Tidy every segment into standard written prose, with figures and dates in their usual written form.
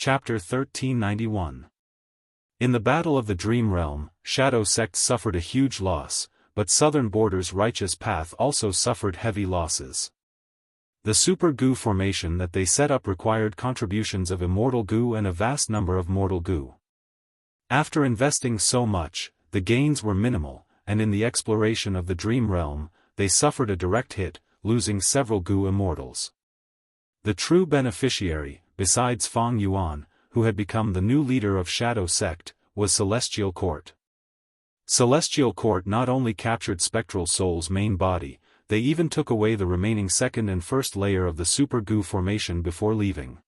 Chapter 1391. In the Battle of the Dream Realm, Shadow Sect suffered a huge loss, but Southern Border's Righteous Path also suffered heavy losses. The Super Gu formation that they set up required contributions of Immortal Gu and a vast number of Mortal Gu. After investing so much, the gains were minimal, and in the exploration of the Dream Realm, they suffered a direct hit, losing several Gu Immortals. The true beneficiary, besides Fang Yuan, who had become the new leader of Shadow Sect, was Celestial Court. Celestial Court not only captured Spectral Soul's main body, they even took away the remaining second and first layer of the Super Gu formation before leaving.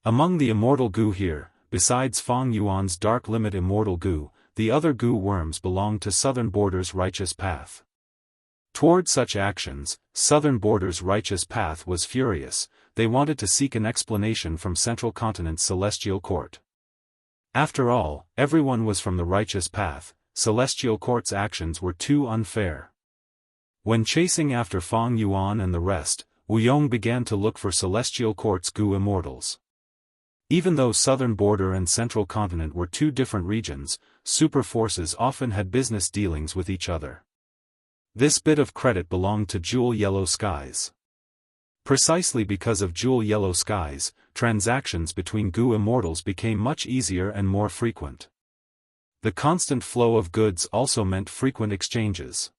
Among the Immortal Gu here, besides Fang Yuan's Dark Limit Immortal Gu, the other Gu worms belonged to Southern Border's Righteous Path. Toward such actions, Southern Border's Righteous Path was furious. They wanted to seek an explanation from Central Continent's Celestial Court. After all, everyone was from the Righteous Path. Celestial Court's actions were too unfair. When chasing after Fang Yuan and the rest, Wu Yong began to look for Celestial Court's Gu Immortals. Even though Southern Border and Central Continent were two different regions, super forces often had business dealings with each other. This bit of credit belonged to Jewel Yellow Skies. Precisely because of Jewel Yellow Skies, transactions between Gu Immortals became much easier and more frequent. The constant flow of goods also meant frequent exchanges.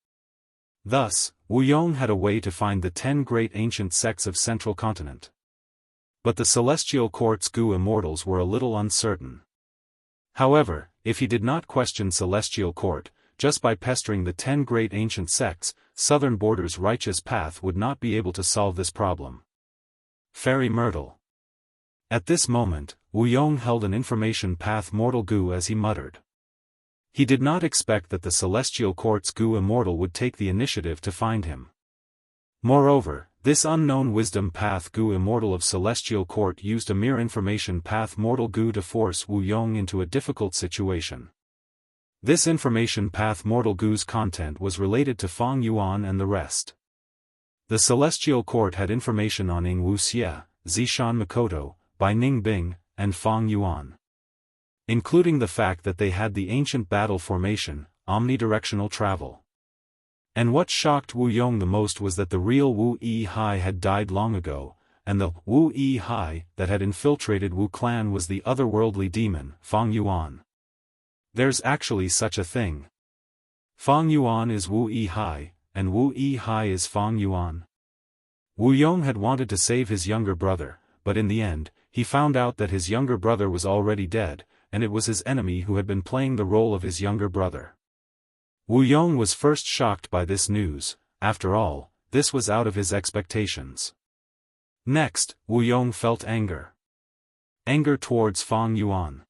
Thus, Wu Yong had a way to find the 10 great ancient sects of Central Continent. But the Celestial Court's Gu Immortals were a little uncertain. However, if he did not question Celestial Court, just by pestering the 10 great ancient sects, Southern Border's Righteous Path would not be able to solve this problem. Fairy Myrtle. At this moment, Wu Yong held an information path Mortal Gu as he muttered. He did not expect that the Celestial Court's Gu Immortal would take the initiative to find him. Moreover, this unknown wisdom path Gu Immortal of Celestial Court used a mere information path Mortal Gu to force Wu Yong into a difficult situation. This information path Mortal Gu's content was related to Fang Yuan and the rest. The Celestial Court had information on Ing Wuxia, Zishan Mikoto, Bai Ning Bing, and Fang Yuan. Including the fact that they had the ancient battle formation, omnidirectional travel. And what shocked Wu Yong the most was that the real Wu Yi-hai had died long ago, and the Wu Yi-hai that had infiltrated Wu clan was the otherworldly demon, Fang Yuan. There's actually such a thing. Fang Yuan is Wu Yi-hai, and Wu Yi-hai is Fang Yuan. Wu Yong had wanted to save his younger brother, but in the end, he found out that his younger brother was already dead, and it was his enemy who had been playing the role of his younger brother. Wu Yong was first shocked by this news. After all, this was out of his expectations. Next, Wu Yong felt anger. Anger towards Fang Yuan.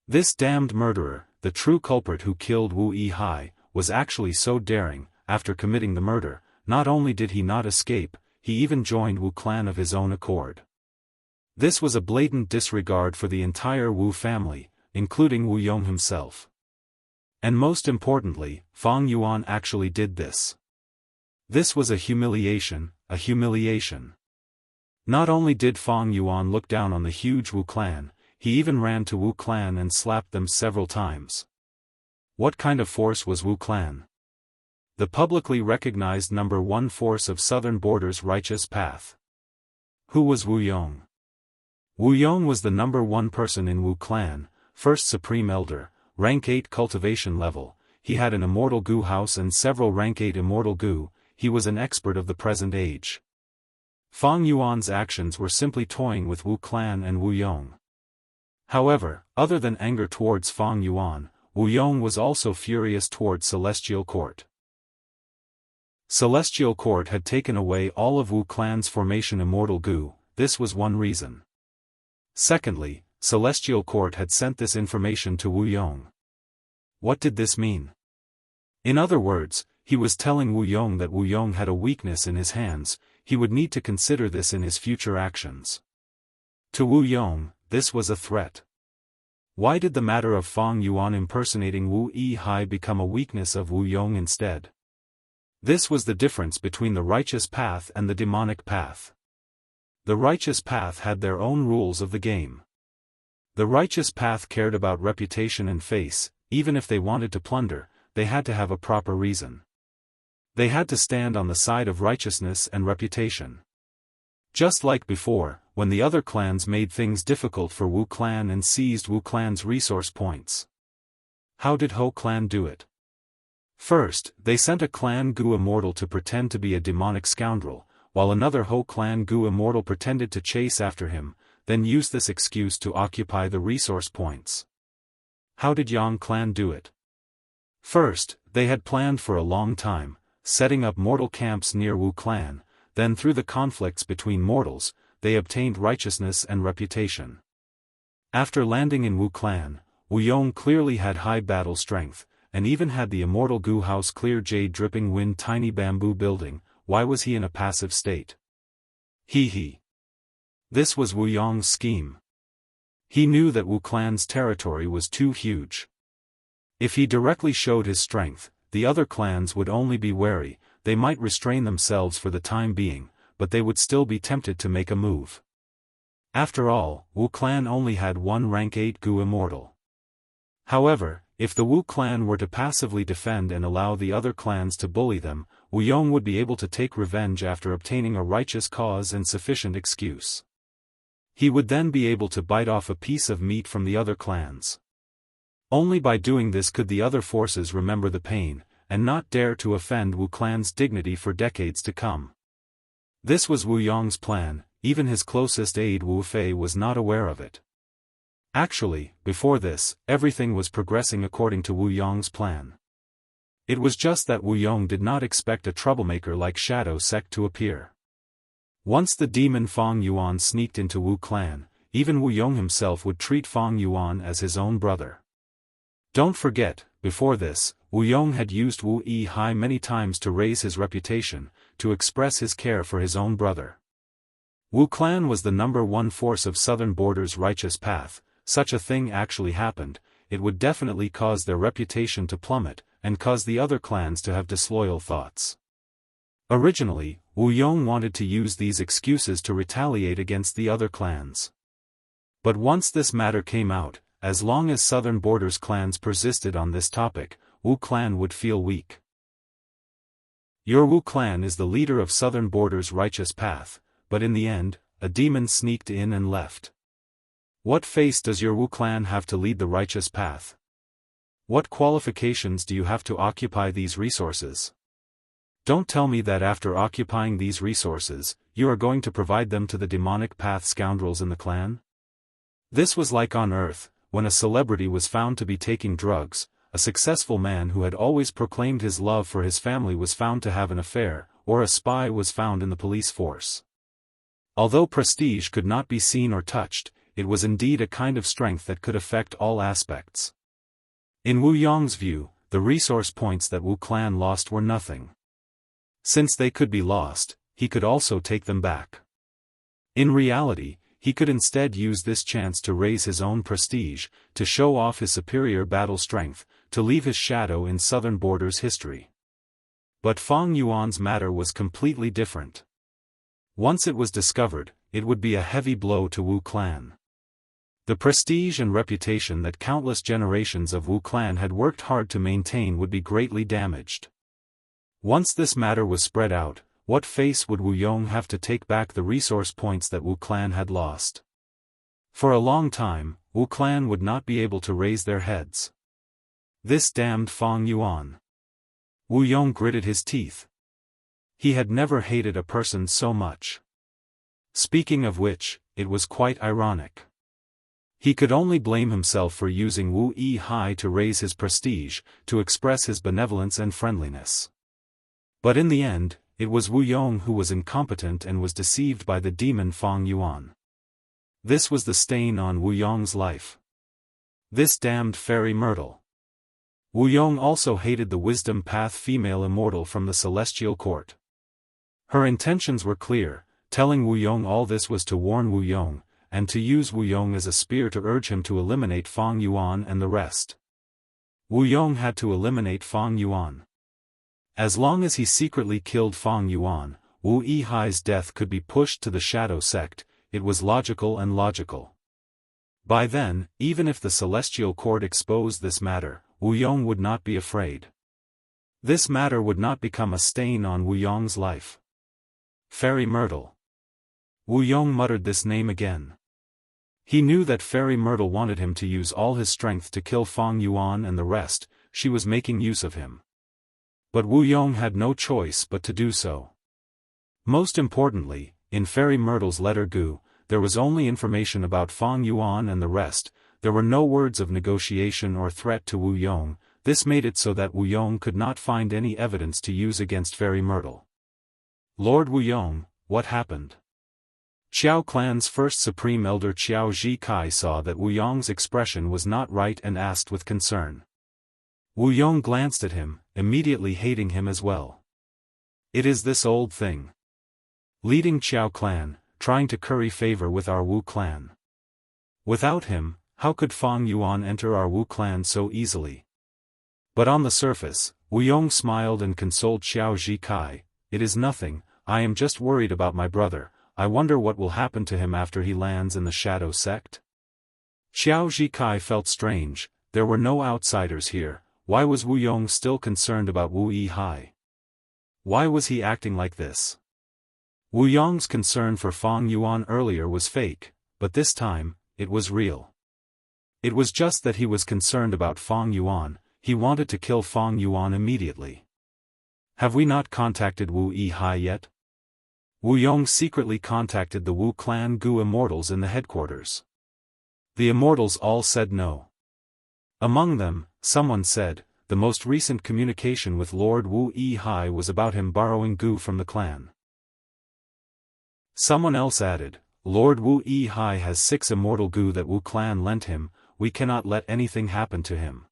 This damned murderer, the true culprit who killed Wu Yi-hai, was actually so daring. After committing the murder, not only did he not escape, he even joined Wu clan of his own accord. This was a blatant disregard for the entire Wu family, including Wu Yong himself. And most importantly, Fang Yuan actually did this. This was a humiliation, a humiliation. Not only did Fang Yuan look down on the huge Wu clan, he even ran to Wu clan and slapped them several times. What kind of force was Wu clan? The publicly recognized number one force of Southern Border's Righteous Path. Who was Wu Yong? Wu Yong was the number one person in Wu clan, first Supreme Elder, rank 8 cultivation level. He had an Immortal Gu house and several rank 8 Immortal Gu. He was an expert of the present age. Fang Yuan's actions were simply toying with Wu clan and Wu Yong. However, other than anger towards Fang Yuan, Wu Yong was also furious towards Celestial Court. Celestial Court had taken away all of Wu clan's formation Immortal Gu. This was one reason. Secondly, Celestial Court had sent this information to Wu Yong. What did this mean? In other words, he was telling Wu Yong that Wu Yong had a weakness in his hands. He would need to consider this in his future actions. To Wu Yong, this was a threat. Why did the matter of Fang Yuan impersonating Wu Yi-hai become a weakness of Wu Yong instead? This was the difference between the Righteous Path and the Demonic Path. The Righteous Path had their own rules of the game. The righteous path cared about reputation and face. Even if they wanted to plunder, they had to have a proper reason. They had to stand on the side of righteousness and reputation. Just like before, when the other clans made things difficult for Wu clan and seized Wu clan's resource points. How did Ho clan do it? First, they sent a clan Gu Immortal to pretend to be a demonic scoundrel, while another Ho clan Gu Immortal pretended to chase after him, then used this excuse to occupy the resource points. How did Yang clan do it? First, they had planned for a long time, setting up mortal camps near Wu clan, then through the conflicts between mortals, they obtained righteousness and reputation. After landing in Wu clan, Wu Yong clearly had high battle strength, and even had the immortal Gu house clear jade dripping wind tiny bamboo building. Why was he in a passive state? This was Wu Yong's scheme. He knew that Wu clan's territory was too huge. If he directly showed his strength, the other clans would only be wary. They might restrain themselves for the time being, but they would still be tempted to make a move. After all, Wu clan only had one rank 8 Gu Immortal. However, if the Wu clan were to passively defend and allow the other clans to bully them, Wu Yong would be able to take revenge after obtaining a righteous cause and sufficient excuse. He would then be able to bite off a piece of meat from the other clans. Only by doing this could the other forces remember the pain, and not dare to offend Wu clan's dignity for decades to come. This was Wu Yong's plan. Even his closest aide Wu Fei was not aware of it. Actually, before this, everything was progressing according to Wu Yong's plan. It was just that Wu Yong did not expect a troublemaker like Shadow Sect to appear. Once the demon Fang Yuan sneaked into Wu clan, even Wu Yong himself would treat Fang Yuan as his own brother. Don't forget, before this, Wu Yong had used Wu Yi many times to raise his reputation, to express his care for his own brother. Wu clan was the #1 force of southern border's righteous path. Such a thing actually happened, it would definitely cause their reputation to plummet, and cause the other clans to have disloyal thoughts. Originally, Wu Yong wanted to use these excuses to retaliate against the other clans. But once this matter came out, as long as southern borders clans persisted on this topic, Wu clan would feel weak. Your Wu clan is the leader of southern borders righteous path, but in the end, a demon sneaked in and left. What face does your Wu clan have to lead the righteous path? What qualifications do you have to occupy these resources? Don't tell me that after occupying these resources, you are going to provide them to the demonic path scoundrels in the clan? This was like on Earth, when a celebrity was found to be taking drugs, a successful man who had always proclaimed his love for his family was found to have an affair, or a spy was found in the police force. Although prestige could not be seen or touched, it was indeed a kind of strength that could affect all aspects. In Wu Yong's view, the resource points that Wu clan lost were nothing. Since they could be lost, he could also take them back. In reality, he could instead use this chance to raise his own prestige, to show off his superior battle strength, to leave his shadow in southern borders history. But Fang Yuan's matter was completely different. Once it was discovered, it would be a heavy blow to Wu clan. The prestige and reputation that countless generations of Wu clan had worked hard to maintain would be greatly damaged. Once this matter was spread out, what face would Wu Yong have to take back the resource points that Wu clan had lost? For a long time, Wu clan would not be able to raise their heads. This damned Fang Yuan. Wu Yong gritted his teeth. He had never hated a person so much. Speaking of which, it was quite ironic. He could only blame himself for using Wu Yi to raise his prestige, to express his benevolence and friendliness. But in the end, it was Wu Yong who was incompetent and was deceived by the demon Fang Yuan. This was the stain on Wu Yong's life. This damned fairy Myrtle. Wu Yong also hated the wisdom path female immortal from the celestial court. Her intentions were clear, telling Wu Yong all this was to warn Wu Yong, and to use Wu Yong as a spear to urge him to eliminate Fang Yuan and the rest. Wu Yong had to eliminate Fang Yuan. As long as he secretly killed Fang Yuan, Wu Yi's death could be pushed to the Shadow Sect. It was logical and logical. By then, even if the Celestial Court exposed this matter, Wu Yong would not be afraid. This matter would not become a stain on Wu Yong's life. Fairy Myrtle. Wu Yong muttered this name again. He knew that Fairy Myrtle wanted him to use all his strength to kill Fang Yuan and the rest. She was making use of him. But Wu Yong had no choice but to do so. Most importantly, in Fairy Myrtle's letter Gu, there was only information about Fang Yuan and the rest. There were no words of negotiation or threat to Wu Yong. This made it so that Wu Yong could not find any evidence to use against Fairy Myrtle. Lord Wu Yong, what happened? Qiao clan's first supreme elder Qiao Ji Kai saw that Wu Yong's expression was not right and asked with concern. Wu Yong glanced at him, immediately hating him as well. It is this old thing. Leading Qiao clan, trying to curry favor with our Wu clan. Without him, how could Fang Yuan enter our Wu clan so easily? But on the surface, Wu Yong smiled and consoled Qiao Ji Kai. It is nothing, I am just worried about my brother. I wonder what will happen to him after he lands in the Shadow sect? Qiao Ji Kai felt strange. There were no outsiders here. Why was Wu Yong still concerned about Wu Yihai? Why was he acting like this? Wu Yong's concern for Fang Yuan earlier was fake, but this time, it was real. It was just that he was concerned about Fang Yuan. He wanted to kill Fang Yuan immediately. Have we not contacted Wu Yihai yet? Wu Yong secretly contacted the Wu clan Gu immortals in the headquarters. The immortals all said no. Among them, someone said, the most recent communication with Lord Wu Yihai was about him borrowing Gu from the clan. Someone else added, Lord Wu Yihai has 6 immortal Gu that Wu clan lent him. We cannot let anything happen to him.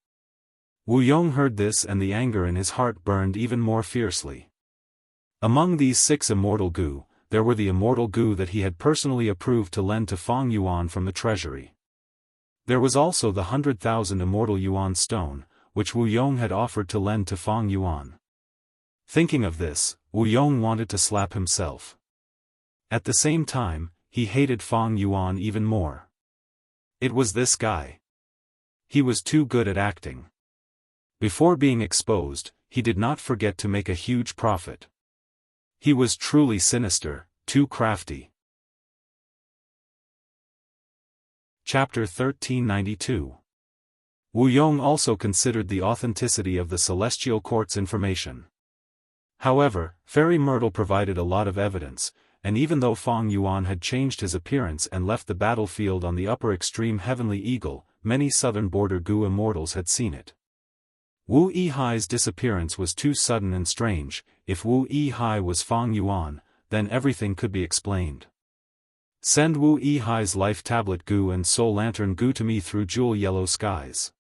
Wu Yong heard this and the anger in his heart burned even more fiercely. Among these 6 immortal Gu, there were the immortal Gu that he had personally approved to lend to Fang Yuan from the treasury. There was also the 100,000 immortal Yuan stone, which Wu Yong had offered to lend to Fang Yuan. Thinking of this, Wu Yong wanted to slap himself. At the same time, he hated Fang Yuan even more. It was this guy. He was too good at acting. Before being exposed, he did not forget to make a huge profit. He was truly sinister, too crafty. Chapter 1392. Wu Yong also considered the authenticity of the Celestial Court's information. However, Fairy Myrtle provided a lot of evidence, and even though Fang Yuan had changed his appearance and left the battlefield on the upper extreme Heavenly Eagle, many southern border Gu immortals had seen it. Wu Yihai's disappearance was too sudden and strange. If Wu Yihai was Fang Yuan, then everything could be explained. Send Wu Yihai's life tablet Gu and soul lantern Gu to me through jewel yellow skies.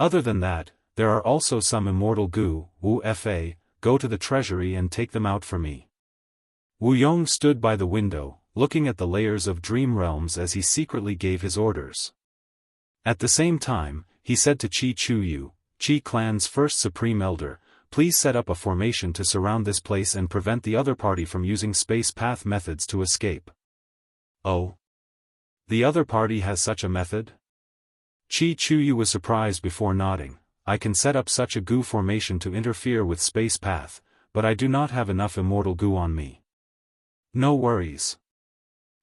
Other than that, there are also some immortal Gu. Wu Fa, go to the treasury and take them out for me. Wu Yong stood by the window, looking at the layers of dream realms as he secretly gave his orders. At the same time, he said to Qi Chuyu, Qi clan's first supreme elder, please set up a formation to surround this place and prevent the other party from using space path methods to escape. Oh? The other party has such a method? Qi Chuyu was surprised before nodding. I can set up such a Gu formation to interfere with space path, but I do not have enough immortal Gu on me. No worries.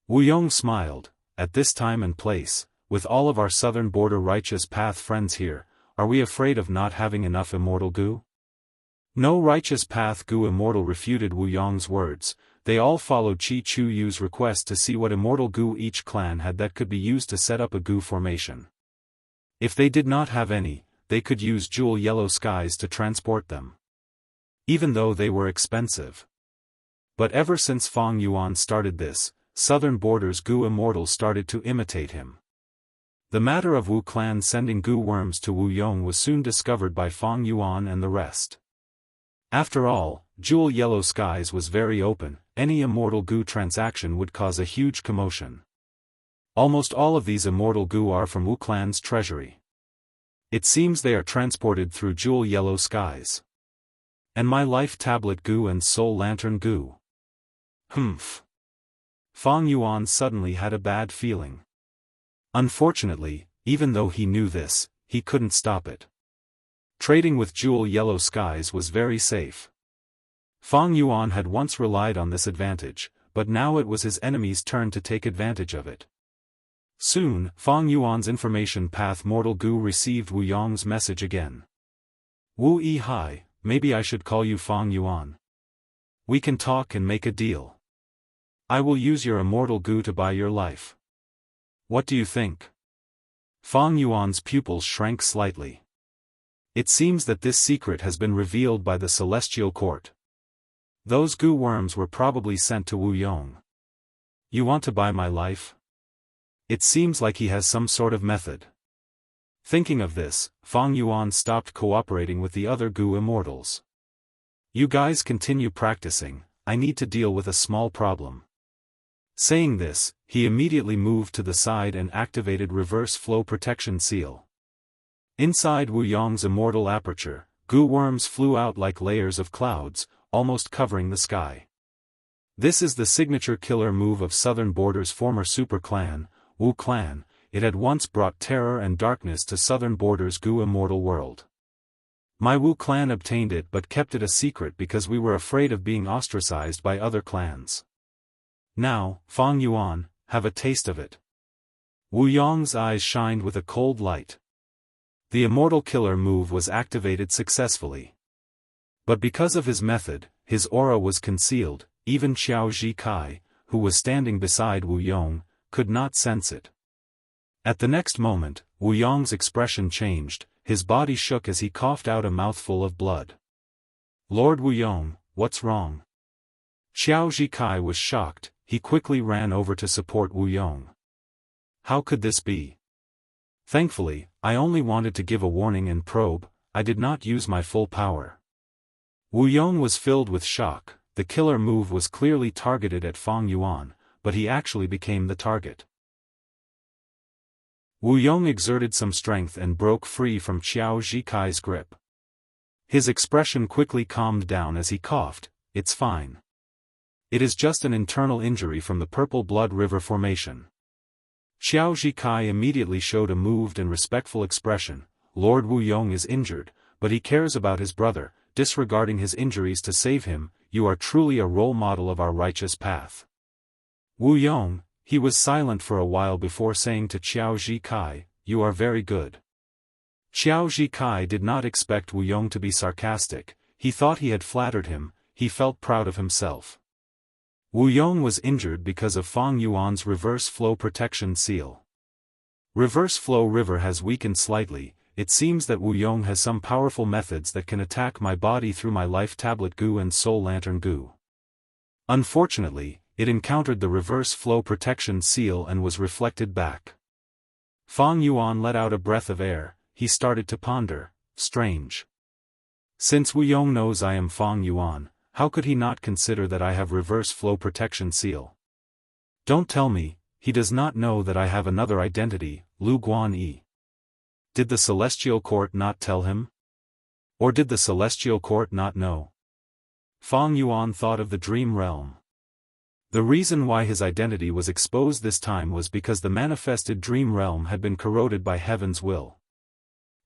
Wu Yong smiled. At this time and place, with all of our southern border righteous path friends here, are we afraid of not having enough immortal Gu? No righteous path Gu immortal refuted Wu Yong's words. They all followed Qi Chuyu's request to see what immortal Gu each clan had that could be used to set up a Gu formation. If they did not have any, they could use jewel yellow skies to transport them. Even though they were expensive. But ever since Fang Yuan started this, southern borders Gu immortals started to imitate him. The matter of Wu clan sending Gu worms to Wu Yong was soon discovered by Fang Yuan and the rest. After all, jewel yellow skies was very open. Any immortal Gu transaction would cause a huge commotion. Almost all of these immortal Gu are from Wu clan's treasury. It seems they are transported through jewel yellow skies. And my life tablet Gu and soul lantern Gu. Humph. Fang Yuan suddenly had a bad feeling. Unfortunately, even though he knew this, he couldn't stop it. Trading with Jewel Yellow Skies was very safe. Fang Yuan had once relied on this advantage, but now it was his enemy's turn to take advantage of it. Soon, Fang Yuan's information path Mortal Gu received Wu Yong's message again. Wu Yi Hai, maybe I should call you Fang Yuan. We can talk and make a deal. I will use your Immortal Gu to buy your life. What do you think? Fang Yuan's pupils shrank slightly. It seems that this secret has been revealed by the Celestial Court. Those Gu worms were probably sent to Wu Yong. You want to buy my life? It seems like he has some sort of method. Thinking of this, Fang Yuan stopped cooperating with the other Gu immortals. You guys continue practicing, I need to deal with a small problem. Saying this, he immediately moved to the side and activated Reverse Flow Protection Seal. Inside Wu Yong's immortal aperture, Gu worms flew out like layers of clouds, almost covering the sky. This is the signature killer move of Southern Border's former super clan, Wu Clan. It had once brought terror and darkness to Southern Border's Gu immortal world. My Wu clan obtained it but kept it a secret because we were afraid of being ostracized by other clans. Now, Fang Yuan, have a taste of it. Wu Yong's eyes shined with a cold light. The immortal killer move was activated successfully. But because of his method, his aura was concealed. Even Xiao Ji Kai, who was standing beside Wu Yong, could not sense it. At the next moment, Wu Yong's expression changed, his body shook as he coughed out a mouthful of blood. Lord Wu Yong, what's wrong? Xiao Ji Kai was shocked, he quickly ran over to support Wu Yong. How could this be? Thankfully, I only wanted to give a warning and probe, I did not use my full power. Wu Yong was filled with shock, the killer move was clearly targeted at Fang Yuan, but he actually became the target. Wu Yong exerted some strength and broke free from Xiao Ji Kai's grip. His expression quickly calmed down as he coughed, it's fine. It is just an internal injury from the Purple Blood River formation. Xiao Ji Kai immediately showed a moved and respectful expression. Lord Wu Yong is injured, but he cares about his brother, disregarding his injuries to save him. You are truly a role model of our righteous path. Wu Yong, he was silent for a while before saying to Xiao Ji Kai, you are very good. Xiao Ji Kai did not expect Wu Yong to be sarcastic, he thought he had flattered him, he felt proud of himself. Wu Yong was injured because of Fang Yuan's Reverse Flow Protection Seal. Reverse Flow River has weakened slightly. It seems that Wu Yong has some powerful methods that can attack my body through my Life Tablet Gu and Soul Lantern Gu. Unfortunately, it encountered the Reverse Flow Protection Seal and was reflected back. Fang Yuan let out a breath of air, he started to ponder, strange. Since Wu Yong knows I am Fang Yuan, how could he not consider that I have Reverse Flow Protection Seal? Don't tell me, he does not know that I have another identity, Lu Guan Yi. Did the Celestial Court not tell him? Or did the Celestial Court not know? Fang Yuan thought of the Dream Realm. The reason why his identity was exposed this time was because the manifested Dream Realm had been corroded by Heaven's will.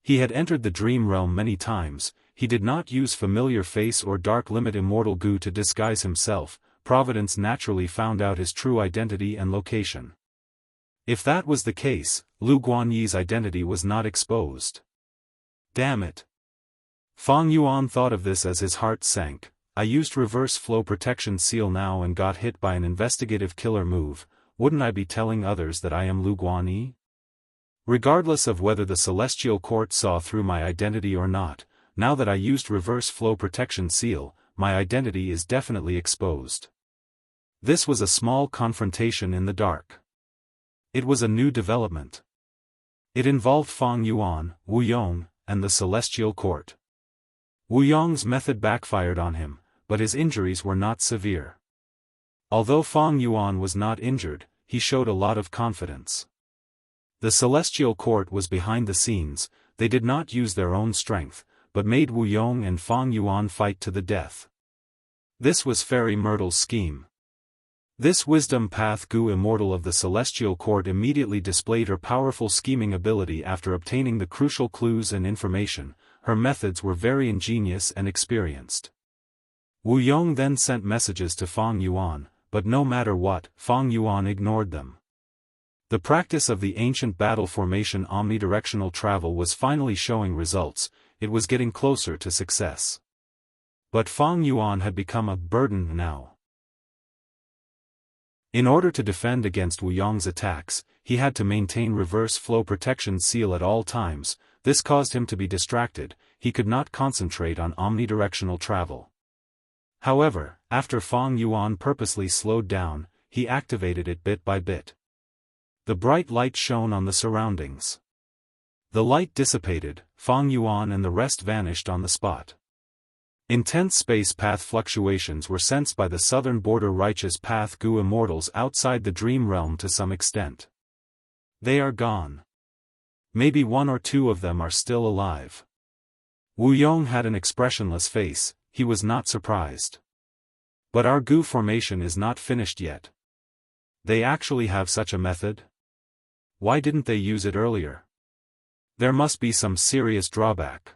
He had entered the Dream Realm many times, he did not use familiar face or dark limit Immortal Gu to disguise himself, Providence naturally found out his true identity and location. If that was the case, Lu Guanyi's identity was not exposed. Damn it. Fang Yuan thought of this as his heart sank. I used Reverse Flow Protection Seal now and got hit by an investigative killer move, wouldn't I be telling others that I am Lu Guanyi? Regardless of whether the Celestial Court saw through my identity or not, now that I used Reverse Flow Protection Seal, my identity is definitely exposed. This was a small confrontation in the dark. It was a new development. It involved Fang Yuan, Wu Yong, and the Celestial Court. Wu Yong's method backfired on him, but his injuries were not severe. Although Fang Yuan was not injured, he showed a lot of confidence. The Celestial Court was behind the scenes, they did not use their own strength, but made Wu Yong and Fang Yuan fight to the death. This was Fairy Myrtle's scheme. This wisdom path Gu Immortal of the Celestial Court immediately displayed her powerful scheming ability after obtaining the crucial clues and information. Her methods were very ingenious and experienced. Wu Yong then sent messages to Fang Yuan, but no matter what, Fang Yuan ignored them. The practice of the ancient battle formation omnidirectional travel was finally showing results. It was getting closer to success. But Fang Yuan had become a burden now. In order to defend against Wu Yong's attacks, he had to maintain reverse flow protection seal at all times. This caused him to be distracted. He could not concentrate on omnidirectional travel. However, after Fang Yuan purposely slowed down, he activated it bit by bit. The bright light shone on the surroundings. The light dissipated, Fang Yuan and the rest vanished on the spot. Intense space path fluctuations were sensed by the southern border righteous path Gu Immortals outside the dream realm to some extent. They are gone. Maybe one or two of them are still alive. Wu Yong had an expressionless face. He was not surprised. But our Gu formation is not finished yet. They actually have such a method? Why didn't they use it earlier? There must be some serious drawback.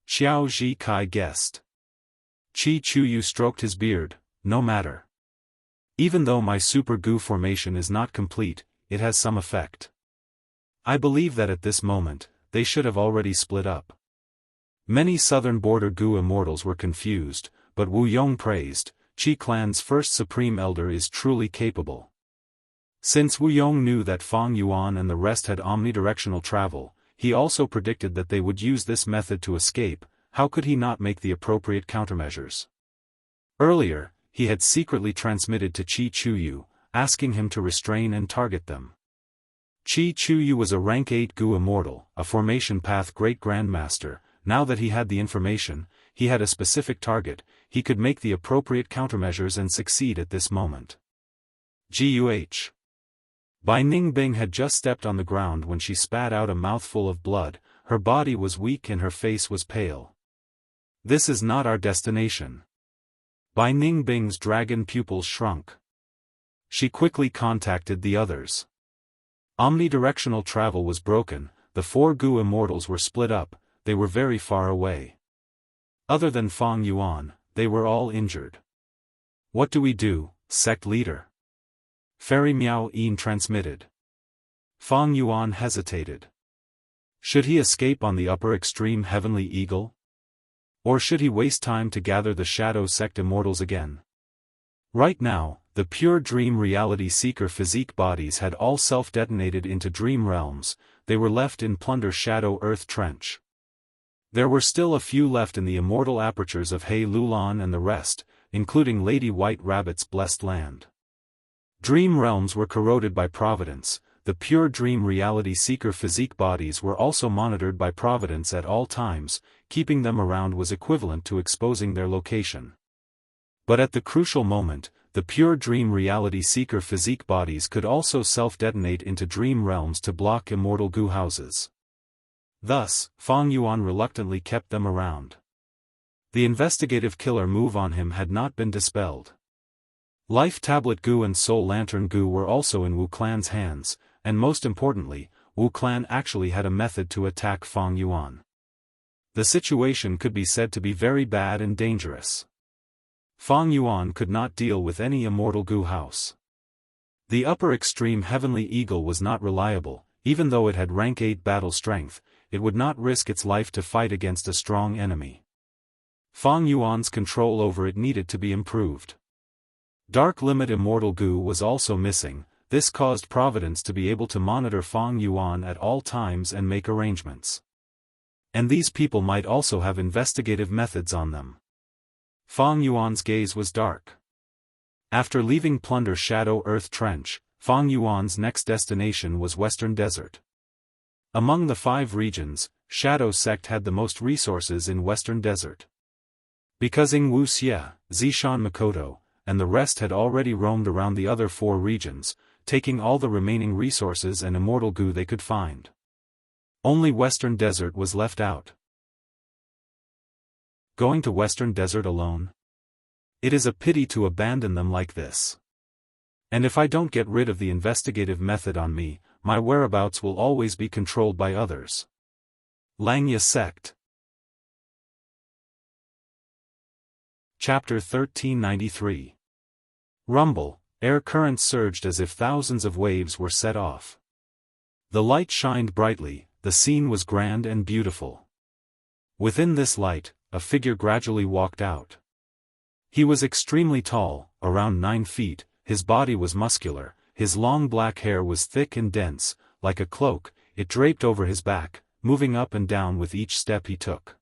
Xiao Zhi Kai guessed. Qi Chuyu stroked his beard. No matter. Even though my super Gu formation is not complete, it has some effect. I believe that at this moment, they should have already split up. Many southern border Gu immortals were confused, but Wu Yong praised, Qi clan's first supreme elder is truly capable. Since Wu Yong knew that Fang Yuan and the rest had omnidirectional travel, he also predicted that they would use this method to escape. How could he not make the appropriate countermeasures? Earlier, he had secretly transmitted to Qi Chuyu, asking him to restrain and target them. Qi Chuyu was a rank 8 Gu immortal, a formation path great grandmaster. Now that he had the information, he had a specific target. He could make the appropriate countermeasures and succeed at this moment. Guh. Bai Ningbing had just stepped on the ground when she spat out a mouthful of blood. Her body was weak and her face was pale. This is not our destination. Bai Ningbing's dragon pupils shrunk. She quickly contacted the others. Omnidirectional travel was broken, the 4 Gu immortals were split up, they were very far away. Other than Fang Yuan, they were all injured. What do we do, sect leader? Fairy Miao Yin transmitted. Fang Yuan hesitated. Should he escape on the upper extreme Heavenly Eagle? Or should he waste time to gather the Shadow Sect immortals again? Right now, the pure dream reality seeker physique bodies had all self-detonated into dream realms. They were left in Plunder Shadow Earth Trench. There were still a few left in the immortal apertures of He Lulan and the rest, including Lady White Rabbit's blessed land. Dream realms were corroded by Providence. The pure dream reality seeker physique bodies were also monitored by Providence at all times. Keeping them around was equivalent to exposing their location. But at the crucial moment, the pure dream reality seeker physique bodies could also self-detonate into dream realms to block immortal Gu houses. Thus, Fang Yuan reluctantly kept them around. The investigative killer move on him had not been dispelled. Life Tablet Gu and Soul Lantern Gu were also in Wu Clan's hands, and most importantly, Wu Clan actually had a method to attack Fang Yuan. The situation could be said to be very bad and dangerous. Fang Yuan could not deal with any immortal Gu house. The upper extreme Heavenly Eagle was not reliable. Even though it had rank 8 battle strength, it would not risk its life to fight against a strong enemy. Fang Yuan's control over it needed to be improved. Dark Limit Immortal Gu was also missing. This caused Providence to be able to monitor Fang Yuan at all times and make arrangements. And these people might also have investigative methods on them. Fang Yuan's gaze was dark. After leaving Plunder Shadow Earth Trench, Fang Yuan's next destination was Western Desert. Among the 5 regions, Shadow Sect had the most resources in Western Desert. Because Ing Wuxia, Zishan Makoto, and the rest had already roamed around the other 4 regions, taking all the remaining resources and immortal Gu they could find. Only Western Desert was left out. Going to Western Desert alone? It is a pity to abandon them like this. And if I don't get rid of the investigative method on me, my whereabouts will always be controlled by others. Langya Sect. Chapter 1393. Rumble, air currents surged as if thousands of waves were set off. The light shined brightly, the scene was grand and beautiful. Within this light, a figure gradually walked out. He was extremely tall, around 9 feet, his body was muscular, his long black hair was thick and dense, like a cloak, it draped over his back, moving up and down with each step he took.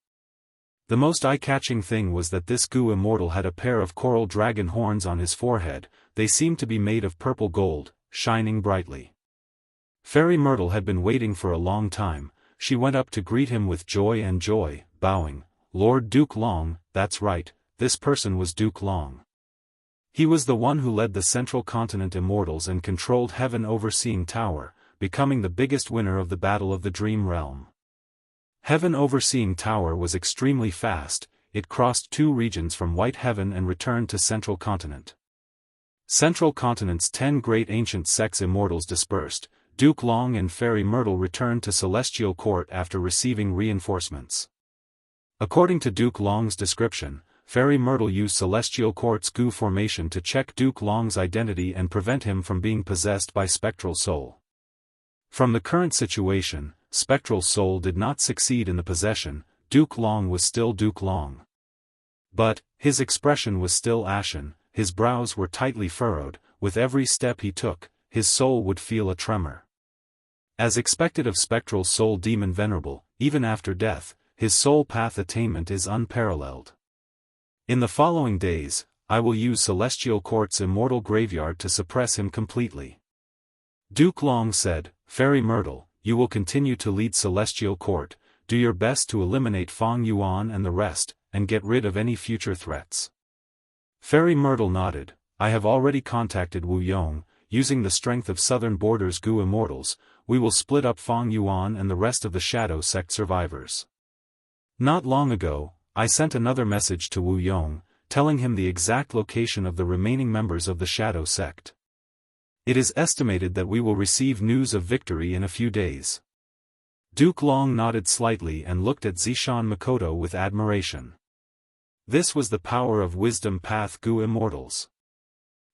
The most eye-catching thing was that this Gu Immortal had a pair of coral dragon horns on his forehead, they seemed to be made of purple gold, shining brightly. Fairy Myrtle had been waiting for a long time, she went up to greet him with joy, bowing, "Lord Duke Long, that's right, this person was Duke Long. He was the one who led the Central Continent Immortals and controlled Heaven Overseeing Tower, becoming the biggest winner of the Battle of the Dream Realm. Heaven Overseeing Tower was extremely fast, it crossed 2 regions from White Heaven and returned to Central Continent. Central Continent's 10 great ancient sects Immortals dispersed, Duke Long and Fairy Myrtle returned to Celestial Court after receiving reinforcements. According to Duke Long's description, Fairy Myrtle used Celestial Court's Gu formation to check Duke Long's identity and prevent him from being possessed by Spectral Soul. From the current situation, Spectral Soul did not succeed in the possession, Duke Long was still Duke Long. But, his expression was still ashen, his brows were tightly furrowed, with every step he took, his soul would feel a tremor. As expected of Spectral Soul Demon Venerable, even after death, his soul path attainment is unparalleled. In the following days, I will use Celestial Court's immortal graveyard to suppress him completely. Duke Long said, Fairy Myrtle, you will continue to lead Celestial Court, do your best to eliminate Feng Yuan and the rest, and get rid of any future threats. Fairy Myrtle nodded, I have already contacted Wu Yong, using the strength of Southern Border's Gu Immortals, we will split up Feng Yuan and the rest of the Shadow Sect survivors. Not long ago, I sent another message to Wu Yong, telling him the exact location of the remaining members of the Shadow Sect. It is estimated that we will receive news of victory in a few days. Duke Long nodded slightly and looked at Zishan Makoto with admiration. This was the power of Wisdom Path Gu Immortals.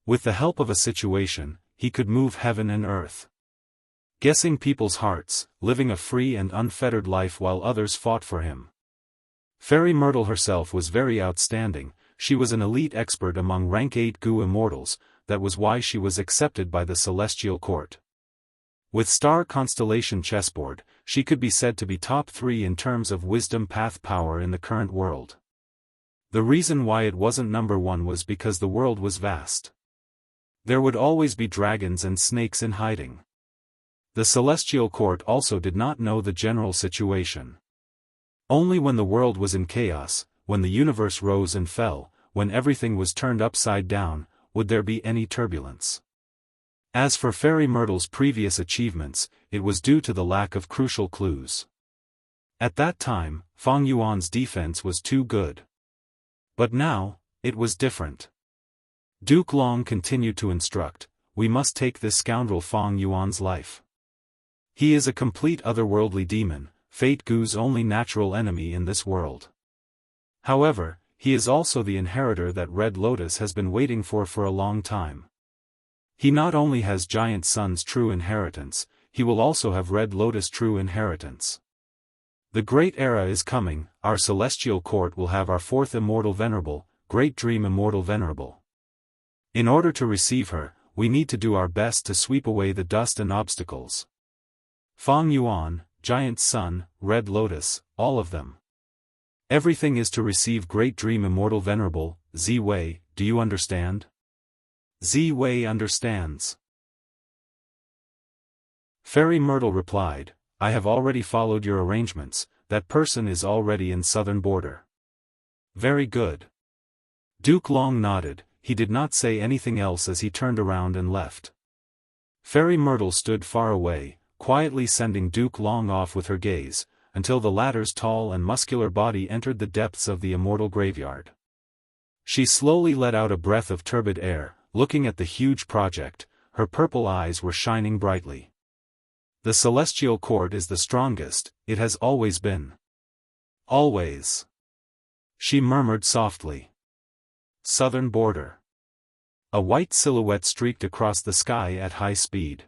With the help of a situation, he could move heaven and earth. Guessing people's hearts, living a free and unfettered life while others fought for him. Fairy Myrtle herself was very outstanding, she was an elite expert among rank 8 Gu Immortals, that was why she was accepted by the Celestial Court. With Star Constellation Chessboard, she could be said to be top 3 in terms of Wisdom Path power in the current world. The reason why it wasn't number 1 was because the world was vast. There would always be dragons and snakes in hiding. The Celestial Court also did not know the general situation. Only when the world was in chaos, when the universe rose and fell, when everything was turned upside down, would there be any turbulence. As for Fairy Myrtle's previous achievements, it was due to the lack of crucial clues. At that time, Feng Yuan's defense was too good. But now, it was different. Duke Long continued to instruct, we must take this scoundrel Feng Yuan's life. He is a complete otherworldly demon, Fate Gu's only natural enemy in this world. However, he is also the inheritor that Red Lotus has been waiting for a long time. He not only has Giant Sun's true inheritance, he will also have Red Lotus' true inheritance. The great era is coming, our Celestial Court will have our 4th Immortal Venerable, Great Dream Immortal Venerable. In order to receive her, we need to do our best to sweep away the dust and obstacles. Feng Yuan, Giant Sun, Red Lotus, all of them. Everything is to receive Great Dream Immortal Venerable, Z-Wei, do you understand? Z-Wei understands. Fairy Myrtle replied, I have already followed your arrangements, that person is already in Southern Border. Very good. Duke Long nodded, he did not say anything else as he turned around and left. Fairy Myrtle stood far away, quietly sending Duke Long off with her gaze, until the latter's tall and muscular body entered the depths of the immortal graveyard. She slowly let out a breath of turbid air, looking at the huge project, her purple eyes were shining brightly. The celestial court is the strongest, it has always been. Always. She murmured softly. Southern border. A white silhouette streaked across the sky at high speed.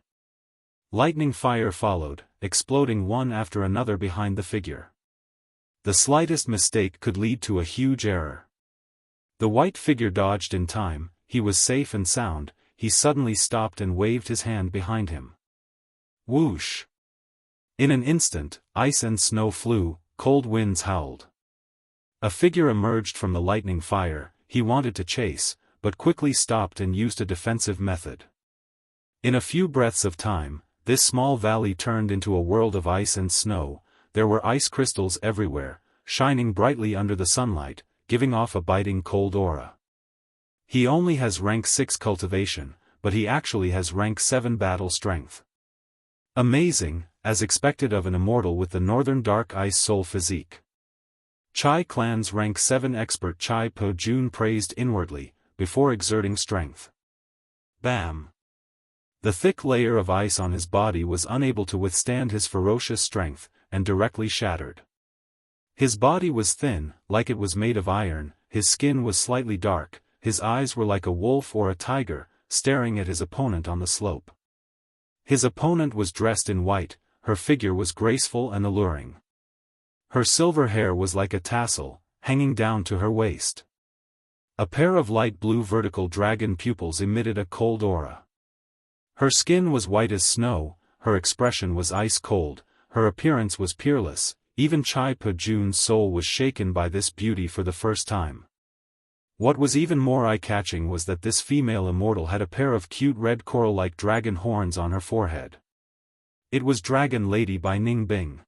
Lightning fire followed, exploding one after another behind the figure. The slightest mistake could lead to a huge error. The white figure dodged in time, he was safe and sound. He suddenly stopped and waved his hand behind him. Whoosh! In an instant, ice and snow flew, cold winds howled. A figure emerged from the lightning fire. He wanted to chase, but quickly stopped and used a defensive method. In a few breaths of time, this small valley turned into a world of ice and snow. There were ice crystals everywhere, shining brightly under the sunlight, giving off a biting cold aura. He only has rank 6 cultivation, but he actually has rank 7 battle strength. Amazing, as expected of an immortal with the northern dark ice soul physique. Chai Clan's rank 7 expert Chai Po Jun praised inwardly, before exerting strength. Bam! The thick layer of ice on his body was unable to withstand his ferocious strength, and directly shattered. His body was thin, like it was made of iron, his skin was slightly dark, his eyes were like a wolf or a tiger, staring at his opponent on the slope. His opponent was dressed in white, her figure was graceful and alluring. Her silver hair was like a tassel, hanging down to her waist. A pair of light blue vertical dragon pupils emitted a cold aura. Her skin was white as snow, her expression was ice cold, her appearance was peerless. Even Chai Po Jun's soul was shaken by this beauty for the first time. What was even more eye-catching was that this female immortal had a pair of cute red coral-like dragon horns on her forehead. It was Dragon Lady by Ning Bing.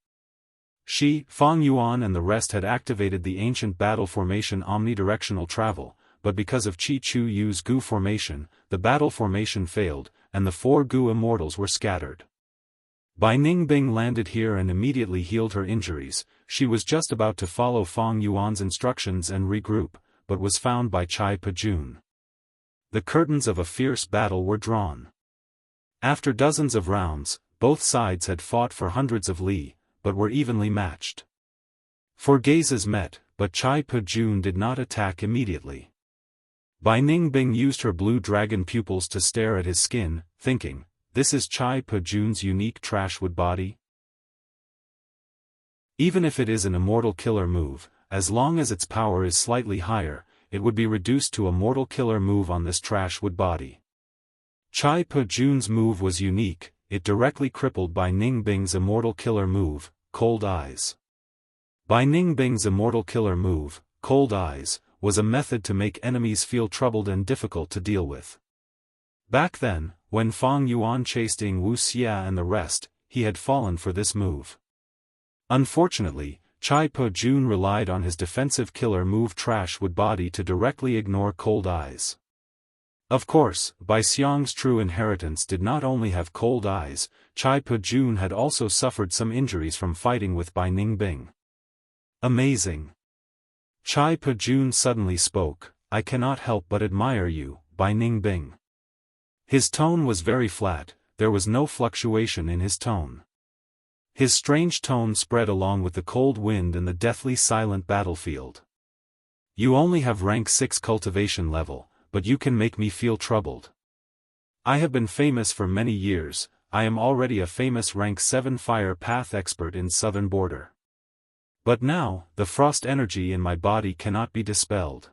She, Fang Yuan and the rest had activated the ancient battle formation omnidirectional travel, but because of Chi Chu Yu's Gu formation, the battle formation failed, and the 4 Gu immortals were scattered. Bai Ning Bing landed here and immediately healed her injuries. She was just about to follow Fang Yuan's instructions and regroup, but was found by Chai Po Jun. The curtains of a fierce battle were drawn. After dozens of rounds, both sides had fought for hundreds of li, but were evenly matched. 4 gazes met, but Chai Po Jun did not attack immediately. Bai Ning Bing used her blue dragon pupils to stare at his skin, thinking, this is Chai Po Jun's unique trashwood body? Even if it is an immortal killer move, as long as its power is slightly higher, it would be reduced to a mortal killer move on this trashwood body. Chai Po Jun's move was unique, it directly crippled Bai Ning Bing's immortal killer move, Cold Eyes. Bai Ning Bing's immortal killer move, Cold Eyes, was a method to make enemies feel troubled and difficult to deal with. Back then, when Fang Yuan chased Wuxia and the rest, he had fallen for this move. Unfortunately, Chai Po Jun relied on his defensive killer move Trashwood Body to directly ignore Cold Eyes. Of course, Bai Xiang's true inheritance did not only have cold eyes, Chai Po Jun had also suffered some injuries from fighting with Bai Ning Bing. Amazing! Chai Po Jun suddenly spoke, I cannot help but admire you, Bai Ning Bing. His tone was very flat, there was no fluctuation in his tone. His strange tone spread along with the cold wind and the deathly silent battlefield. You only have rank 6 cultivation level, but you can make me feel troubled. I have been famous for many years, I am already a famous rank 7 fire path expert in southern border. But now, the frost energy in my body cannot be dispelled.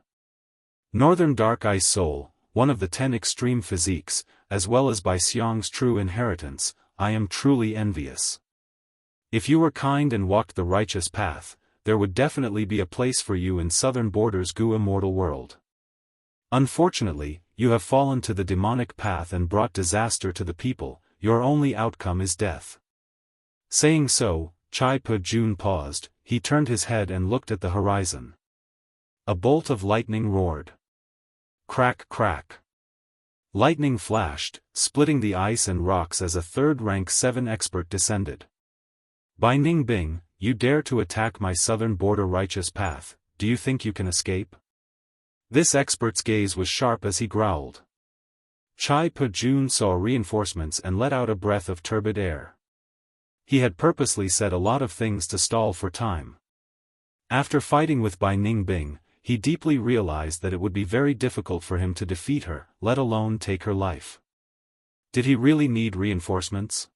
Northern Dark Ice Soul, one of the 10 extreme physiques, as well as Bai Xiang's true inheritance, I am truly envious. If you were kind and walked the righteous path, there would definitely be a place for you in southern border's Gu immortal world. Unfortunately, you have fallen to the demonic path and brought disaster to the people, your only outcome is death. Saying so, Chai Po Jun paused, he turned his head and looked at the horizon. A bolt of lightning roared. Crack crack. Lightning flashed, splitting the ice and rocks as a third rank 7 expert descended. Bai Ning Bing, you dare to attack my southern border righteous path, do you think you can escape? This expert's gaze was sharp as he growled. Chai Pujun saw reinforcements and let out a breath of turbid air. He had purposely said a lot of things to stall for time. After fighting with Bai Ningbing, he deeply realized that it would be very difficult for him to defeat her, let alone take her life. Did he really need reinforcements?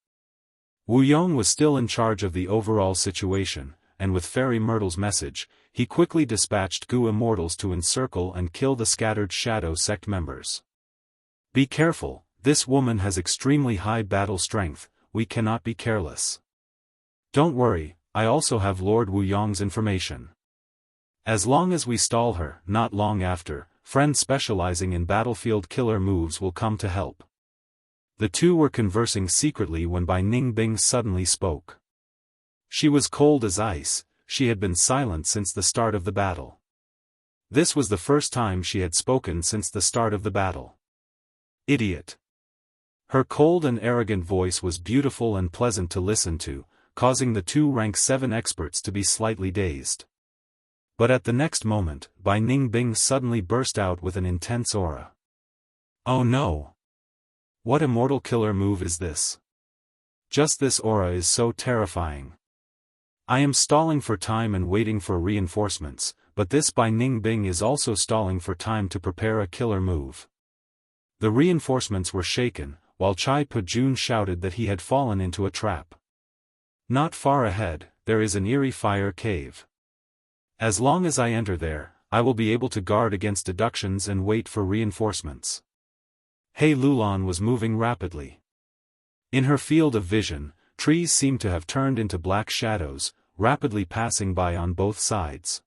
Wu Yong was still in charge of the overall situation, and with Fairy Myrtle's message, he quickly dispatched Gu Immortals to encircle and kill the scattered Shadow sect members. Be careful, this woman has extremely high battle strength, we cannot be careless. Don't worry, I also have Lord Wu Yong's information. As long as we stall her, not long after, friends specializing in battlefield killer moves will come to help. The two were conversing secretly when Bai Ningbing suddenly spoke. She was cold as ice, she had been silent since the start of the battle. This was the first time she had spoken since the start of the battle. Idiot. Her cold and arrogant voice was beautiful and pleasant to listen to, causing the two rank 7 experts to be slightly dazed. But at the next moment, Bai Ningbing suddenly burst out with an intense aura. Oh no! What immortal killer move is this? Just this aura is so terrifying. I am stalling for time and waiting for reinforcements, but this Bai Ningbing is also stalling for time to prepare a killer move. The reinforcements were shaken, while Chai Pujun shouted that he had fallen into a trap. Not far ahead, there is an eerie fire cave. As long as I enter there, I will be able to guard against deductions and wait for reinforcements. Hei Lulan was moving rapidly. In her field of vision, trees seemed to have turned into black shadows, rapidly passing by on both sides.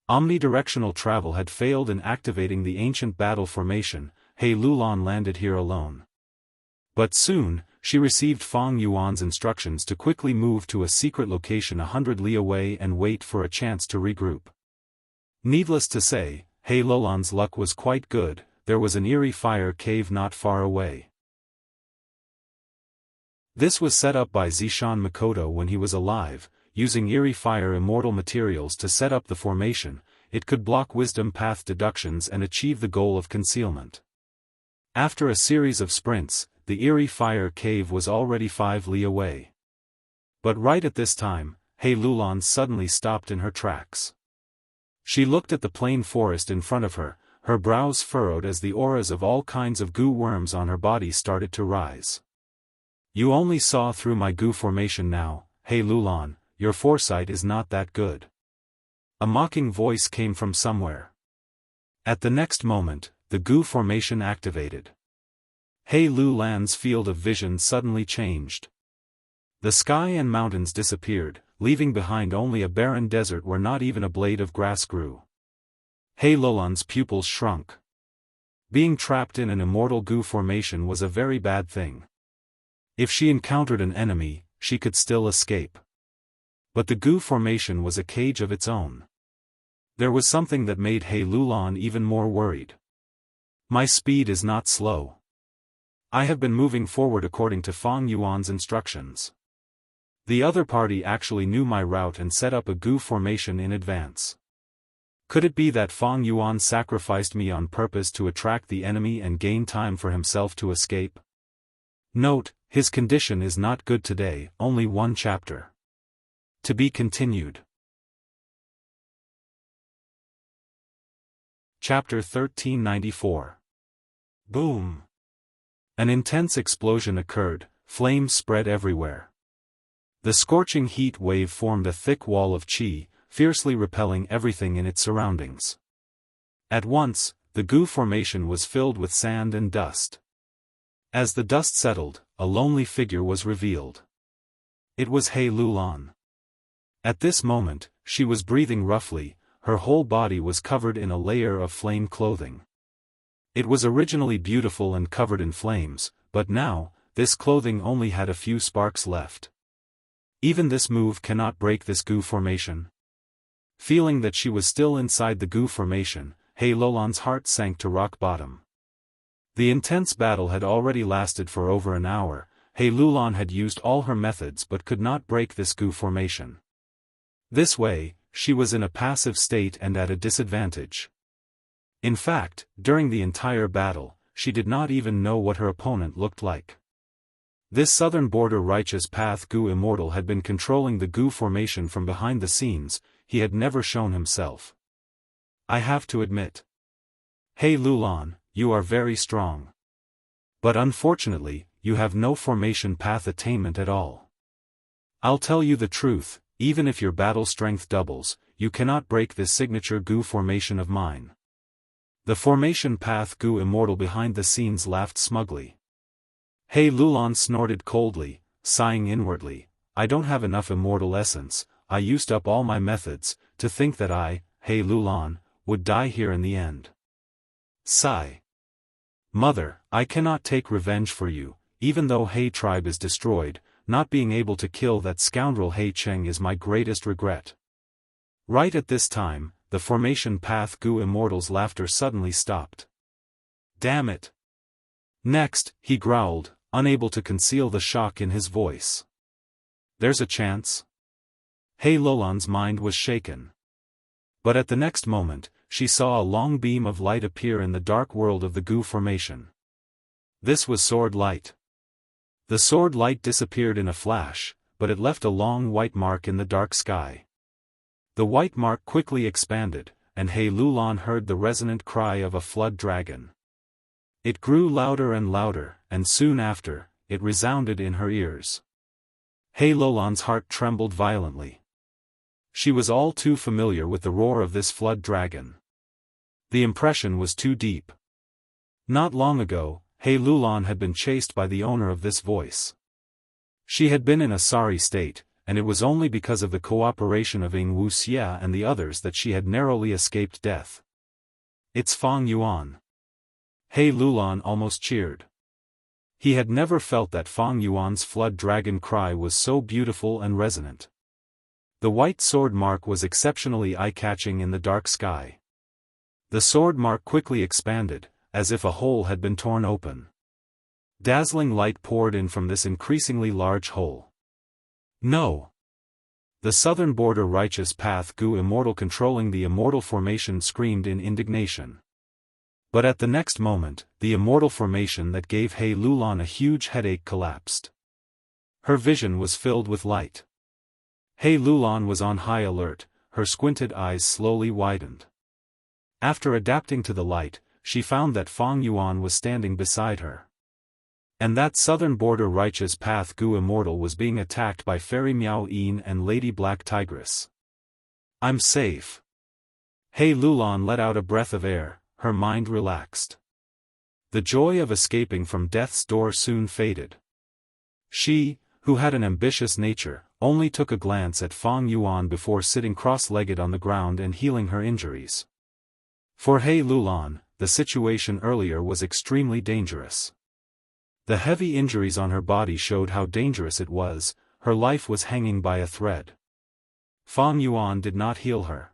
Omnidirectional travel had failed in activating the ancient battle formation. Hei Lulan landed here alone. But soon, she received Fang Yuan's instructions to quickly move to a secret location 100 li away and wait for a chance to regroup. Needless to say, Hei Lulan's luck was quite good. There was an eerie fire cave not far away. This was set up by Zishan Makoto when he was alive, using eerie fire immortal materials to set up the formation. It could block wisdom path deductions and achieve the goal of concealment. After a series of sprints, the eerie fire cave was already 5 li away. But right at this time, Hei Lulan suddenly stopped in her tracks. She looked at the plain forest in front of her, her brows furrowed as the auras of all kinds of goo worms on her body started to rise. You only saw through my goo formation now, Hei Lulan, your foresight is not that good. A mocking voice came from somewhere. At the next moment, the goo formation activated. Hei Lulan's field of vision suddenly changed. The sky and mountains disappeared, leaving behind only a barren desert where not even a blade of grass grew. Hei Lulan's pupils shrunk. Being trapped in an immortal goo formation was a very bad thing. If she encountered an enemy, she could still escape. But the goo formation was a cage of its own. There was something that made Hei Lulan even more worried. My speed is not slow. I have been moving forward according to Fang Yuan's instructions. The other party actually knew my route and set up a goo formation in advance. Could it be that Fang Yuan sacrificed me on purpose to attract the enemy and gain time for himself to escape? Note, his condition is not good today, only one chapter. To be continued. Chapter 1394. Boom! An intense explosion occurred, flames spread everywhere. The scorching heat wave formed a thick wall of qi, fiercely repelling everything in its surroundings. At once, the goo formation was filled with sand and dust. As the dust settled, a lonely figure was revealed. It was Hei Lulan. At this moment, she was breathing roughly, her whole body was covered in a layer of flame clothing. It was originally beautiful and covered in flames, but now, this clothing only had a few sparks left. Even this move cannot break this goo formation. Feeling that she was still inside the goo formation, Hei Lulan's heart sank to rock bottom. The intense battle had already lasted for over an hour. Hei Lulan had used all her methods but could not break this goo formation. This way, she was in a passive state and at a disadvantage. In fact, during the entire battle, she did not even know what her opponent looked like. This southern border righteous path Gu Immortal had been controlling the Gu formation from behind the scenes. He had never shown himself. I have to admit. Hey Lulan, you are very strong. But unfortunately, you have no formation path attainment at all. I'll tell you the truth, even if your battle strength doubles, you cannot break this signature Gu formation of mine. The formation path Gu Immortal behind the scenes laughed smugly. Hey Lulan snorted coldly, sighing inwardly, I don't have enough immortal essence, I used up all my methods, to think that I, Hey Lulan, would die here in the end. Sigh. Mother, I cannot take revenge for you, even though Hey tribe is destroyed, not being able to kill that scoundrel Hey Cheng is my greatest regret. Right at this time, the formation path Gu Immortal's laughter suddenly stopped. Damn it. Next, he growled, unable to conceal the shock in his voice. There's a chance? Hey Lulan's mind was shaken. But at the next moment, she saw a long beam of light appear in the dark world of the Gu formation. This was sword light. The sword light disappeared in a flash, but it left a long white mark in the dark sky. The white mark quickly expanded, and Hey Lulan heard the resonant cry of a flood dragon. It grew louder and louder, and soon after, it resounded in her ears. Hey Lulan's heart trembled violently. She was all too familiar with the roar of this flood dragon. The impression was too deep. Not long ago, Hey Lulan had been chased by the owner of this voice. She had been in a sorry state, and it was only because of the cooperation of Wuxia and the others that she had narrowly escaped death. It's Fang Yuan. Hey Lulan almost cheered. He had never felt that Fang Yuan's flood dragon cry was so beautiful and resonant. The white sword mark was exceptionally eye-catching in the dark sky. The sword mark quickly expanded, as if a hole had been torn open. Dazzling light poured in from this increasingly large hole. No! The southern border righteous path Gu Immortal controlling the immortal formation screamed in indignation. But at the next moment, the immortal formation that gave Hey Lulan a huge headache collapsed. Her vision was filled with light. Hey Lulan was on high alert, her squinted eyes slowly widened. After adapting to the light, she found that Fang Yuan was standing beside her. And that southern border righteous path Gu Immortal was being attacked by Fairy Miao Yin and Lady Black Tigress. I'm safe. Hey Lulan let out a breath of air, her mind relaxed. The joy of escaping from death's door soon faded. She, who had an ambitious nature, only took a glance at Fang Yuan before sitting cross-legged on the ground and healing her injuries. For Hey Lulan, the situation earlier was extremely dangerous. The heavy injuries on her body showed how dangerous it was, her life was hanging by a thread. Fang Yuan did not heal her.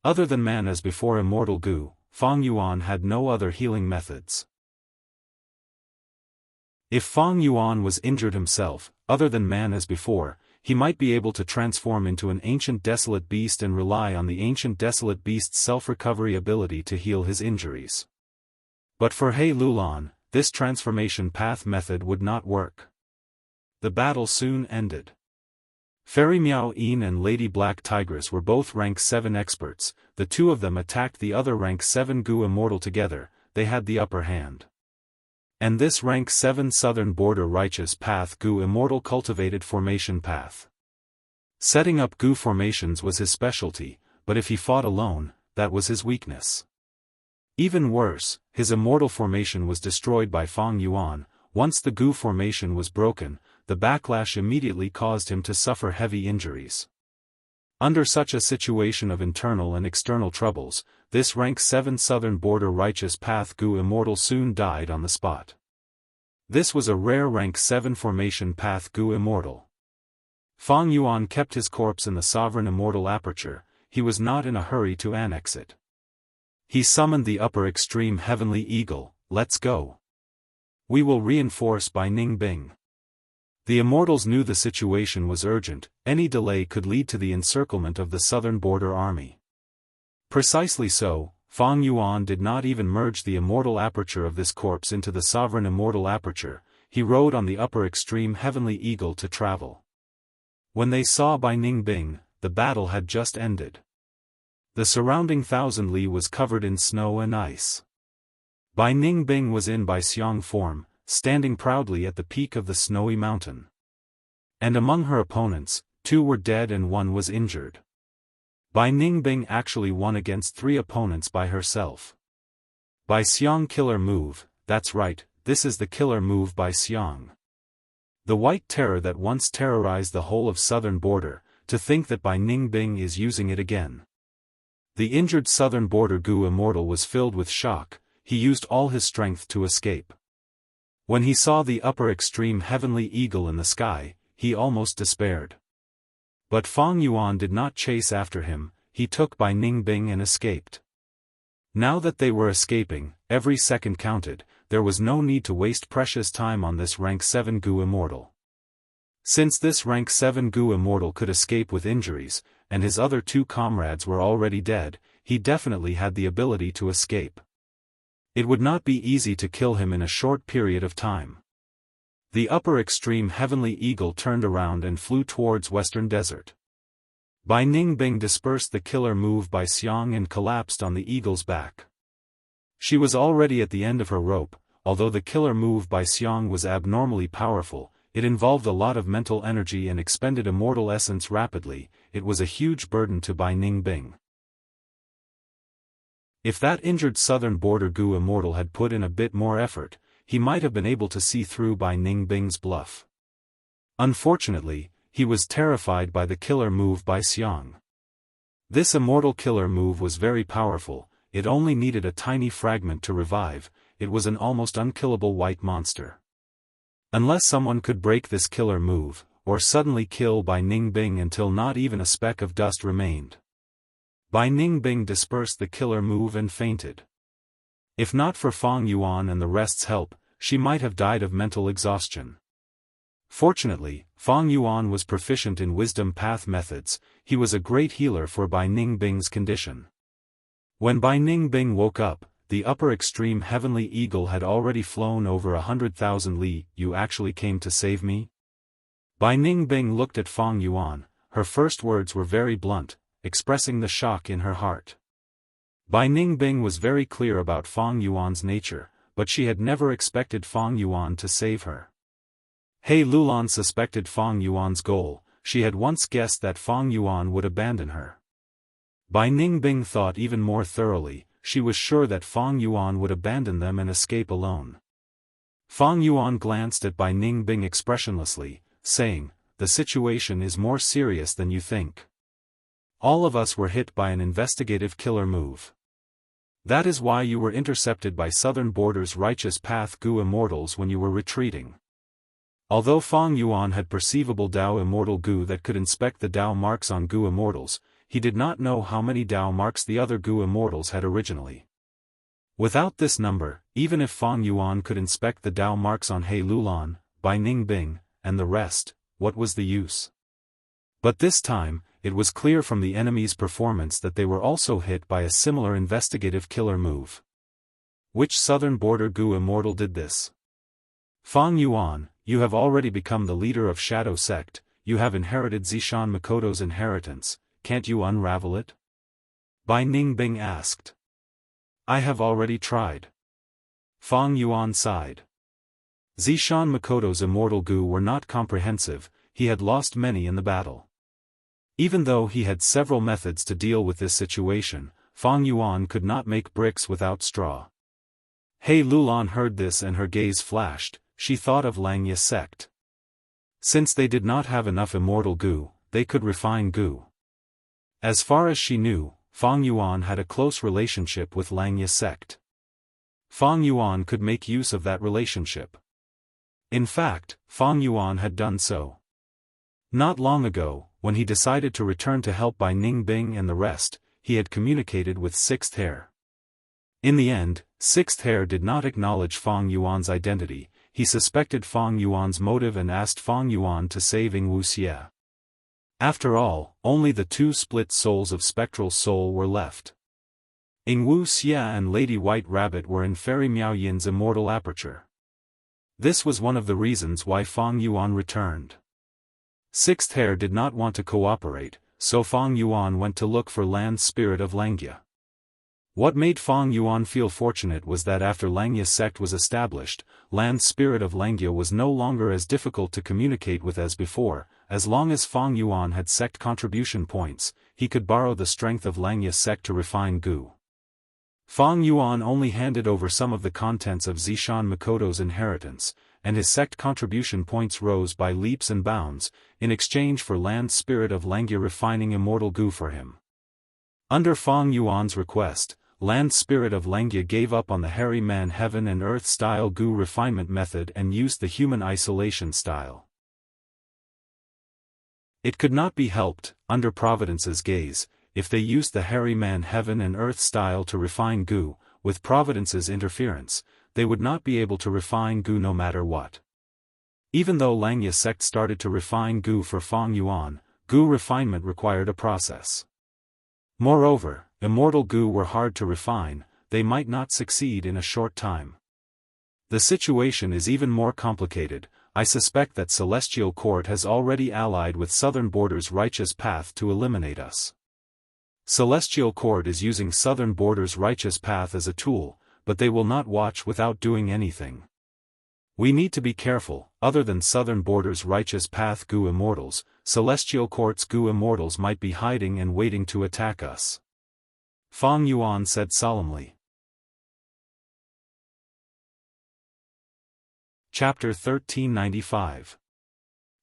Other than man as before Immortal Gu, Fang Yuan had no other healing methods. If Fang Yuan was injured himself, other than man as before, he might be able to transform into an ancient desolate beast and rely on the ancient desolate beast's self-recovery ability to heal his injuries. But for Hey Lulan, this transformation path method would not work. The battle soon ended. Fairy Miao Yin and Lady Black Tigress were both rank 7 experts, the two of them attacked the other rank 7 Gu Immortal together, they had the upper hand. And this rank 7 southern border righteous path Gu Immortal cultivated formation path. Setting up Gu formations was his specialty, but if he fought alone, that was his weakness. Even worse, his immortal formation was destroyed by Fang Yuan. Once the Gu formation was broken, the backlash immediately caused him to suffer heavy injuries. Under such a situation of internal and external troubles, this rank 7 southern border righteous path Gu Immortal soon died on the spot. This was a rare rank 7 formation path Gu Immortal. Fang Yuan kept his corpse in the sovereign immortal aperture, he was not in a hurry to annex it. He summoned the upper extreme heavenly eagle, let's go. We will reinforce by Ning Bing. The immortals knew the situation was urgent, any delay could lead to the encirclement of the southern border army. Precisely so, Fang Yuan did not even merge the immortal aperture of this corpse into the sovereign immortal aperture. He rode on the upper extreme heavenly eagle to travel. When they saw Bai Ningbing, the battle had just ended. The surrounding 1,000 li was covered in snow and ice. Bai Ningbing was in Bai Xiang form, standing proudly at the peak of the snowy mountain. And among her opponents, 2 were dead and 1 was injured. Bai Ningbing actually won against 3 opponents by herself. Bai Xiang killer move, that's right, this is the killer move Bai Xiang. The white terror that once terrorized the whole of southern border, to think that Bai Ningbing is using it again. The injured southern border Gu Immortal was filled with shock. He used all his strength to escape. When he saw the upper extreme heavenly eagle in the sky, he almost despaired. But Fang Yuan did not chase after him, he took Bai Ningbing and escaped. Now that they were escaping, every second counted, there was no need to waste precious time on this rank 7 Gu Immortal. Since this rank 7 Gu Immortal could escape with injuries, and his other 2 comrades were already dead, he definitely had the ability to escape. It would not be easy to kill him in a short period of time. The upper extreme heavenly eagle turned around and flew towards western desert. Bai Ningbing dispersed the killer move Bai Xiang and collapsed on the eagle's back. She was already at the end of her rope. Although the killer move Bai Xiang was abnormally powerful, it involved a lot of mental energy and expended immortal essence rapidly. It was a huge burden to Bai Ningbing. If that injured southern border Gu Immortal had put in a bit more effort, he might have been able to see through Bai Ningbing's bluff. Unfortunately, he was terrified by the killer move Bai Xiang. This immortal killer move was very powerful, it only needed a tiny fragment to revive. It was an almost unkillable white monster. Unless someone could break this killer move, or suddenly kill Bai Ningbing until not even a speck of dust remained. Bai Ningbing dispersed the killer move and fainted. If not for Fang Yuan and the rest's help, she might have died of mental exhaustion. Fortunately, Fang Yuan was proficient in wisdom path methods. He was a great healer for Bai Ningbing's condition. When Bai Ningbing woke up, the upper extreme heavenly eagle had already flown over 100,000 li. You actually came to save me? Bai Ningbing looked at Fang Yuan. Her first words were very blunt, expressing the shock in her heart. Bai Ningbing was very clear about Fang Yuan's nature, but she had never expected Fang Yuan to save her. He Lulan suspected Fang Yuan's goal. She had once guessed that Fang Yuan would abandon her. Bai Ningbing thought even more thoroughly. She was sure that Fang Yuan would abandon them and escape alone. Fang Yuan glanced at Bai Ningbing expressionlessly, saying, "The situation is more serious than you think. All of us were hit by an investigative killer move. That is why you were intercepted by Southern Border's righteous path Gu Immortals when you were retreating." Although Fang Yuan had perceivable Dao Immortal Gu that could inspect the Dao marks on Gu Immortals, he did not know how many Dao marks the other Gu Immortals had originally. Without this number, even if Fang Yuan could inspect the Dao marks on He Lulan, Bai Ningbing, and the rest, what was the use? But this time, it was clear from the enemy's performance that they were also hit by a similar investigative killer move. Which Southern Border Gu Immortal did this? Fang Yuan, you have already become the leader of Shadow Sect, you have inherited Zishan Makoto's inheritance, can't you unravel it? Bai Ningbing asked. I have already tried. Fang Yuan sighed. Zishan Makoto's immortal Gu were not comprehensive, he had lost many in the battle. Even though he had several methods to deal with this situation, Fang Yuan could not make bricks without straw. He Lulan heard this and her gaze flashed. She thought of Langya sect. Since they did not have enough immortal Gu, they could refine Gu. As far as she knew, Fang Yuan had a close relationship with Langya sect. Fang Yuan could make use of that relationship. In fact, Fang Yuan had done so. Not long ago, when he decided to return to help Bai Ningbing and the rest, he had communicated with Sixth Hair. In the end, Sixth Hair did not acknowledge Fang Yuan's identity. He suspected Fang Yuan's motive and asked Fang Yuan to save Wuxia. After all, only the 2 split souls of Spectral Soul were left. Wuxia and Lady White Rabbit were in Fairy Miaoyin's immortal aperture. This was one of the reasons why Fang Yuan returned. Sixth Hair did not want to cooperate, so Fang Yuan went to look for Land's spirit of Langia. What made Fang Yuan feel fortunate was that after Langya's sect was established, Land's spirit of Langia was no longer as difficult to communicate with as before. As long as Fang Yuan had sect contribution points, he could borrow the strength of Langya's sect to refine Gu. Fang Yuan only handed over some of the contents of Zishan Makoto's inheritance, and his sect contribution points rose by leaps and bounds, in exchange for Land's spirit of Langia refining immortal Gu for him. Under Fang Yuan's request, Land's spirit of Langia gave up on the hairy man heaven and earth style Gu refinement method and used the human isolation style. It could not be helped, under Providence's gaze, if they used the hairy man heaven and earth style to refine Gu. With Providence's interference, they would not be able to refine Gu no matter what. Even though Langya sect started to refine Gu for Fang Yuan, Gu refinement required a process. Moreover, immortal Gu were hard to refine, they might not succeed in a short time. The situation is even more complicated. I suspect that Celestial Court has already allied with Southern Border's righteous path to eliminate us. Celestial Court is using Southern Border's righteous path as a tool, but they will not watch without doing anything. We need to be careful. Other than Southern Border's righteous path Gu Immortals, Celestial Court's Gu Immortals might be hiding and waiting to attack us. Fang Yuan said solemnly. Chapter 1395.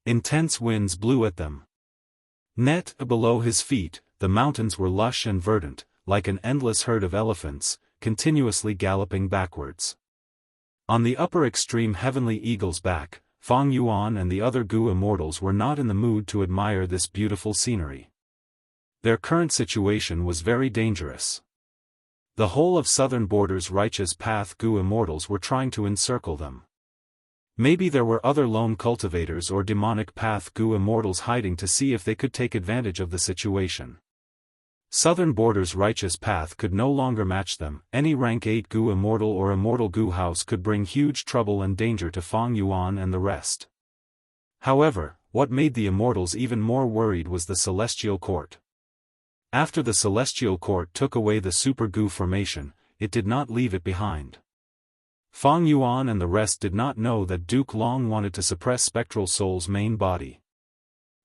Intense winds blew at them. Net below his feet, the mountains were lush and verdant, like an endless herd of elephants, continuously galloping backwards. On the upper extreme Heavenly Eagle's back, Fang Yuan and the other Gu Immortals were not in the mood to admire this beautiful scenery. Their current situation was very dangerous. The whole of Southern Border's righteous path Gu Immortals were trying to encircle them. Maybe there were other lone cultivators or demonic path Gu Immortals hiding to see if they could take advantage of the situation. Southern Border's righteous path could no longer match them. Any rank 8 Gu Immortal or Immortal Gu house could bring huge trouble and danger to Fang Yuan and the rest. However, what made the Immortals even more worried was the Celestial Court. After the Celestial Court took away the Super Gu formation, it did not leave it behind. Fang Yuan and the rest did not know that Duke Long wanted to suppress Spectral Soul's main body.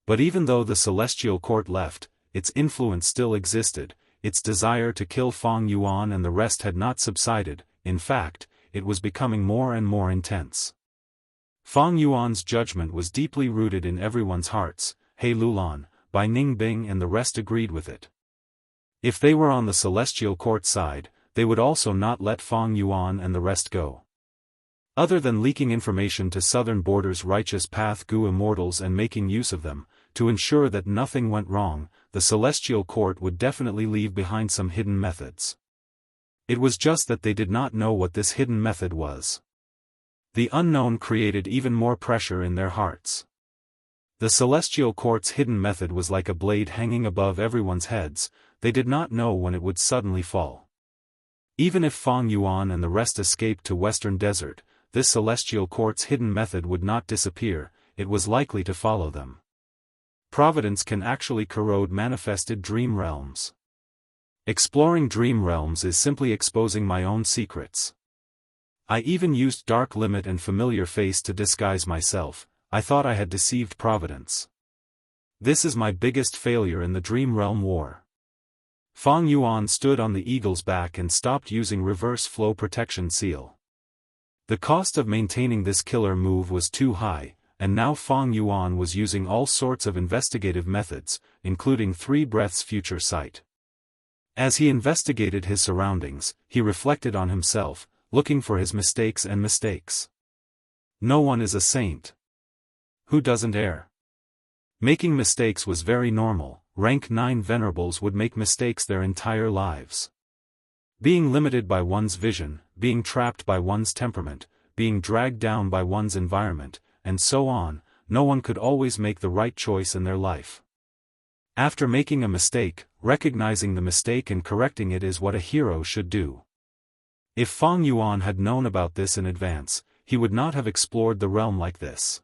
But even though the Celestial Court left, its influence still existed. Its desire to kill Fang Yuan and the rest had not subsided. In fact, it was becoming more and more intense. Fang Yuan's judgment was deeply rooted in everyone's hearts. He Lulan, Bai Ningbing and the rest agreed with it. If they were on the Celestial Court side, they would also not let Fang Yuan and the rest go. Other than leaking information to Southern Border's righteous path Gu Immortals and making use of them, to ensure that nothing went wrong, the Celestial Court would definitely leave behind some hidden methods. It was just that they did not know what this hidden method was. The unknown created even more pressure in their hearts. The Celestial Court's hidden method was like a blade hanging above everyone's heads. They did not know when it would suddenly fall. Even if Fang Yuan and the rest escaped to Western Desert, this Celestial Court's hidden method would not disappear. It was likely to follow them. Providence can actually corrode manifested dream realms. Exploring dream realms is simply exposing my own secrets. I even used Dark Limit and Familiar Face to disguise myself. I thought I had deceived Providence. This is my biggest failure in the Dream Realm War. Fang Yuan stood on the eagle's back and stopped using Reverse Flow Protection Seal. The cost of maintaining this killer move was too high, and now Fang Yuan was using all sorts of investigative methods, including 3 breaths future sight. As he investigated his surroundings, he reflected on himself, looking for his mistakes and mistakes. No one is a saint. Who doesn't err? Making mistakes was very normal. Rank 9 venerables would make mistakes their entire lives. Being limited by one's vision, being trapped by one's temperament, being dragged down by one's environment, and so on, no one could always make the right choice in their life. After making a mistake, recognizing the mistake and correcting it is what a hero should do. If Fang Yuan had known about this in advance, he would not have explored the realm like this.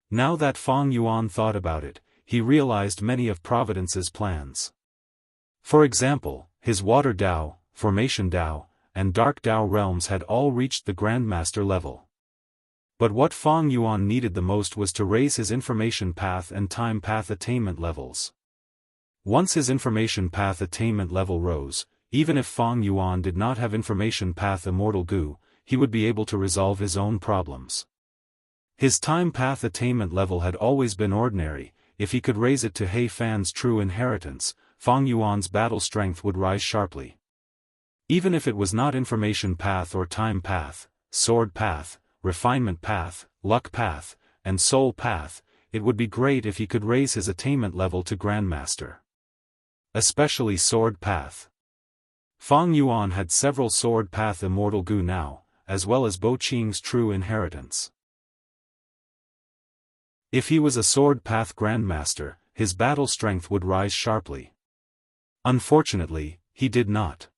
Now that Fang Yuan thought about it, he realized many of Providence's plans. For example, his Water Dao, Formation Dao, and Dark Dao realms had all reached the Grandmaster level. But what Fang Yuan needed the most was to raise his Information Path and Time Path attainment levels. Once his Information Path attainment level rose, even if Fang Yuan did not have Information Path Immortal Gu, he would be able to resolve his own problems. His Time Path attainment level had always been ordinary. If he could raise it to He Fan's true inheritance, Fang Yuan's battle strength would rise sharply. Even if it was not Information Path or Time Path, Sword Path, Refinement Path, Luck Path, and Soul Path, it would be great if he could raise his attainment level to Grandmaster. Especially Sword Path. Fang Yuan had several Sword Path Immortal Gu now, as well as Bo Qing's true inheritance. If he was a Sword Path Grandmaster, his battle strength would rise sharply. Unfortunately, he did not.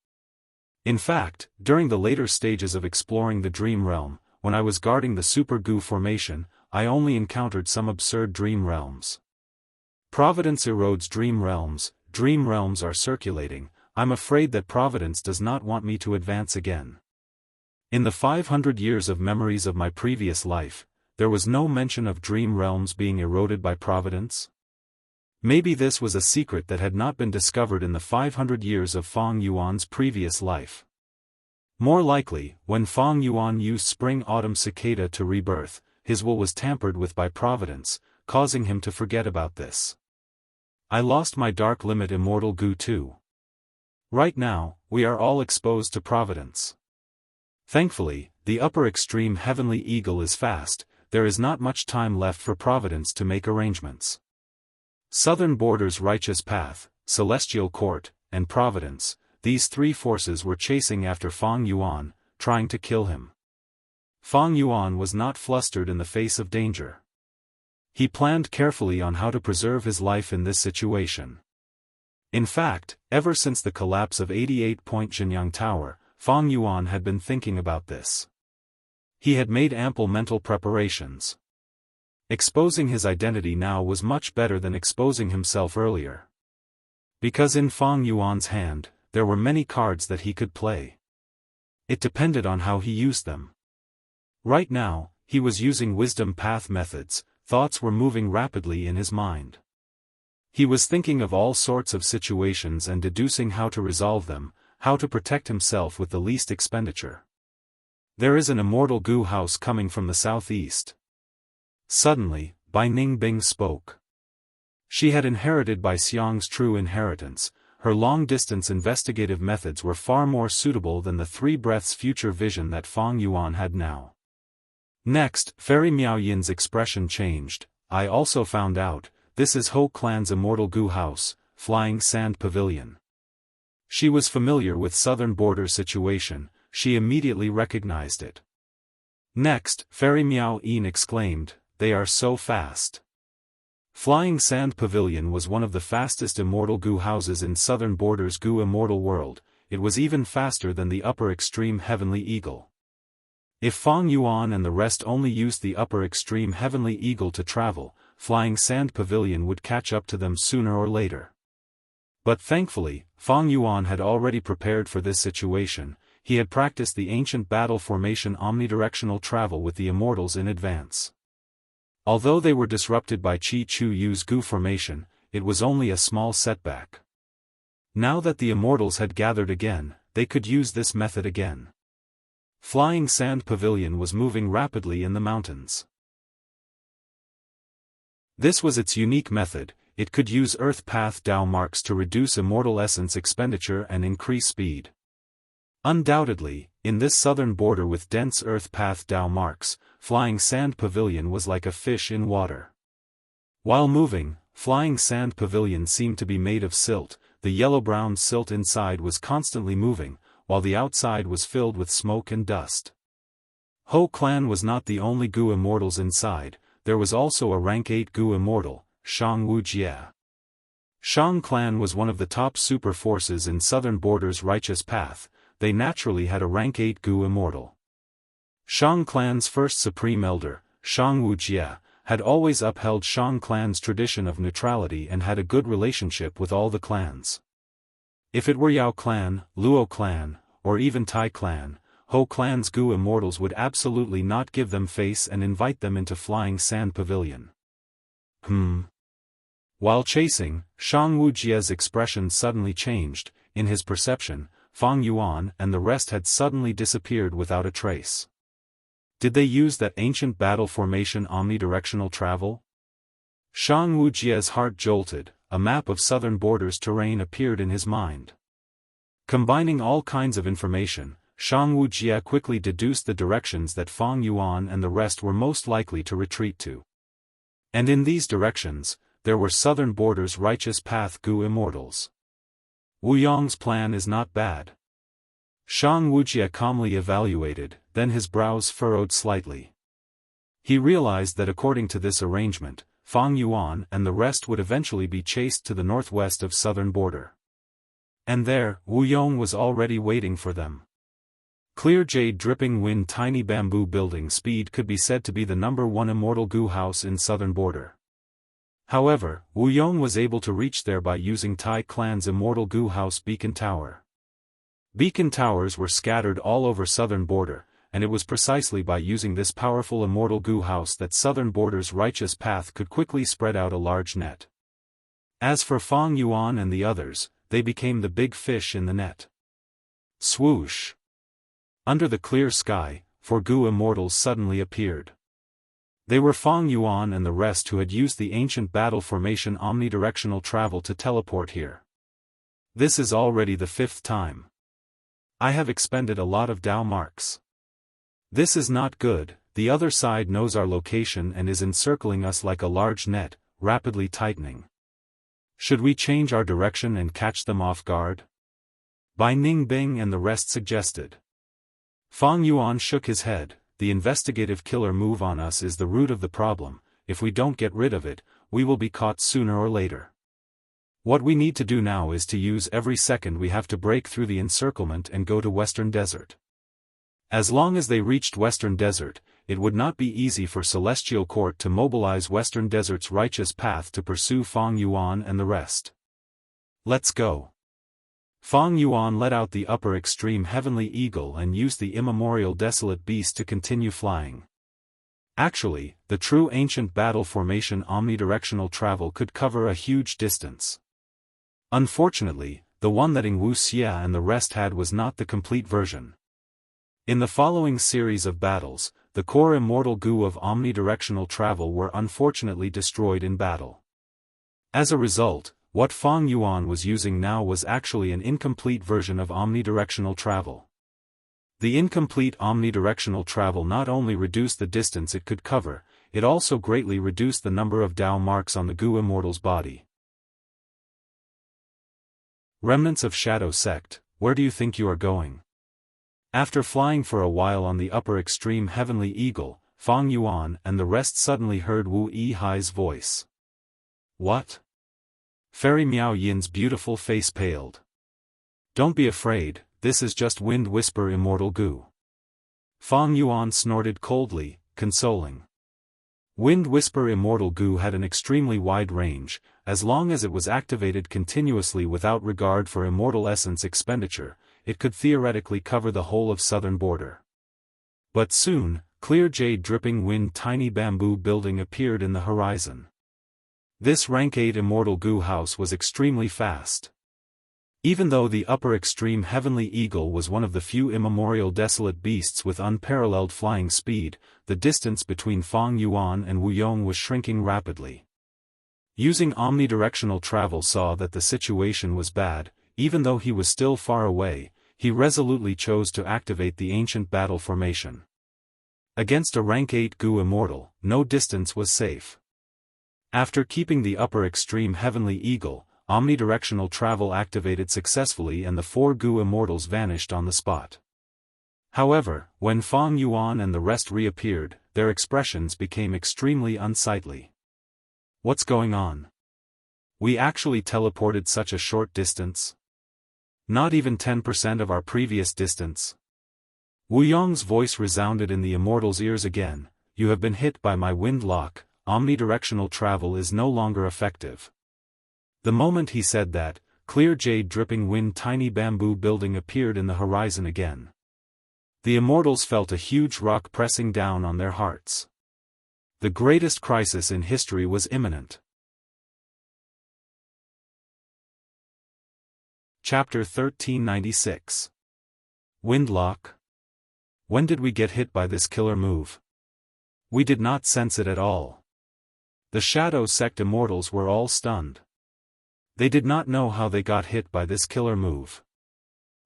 In fact, during the later stages of exploring the Dream Realm, when I was guarding the Super Gu formation, I only encountered some absurd dream realms. Providence erodes dream realms are circulating. I'm afraid that Providence does not want me to advance again. In the 500 years of memories of my previous life, there was no mention of dream realms being eroded by Providence. Maybe this was a secret that had not been discovered in the 500 years of Fang Yuan's previous life. More likely, when Fang Yuan used Spring-Autumn Cicada to rebirth, his will was tampered with by Providence, causing him to forget about this. I lost my Dark Limit Immortal Gu too. Right now, we are all exposed to Providence. Thankfully, the upper extreme Heavenly Eagle is fast. There is not much time left for Providence to make arrangements. Southern Border's Righteous Path, Celestial Court, and Providence, these three forces were chasing after Fang Yuan, trying to kill him. Fang Yuan was not flustered in the face of danger. He planned carefully on how to preserve his life in this situation. In fact, ever since the collapse of 88-point Jianghu Tower, Fang Yuan had been thinking about this. He had made ample mental preparations. Exposing his identity now was much better than exposing himself earlier. Because in Fang Yuan's hand, there were many cards that he could play. It depended on how he used them. Right now, he was using wisdom path methods. Thoughts were moving rapidly in his mind. He was thinking of all sorts of situations and deducing how to resolve them, how to protect himself with the least expenditure. There is an Immortal Gu house coming from the southeast. Suddenly, Bai Ningbing spoke. She had inherited Bai Xiang's true inheritance. Her long-distance investigative methods were far more suitable than the three breaths future vision that Fang Yuan had now. Next, Fairy Miao Yin's expression changed. I also found out, this is Ho Clan's Immortal Gu house, Flying Sand Pavilion. She was familiar with Southern Border situation, she immediately recognized it. Next, Fairy Miao Yin exclaimed, they are so fast. Flying Sand Pavilion was one of the fastest Immortal Gu houses in Southern Border's Gu Immortal World. It was even faster than the upper extreme Heavenly Eagle. If Fang Yuan and the rest only used the upper extreme Heavenly Eagle to travel, Flying Sand Pavilion would catch up to them sooner or later. But thankfully, Fang Yuan had already prepared for this situation. He had practiced the ancient battle formation omnidirectional travel with the Immortals in advance. Although they were disrupted by Qi Chu Yu's Gu formation, it was only a small setback. Now that the Immortals had gathered again, they could use this method again. Flying Sand Pavilion was moving rapidly in the mountains. This was its unique method. It could use Earth Path Dao marks to reduce Immortal Essence expenditure and increase speed. Undoubtedly, in this southern border with dense Earth Path Dao marks, Flying Sand Pavilion was like a fish in water. While moving, Flying Sand Pavilion seemed to be made of silt. The yellow-brown silt inside was constantly moving, while the outside was filled with smoke and dust. Ho Clan was not the only Gu Immortals inside, there was also a rank 8 Gu Immortal, Shang Wu Jie. Shang clan was one of the top super forces in Southern Border's righteous path. They naturally had a rank 8 Gu Immortal. Shang clan's first supreme elder, Shang Wuxia, had always upheld Shang clan's tradition of neutrality and had a good relationship with all the clans. If it were Yao clan, Luo clan, or even Tai clan, Ho clan's Gu Immortals would absolutely not give them face and invite them into Flying Sand Pavilion. While chasing, Shang Wujia's expression suddenly changed. In his perception, Fang Yuan and the rest had suddenly disappeared without a trace. Did they use that ancient battle formation omnidirectional travel? Shang Wujia's heart jolted. A map of Southern Border's terrain appeared in his mind. Combining all kinds of information, Shang Wujia quickly deduced the directions that Fang Yuan and the rest were most likely to retreat to. And in these directions, there were Southern Border's righteous path Gu Immortals. Wu Yong's plan is not bad. Shang Wujia calmly evaluated, then his brows furrowed slightly. He realized that according to this arrangement, Fang Yuan and the rest would eventually be chased to the northwest of Southern Border. And there, Wu Yong was already waiting for them. Clear jade dripping wind tiny bamboo building speed could be said to be the #1 immortal Gu house in Southern Border. However, Wu Yong was able to reach there by using Tai clan's immortal Gu house beacon tower. Beacon towers were scattered all over Southern Border, and it was precisely by using this powerful immortal Gu house that Southern Border's righteous path could quickly spread out a large net. As for Fang Yuan and the others, they became the big fish in the net. Swoosh! Under the clear sky, 4 Gu Immortals suddenly appeared. They were Fang Yuan and the rest who had used the ancient battle formation omnidirectional travel to teleport here. This is already the 5th time. I have expended a lot of Dao marks. This is not good. The other side knows our location and is encircling us like a large net, rapidly tightening. Should we change our direction and catch them off guard? Bai Ningbing and the rest suggested. Fang Yuan shook his head. The investigative killer move on us is the root of the problem. If we don't get rid of it, we will be caught sooner or later. What we need to do now is to use every second we have to break through the encirclement and go to Western Desert. As long as they reached Western Desert, it would not be easy for Celestial Court to mobilize Western Desert's righteous path to pursue Fang Yuan and the rest. Let's go. Fang Yuan let out the upper extreme heavenly eagle and used the immemorial desolate beast to continue flying. Actually, the true ancient battle formation omnidirectional travel could cover a huge distance. Unfortunately, the one that Wuxia and the rest had was not the complete version. In the following series of battles, the core immortal Gu of omnidirectional travel were unfortunately destroyed in battle. As a result, what Fang Yuan was using now was actually an incomplete version of omnidirectional travel. The incomplete omnidirectional travel not only reduced the distance it could cover, it also greatly reduced the number of Dao marks on the Gu Immortal's body. Remnants of Shadow Sect, where do you think you are going? After flying for a while on the upper extreme heavenly eagle, Fang Yuan and the rest suddenly heard Wu Yihai's voice. What? Fairy Miao Yin's beautiful face paled. Don't be afraid, this is just Wind Whisper Immortal Gu. Fang Yuan snorted coldly, consoling. Wind Whisper Immortal Gu had an extremely wide range. As long as it was activated continuously without regard for immortal essence expenditure, it could theoretically cover the whole of Southern Border. But soon, clear jade dripping wind tiny bamboo building appeared in the horizon. This rank 8 immortal Gu house was extremely fast. Even though the upper extreme heavenly eagle was one of the few immemorial desolate beasts with unparalleled flying speed, the distance between Fang Yuan and Wu Yong was shrinking rapidly. Using omnidirectional travel saw that the situation was bad. Even though he was still far away, he resolutely chose to activate the ancient battle formation. Against a rank 8 Gu immortal, no distance was safe. After keeping the upper extreme heavenly eagle, omnidirectional travel activated successfully and the 4 Gu immortals vanished on the spot. However, when Fang Yuan and the rest reappeared, their expressions became extremely unsightly. What's going on? We actually teleported such a short distance? Not even 10% of our previous distance. Wu Yong's voice resounded in the immortal's ears again. You have been hit by my wind lock, omnidirectional travel is no longer effective. The moment he said that, clear jade dripping wind tiny bamboo building appeared in the horizon again. The immortals felt a huge rock pressing down on their hearts. The greatest crisis in history was imminent. Chapter 1396. Windlock. When did we get hit by this killer move? We did not sense it at all. The Shadow Sect immortals were all stunned. They did not know how they got hit by this killer move.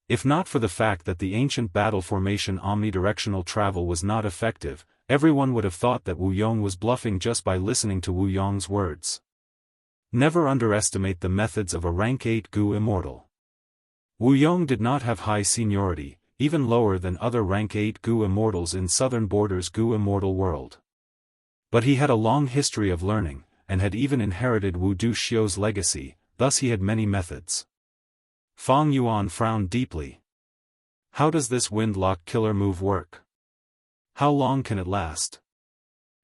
If not for the fact that the ancient battle formation omnidirectional travel was not effective, everyone would have thought that Wu Yong was bluffing just by listening to Wu Yong's words. Never underestimate the methods of a rank 8 Gu immortal. Wu Yong did not have high seniority, even lower than other rank 8 Gu immortals in Southern Borders Gu immortal world. But he had a long history of learning, and had even inherited Wu Du Xiu's legacy, thus he had many methods. Fang Yuan frowned deeply. How does this windlock killer move work? How long can it last?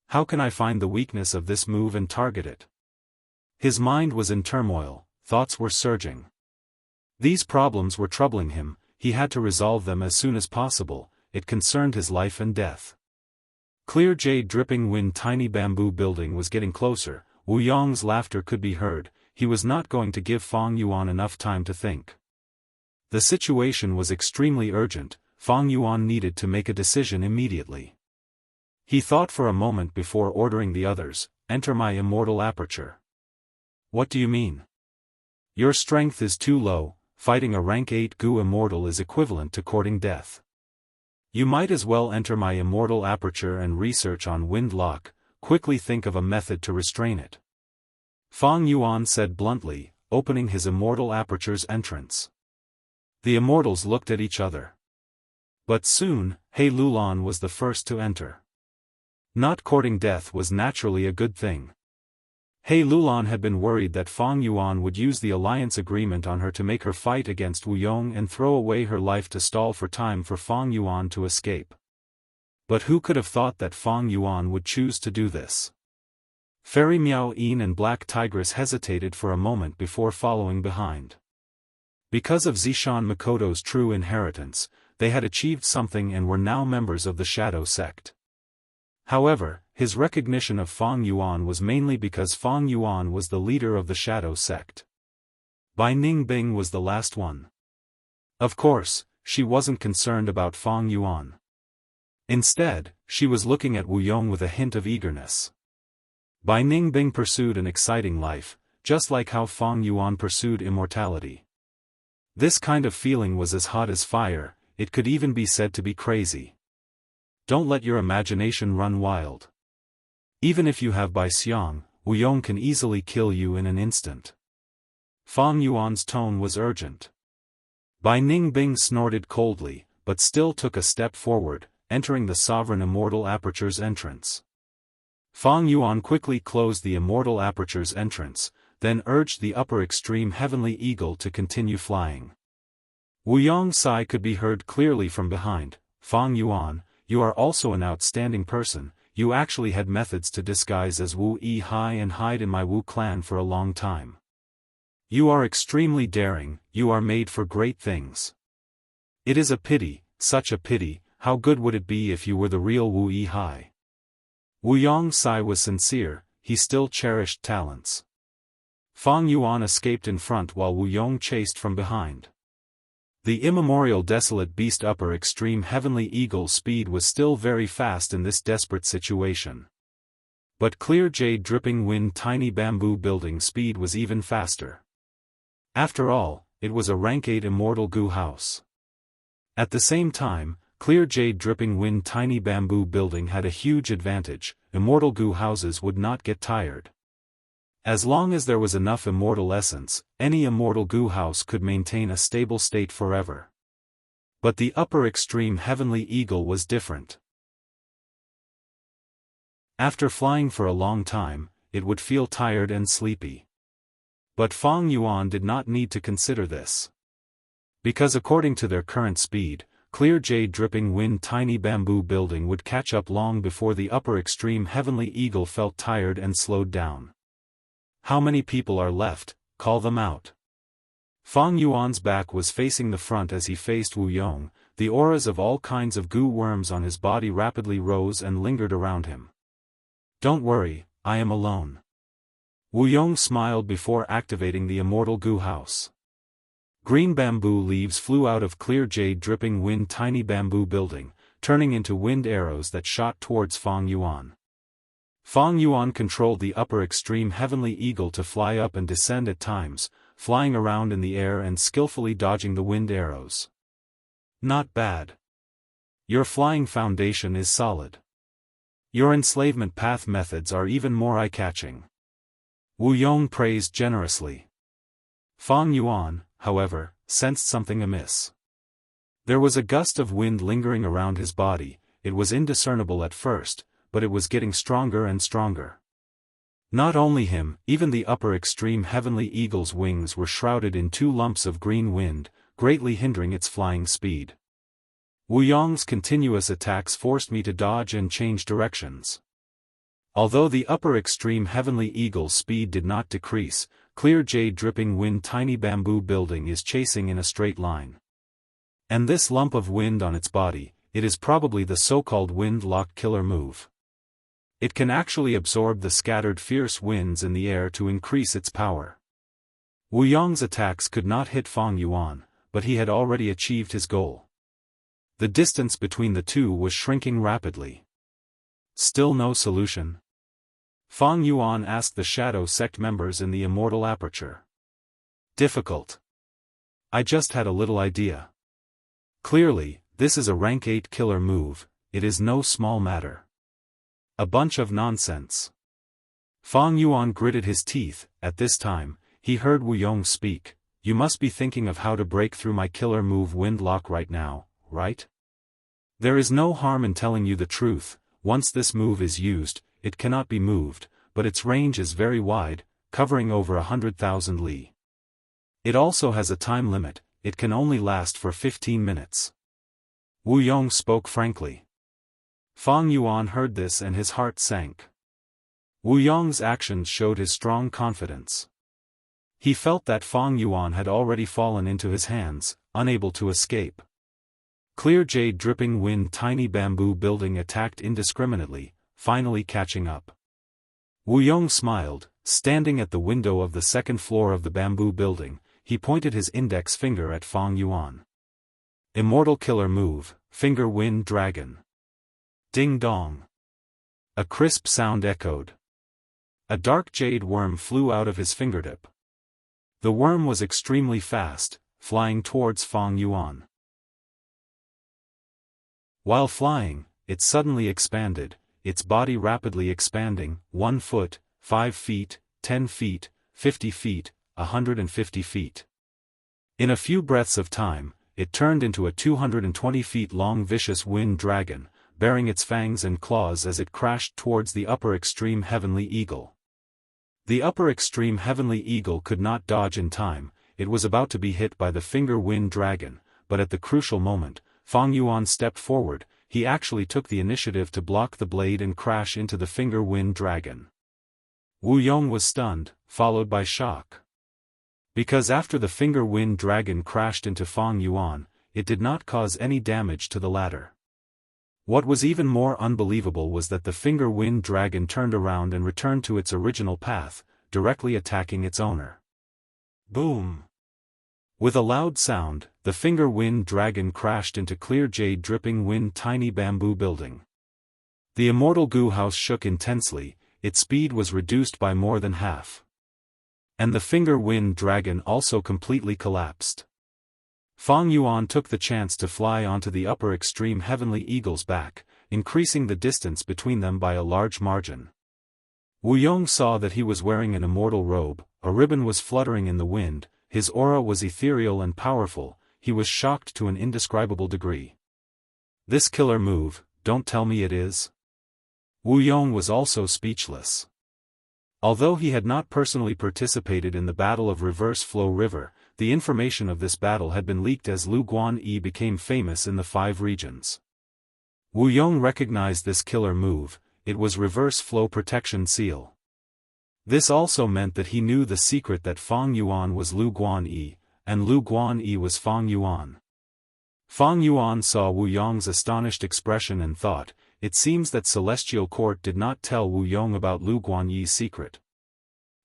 How can I find the weakness of this move and target it? His mind was in turmoil, thoughts were surging. These problems were troubling him, he had to resolve them as soon as possible, it concerned his life and death. Clear jade dripping wind tiny bamboo building was getting closer, Wu Yong's laughter could be heard, he was not going to give Fang Yuan enough time to think. The situation was extremely urgent, Fang Yuan needed to make a decision immediately. He thought for a moment before ordering the others, enter my immortal aperture. What do you mean? Your strength is too low, fighting a rank 8 Gu immortal is equivalent to courting death. You might as well enter my immortal aperture and research on wind lock, quickly think of a method to restrain it. Fang Yuan said bluntly, opening his immortal aperture's entrance. The immortals looked at each other. But soon, He Lulan was the first to enter. Not courting death was naturally a good thing. He Lulan had been worried that Fang Yuan would use the alliance agreement on her to make her fight against Wu Yong and throw away her life to stall for time for Fang Yuan to escape. But who could have thought that Fang Yuan would choose to do this? Fairy Miao Yin and Black Tigress hesitated for a moment before following behind. Because of Zishan Makoto's true inheritance, they had achieved something and were now members of the Shadow Sect. However, his recognition of Fang Yuan was mainly because Fang Yuan was the leader of the Shadow Sect. Bai Ningbing was the last one. Of course, she wasn't concerned about Fang Yuan. Instead, she was looking at Wu Yong with a hint of eagerness. Bai Ningbing pursued an exciting life, just like how Fang Yuan pursued immortality. This kind of feeling was as hot as fire, it could even be said to be crazy. Don't let your imagination run wild. Even if you have Bai Xiang, Wu Yong can easily kill you in an instant. Fang Yuan's tone was urgent. Bai Ningbing snorted coldly, but still took a step forward, entering the sovereign immortal aperture's entrance. Fang Yuan quickly closed the immortal aperture's entrance, then urged the upper extreme heavenly eagle to continue flying. Wu Yong's sigh could be heard clearly from behind. Fang Yuan, you are also an outstanding person, you actually had methods to disguise as Wu Yi Hai and hide in my Wu clan for a long time. You are extremely daring, you are made for great things. It is a pity, such a pity, how good would it be if you were the real Wu Yi Hai? Wu Yong's sigh was sincere, he still cherished talents. Fang Yuan escaped in front while Wu Yong chased from behind. The immemorial desolate beast upper extreme heavenly eagle's speed was still very fast in this desperate situation. But clear jade dripping wind tiny bamboo building speed was even faster. After all, it was a rank 8 immortal Gu house. At the same time, clear jade dripping wind tiny bamboo building had a huge advantage, immortal Gu houses would not get tired. As long as there was enough immortal essence, any immortal Gu house could maintain a stable state forever. But the upper extreme heavenly eagle was different. After flying for a long time, it would feel tired and sleepy. But Fang Yuan did not need to consider this. Because according to their current speed, clear jade dripping wind tiny bamboo building would catch up long before the upper extreme heavenly eagle felt tired and slowed down. How many people are left? Call them out. Fang Yuan's back was facing the front as he faced Wu Yong. The auras of all kinds of goo worms on his body rapidly rose and lingered around him. Don't worry, I am alone. Wu Yong smiled before activating the immortal goo house. Green bamboo leaves flew out of clear jade dripping wind tiny bamboo building, turning into wind arrows that shot towards Fang Yuan. Fang Yuan controlled the upper extreme heavenly eagle to fly up and descend at times, flying around in the air and skillfully dodging the wind arrows. Not bad. Your flying foundation is solid. Your enslavement path methods are even more eye-catching. Wu Yong praised generously. Fang Yuan, however, sensed something amiss. There was a gust of wind lingering around his body. It was indiscernible at first, but it was getting stronger and stronger. Not only him, even the upper extreme heavenly eagle's wings were shrouded in 2 lumps of green wind, greatly hindering its flying speed. Wu Yong's continuous attacks forced me to dodge and change directions. Although the upper extreme heavenly eagle's speed did not decrease, clear jade dripping wind tiny bamboo building is chasing in a straight line. And this lump of wind on its body, it is probably the so-called wind lock killer move. It can actually absorb the scattered fierce winds in the air to increase its power. Wu Yong's attacks could not hit Fang Yuan, but he had already achieved his goal. The distance between the two was shrinking rapidly. Still no solution? Fang Yuan asked the Shadow Sect members in the Immortal Aperture. Difficult. I just had a little idea. Clearly, this is a rank 8 killer move, it is no small matter. A bunch of nonsense. Fang Yuan gritted his teeth. At this time, he heard Wu Yong speak. You must be thinking of how to break through my killer move Windlock right now, right? There is no harm in telling you the truth. Once this move is used, it cannot be moved, but its range is very wide, covering over 100,000 li. It also has a time limit, it can only last for 15 minutes. Wu Yong spoke frankly. Fang Yuan heard this and his heart sank. Wu Yong's actions showed his strong confidence. He felt that Fang Yuan had already fallen into his hands, unable to escape. Clear jade dripping wind tiny bamboo building attacked indiscriminately, finally catching up. Wu Yong smiled. Standing at the window of the second floor of the bamboo building, he pointed his index finger at Fang Yuan. Immortal killer move, finger wind dragon. Ding dong. A crisp sound echoed. A dark jade worm flew out of his fingertip. The worm was extremely fast, flying towards Fang Yuan. While flying, it suddenly expanded, its body rapidly expanding, 1 foot, 5 feet, 10 feet, 50 feet, 150 feet. In a few breaths of time, it turned into a 220 feet long vicious wind dragon, baring its fangs and claws as it crashed towards the upper extreme heavenly eagle. The upper extreme heavenly eagle could not dodge in time. It was about to be hit by the finger wind dragon, but at the crucial moment, Fang Yuan stepped forward. He actually took the initiative to block the blade and crash into the finger wind dragon. Wu Yong was stunned, followed by shock. Because after the finger wind dragon crashed into Fang Yuan, it did not cause any damage to the latter. What was even more unbelievable was that the finger wind dragon turned around and returned to its original path, directly attacking its owner. Boom! With a loud sound, the finger wind dragon crashed into clear jade dripping wind tiny bamboo building. The immortal goo house shook intensely, its speed was reduced by more than half. And the finger wind dragon also completely collapsed. Fang Yuan took the chance to fly onto the upper extreme heavenly eagle's back, increasing the distance between them by a large margin. Wu Yong saw that he was wearing an immortal robe, a ribbon was fluttering in the wind, his aura was ethereal and powerful. He was shocked to an indescribable degree. This killer move, don't tell me it is? Wu Yong was also speechless. Although he had not personally participated in the Battle of Reverse Flow River, the information of this battle had been leaked as Lu Guanyi became famous in the 5 regions. Wu Yong recognized this killer move. It was Reverse Flow Protection Seal. This also meant that he knew the secret that Fang Yuan was Lu Guanyi, and Lu Guanyi was Fang Yuan. Fang Yuan saw Wu Yong's astonished expression and thought, it seems that Celestial Court did not tell Wu Yong about Lu Guanyi's secret.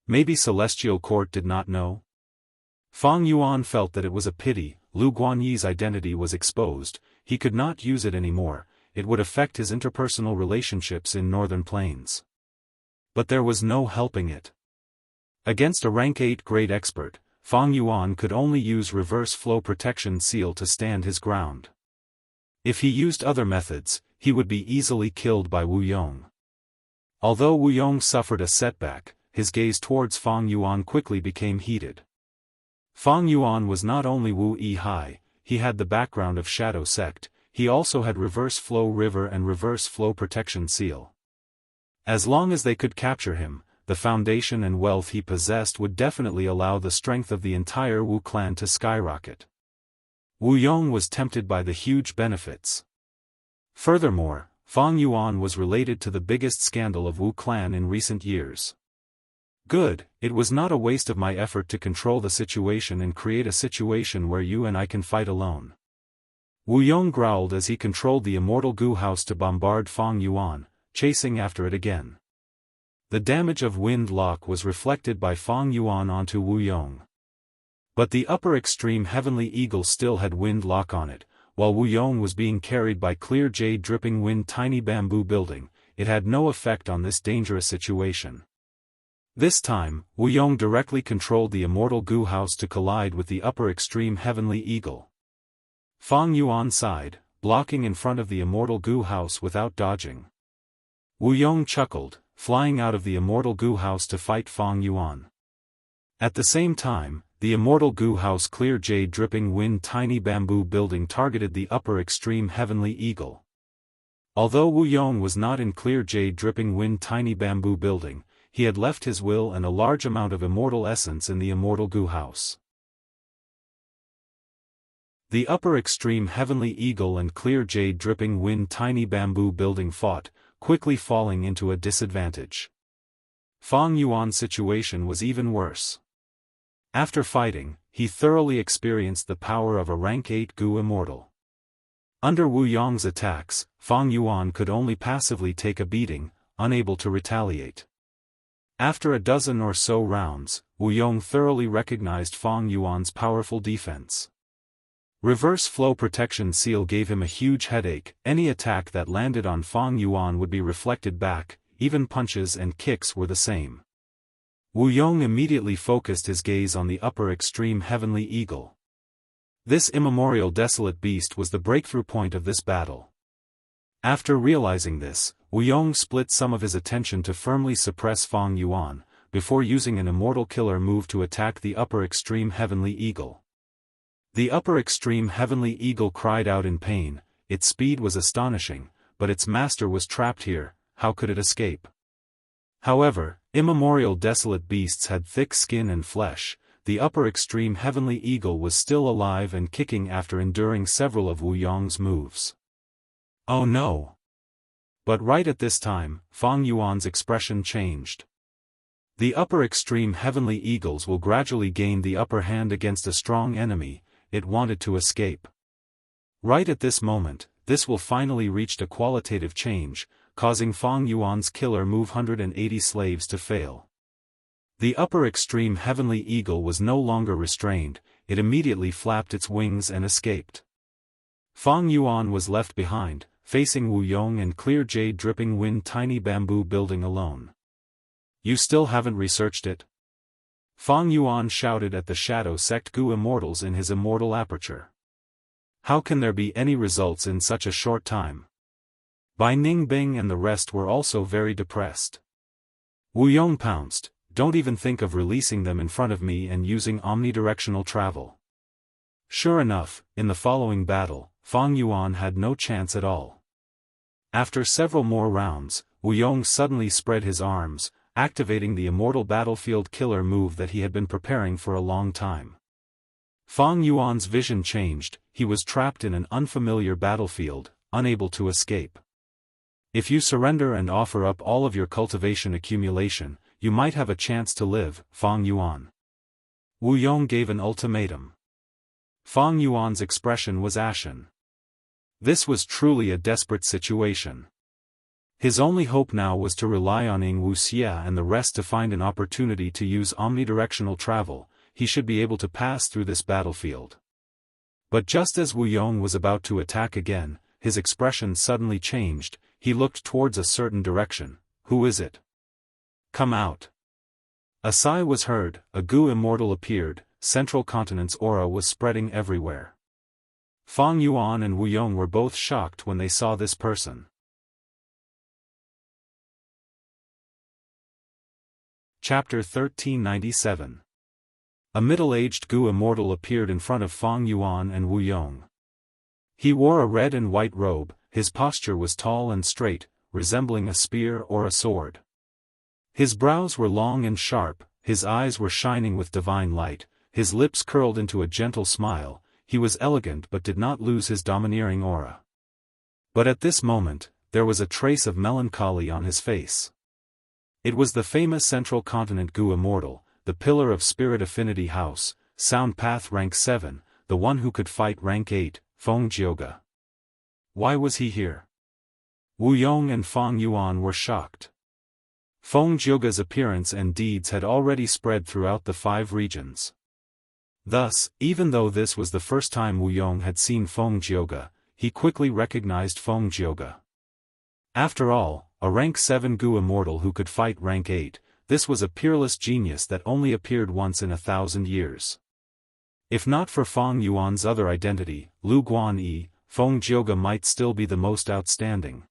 Maybe Celestial Court did not know? Fang Yuan felt that it was a pity. Lu Guanyi's identity was exposed, he could not use it anymore, it would affect his interpersonal relationships in Northern Plains. But there was no helping it. Against a rank 8 grade expert, Fang Yuan could only use Reverse Flow Protection Seal to stand his ground. If he used other methods, he would be easily killed by Wu Yong. Although Wu Yong suffered a setback, his gaze towards Fang Yuan quickly became heated. Fang Yuan was not only Wu Yi Hai, he had the background of Shadow Sect, he also had Reverse Flow River and Reverse Flow Protection Seal. As long as they could capture him, the foundation and wealth he possessed would definitely allow the strength of the entire Wu clan to skyrocket. Wu Yong was tempted by the huge benefits. Furthermore, Fang Yuan was related to the biggest scandal of Wu clan in recent years. Good, it was not a waste of my effort to control the situation and create a situation where you and I can fight alone. Wu Yong growled as he controlled the Immortal Gu House to bombard Fang Yuan, chasing after it again. The damage of Wind Lock was reflected by Fang Yuan onto Wu Yong. But the upper extreme Heavenly Eagle still had Wind Lock on it, while Wu Yong was being carried by Clear Jade Dripping Wind Tiny Bamboo Building, it had no effect on this dangerous situation. This time, Wu Yong directly controlled the Immortal Gu House to collide with the upper extreme Heavenly Eagle. Fang Yuan sighed, blocking in front of the Immortal Gu House without dodging. Wu Yong chuckled, flying out of the Immortal Gu House to fight Fang Yuan. At the same time, the Immortal Gu House Clear Jade Dripping Wind Tiny Bamboo Building targeted the upper extreme Heavenly Eagle. Although Wu Yong was not in Clear Jade Dripping Wind Tiny Bamboo Building, he had left his will and a large amount of immortal essence in the Immortal Gu House. The upper extreme Heavenly Eagle and Clear Jade Dripping Wind Tiny Bamboo Building fought, quickly falling into a disadvantage. Fang Yuan's situation was even worse. After fighting, he thoroughly experienced the power of a rank 8 Gu Immortal. Under Wu Yong's attacks, Fang Yuan could only passively take a beating, unable to retaliate. After a dozen or so rounds, Wu Yong thoroughly recognized Fang Yuan's powerful defense. Reverse Flow Protection Seal gave him a huge headache, any attack that landed on Fang Yuan would be reflected back, even punches and kicks were the same. Wu Yong immediately focused his gaze on the upper extreme Heavenly Eagle. This immemorial desolate beast was the breakthrough point of this battle. After realizing this, Wu Yong split some of his attention to firmly suppress Fang Yuan, before using an immortal killer move to attack the upper extreme Heavenly Eagle. The upper extreme Heavenly Eagle cried out in pain, its speed was astonishing, but its master was trapped here, how could it escape? However, immemorial desolate beasts had thick skin and flesh, the upper extreme Heavenly Eagle was still alive and kicking after enduring several of Wu Yong's moves. Oh no! But right at this time, Fang Yuan's expression changed. The upper extreme Heavenly Eagles will gradually gain the upper hand against a strong enemy, it wanted to escape. Right at this moment, this will finally reach a qualitative change, causing Fang Yuan's killer move 180 slaves to fail. The upper extreme Heavenly Eagle was no longer restrained, it immediately flapped its wings and escaped. Fang Yuan was left behind, facing Wu Yong and Clear Jade Dripping Wind Tiny Bamboo Building alone. You still haven't researched it? Fang Yuan shouted at the Shadow Sect Gu Immortals in his immortal aperture. How can there be any results in such a short time? Bai Ningbing and the rest were also very depressed. Wu Yong pounced, don't even think of releasing them in front of me and using omnidirectional travel. Sure enough, in the following battle, Fang Yuan had no chance at all. After several more rounds, Wu Yong suddenly spread his arms, activating the immortal battlefield killer move that he had been preparing for a long time. Feng Yuan's vision changed, he was trapped in an unfamiliar battlefield, unable to escape. If you surrender and offer up all of your cultivation accumulation, you might have a chance to live, Feng Yuan. Wu Yong gave an ultimatum. Feng Yuan's expression was ashen. This was truly a desperate situation. His only hope now was to rely on Wuxia and the rest to find an opportunity to use omnidirectional travel. He should be able to pass through this battlefield. But just as Wu Yong was about to attack again, his expression suddenly changed, he looked towards a certain direction. Who is it? Come out. A sigh was heard, a Gu immortal appeared, Central Continent's aura was spreading everywhere. Feng Yuan and Wu Yong were both shocked when they saw this person. Chapter 1397. A middle-aged Gu immortal appeared in front of Feng Yuan and Wu Yong. He wore a red and white robe, his posture was tall and straight, resembling a spear or a sword. His brows were long and sharp, his eyes were shining with divine light, his lips curled into a gentle smile. He was elegant but did not lose his domineering aura. But at this moment, there was a trace of melancholy on his face. It was the famous Central Continent Gu immortal, the pillar of Spirit Affinity House, Sound Path Rank 7, the one who could fight Rank 8, Feng Jioge. Why was he here? Wu Yong and Feng Yuan were shocked. Feng Jioge's appearance and deeds had already spread throughout the 5 regions. Thus, even though this was the first time Wu Yong had seen Feng Jioge, he quickly recognized Feng Jioge. After all, a Rank 7 Gu immortal who could fight Rank 8, this was a peerless genius that only appeared once in 1,000 years. If not for Feng Yuan's other identity, Lu Guanyi, Feng Jioge might still be the most outstanding.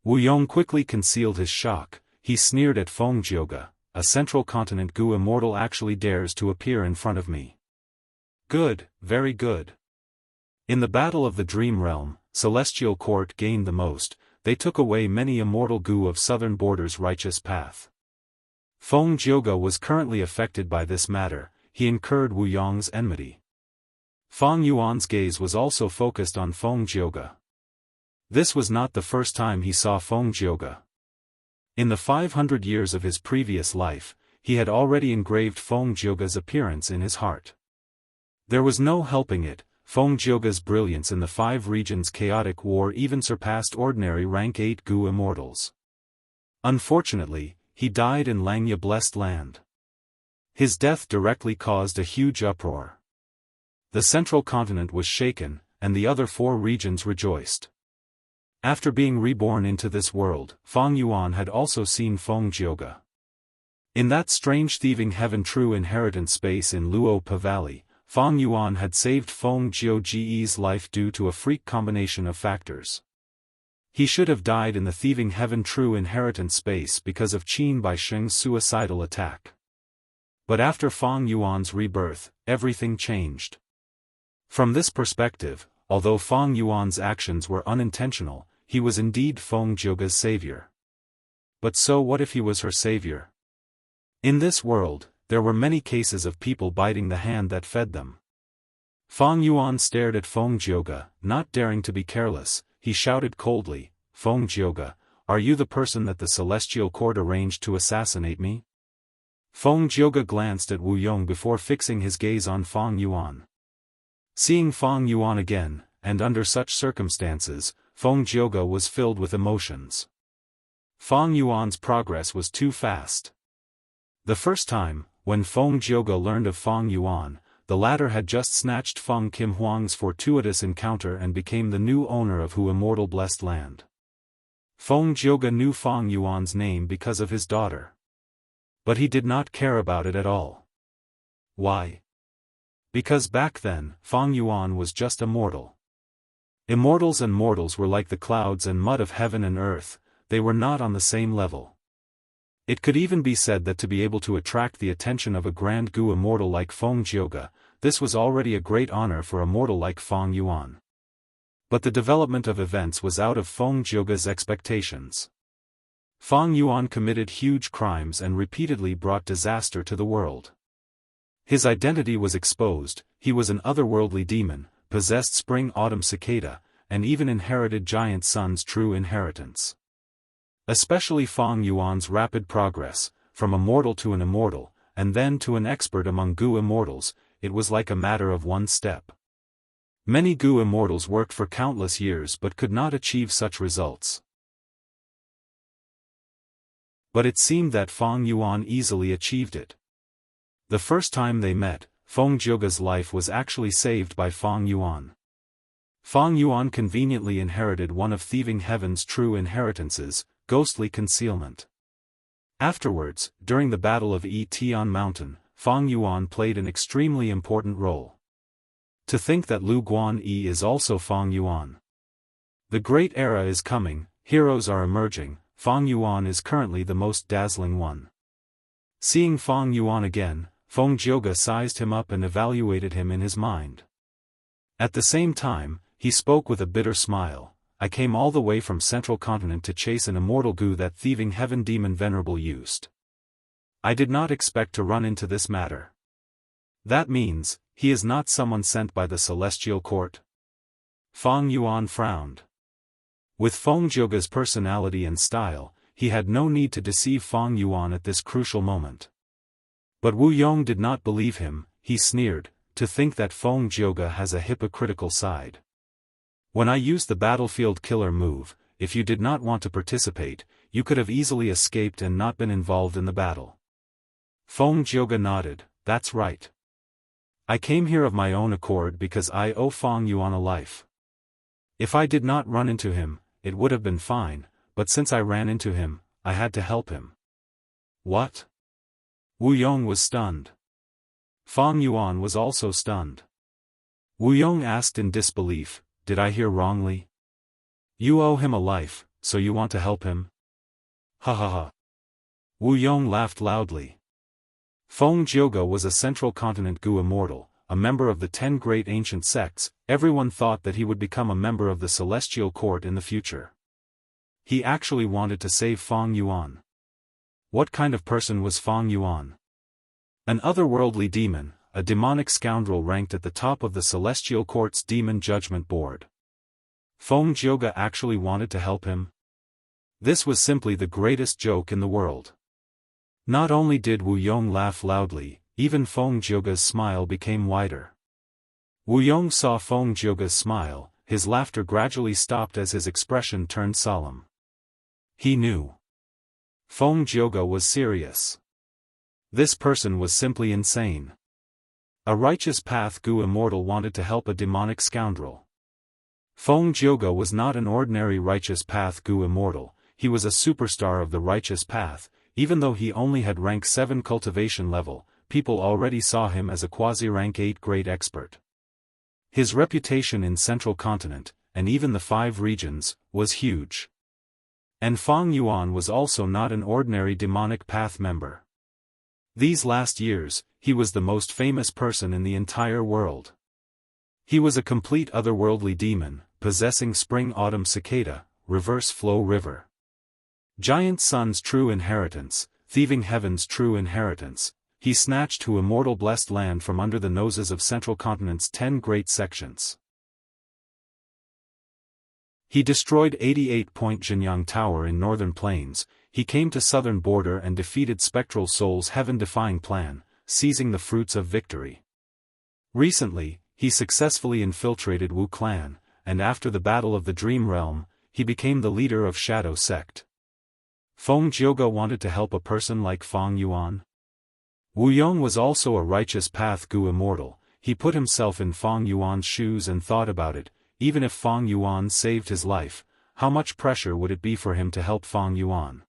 Wu Yong quickly concealed his shock, he sneered at Feng Jioge, a Central Continent Gu immortal actually dares to appear in front of me. Good, very good. In the Battle of the Dream Realm, Celestial Court gained the most, they took away many immortal Gu of Southern Border's righteous path. Feng Jioge was currently affected by this matter, he incurred Wu Yong's enmity. Feng Yuan's gaze was also focused on Feng Jioge. This was not the first time he saw Feng Jioge. In the 500 years of his previous life, he had already engraved Feng Jioge's appearance in his heart. There was no helping it, Feng Jioge's brilliance in the 5 regions' chaotic war even surpassed ordinary Rank 8 Gu immortals. Unfortunately, he died in Langya Blessed Land. His death directly caused a huge uproar. The Central Continent was shaken, and the other 4 regions rejoiced. After being reborn into this world, Feng Yuan had also seen Feng Jioge. In that strange thieving heaven true inheritance space in Luopa Valley, Feng Yuan had saved Feng Jioge's life due to a freak combination of factors. He should have died in the thieving heaven true inheritance space because of Qin Baisheng's suicidal attack. But after Feng Yuan's rebirth, everything changed. From this perspective, although Feng Yuan's actions were unintentional, he was indeed Feng Jioge's savior. But so what if he was her savior? In this world, there were many cases of people biting the hand that fed them. Feng Yuan stared at Feng Jioge, not daring to be careless. He shouted coldly, Feng Jioge, are you the person that the Celestial Court arranged to assassinate me? Feng Jioge glanced at Wu Yong before fixing his gaze on Feng Yuan. Seeing Feng Yuan again, and under such circumstances, Feng Jioge was filled with emotions. Feng Yuan's progress was too fast. The first time, when Feng Jioge learned of Feng Yuan, the latter had just snatched Feng Kim Huang's fortuitous encounter and became the new owner of Hu Immortal Blessed Land. Feng Jioge knew Feng Yuan's name because of his daughter. But he did not care about it at all. Why? Because back then, Feng Yuan was just a mortal. Immortals and mortals were like the clouds and mud of heaven and earth, they were not on the same level. It could even be said that to be able to attract the attention of a grand Gu immortal like Feng Jioge, this was already a great honor for a mortal like Feng Yuan. But the development of events was out of Feng Jioge's expectations. Fang Yuan committed huge crimes and repeatedly brought disaster to the world. His identity was exposed, he was an otherworldly demon, possessed spring-autumn cicada, and even inherited Giant Sun's true inheritance. Especially Fang Yuan's rapid progress, from a mortal to an immortal, and then to an expert among Gu immortals, it was like a matter of one step. Many Gu immortals worked for countless years but could not achieve such results. But it seemed that Fang Yuan easily achieved it. The first time they met, Feng Jiuge's life was actually saved by Fang Yuan. Fang Yuan conveniently inherited one of Thieving Heaven's true inheritances, ghostly concealment. Afterwards, during the Battle of Tian Mountain, Fang Yuan played an extremely important role. To think that Lu Guanyi is also Fang Yuan. The great era is coming, heroes are emerging, Fang Yuan is currently the most dazzling one. Seeing Fang Yuan again, Feng Jiuge sized him up and evaluated him in his mind. At the same time, he spoke with a bitter smile. I came all the way from Central Continent to chase an immortal Gu that Thieving Heaven demon Venerable used. I did not expect to run into this matter. That means, he is not someone sent by the Celestial Court? Fang Yuan frowned. With Feng Jiuge's personality and style, he had no need to deceive Fang Yuan at this crucial moment. But Wu Yong did not believe him, he sneered, to think that Feng Jiuge has a hypocritical side. When I used the battlefield killer move, if you did not want to participate, you could have easily escaped and not been involved in the battle. Feng Jiuge nodded, that's right. I came here of my own accord because I owe Fang Yuan a life. If I did not run into him, it would have been fine, but since I ran into him, I had to help him. What? Wu Yong was stunned. Fang Yuan was also stunned. Wu Yong asked in disbelief, did I hear wrongly? You owe him a life, so you want to help him? Ha ha ha. Wu Yong laughed loudly. Feng Jiuge was a Central Continent Gu immortal, a member of the 10 great ancient sects. Everyone thought that he would become a member of the Celestial Court in the future. He actually wanted to save Fang Yuan. What kind of person was Fang Yuan? An otherworldly demon, a demonic scoundrel ranked at the top of the Celestial Court's Demon Judgment Board. Feng Jiuge actually wanted to help him? This was simply the greatest joke in the world. Not only did Wu Yong laugh loudly, even Feng Jiuge's smile became wider. Wu Yong saw Feng Jiuge's smile, his laughter gradually stopped as his expression turned solemn. He knew. Feng Jiuge was serious. This person was simply insane. A righteous path Gu immortal wanted to help a demonic scoundrel. Feng Jiuge was not an ordinary righteous path Gu immortal, he was a superstar of the righteous path. Even though he only had rank 7 cultivation level, people already saw him as a quasi-rank 8 great expert. His reputation in Central Continent, and even the 5 regions, was huge. And Fang Yuan was also not an ordinary demonic path member. These last years, he was the most famous person in the entire world. He was a complete otherworldly demon, possessing spring-autumn cicada, reverse flow river. Giant Sun's true inheritance, Thieving Heaven's true inheritance, he snatched to immortal blessed land from under the noses of Central Continent's 10 great sections. He destroyed 88-point Jinyang Tower in Northern Plains, he came to Southern Border and defeated Spectral Soul's heaven-defying plan, seizing the fruits of victory. Recently, he successfully infiltrated Wu Clan, and after the Battle of the Dream Realm, he became the leader of Shadow Sect. Feng Jiuge wanted to help a person like Fang Yuan? Wu Yong was also a righteous path Gu immortal, he put himself in Fang Yuan's shoes and thought about it. Even if Fang Yuan saved his life, how much pressure would it be for him to help Fang Yuan?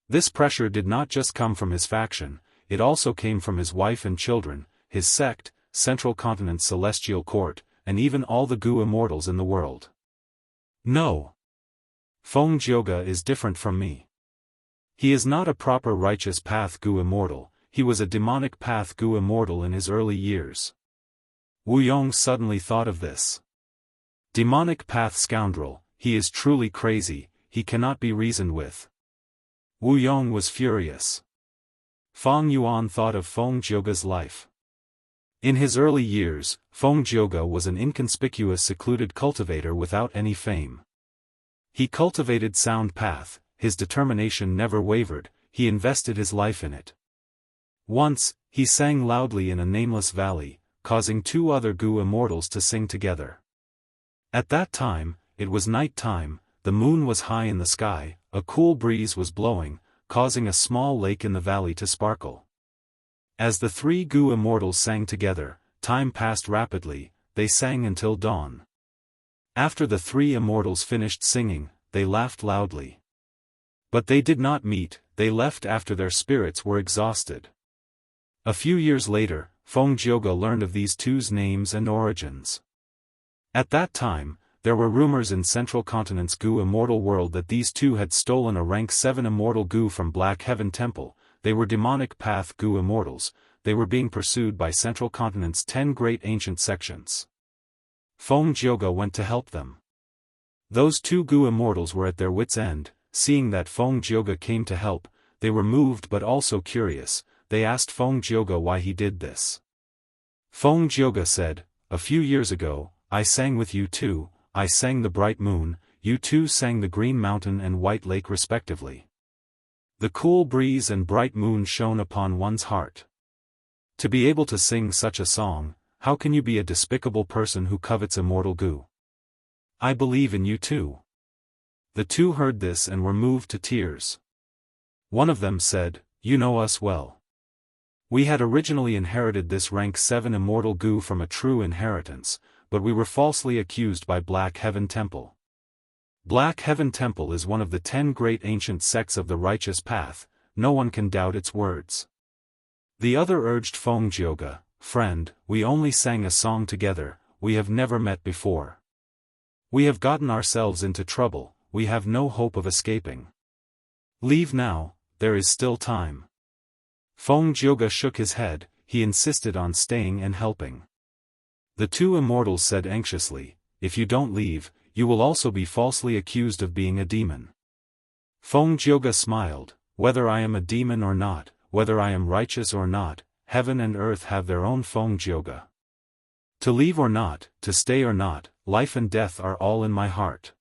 This pressure did not just come from his faction, it also came from his wife and children, his sect, Central Continent's Celestial Court, and even all the Gu immortals in the world. No. Feng Jiuge is different from me. He is not a proper righteous path Gu immortal, he was a demonic path Gu immortal in his early years. Wu Yong suddenly thought of this. Demonic path scoundrel, he is truly crazy, he cannot be reasoned with. Wu Yong was furious. Feng Yuan thought of Feng Jioge's life. In his early years, Feng Jioge was an inconspicuous secluded cultivator without any fame. He cultivated sound path, his determination never wavered, he invested his life in it. Once, he sang loudly in a nameless valley, causing two other Gu immortals to sing together. At that time, it was night time, the moon was high in the sky, a cool breeze was blowing, causing a small lake in the valley to sparkle. As the three Gu immortals sang together, time passed rapidly, they sang until dawn. After the three immortals finished singing, they laughed loudly. But they did not meet, they left after their spirits were exhausted. A few years later, Feng Jioge learned of these two's names and origins. At that time, there were rumors in Central Continent's Gu immortal world that these two had stolen a rank 7 immortal Gu from Black Heaven Temple. They were demonic path Gu immortals, they were being pursued by Central Continent's 10 great ancient sections. Feng Jioge went to help them. Those two Gu immortals were at their wits' end, seeing that Feng Jioge came to help, they were moved but also curious, they asked Feng Jioge why he did this. Feng Jioge said, "A few years ago, I sang with you two, I sang the bright moon, you two sang the green mountain and white lake respectively. The cool breeze and bright moon shone upon one's heart. To be able to sing such a song, how can you be a despicable person who covets immortal Gu? I believe in you too." The two heard this and were moved to tears. One of them said, "You know us well. We had originally inherited this rank 7 immortal Gu from a true inheritance, but we were falsely accused by Black Heaven Temple. Black Heaven Temple is one of the 10 great ancient sects of the righteous path, no one can doubt its words." The other urged Feng Jioge, "Friend, we only sang a song together, we have never met before. We have gotten ourselves into trouble, we have no hope of escaping. Leave now, there is still time." Feng Jioge shook his head, he insisted on staying and helping. The two immortals said anxiously, "If you don't leave, you will also be falsely accused of being a demon." Feng Jioge smiled, "Whether I am a demon or not, whether I am righteous or not, heaven and earth have their own Feng Jioge. To leave or not, to stay or not, life and death are all in my heart."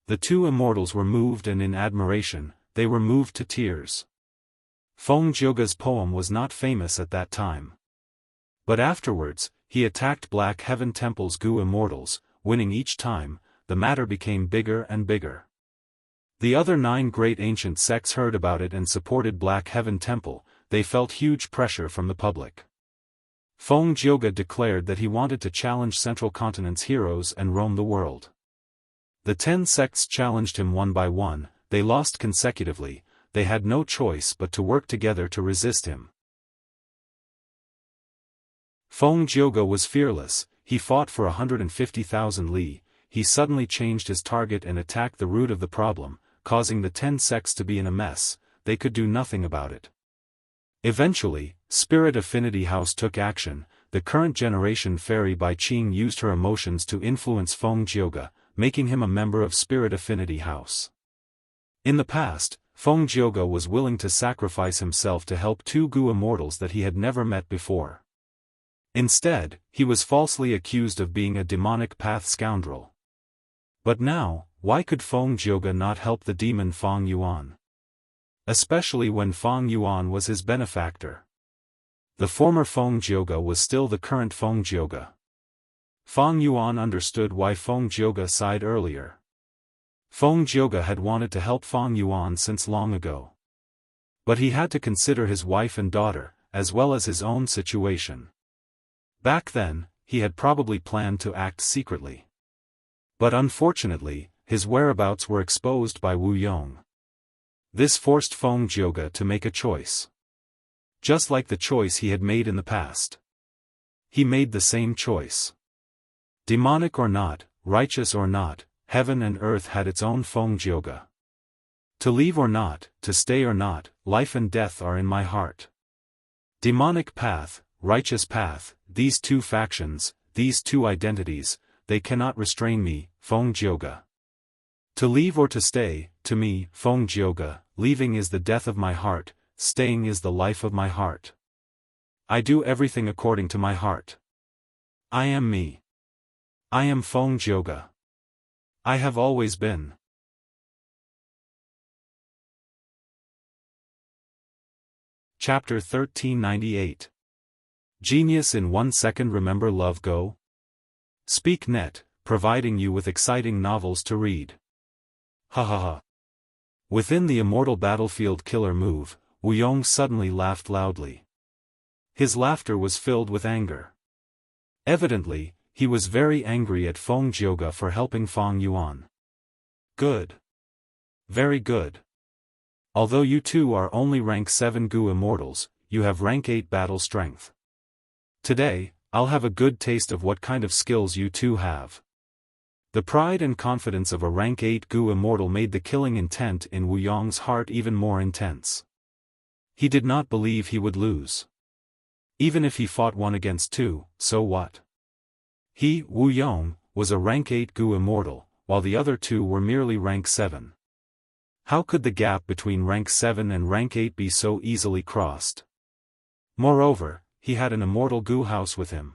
The two immortals were moved and in admiration, they were moved to tears. Feng Jioge's poem was not famous at that time. But afterwards, he attacked Black Heaven Temple's Gu immortals, winning each time, the matter became bigger and bigger. The other 9 great ancient sects heard about it and supported Black Heaven Temple, they felt huge pressure from the public. Feng Jioge declared that he wanted to challenge Central Continent's heroes and roam the world. The 10 sects challenged him one by one, they lost consecutively, they had no choice but to work together to resist him. Feng Jioge was fearless, he fought for 150,000 li, he suddenly changed his target and attacked the root of the problem, causing the 10 sects to be in a mess, they could do nothing about it. Eventually, Spirit Affinity House took action, the current generation fairy Bai Qing used her emotions to influence Feng Jioge, making him a member of Spirit Affinity House. In the past, Feng Jioge was willing to sacrifice himself to help two Gu immortals that he had never met before. Instead, he was falsely accused of being a demonic path scoundrel. But now, why could Feng Jioge not help the demon Feng Yuan? Especially when Feng Yuan was his benefactor. The former Feng Jioge was still the current Feng Jioge. Feng Yuan understood why Feng Jioge sighed earlier. Feng Jioge had wanted to help Feng Yuan since long ago. But he had to consider his wife and daughter, as well as his own situation. Back then, he had probably planned to act secretly. But unfortunately, his whereabouts were exposed by Wu Yong. This forced Feng Jioge to make a choice. Just like the choice he had made in the past. He made the same choice. Demonic or not, righteous or not, heaven and earth had its own Feng Jioge. To leave or not, to stay or not, life and death are in my heart. Demonic path, righteous path, these two factions, these two identities, they cannot restrain me, Feng Jioge. To leave or to stay, to me, Feng Jioge, leaving is the death of my heart, staying is the life of my heart. I do everything according to my heart. I am me. I am Feng Jioge. I have always been. Chapter 1398. Genius in 1 second. Remember Love Go? Speak Net, providing you with exciting novels to read. Ha ha ha. Within the immortal battlefield killer move, Wuyong suddenly laughed loudly. His laughter was filled with anger. Evidently, he was very angry at Feng Jioge for helping Fang Yuan. Good. Very good. Although you two are only rank 7 Gu immortals, you have rank 8 battle strength. Today, I'll have a good taste of what kind of skills you two have. The pride and confidence of a rank 8 Gu immortal made the killing intent in Wuyong's heart even more intense. He did not believe he would lose. Even if he fought 1 against 2, so what? He, Wuyong, was a rank 8 Gu immortal, while the other two were merely rank 7. How could the gap between rank 7 and rank 8 be so easily crossed? Moreover, he had an immortal Gu house with him.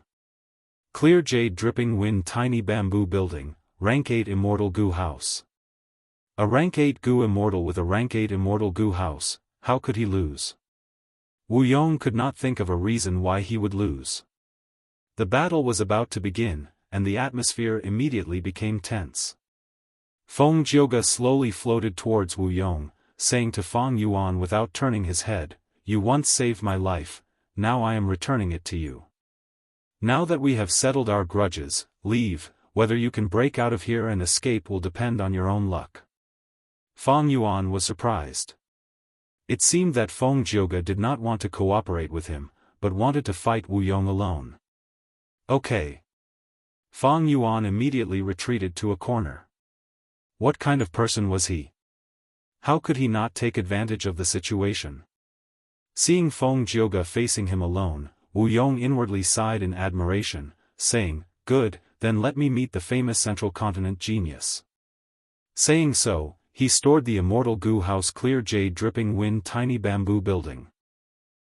Clear jade dripping wind tiny bamboo building, rank 8 immortal Gu house. A rank 8 Gu immortal with a rank 8 immortal Gu house, how could he lose? Wuyong could not think of a reason why he would lose. The battle was about to begin, and the atmosphere immediately became tense. Feng Jioge slowly floated towards Wuyong, saying to Fang Yuan without turning his head, "You once saved my life, now I am returning it to you. Now that we have settled our grudges, leave, whether you can break out of here and escape will depend on your own luck." Fang Yuan was surprised. It seemed that Feng Jioge did not want to cooperate with him, but wanted to fight Wuyong alone. Okay. Fang Yuan immediately retreated to a corner. What kind of person was he? How could he not take advantage of the situation? Seeing Feng Jioge facing him alone, Wuyong inwardly sighed in admiration, saying, "Good, then let me meet the famous Central Continent genius." Saying so, he stored the immortal Gu house clear jade dripping wind tiny bamboo building.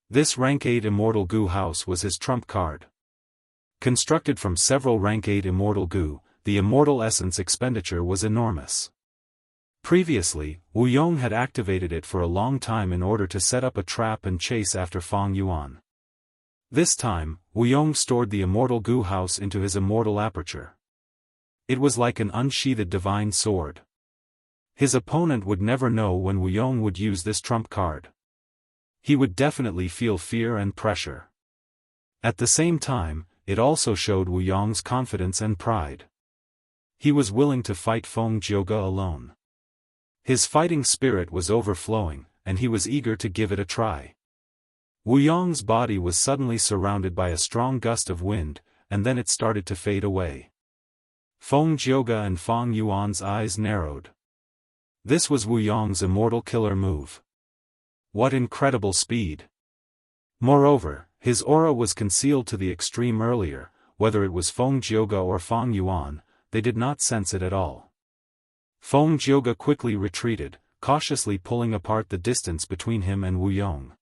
This rank 8 immortal Gu house was his trump card. Constructed from several rank 8 immortal Gu, the immortal essence expenditure was enormous. Previously, Wuyong had activated it for a long time in order to set up a trap and chase after Fang Yuan. This time, Wuyong stored the immortal Gu house into his immortal aperture. It was like an unsheathed divine sword. His opponent would never know when Wuyong would use this trump card. He would definitely feel fear and pressure. At the same time, it also showed Wuyong's confidence and pride. He was willing to fight Feng Jioge alone. His fighting spirit was overflowing, and he was eager to give it a try. Wuyong's body was suddenly surrounded by a strong gust of wind, and then it started to fade away. Feng Jioge and Fang Yuan's eyes narrowed. This was Wuyong's immortal killer move. What incredible speed! Moreover, his aura was concealed to the extreme earlier, whether it was Feng Jioge or Fang Yuan, they did not sense it at all. Feng Jioge quickly retreated, cautiously pulling apart the distance between him and Wuyong.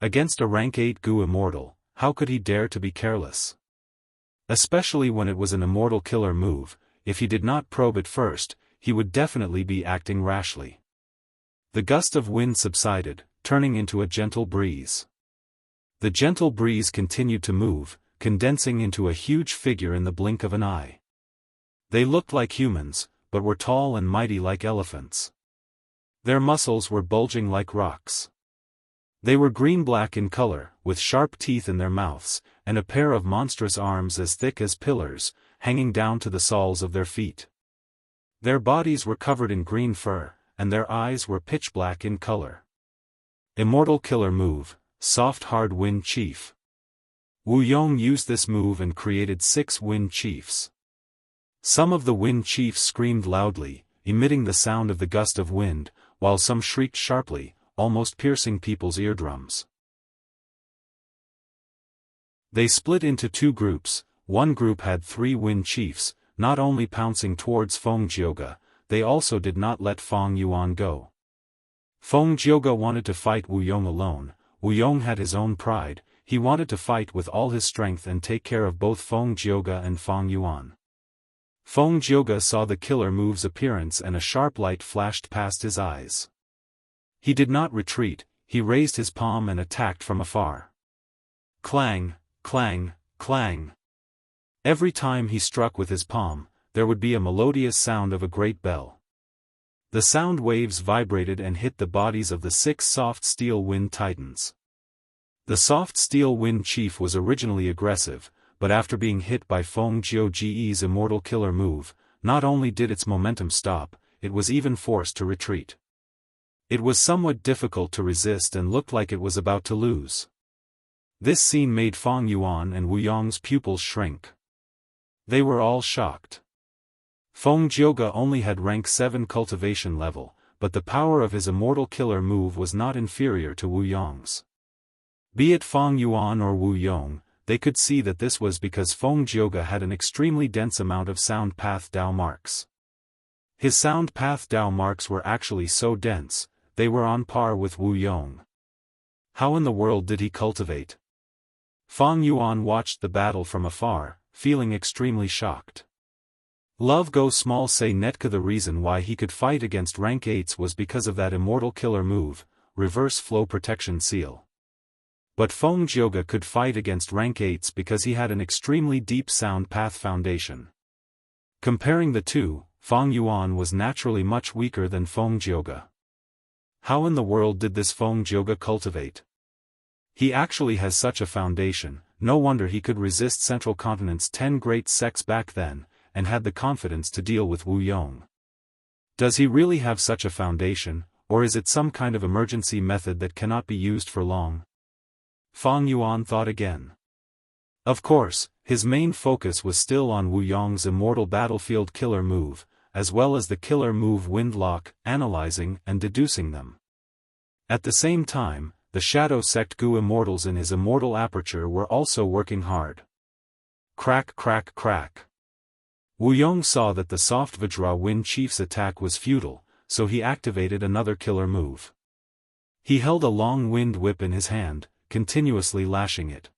Against a rank 8 Gu immortal, how could he dare to be careless? Especially when it was an immortal killer move, if he did not probe it first, he would definitely be acting rashly. The gust of wind subsided, turning into a gentle breeze. The gentle breeze continued to move, condensing into a huge figure in the blink of an eye. They looked like humans, but were tall and mighty like elephants. Their muscles were bulging like rocks. They were green-black in color, with sharp teeth in their mouths, and a pair of monstrous arms as thick as pillars, hanging down to the soles of their feet. Their bodies were covered in green fur, and their eyes were pitch-black in color. Immortal killer move, soft hard wind chief. Wuyong used this move and created 6 wind chiefs. Some of the wind chiefs screamed loudly, emitting the sound of the gust of wind, while some shrieked sharply, almost piercing people's eardrums. They split into 2 groups. One group had 3 wind chiefs, not only pouncing towards Feng Jioge, they also did not let Feng Yuan go. Feng Jiuge wanted to fight Wu Yong alone. Wu Yong had his own pride, he wanted to fight with all his strength and take care of both Feng Jiuge and Feng Yuan. Feng Jiuge saw the killer move's appearance and a sharp light flashed past his eyes. He did not retreat, he raised his palm and attacked from afar. Clang, clang, clang. Every time he struck with his palm, there would be a melodious sound of a great bell. The sound waves vibrated and hit the bodies of the 6 soft steel wind titans. The soft steel wind chief was originally aggressive, but after being hit by Feng Jiuge's immortal killer move, not only did its momentum stop, it was even forced to retreat. It was somewhat difficult to resist and looked like it was about to lose. This scene made Feng Yuan and Wu Yong's pupils shrink. They were all shocked. Feng Jiuge only had rank 7 cultivation level, but the power of his immortal killer move was not inferior to Wu Yong's. Be it Feng Yuan or Wu Yong, they could see that this was because Feng Jiuge had an extremely dense amount of sound path Dao marks. His sound path Dao marks were actually so dense, they were on par with Wu Yong. How in the world did he cultivate? Feng Yuan watched the battle from afar, feeling extremely shocked. Love Go Small Say Netka. The reason why he could fight against rank 8s was because of that immortal killer move, Reverse Flow Protection Seal. But Feng Jiuge could fight against rank 8s because he had an extremely deep sound path foundation. Comparing the two, Feng Yuan was naturally much weaker than Feng Jiuge. How in the world did this Feng Jiuge cultivate? He actually has such a foundation, no wonder he could resist Central Continent's 10 great sects back then, and had the confidence to deal with Wu Yong. Does he really have such a foundation, or is it some kind of emergency method that cannot be used for long? Feng Yuan thought again. Of course, his main focus was still on Wu Yong's immortal battlefield killer move, as well as the killer move Windlock, analyzing and deducing them. At the same time, the Shadow Sect Gu immortals in his immortal aperture were also working hard. Crack crack crack. Wu Yong saw that the soft Vajra Wind Chief's attack was futile, so he activated another killer move. He held a long wind whip in his hand, continuously lashing it.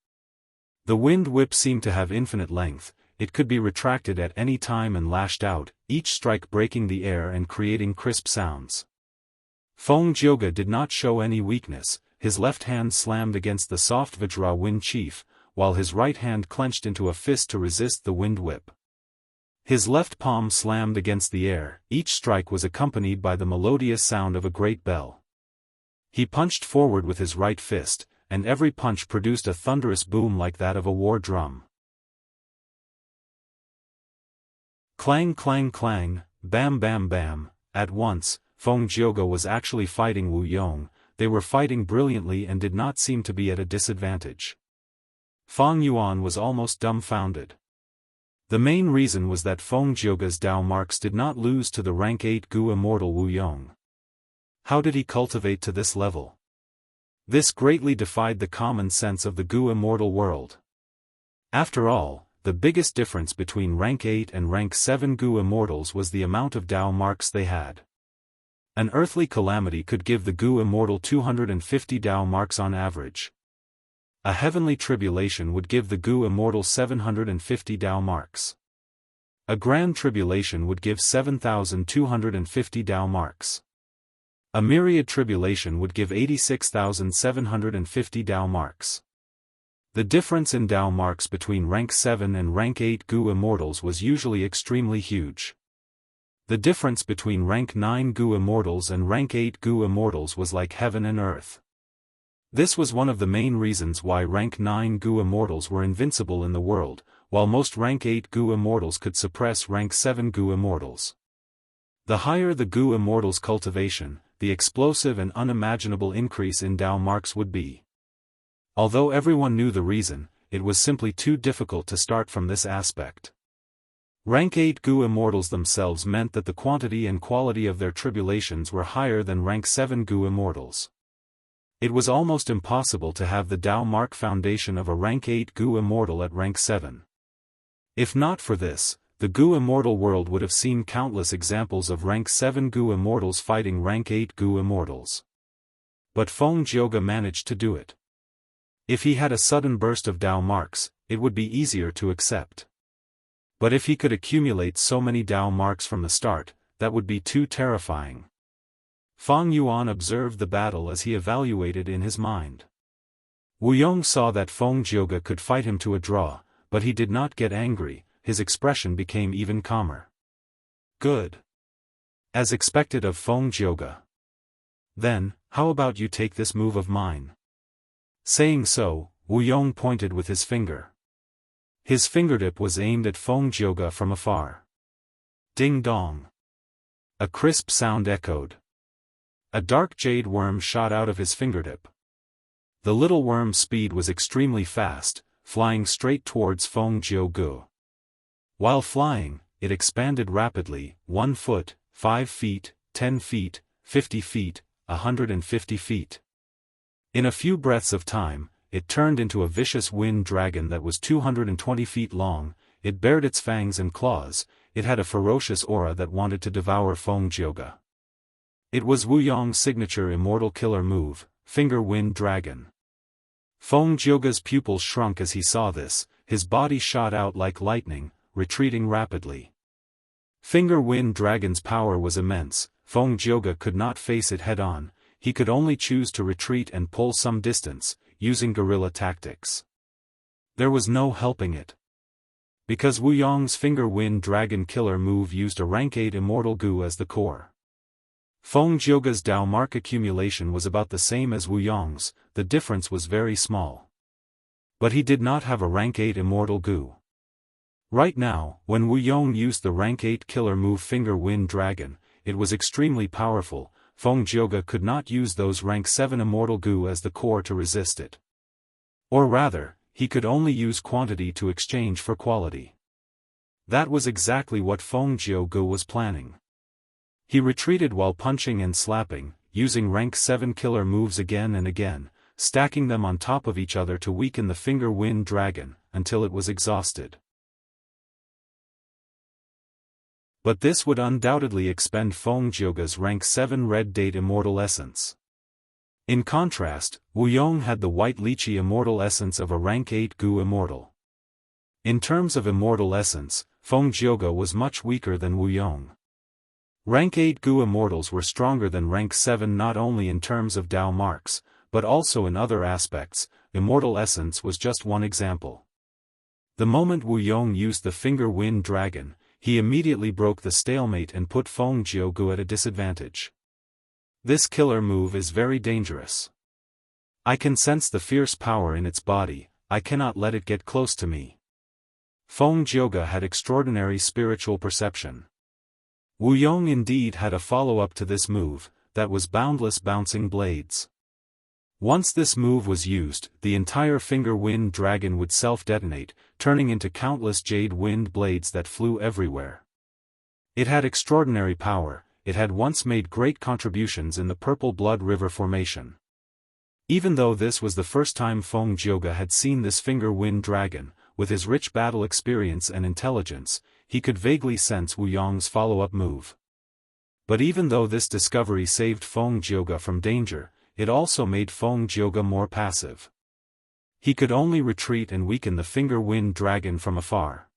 The wind whip seemed to have infinite length, it could be retracted at any time and lashed out, each strike breaking the air and creating crisp sounds. Feng Jiuge did not show any weakness, his left hand slammed against the soft Vajra Wind Chief, while his right hand clenched into a fist to resist the wind whip. His left palm slammed against the air, each strike was accompanied by the melodious sound of a great bell. He punched forward with his right fist, and every punch produced a thunderous boom like that of a war drum. Clang clang clang, bam bam bam. At once, Feng Jiuge was actually fighting Wu Yong, they were fighting brilliantly and did not seem to be at a disadvantage. Feng Yuan was almost dumbfounded. The main reason was that Feng Jiuge's Dao marks did not lose to the rank 8 Gu immortal Wu Yong. How did he cultivate to this level? This greatly defied the common sense of the Gu immortal world. After all, the biggest difference between rank 8 and rank 7 Gu immortals was the amount of Dao marks they had. An earthly calamity could give the Gu immortal 250 Dao marks on average. A heavenly tribulation would give the Gu immortal 750 Dao marks. A grand tribulation would give 7,250 Dao marks. A myriad tribulation would give 86,750 Dao marks. The difference in Dao marks between rank 7 and rank 8 Gu immortals was usually extremely huge. The difference between rank 9 Gu immortals and rank 8 Gu immortals was like heaven and earth. This was one of the main reasons why rank 9 Gu immortals were invincible in the world, while most rank 8 Gu immortals could suppress rank 7 Gu immortals. The higher the Gu immortals' cultivation, the explosive and unimaginable increase in Dao marks would be. Although everyone knew the reason, it was simply too difficult to start from this aspect. Rank 8 Gu immortals themselves meant that the quantity and quality of their tribulations were higher than rank 7 Gu immortals. It was almost impossible to have the Dao mark foundation of a rank 8 Gu immortal at rank 7. If not for this, the Gu Immortal world would have seen countless examples of rank 7 Gu Immortals fighting rank 8 Gu Immortals. But Feng Jioge managed to do it. If he had a sudden burst of Dao marks, it would be easier to accept. But if he could accumulate so many Dao marks from the start, that would be too terrifying. Fang Yuan observed the battle as he evaluated in his mind. Wu Yong saw that Feng Jioge could fight him to a draw, but he did not get angry, his expression became even calmer. Good. As expected of Feng Jioge. Then, how about you take this move of mine? Saying so, Wu Yong pointed with his finger. His fingertip was aimed at Feng Jioge from afar. Ding dong. A crisp sound echoed. A dark jade worm shot out of his fingertip. The little worm's speed was extremely fast, flying straight towards Feng Jioge. While flying, it expanded rapidly, 1 foot, 5 feet, 10 feet, 50 feet, 150 feet. In a few breaths of time, it turned into a vicious wind dragon that was 220 feet long. It bared its fangs and claws. It had a ferocious aura that wanted to devour Feng Jioge. It was Wu Yong's signature immortal killer move, Finger Wind Dragon. Feng Jioge's pupils shrunk as he saw this, his body shot out like lightning, retreating rapidly. Finger Wind Dragon's power was immense. Feng Jioge could not face it head-on, he could only choose to retreat and pull some distance, using guerrilla tactics. There was no helping it. Because Wu Yong's Finger Wind Dragon killer move used a rank 8 Immortal Gu as the core. Feng Jioge's Dao mark accumulation was about the same as Wu Yong's, the difference was very small. But he did not have a rank 8 Immortal Gu. Right now, when Wu Yong used the rank 8 killer move Finger Wind Dragon, it was extremely powerful. Feng Jioge could not use those rank 7 Immortal Gu as the core to resist it. Or rather, he could only use quantity to exchange for quality. That was exactly what Feng Jioge was planning. He retreated while punching and slapping, using rank 7 killer moves again and again, stacking them on top of each other to weaken the Finger Wind Dragon, until it was exhausted. But this would undoubtedly expend Feng Jioge's rank 7 Red Date Immortal Essence. In contrast, Wu Yong had the White Lychee Immortal Essence of a rank 8 Gu Immortal. In terms of Immortal Essence, Feng Jioge was much weaker than Wu Yong. Rank 8 Gu Immortals were stronger than rank 7 not only in terms of Dao marks, but also in other aspects. Immortal Essence was just one example. The moment Wu Yong used the Finger Wind Dragon, he immediately broke the stalemate and put Feng Jioge at a disadvantage. This killer move is very dangerous. I can sense the fierce power in its body, I cannot let it get close to me. Feng Jioge had extraordinary spiritual perception. Wu Yong indeed had a follow-up to this move, that was Boundless Bouncing Blades. Once this move was used, the entire Finger Wind Dragon would self-detonate, turning into countless jade wind blades that flew everywhere. It had extraordinary power, it had once made great contributions in the Purple Blood River formation. Even though this was the first time Feng Jioge had seen this Finger Wind Dragon, with his rich battle experience and intelligence, he could vaguely sense Wu Yong's follow-up move. But even though this discovery saved Feng Jioge from danger, it also made Feng Jioge more passive. He could only retreat and weaken the Finger Wind Dragon from afar.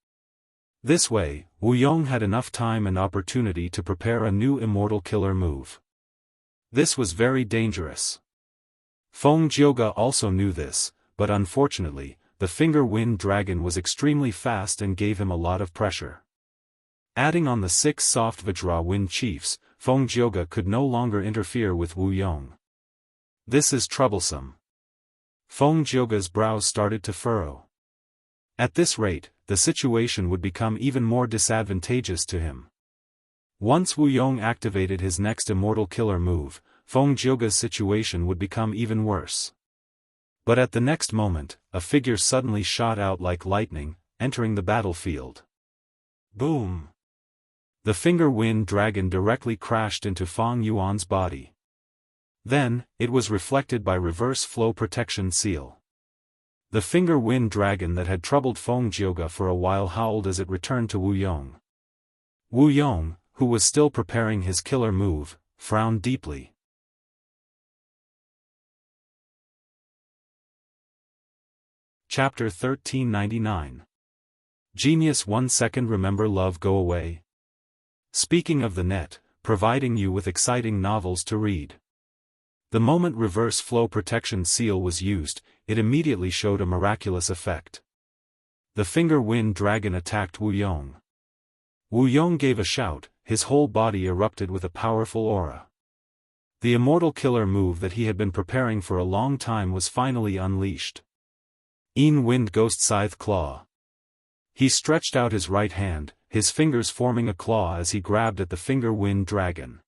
This way, Wu Yong had enough time and opportunity to prepare a new immortal killer move. This was very dangerous. Feng Jioge also knew this, but unfortunately, the Finger Wind Dragon was extremely fast and gave him a lot of pressure. Adding on the 6 soft Vajra Wind Chiefs, Feng Jioge could no longer interfere with Wu Yong. This is troublesome. Feng Jioge's brows started to furrow. At this rate, the situation would become even more disadvantageous to him. Once Wu Yong activated his next immortal killer move, Feng Jioge's situation would become even worse. But at the next moment, a figure suddenly shot out like lightning, entering the battlefield. Boom! The Finger Wind Dragon directly crashed into Feng Yuan's body. Then, it was reflected by Reverse Flow Protection Seal. The finger wind dragon that had troubled Feng Jioge for a while howled as it returned to Wu Yong. Wu Yong, who was still preparing his killer move, frowned deeply. Chapter 1399. Genius 1 second. Remember love go away? Speaking of the net, providing you with exciting novels to read. The moment reverse flow protection seal was used, it immediately showed a miraculous effect. The finger wind dragon attacked Wu Yong. Wu Yong gave a shout, his whole body erupted with a powerful aura. The immortal killer move that he had been preparing for a long time was finally unleashed. Wind Ghost Scythe Claw. He stretched out his right hand, his fingers forming a claw as he grabbed at the finger wind dragon.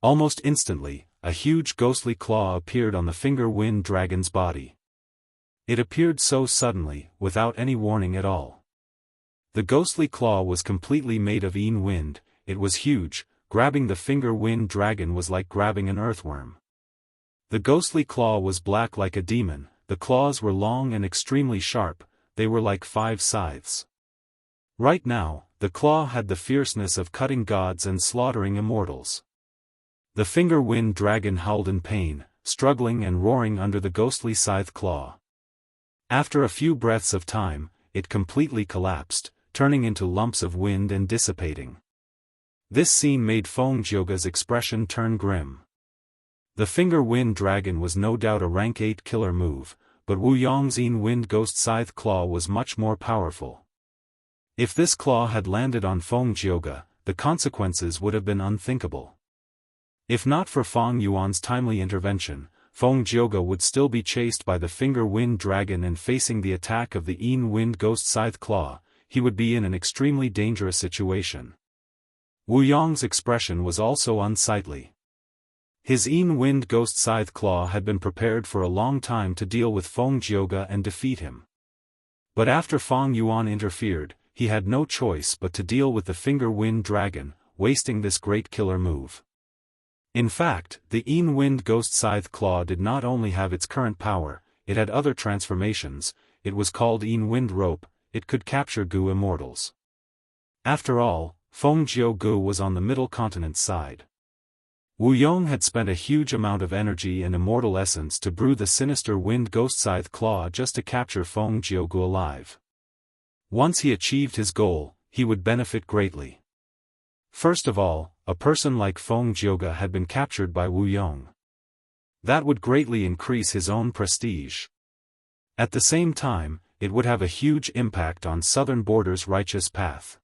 Almost instantly, a huge ghostly claw appeared on the finger wind dragon's body. It appeared so suddenly, without any warning at all. The ghostly claw was completely made of wind, it was huge, grabbing the finger wind dragon was like grabbing an earthworm. The ghostly claw was black like a demon, the claws were long and extremely sharp, they were like 5 scythes. Right now, the claw had the fierceness of cutting gods and slaughtering immortals. The finger wind dragon howled in pain, struggling and roaring under the ghostly scythe claw. After a few breaths of time, it completely collapsed, turning into lumps of wind and dissipating. This scene made Feng Jioge's expression turn grim. The finger wind dragon was no doubt a rank 8 killer move, but Wu Yong's wind ghost scythe claw was much more powerful. If this claw had landed on Feng Jioge, the consequences would have been unthinkable. If not for Feng Yuan's timely intervention, Feng Jioge would still be chased by the finger wind dragon and facing the attack of the wind ghost scythe claw, he would be in an extremely dangerous situation. Wu Yong's expression was also unsightly. His wind ghost scythe claw had been prepared for a long time to deal with Feng Jioge and defeat him. But after Feng Yuan interfered, he had no choice but to deal with the finger wind dragon, wasting this great killer move. In fact, the wind ghost scythe claw did not only have its current power, it had other transformations. It was called wind rope, it could capture Gu immortals. After all, Feng Jioge was on the middle continent side. Wu Yong had spent a huge amount of energy and immortal essence to brew the sinister wind ghost scythe claw just to capture Feng Jioge alive. Once he achieved his goal, he would benefit greatly. First of all, a person like Feng Jioge had been captured by Wu Yong. That would greatly increase his own prestige. At the same time, it would have a huge impact on Southern Border's righteous path.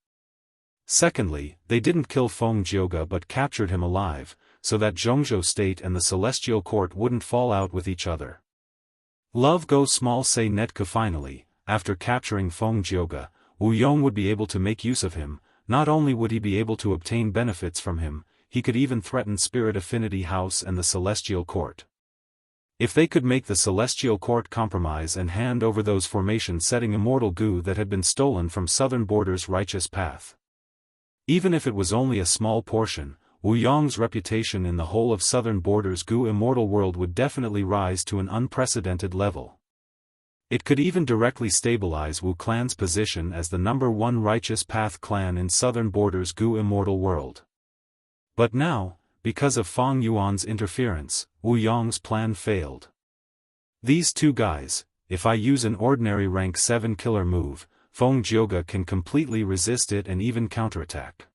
Secondly, they didn't kill Feng Jioge but captured him alive, so that Jianghu State and the Celestial Court wouldn't fall out with each other. Love go small say Netku. Finally, after capturing Feng Jioge, Wu Yong would be able to make use of him. Not only would he be able to obtain benefits from him, he could even threaten Spirit Affinity House and the Celestial Court. If they could make the Celestial Court compromise and hand over those formation-setting immortal Gu that had been stolen from Southern Border's righteous path. Even if it was only a small portion, Wu Yong's reputation in the whole of Southern Border's Gu immortal world would definitely rise to an unprecedented level. It could even directly stabilize Wu clan's position as the #1 righteous path clan in Southern Border's Gu immortal world. But now, because of Feng Yuan's interference, Wu Yong's plan failed. These two guys, if I use an ordinary rank 7 killer move, Feng Jioge can completely resist it and even counterattack.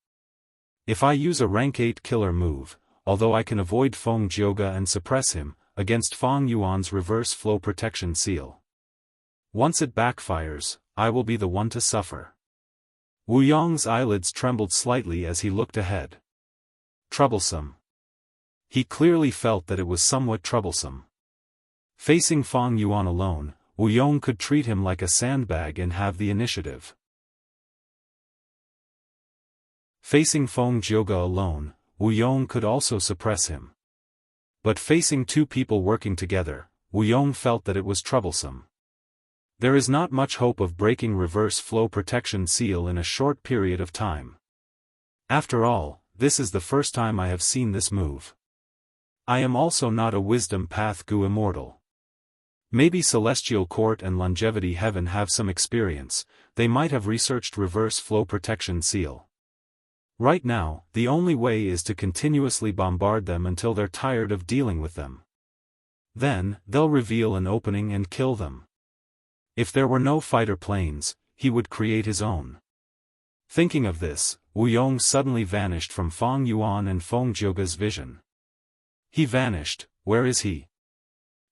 If I use a rank 8 killer move, although I can avoid Feng Jioge and suppress him, against Feng Yuan's reverse flow protection seal. Once it backfires, I will be the one to suffer. Wu Yong's eyelids trembled slightly as he looked ahead. Troublesome. He clearly felt that it was somewhat troublesome. Facing Feng Yuan alone, Wu Yong could treat him like a sandbag and have the initiative. Facing Feng Jioge alone, Wu Yong could also suppress him. But facing two people working together, Wu Yong felt that it was troublesome. There is not much hope of breaking reverse flow protection seal in a short period of time. After all, this is the first time I have seen this move. I am also not a wisdom path Gu immortal. Maybe Celestial Court and Longevity Heaven have some experience, they might have researched Reverse Flow Protection Seal. Right now, the only way is to continuously bombard them until they're tired of dealing with them. Then, they'll reveal an opening and kill them. If there were no fighter planes, he would create his own. Thinking of this, Wu Yong suddenly vanished from Feng Yuan and Feng Jioge's vision. He vanished, where is he?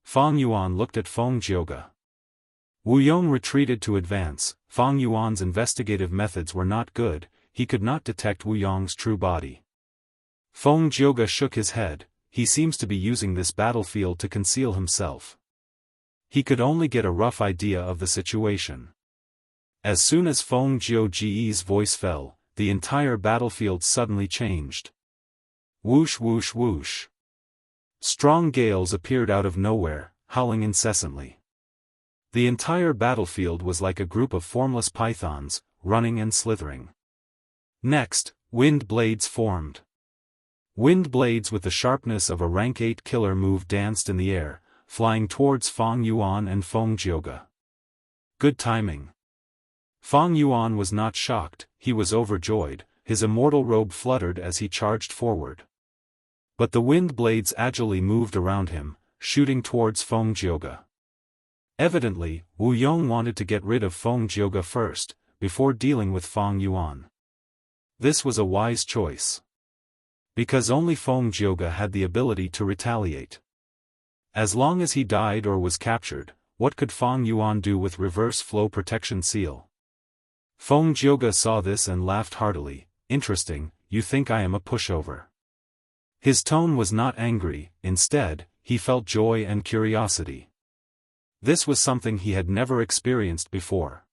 Feng Yuan looked at Feng Jioge. Wu Yong retreated to advance. Feng Yuan's investigative methods were not good, he could not detect Wu Yong's true body. Feng Jioge shook his head, he seems to be using this battlefield to conceal himself. He could only get a rough idea of the situation. As soon as Feng Jioge's voice fell, the entire battlefield suddenly changed. Whoosh whoosh whoosh. Strong gales appeared out of nowhere, howling incessantly. The entire battlefield was like a group of formless pythons, running and slithering. Next, wind blades formed. Wind blades with the sharpness of a rank 8 killer move danced in the air, flying towards Feng Yuan and Feng Jioge. Good timing. Feng Yuan was not shocked, he was overjoyed, his immortal robe fluttered as he charged forward. But the wind blades agilely moved around him, shooting towards Feng Jioge. Evidently, Wu Yong wanted to get rid of Feng Jioge first, before dealing with Feng Yuan. This was a wise choice. Because only Feng Jioge had the ability to retaliate. As long as he died or was captured, what could Feng Yuan do with Reverse Flow Protection Seal? Feng Jioge saw this and laughed heartily. Interesting, you think I am a pushover. His tone was not angry, instead, he felt joy and curiosity. This was something he had never experienced before.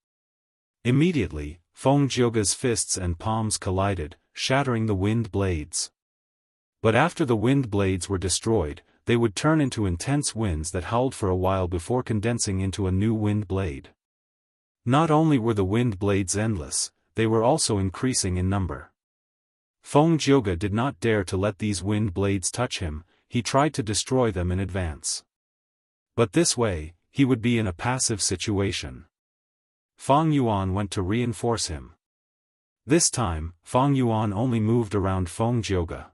Immediately, Feng Jioge's fists and palms collided, shattering the wind blades. But after the wind blades were destroyed, they would turn into intense winds that howled for a while before condensing into a new wind blade. Not only were the wind blades endless, they were also increasing in number. Feng Jioge did not dare to let these wind blades touch him, he tried to destroy them in advance. But this way, he would be in a passive situation. Feng Yuan went to reinforce him. This time, Feng Yuan only moved around Feng Jioge.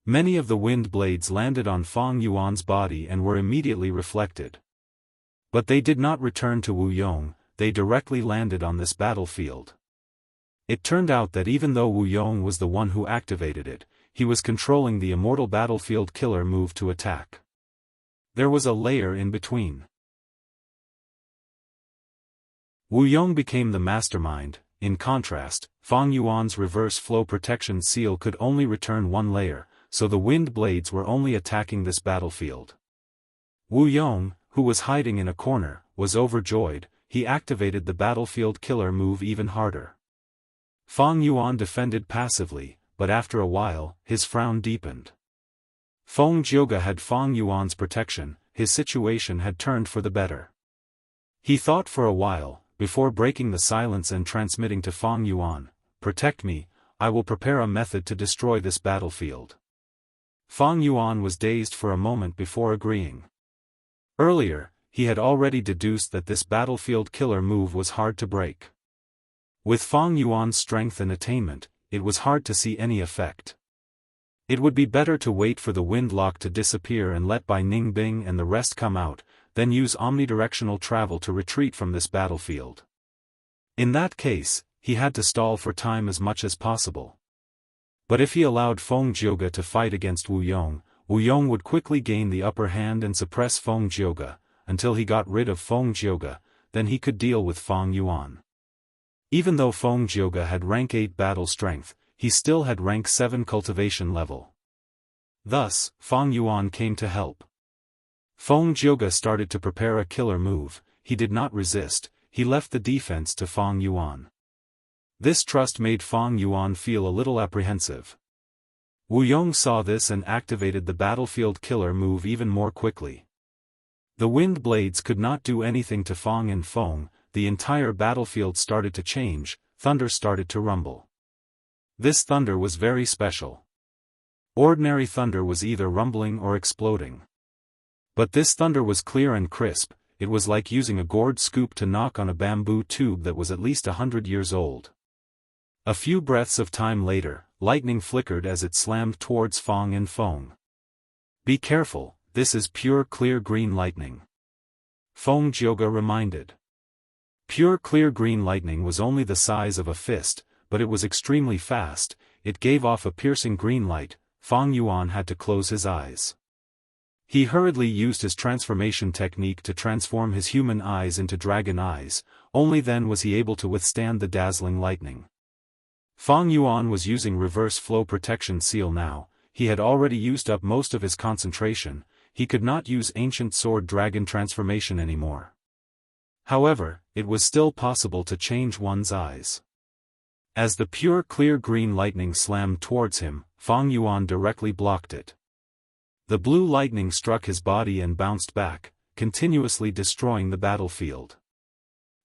Many of the wind blades landed on Feng Yuan's body and were immediately reflected. But they did not return to Wu Yong, they directly landed on this battlefield. It turned out that even though Wu Yong was the one who activated it, he was controlling the immortal battlefield killer move to attack. There was a layer in between. Wu Yong became the mastermind. In contrast, Feng Yuan's Reverse Flow Protection Seal could only return one layer, so the wind blades were only attacking this battlefield. Wu Yong, who was hiding in a corner, was overjoyed, he activated the battlefield killer move even harder. Feng Yuan defended passively, but after a while, his frown deepened. Feng Jioge had Feng Yuan's protection, his situation had turned for the better. He thought for a while, before breaking the silence and transmitting to Feng Yuan, "Protect me, I will prepare a method to destroy this battlefield." Feng Yuan was dazed for a moment before agreeing. Earlier, he had already deduced that this battlefield killer move was hard to break. With Feng Yuan's strength and attainment, it was hard to see any effect. It would be better to wait for the wind lock to disappear and let Bai Ningbing and the rest come out, then use omnidirectional travel to retreat from this battlefield. In that case, he had to stall for time as much as possible. But if he allowed Feng Jioge to fight against Wu Yong would quickly gain the upper hand and suppress Feng Jioge, until he got rid of Feng Jioge, then he could deal with Feng Yuan. Even though Feng Jioge had rank 8 battle strength, he still had rank 7 cultivation level. Thus, Feng Yuan came to help. Feng Jioge started to prepare a killer move, he did not resist, he left the defense to Feng Yuan. This trust made Feng Yuan feel a little apprehensive. Wu Yong saw this and activated the battlefield killer move even more quickly. The wind blades could not do anything to Feng and Feng, the entire battlefield started to change, thunder started to rumble. This thunder was very special. Ordinary thunder was either rumbling or exploding. But this thunder was clear and crisp. It was like using a gourd scoop to knock on a bamboo tube that was at least 100 years old. A few breaths of time later, lightning flickered as it slammed towards Fong and Fong. "Be careful, this is pure clear green lightning," Fong Jioge reminded. Pure clear green lightning was only the size of a fist, but it was extremely fast. It gave off a piercing green light. Fong Yuan had to close his eyes. He hurriedly used his transformation technique to transform his human eyes into dragon eyes. Only then was he able to withstand the dazzling lightning. Fong Yuan was using reverse flow protection seal now. He had already used up most of his concentration. He could not use ancient sword dragon transformation anymore. However, it was still possible to change one's eyes. As the pure clear green lightning slammed towards him, Fong Yuan directly blocked it. The blue lightning struck his body and bounced back, continuously destroying the battlefield.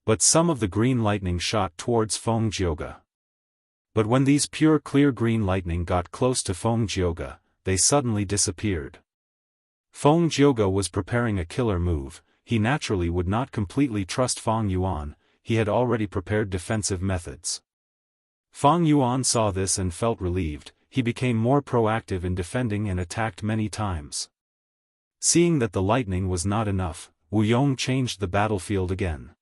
But some of the green lightning shot towards Fong Jioge. But when these pure clear green lightning got close to Fong Jioge, they suddenly disappeared. Fong Jioge was preparing a killer move. He naturally would not completely trust Fong Yuan. He had already prepared defensive methods. Fong Yuan saw this and felt relieved. He became more proactive in defending and attacked many times. Seeing that the lightning was not enough, Wu Yong changed the battlefield again.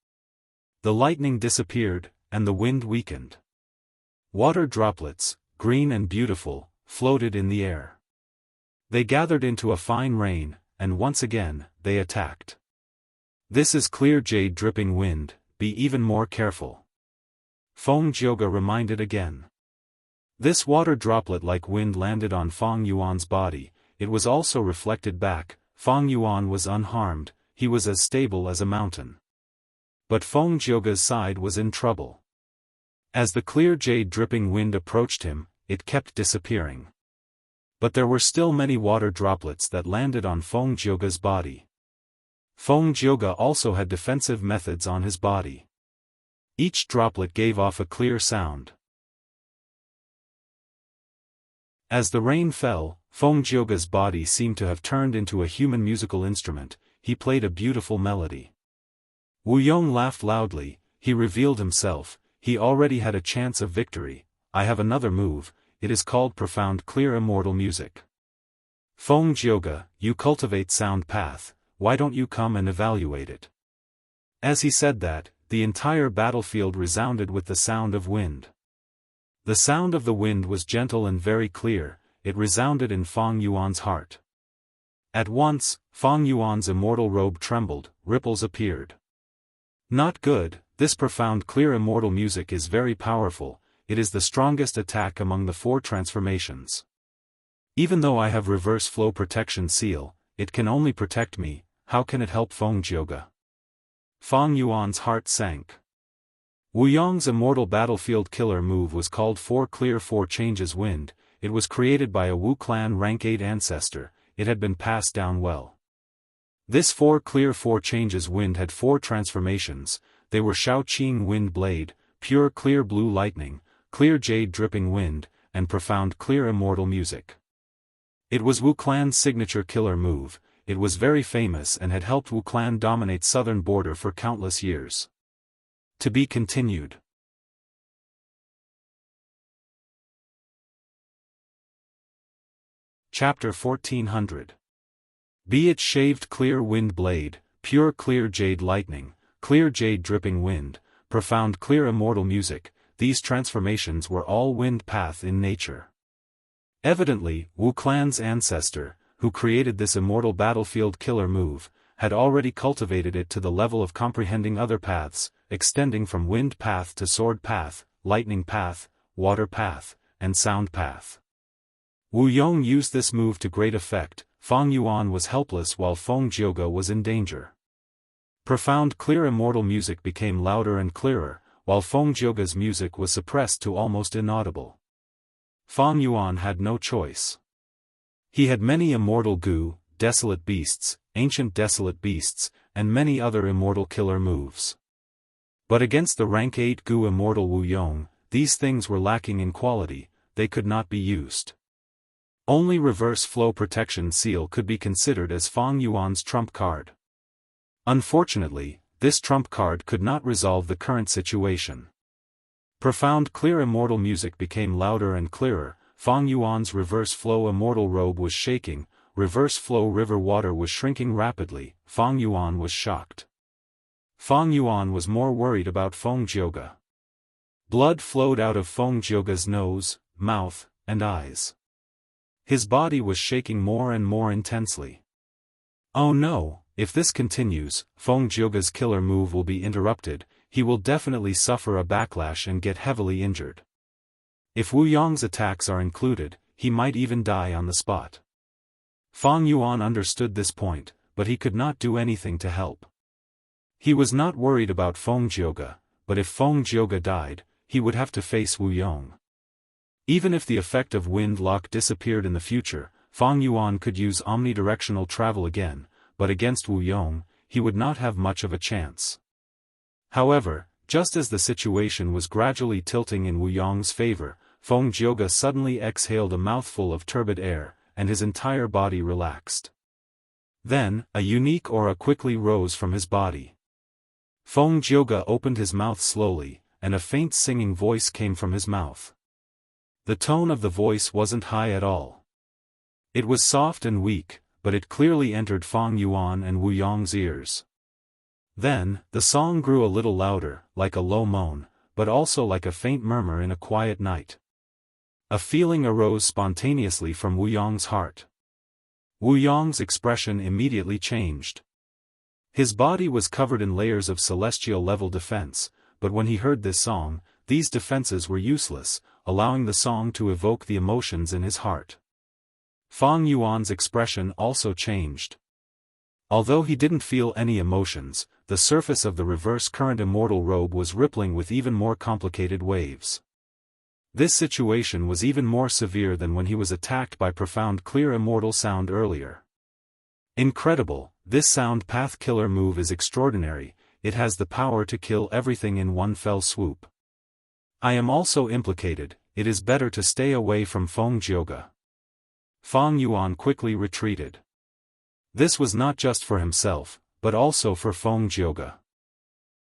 The lightning disappeared, and the wind weakened. Water droplets, green and beautiful, floated in the air. They gathered into a fine rain, and once again, they attacked. "This is clear jade dripping wind, be even more careful," Fong Jioge reminded again. This water droplet-like wind landed on Fong Yuan's body. It was also reflected back. Fong Yuan was unharmed. He was as stable as a mountain. But Fong Jioge's side was in trouble. As the clear jade dripping wind approached him, it kept disappearing. But there were still many water droplets that landed on Fong Jioge's body. Fong Jioge also had defensive methods on his body. Each droplet gave off a clear sound. As the rain fell, Fong Jioge's body seemed to have turned into a human musical instrument. He played a beautiful melody. Wu Yong laughed loudly. He revealed himself. He already had a chance of victory. "I have another move. It is called Profound Clear Immortal Music. Fong Jioge, you cultivate sound path. Why don't you come and evaluate it?" As he said that, the entire battlefield resounded with the sound of wind. The sound of the wind was gentle and very clear. It resounded in Fong Yuan's heart. At once, Fong Yuan's immortal robe trembled. Ripples appeared. "Not good. This profound clear immortal music is very powerful. It is the strongest attack among the 4 transformations. Even though I have reverse flow protection seal, it can only protect me. How can it help Fong Jioge?" Fong Yuan's heart sank. Wu Yong's immortal battlefield killer move was called 4 Clear 4 Changes Wind. It was created by a Wu clan rank 8 ancestor. It had been passed down well. This 4 Clear 4 Changes Wind had 4 transformations. They were Shaoqing Wind Blade, Pure Clear Blue Lightning, Clear Jade Dripping Wind, and Profound Clear Immortal Music. It was Wu clan's signature killer move. It was very famous and had helped Wu clan dominate southern border for countless years. To be continued. Chapter 1400. Be it shaved clear wind blade, pure clear jade lightning, clear jade dripping wind, profound clear immortal music, these transformations were all wind path in nature. Evidently, Wu clan's ancestor, who created this immortal battlefield killer move, had already cultivated it to the level of comprehending other paths, extending from wind path to sword path, lightning path, water path, and sound path. Wu Yong used this move to great effect. Fong Yuan was helpless while Fong Jioge was in danger. Profound clear immortal music became louder and clearer, while Fong Jioge's music was suppressed to almost inaudible. Fong Yuan had no choice. He had many immortal gu, desolate beasts, ancient desolate beasts, and many other immortal killer moves. But against the rank 8 gu immortal Wu Yong, these things were lacking in quality. They could not be used. Only reverse flow protection seal could be considered as Fang Yuan's trump card. Unfortunately, this trump card could not resolve the current situation. Profound clear immortal music became louder and clearer, Fang Yuan's reverse flow immortal robe was shaking, reverse flow river water was shrinking rapidly, Fang Yuan was shocked. Fang Yuan was more worried about Feng Jioge. Blood flowed out of Feng Jioge's nose, mouth, and eyes. His body was shaking more and more intensely. Oh no, if this continues, Feng Jioge's killer move will be interrupted, he will definitely suffer a backlash and get heavily injured. If Wu Yong's attacks are included, he might even die on the spot. Fang Yuan understood this point, but he could not do anything to help. He was not worried about Feng Jioge, but if Feng Jioge died, he would have to face Wu Yong. Even if the effect of wind lock disappeared in the future, Fang Yuan could use omnidirectional travel again, but against Wu Yong, he would not have much of a chance. However, just as the situation was gradually tilting in Wu Yong's favor, Feng Jioge suddenly exhaled a mouthful of turbid air, and his entire body relaxed. Then, a unique aura quickly rose from his body. Feng Jioge opened his mouth slowly, and a faint singing voice came from his mouth. The tone of the voice wasn't high at all. It was soft and weak, but it clearly entered Fang Yuan and Wu Yong's ears. Then, the song grew a little louder, like a low moan, but also like a faint murmur in a quiet night. A feeling arose spontaneously from Wu Yong's heart. Wu Yong's expression immediately changed. His body was covered in layers of celestial-level defense, but when he heard this song, these defenses were useless, allowing the song to evoke the emotions in his heart. Fang Yuan's expression also changed. Although he didn't feel any emotions, the surface of the reverse current immortal robe was rippling with even more complicated waves. This situation was even more severe than when he was attacked by profound clear immortal sound earlier. Incredible, this sound path killer move is extraordinary, it has the power to kill everything in one fell swoop. I am also implicated, it is better to stay away from Feng Jioge. Fang Yuan quickly retreated. This was not just for himself, but also for Feng Jioge.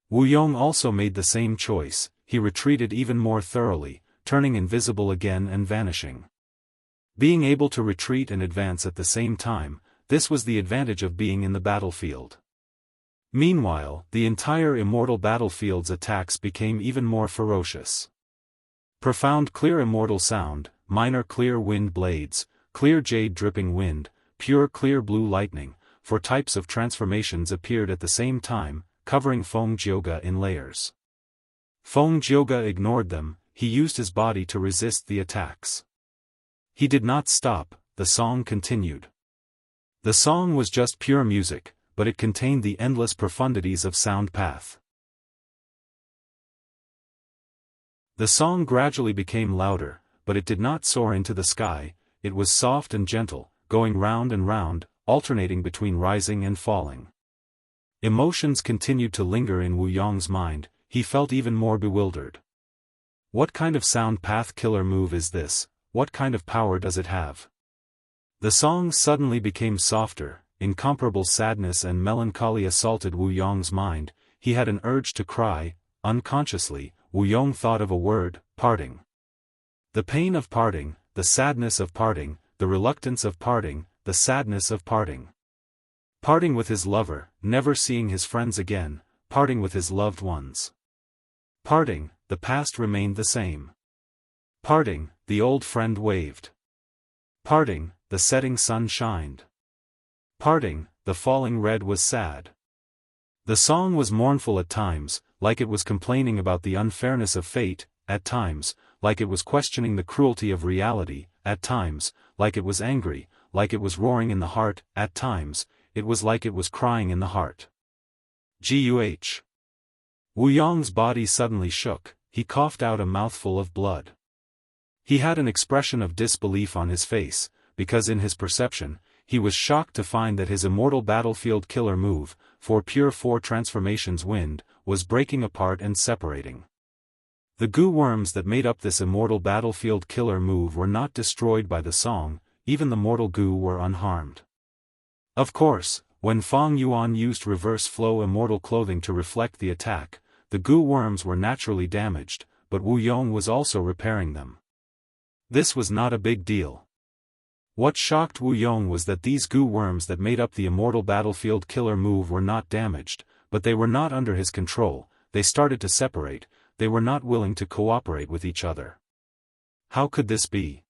Wu Yong also made the same choice, he retreated even more thoroughly, turning invisible again and vanishing. Being able to retreat and advance at the same time, this was the advantage of being in the battlefield. Meanwhile, the entire immortal battlefield's attacks became even more ferocious. Profound clear immortal sound, minor clear wind blades, clear jade dripping wind, pure clear blue lightning, 4 types of transformations appeared at the same time, covering Feng Jioge in layers. Feng Jioge ignored them, he used his body to resist the attacks. He did not stop, the song continued. The song was just pure music, but it contained the endless profundities of sound path. The song gradually became louder, but it did not soar into the sky, it was soft and gentle, going round and round, alternating between rising and falling. Emotions continued to linger in Wu Yong's mind, he felt even more bewildered. What kind of sound path killer move is this, what kind of power does it have? The song suddenly became softer, incomparable sadness and melancholy assaulted Wu Yong's mind, he had an urge to cry, unconsciously, Wu Yong thought of a word, parting. The pain of parting, the sadness of parting, the reluctance of parting, the sadness of parting. Parting with his lover, never seeing his friends again, parting with his loved ones. Parting, the past remained the same. Parting, the old friend waved. Parting, the setting sun shined. Parting, the falling red was sad. The song was mournful at times, like it was complaining about the unfairness of fate, at times, like it was questioning the cruelty of reality, at times, like it was angry, like it was roaring in the heart, at times, it was like it was crying in the heart. Guh. Wu Yong's body suddenly shook, he coughed out a mouthful of blood. He had an expression of disbelief on his face, because in his perception, he was shocked to find that his immortal battlefield killer move, for pure 4 transformations wind, was breaking apart and separating. The goo worms that made up this immortal battlefield killer move were not destroyed by the song, even the mortal Gu were unharmed. Of course, when Feng Yuan used reverse flow immortal clothing to reflect the attack, the Gu worms were naturally damaged, but Wu Yong was also repairing them. This was not a big deal. What shocked Wu Yong was that these Gu worms that made up the immortal battlefield killer move were not damaged, but they were not under his control. They started to separate, they were not willing to cooperate with each other. How could this be?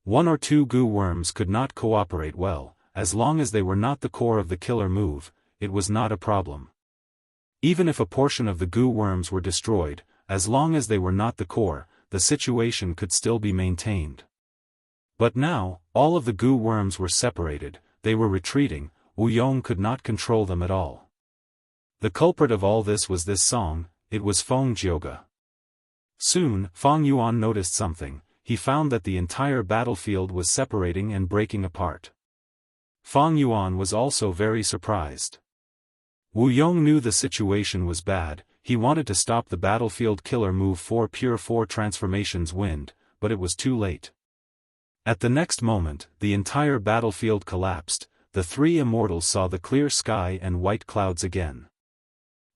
One or two Gu worms could not cooperate well, as long as they were not the core of the killer move, it was not a problem. Even if a portion of the Gu worms were destroyed, as long as they were not the core, the situation could still be maintained. But now, all of the Gu worms were separated, they were retreating, Wu Yong could not control them at all. The culprit of all this was this song, it was Feng Jioge. Soon, Feng Yuan noticed something, he found that the entire battlefield was separating and breaking apart. Feng Yuan was also very surprised. Wu Yong knew the situation was bad, he wanted to stop the battlefield killer move 4 pure 4 transformations wind, but it was too late. At the next moment, the entire battlefield collapsed, the three immortals saw the clear sky and white clouds again.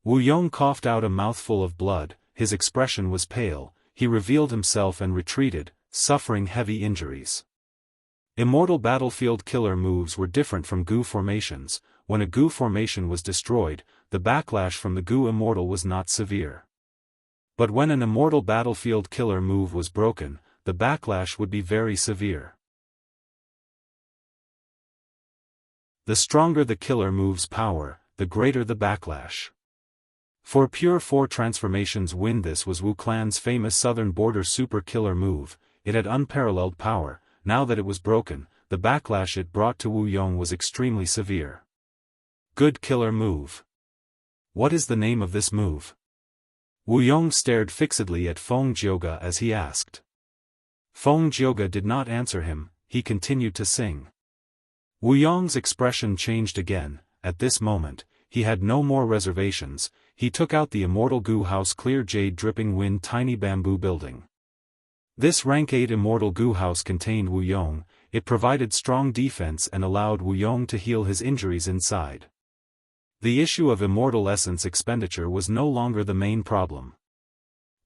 Wu Yong coughed out a mouthful of blood, his expression was pale, he revealed himself and retreated, suffering heavy injuries. Immortal battlefield killer moves were different from Gu formations. When a Gu formation was destroyed, the backlash from the Gu immortal was not severe. But when an immortal battlefield killer move was broken, the backlash would be very severe. The stronger the killer move's power, the greater the backlash. For pure 4 transformations wind, this was Wu Clan's famous southern border super killer move, it had unparalleled power. Now that it was broken, the backlash it brought to Wu Yong was extremely severe. Good killer move. What is the name of this move? Wu Yong stared fixedly at Feng Jioge as he asked. Feng Jioge did not answer him, he continued to sing. Wu Yong's expression changed again, at this moment, he had no more reservations, he took out the immortal Gu house clear jade dripping wind tiny bamboo building. This rank 8 immortal Gu house contained Wu Yong, it provided strong defense and allowed Wu Yong to heal his injuries inside. The issue of immortal essence expenditure was no longer the main problem.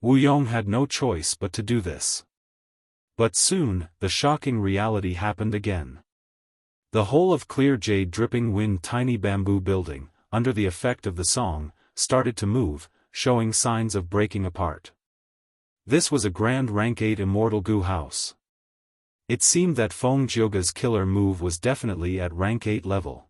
Wu Yong had no choice but to do this. But soon, the shocking reality happened again. The whole of clear jade dripping wind tiny bamboo building, under the effect of the song, started to move, showing signs of breaking apart. This was a grand rank 8 immortal Gu house. It seemed that Feng Jioge's killer move was definitely at rank 8 level.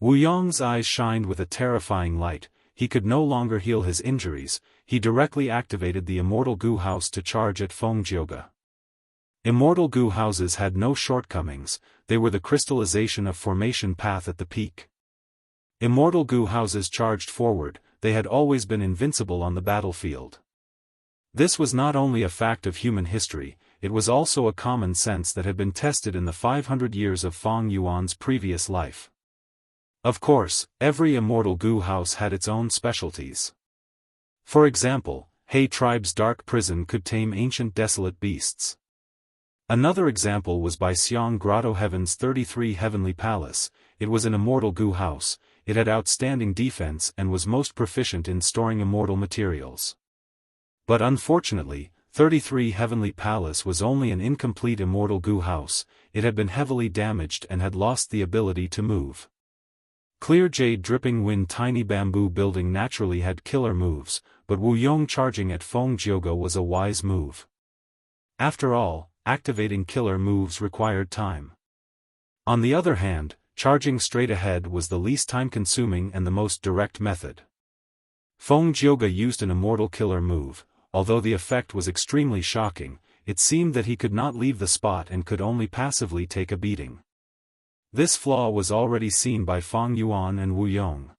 Wu Yong's eyes shined with a terrifying light, he could no longer heal his injuries, he directly activated the immortal Gu house to charge at Feng Jioge. Immortal Gu houses had no shortcomings, they were the crystallization of formation path at the peak. Immortal Gu houses charged forward, they had always been invincible on the battlefield. This was not only a fact of human history, it was also a common sense that had been tested in the 500 years of Feng Yuan's previous life. Of course, every immortal Gu house had its own specialties. For example, He tribe's dark prison could tame ancient desolate beasts. Another example was by Xiang Grotto Heaven's 33 Heavenly Palace, it was an immortal Gu house, it had outstanding defense and was most proficient in storing immortal materials. But unfortunately, 33 Heavenly Palace was only an incomplete immortal Gu house, it had been heavily damaged and had lost the ability to move. Clear jade dripping wind tiny bamboo building naturally had killer moves, but Wu Yong charging at Feng Jioge was a wise move. After all, activating killer moves required time. On the other hand, charging straight ahead was the least time-consuming and the most direct method. Feng Jioge used an immortal killer move, although the effect was extremely shocking, it seemed that he could not leave the spot and could only passively take a beating. This flaw was already seen by Feng Yuan and Wu Yong.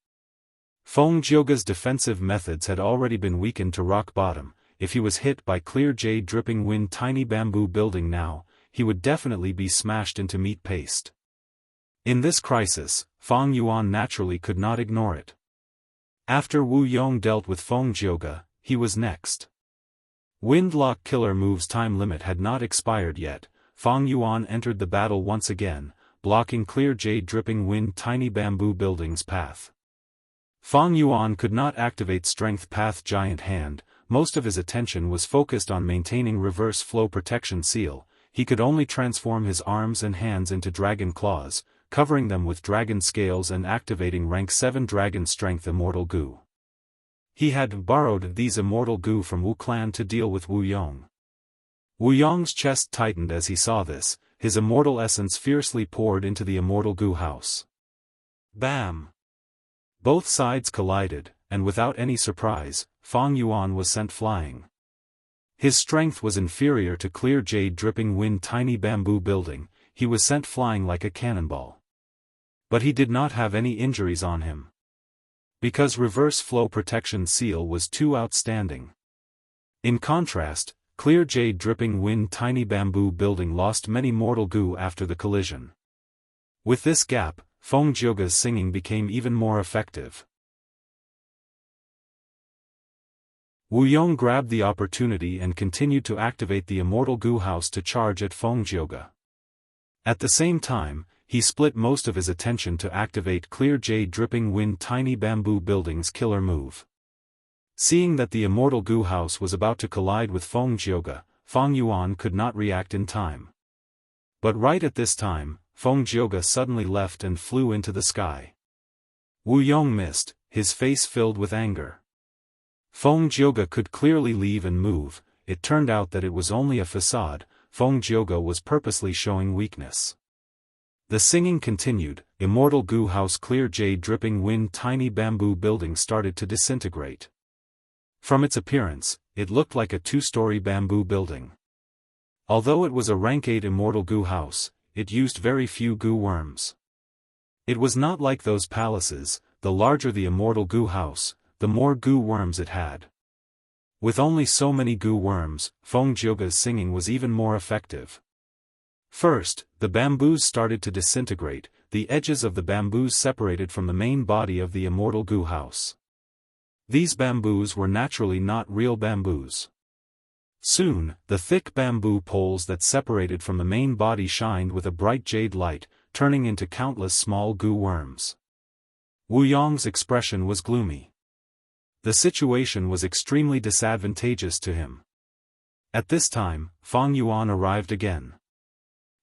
Feng Jioge's defensive methods had already been weakened to rock bottom, if he was hit by clear jade dripping wind tiny bamboo building now, he would definitely be smashed into meat paste. In this crisis, Feng Yuan naturally could not ignore it. After Wu Yong dealt with Feng Jioge, he was next. Windlock killer move's time limit had not expired yet, Fang Yuan entered the battle once again, blocking clear jade-dripping wind tiny bamboo buildings' path. Fang Yuan could not activate Strength Path Giant Hand, most of his attention was focused on maintaining Reverse Flow Protection Seal. He could only transform his arms and hands into dragon claws, covering them with dragon scales and activating Rank 7 Dragon Strength Immortal Goo. He had borrowed these Immortal Goo from Wu Clan to deal with Wu Yong. Wu Yong's chest tightened as he saw this, his immortal essence fiercely poured into the Immortal Goo house. Bam! Both sides collided, and without any surprise, Fang Yuan was sent flying. His strength was inferior to clear jade-dripping wind tiny bamboo building, he was sent flying like a cannonball. But he did not have any injuries on him. Because Reverse Flow Protection Seal was too outstanding. In contrast, clear jade-dripping wind tiny bamboo building lost many mortal goo after the collision. With this gap, Feng Jioge's singing became even more effective. Wu Yong grabbed the opportunity and continued to activate the Immortal Goo House to charge at Feng Jioge. At the same time, he split most of his attention to activate Clear Jade Dripping Wind Tiny Bamboo Building's killer move. Seeing that the Immortal Goo House was about to collide with Feng Jioge, Fang Yuan could not react in time. But right at this time, Feng Jioge suddenly left and flew into the sky. Wu Yong missed, his face filled with anger. Feng Jioge could clearly leave and move, it turned out that it was only a facade, Feng Jioge was purposely showing weakness. The singing continued, Immortal Goo House Clear Jade Dripping Wind Tiny Bamboo Building started to disintegrate. From its appearance, it looked like a two-story bamboo building. Although it was a Rank 8 Immortal Goo House, it used very few goo worms. It was not like those palaces, the larger the Immortal Goo House, the more goo worms it had. With only so many goo worms, Feng Jioge's singing was even more effective. First, the bamboos started to disintegrate, the edges of the bamboos separated from the main body of the Immortal Goo House. These bamboos were naturally not real bamboos. Soon, the thick bamboo poles that separated from the main body shined with a bright jade light, turning into countless small goo worms. Wu Yong's expression was gloomy. The situation was extremely disadvantageous to him. At this time, Fang Yuan arrived again.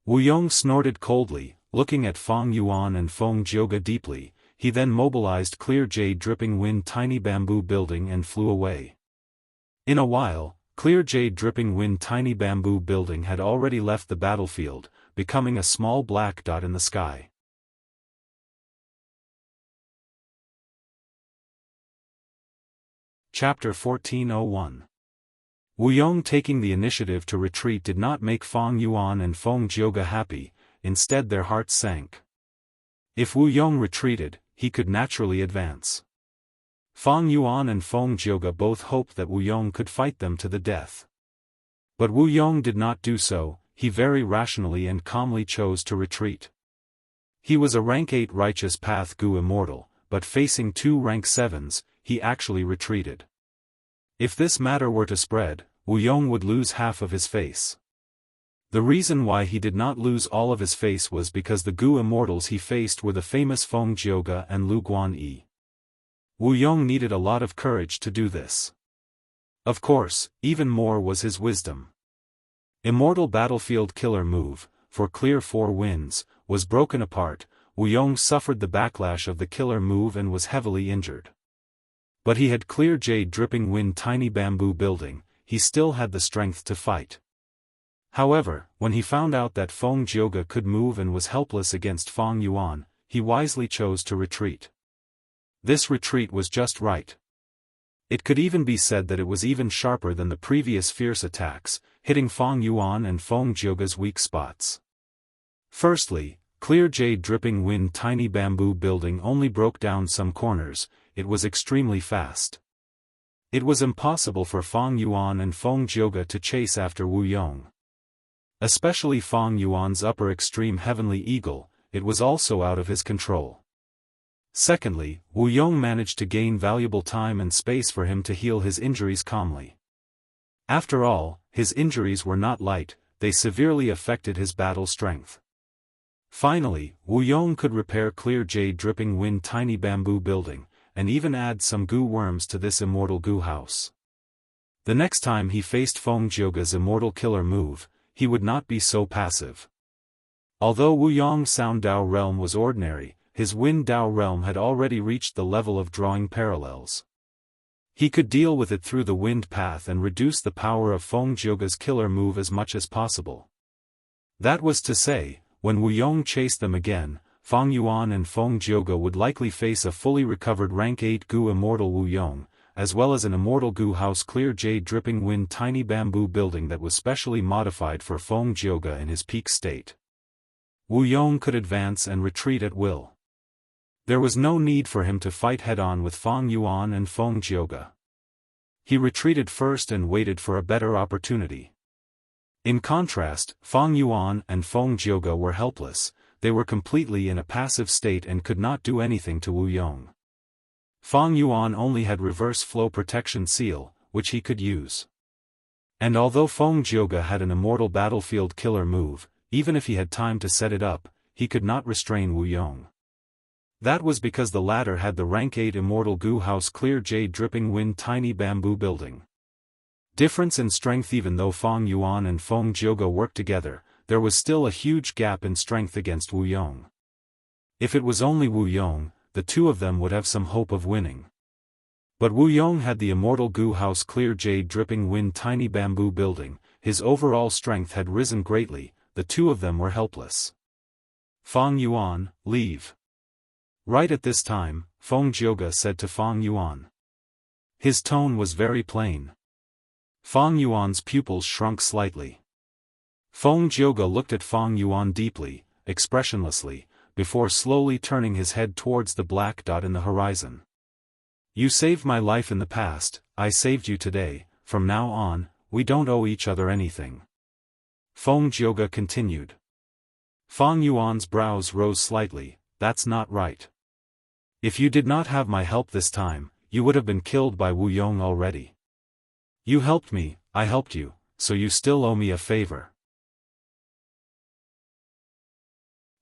Wu Yong snorted coldly, looking at Fang Yuan and Feng Jioge deeply, he then mobilized Clear Jade Dripping Wind Tiny Bamboo Building and flew away. In a while, Clear Jade Dripping Wind Tiny Bamboo Building had already left the battlefield, becoming a small black dot in the sky. Chapter 1401. Wu Yong taking the initiative to retreat did not make Fang Yuan and Feng Jioge happy, instead their hearts sank. If Wu Yong retreated, he could naturally advance. Fang Yuan and Feng Jioge both hoped that Wu Yong could fight them to the death. But Wu Yong did not do so, he very rationally and calmly chose to retreat. He was a Rank 8 Righteous Path Goo Immortal, but facing two Rank 7s, he actually retreated. If this matter were to spread, Wu Yong would lose half of his face. The reason why he did not lose all of his face was because the Goo Immortals he faced were the famous Feng Jioge and Lu Guanyi. Wu Yong needed a lot of courage to do this. Of course, even more was his wisdom. Immortal Battlefield Killer Move, for clear 4 wins, was broken apart. Wu Yong suffered the backlash of the killer move and was heavily injured. But he had Clear Jade Dripping Wind Tiny Bamboo Building, he still had the strength to fight. However, when he found out that Feng Jioge could move and was helpless against Fang Yuan, he wisely chose to retreat. This retreat was just right. It could even be said that it was even sharper than the previous fierce attacks, hitting Fang Yuan and Feng Jioge's weak spots. Firstly, Clear Jade Dripping Wind Tiny Bamboo Building only broke down some corners, it was extremely fast. It was impossible for Fang Yuan and Feng Jioge to chase after Wu Yong. Especially Fang Yuan's upper extreme Heavenly Eagle, it was also out of his control. Secondly, Wu Yong managed to gain valuable time and space for him to heal his injuries calmly. After all, his injuries were not light, they severely affected his battle strength. Finally, Wu Yong could repair clear jade dripping wind tiny bamboo building, and even add some goo worms to this immortal goo house. The next time he faced Feng Jioge's immortal killer move, he would not be so passive. Although Wu Yong's Sound Dao realm was ordinary, his Wind Dao realm had already reached the level of drawing parallels. He could deal with it through the wind path and reduce the power of Feng Jioge's killer move as much as possible. That was to say, when Wu Yong chased them again, Feng Yuan and Feng Jioge would likely face a fully recovered rank 8 Gu immortal Wu Yong, as well as an immortal Gu house clear jade dripping wind tiny bamboo building that was specially modified for Feng Jioge in his peak state. Wu Yong could advance and retreat at will. There was no need for him to fight head-on with Feng Yuan and Feng Jioge. He retreated first and waited for a better opportunity. In contrast, Feng Yuan and Feng Jioge were helpless, they were completely in a passive state and could not do anything to Wu Yong. Feng Yuan only had reverse flow protection seal, which he could use. And although Feng Jioge had an immortal battlefield killer move, even if he had time to set it up, he could not restrain Wu Yong. That was because the latter had the rank 8 immortal Gu house clear jade dripping wind tiny bamboo building. Difference in strength. Even though Feng Yuan and Feng Jioge worked together, there was still a huge gap in strength against Wu Yong. If it was only Wu Yong, the two of them would have some hope of winning. But Wu Yong had the immortal Gu house clear jade dripping wind tiny bamboo building, his overall strength had risen greatly, the two of them were helpless. Feng Yuan, leave. Right at this time, Feng Jioge said to Feng Yuan. His tone was very plain. Feng Yuan's pupils shrunk slightly. Feng Jioge looked at Feng Yuan deeply, expressionlessly, before slowly turning his head towards the black dot in the horizon. You saved my life in the past, I saved you today, from now on, we don't owe each other anything. Feng Jioge continued. Feng Yuan's brows rose slightly, that's not right. If you did not have my help this time, you would have been killed by Wu Yong already. You helped me, I helped you, so you still owe me a favor.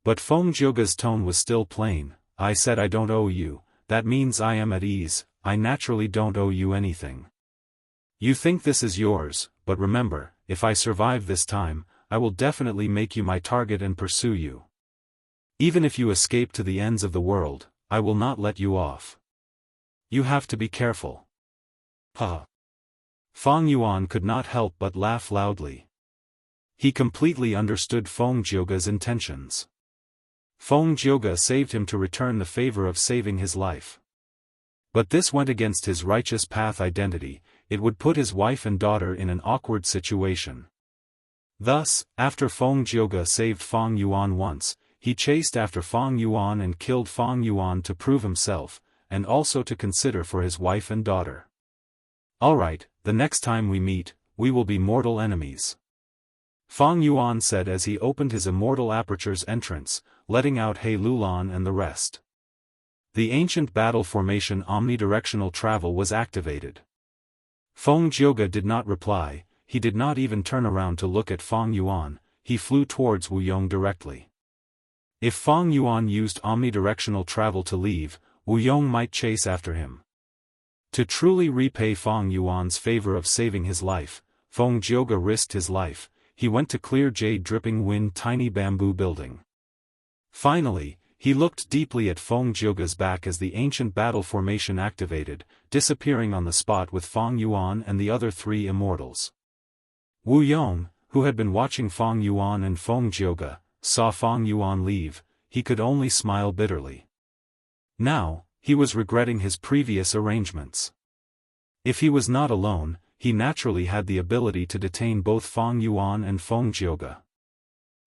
But Feng Jioge's tone was still plain. I said I don't owe you, that means I am at ease, I naturally don't owe you anything. You think this is yours, but remember, if I survive this time, I will definitely make you my target and pursue you. Even if you escape to the ends of the world, I will not let you off. You have to be careful. Ha! Feng Yuan could not help but laugh loudly. He completely understood Feng Jioge's intentions. Feng Jioge saved him to return the favor of saving his life. But this went against his righteous path identity, it would put his wife and daughter in an awkward situation. Thus, after Feng Jioge saved Feng Yuan once, he chased after Feng Yuan and killed Feng Yuan to prove himself, and also to consider for his wife and daughter. Alright, the next time we meet, we will be mortal enemies. Feng Yuan said as he opened his immortal aperture's entrance, letting out He Lulan and the rest. The ancient battle formation omnidirectional travel was activated. Feng Jioge did not reply, he did not even turn around to look at Feng Yuan, he flew towards Wu Yong directly. If Feng Yuan used omnidirectional travel to leave, Wu Yong might chase after him. To truly repay Feng Yuan's favor of saving his life, Feng Jioge risked his life, he went to clear jade dripping wind tiny bamboo building. Finally, he looked deeply at Feng Jioge's back as the ancient battle formation activated, disappearing on the spot with Feng Yuan and the other three immortals. Wu Yong, who had been watching Feng Yuan and Feng Jioge, saw Feng Yuan leave, he could only smile bitterly. Now, he was regretting his previous arrangements. If he was not alone, he naturally had the ability to detain both Feng Yuan and Feng Jioge.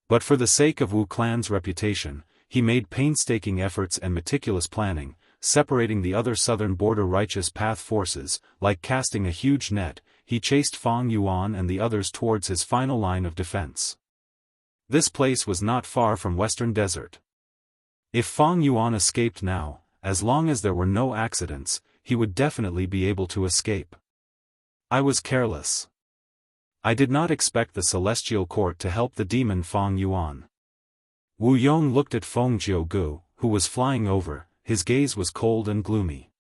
But for the sake of Wu clan's reputation, he made painstaking efforts and meticulous planning, separating the other southern border righteous path forces, like casting a huge net, he chased Feng Yuan and the others towards his final line of defense. This place was not far from Western Desert. If Feng Yuan escaped now, as long as there were no accidents, he would definitely be able to escape. I was careless. I did not expect the celestial court to help the demon Feng Yuan. Wu Yong looked at Feng Jiugu, who was flying over, his gaze was cold and gloomy.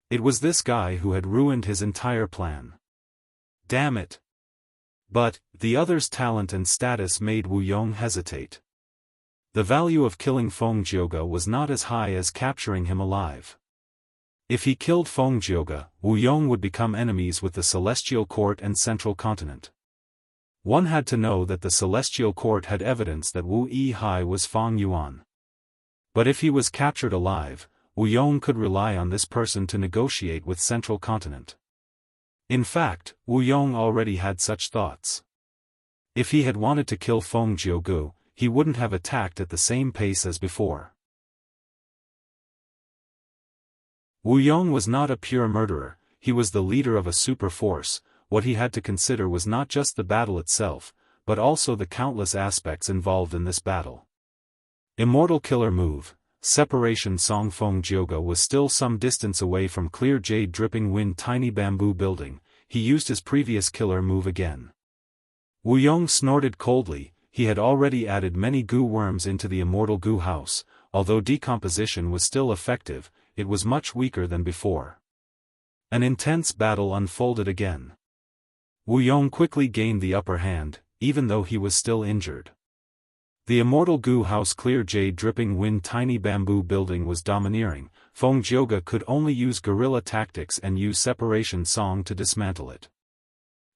It was this guy who had ruined his entire plan. Damn it. But, the other's talent and status made Wu Yong hesitate. The value of killing Feng Jiugu was not as high as capturing him alive. If he killed Feng Jiugu, Wu Yong would become enemies with the Celestial Court and Central Continent. One had to know that the Celestial Court had evidence that Wu Yihai was Feng Yuan. But if he was captured alive, Wu Yong could rely on this person to negotiate with Central Continent. In fact, Wu Yong already had such thoughts. If he had wanted to kill Feng Jiugu, he wouldn't have attacked at the same pace as before. Wu Yong was not a pure murderer, he was the leader of a super force. What he had to consider was not just the battle itself, but also the countless aspects involved in this battle. Immortal killer move, Separation Song. Feng Jiugu was still some distance away from clear jade dripping wind tiny bamboo building. He used his previous killer move again. Wu Yong snorted coldly. He had already added many goo worms into the immortal goo house. Although decomposition was still effective, it was much weaker than before. An intense battle unfolded again. Wu Yong quickly gained the upper hand, even though he was still injured. The immortal goo house clear jade dripping wind tiny bamboo building was domineering. Feng Jiugu could only use guerrilla tactics and use Separation Song to dismantle it.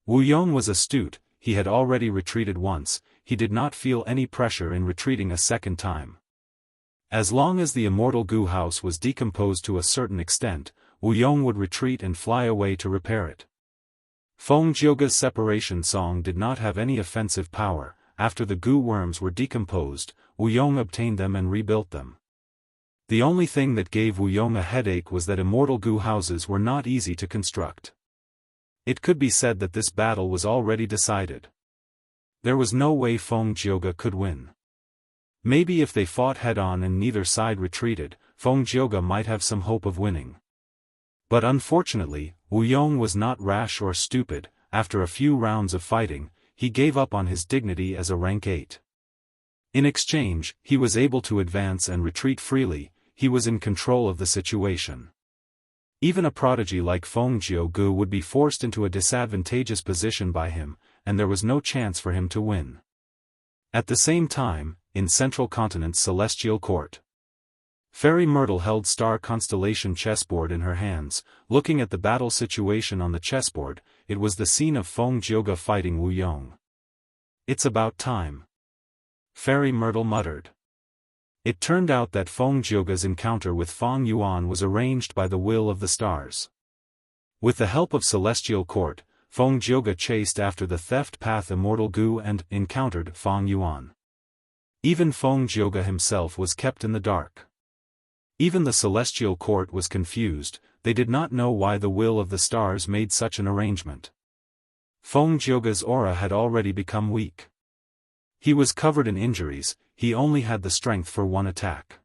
Wu Yong was astute, he had already retreated once, he did not feel any pressure in retreating a second time. As long as the immortal goo house was decomposed to a certain extent, Wu Yong would retreat and fly away to repair it. Feng Jiugu's Separation Song did not have any offensive power. After the goo worms were decomposed, Wu Yong obtained them and rebuilt them. The only thing that gave Wu Yong a headache was that immortal goo houses were not easy to construct. It could be said that this battle was already decided. There was no way Feng Jiugu could win. Maybe if they fought head-on and neither side retreated, Feng Jiugu might have some hope of winning. But unfortunately, Wu Yong was not rash or stupid. After a few rounds of fighting, he gave up on his dignity as a rank 8. In exchange, he was able to advance and retreat freely. He was in control of the situation. Even a prodigy like Feng Jiugu would be forced into a disadvantageous position by him, and there was no chance for him to win. At the same time, in Central Continent's Celestial Court, Fairy Myrtle held star constellation chessboard in her hands, looking at the battle situation on the chessboard. It was the scene of Feng Jiugu fighting Wu Yong. "It's about time," Fairy Myrtle muttered. It turned out that Feng Jiugu's encounter with Feng Yuan was arranged by the will of the stars. With the help of Celestial Court, Feng Jiugu chased after the theft path immortal goo and encountered Feng Yuan. Even Feng Jiugu himself was kept in the dark. Even the Celestial Court was confused. They did not know why the will of the stars made such an arrangement. Feng Jiugu's aura had already become weak. He was covered in injuries, he only had the strength for one attack.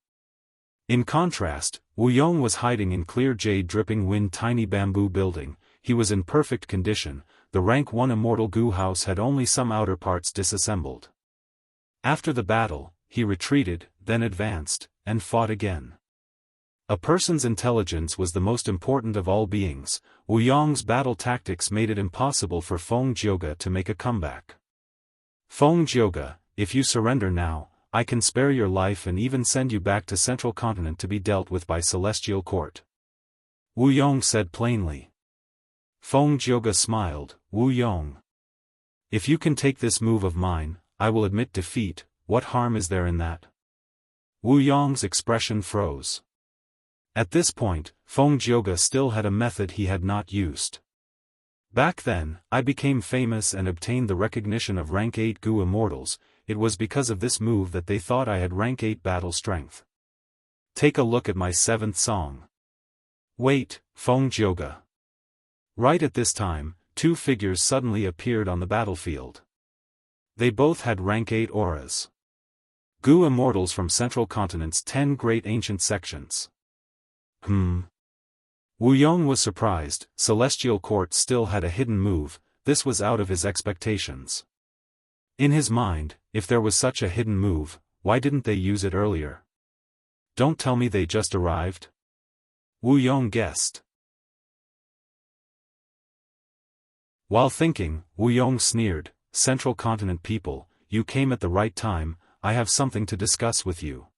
In contrast, Wu Yong was hiding in clear jade dripping wind tiny bamboo building. He was in perfect condition. The rank 1 immortal goo house had only some outer parts disassembled. After the battle, he retreated, then advanced, and fought again. A person's intelligence was the most important of all beings. Wu Yong's battle tactics made it impossible for Feng Jiugu to make a comeback. "Feng Jiugu, if you surrender now, I can spare your life and even send you back to Central Continent to be dealt with by Celestial Court," Wu Yong said plainly. Feng Jiugu smiled. "Wu Yong, if you can take this move of mine, I will admit defeat. What harm is there in that?" Wu Yong's expression froze. At this point, Feng Jiugu still had a method he had not used. "Back then, I became famous and obtained the recognition of rank 8 goo immortals. It was because of this move that they thought I had rank 8 battle strength. Take a look at my 7th song." "Wait, Feng Jiugu." Right at this time, two figures suddenly appeared on the battlefield. They both had rank 8 auras. Goo immortals from Central Continent's 10 great ancient sections. Wu Yong was surprised. Celestial Court still had a hidden move. this was out of his expectations. In his mind, if there was such a hidden move, why didn't they use it earlier? Don't tell me they just arrived? Wu Yong guessed. While thinking, Wu Yong sneered, Central Continent people, you came at the right time, I have something to discuss with you.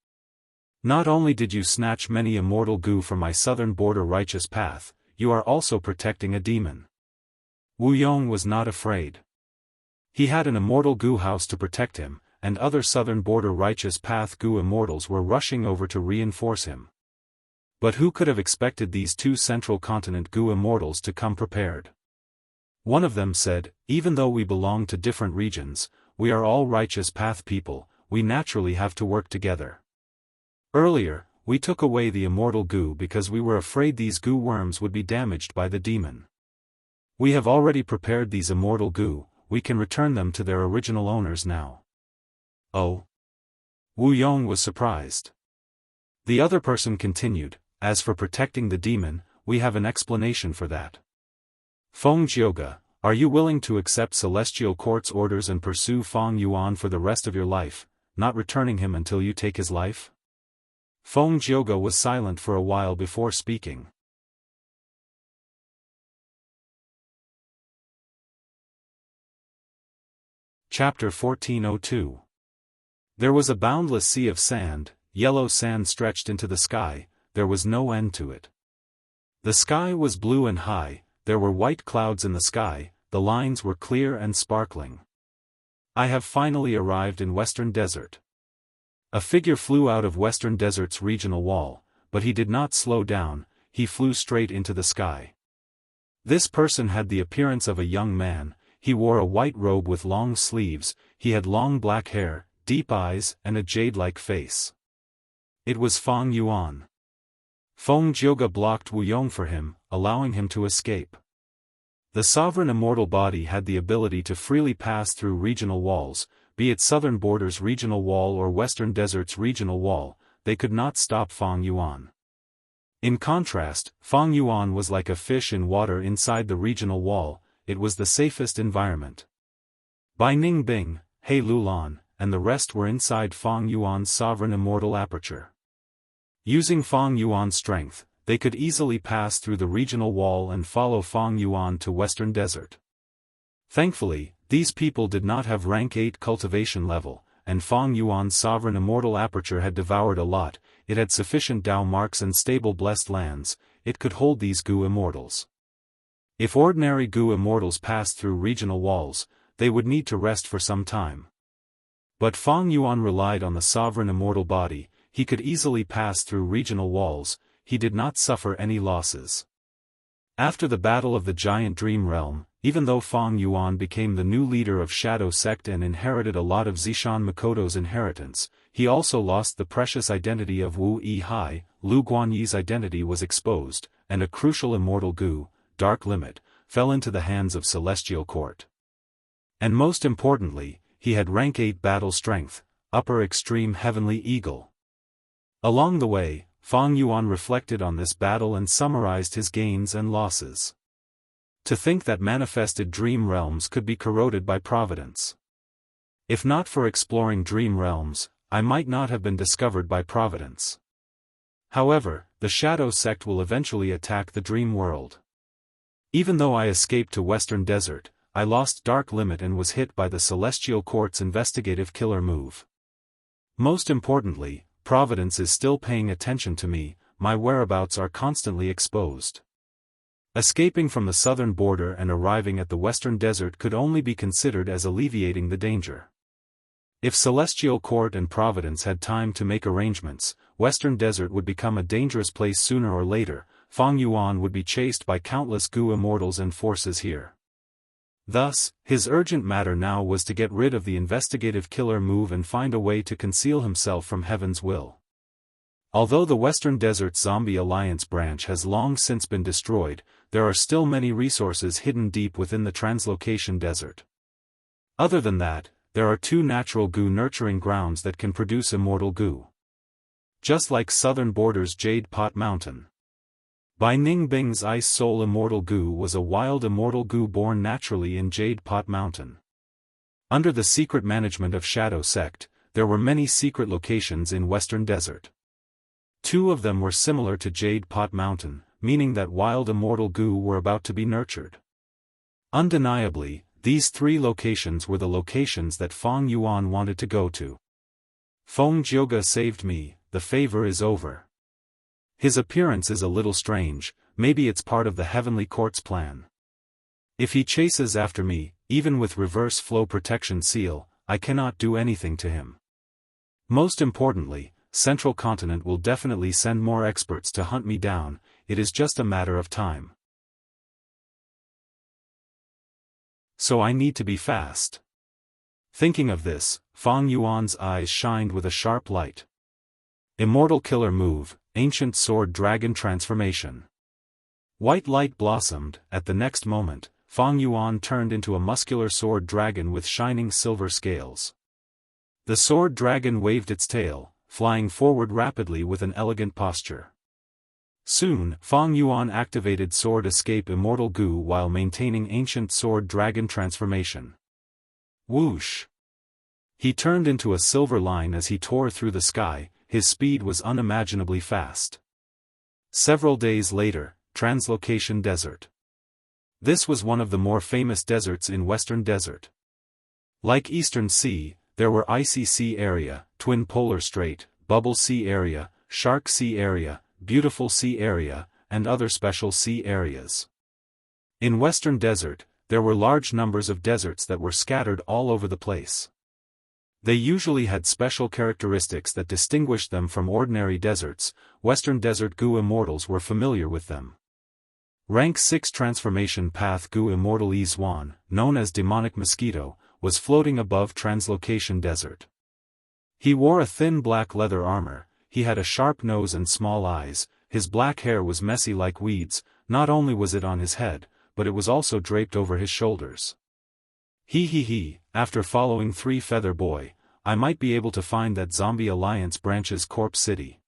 Not only did you snatch many immortal goo from my southern border righteous path, you are also protecting a demon. Wu Yong was not afraid. He had an immortal goo house to protect him, and other southern border righteous path goo immortals were rushing over to reinforce him. But who could have expected these two Central Continent goo immortals to come prepared? One of them said, even though we belong to different regions, we are all righteous path people, we naturally have to work together. Earlier, we took away the immortal goo because we were afraid these goo worms would be damaged by the demon. We have already prepared these immortal goo, we can return them to their original owners now. Oh? Wu Yong was surprised. The other person continued, as for protecting the demon, we have an explanation for that. Feng Jioge, are you willing to accept Celestial Court's orders and pursue Feng Yuan for the rest of your life, not returning him until you take his life? Feng Jioge was silent for a while before speaking. Chapter 1402. There was a boundless sea of sand, yellow sand stretched into the sky, there was no end to it. The sky was blue and high, there were white clouds in the sky, the lines were clear and sparkling. I have finally arrived in Western Desert. A figure flew out of Western Desert's regional wall, but he did not slow down, he flew straight into the sky. This person had the appearance of a young man, he wore a white robe with long sleeves, he had long black hair, deep eyes and a jade-like face. It was Feng Yuan. Feng Jioge blocked Wu Yong for him, allowing him to escape. The sovereign immortal body had the ability to freely pass through regional walls, be it Southern Border's regional wall or Western Desert's regional wall, they could not stop Feng Yuan. In contrast, Feng Yuan was like a fish in water inside the regional wall, it was the safest environment. Bai Ningbing, He Lulan, and the rest were inside Feng Yuan's sovereign immortal aperture. Using Feng Yuan's strength, they could easily pass through the regional wall and follow Feng Yuan to Western Desert. Thankfully, these people did not have rank 8 cultivation level, and Feng Yuan's sovereign immortal aperture had devoured a lot, it had sufficient Dao marks and stable blessed lands, it could hold these goo immortals. If ordinary goo immortals passed through regional walls, they would need to rest for some time. But Feng Yuan relied on the sovereign immortal body, he could easily pass through regional walls, he did not suffer any losses. After the Battle of the Giant Dream Realm, even though Feng Yuan became the new leader of Shadow Sect and inherited a lot of Zishan Makoto's inheritance, he also lost the precious identity of Wu Yihai, Lu Guanyi's identity was exposed, and a crucial immortal goo, Dark Limit, fell into the hands of Celestial Court. And most importantly, he had rank 8 battle strength, upper extreme heavenly eagle. Along the way, Feng Yuan reflected on this battle and summarized his gains and losses. To think that manifested dream realms could be corroded by providence. If not for exploring dream realms, I might not have been discovered by providence. However, the Shadow Sect will eventually attack the dream world. Even though I escaped to Western Desert, I lost Dark Limit and was hit by the Celestial Court's investigative killer move. Most importantly, Providence is still paying attention to me, my whereabouts are constantly exposed. Escaping from the southern border and arriving at the Western Desert could only be considered as alleviating the danger. If Celestial Court and Providence had time to make arrangements, Western Desert would become a dangerous place sooner or later, Feng Yuan would be chased by countless goo immortals and forces here. Thus, his urgent matter now was to get rid of the investigative killer move and find a way to conceal himself from Heaven's will. Although the Western Desert Zombie Alliance branch has long since been destroyed, there are still many resources hidden deep within the Translocation Desert. Other than that, there are 2 natural goo nurturing grounds that can produce immortal goo. Just like Southern Border's Jade Pot Mountain. By Ningbing's Ice Soul. Immortal Gu was a wild immortal Gu born naturally in Jade Pot Mountain. Under the secret management of Shadow Sect, there were many secret locations in Western Desert. 2 of them were similar to Jade Pot Mountain, meaning that wild immortal Gu were about to be nurtured. Undeniably, these 3 locations were the locations that Feng Yuan wanted to go to. Feng Jioge saved me, the favor is over. His appearance is a little strange, maybe it's part of the Heavenly Court's plan. If he chases after me, even with reverse flow protection seal, I cannot do anything to him. Most importantly, Central Continent will definitely send more experts to hunt me down, it is just a matter of time. So I need to be fast. Thinking of this, Feng Yuan's eyes shined with a sharp light. Immortal Killer Move, Ancient Sword Dragon Transformation. White light blossomed. At the next moment, Feng Yuan turned into a muscular sword dragon with shining silver scales. The sword dragon waved its tail, flying forward rapidly with an elegant posture. Soon, Feng Yuan activated Sword Escape Immortal Gu while maintaining Ancient Sword Dragon Transformation. Whoosh! He turned into a silver line as he tore through the sky. His speed was unimaginably fast. Several days later, Translocation Desert. This was one of the more famous deserts in Western Desert. Like Eastern Sea, there were Icy Sea Area, Twin Polar Strait, Bubble Sea Area, Shark Sea Area, Beautiful Sea Area, and other special sea areas. In Western Desert, there were large numbers of deserts that were scattered all over the place. They usually had special characteristics that distinguished them from ordinary deserts. Western Desert Gu Immortals were familiar with them. Rank 6 Transformation Path Gu Immortal Izwan, known as Demonic Mosquito, was floating above Translocation Desert. He wore a thin black leather armor, he had a sharp nose and small eyes, his black hair was messy like weeds, not only was it on his head, but it was also draped over his shoulders. After following 3 Feather Boy, I might be able to find that Zombie Alliance branch's Corpse City.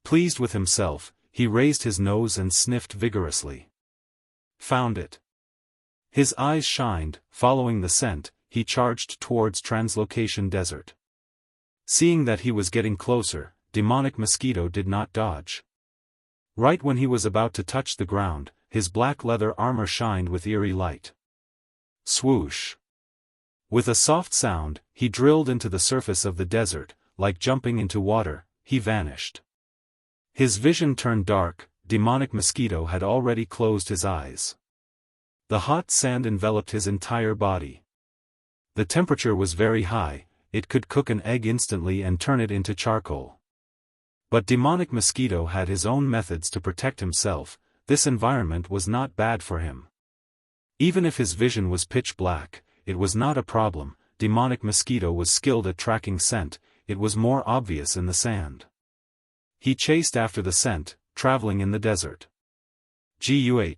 Pleased with himself, he raised his nose and sniffed vigorously. Found it. His eyes shined. Following the scent, he charged towards Translocation Desert. Seeing that he was getting closer, Demonic Mosquito did not dodge. Right when he was about to touch the ground, his black leather armor shined with eerie light. Swoosh! With a soft sound, he drilled into the surface of the desert. Like jumping into water, he vanished. His vision turned dark. Demonic Mosquito had already closed his eyes. The hot sand enveloped his entire body. The temperature was very high, it could cook an egg instantly and turn it into charcoal. But Demonic Mosquito had his own methods to protect himself. This environment was not bad for him. Even if his vision was pitch black, it was not a problem. Demonic Mosquito was skilled at tracking scent, it was more obvious in the sand. He chased after the scent, traveling in the desert. Guh.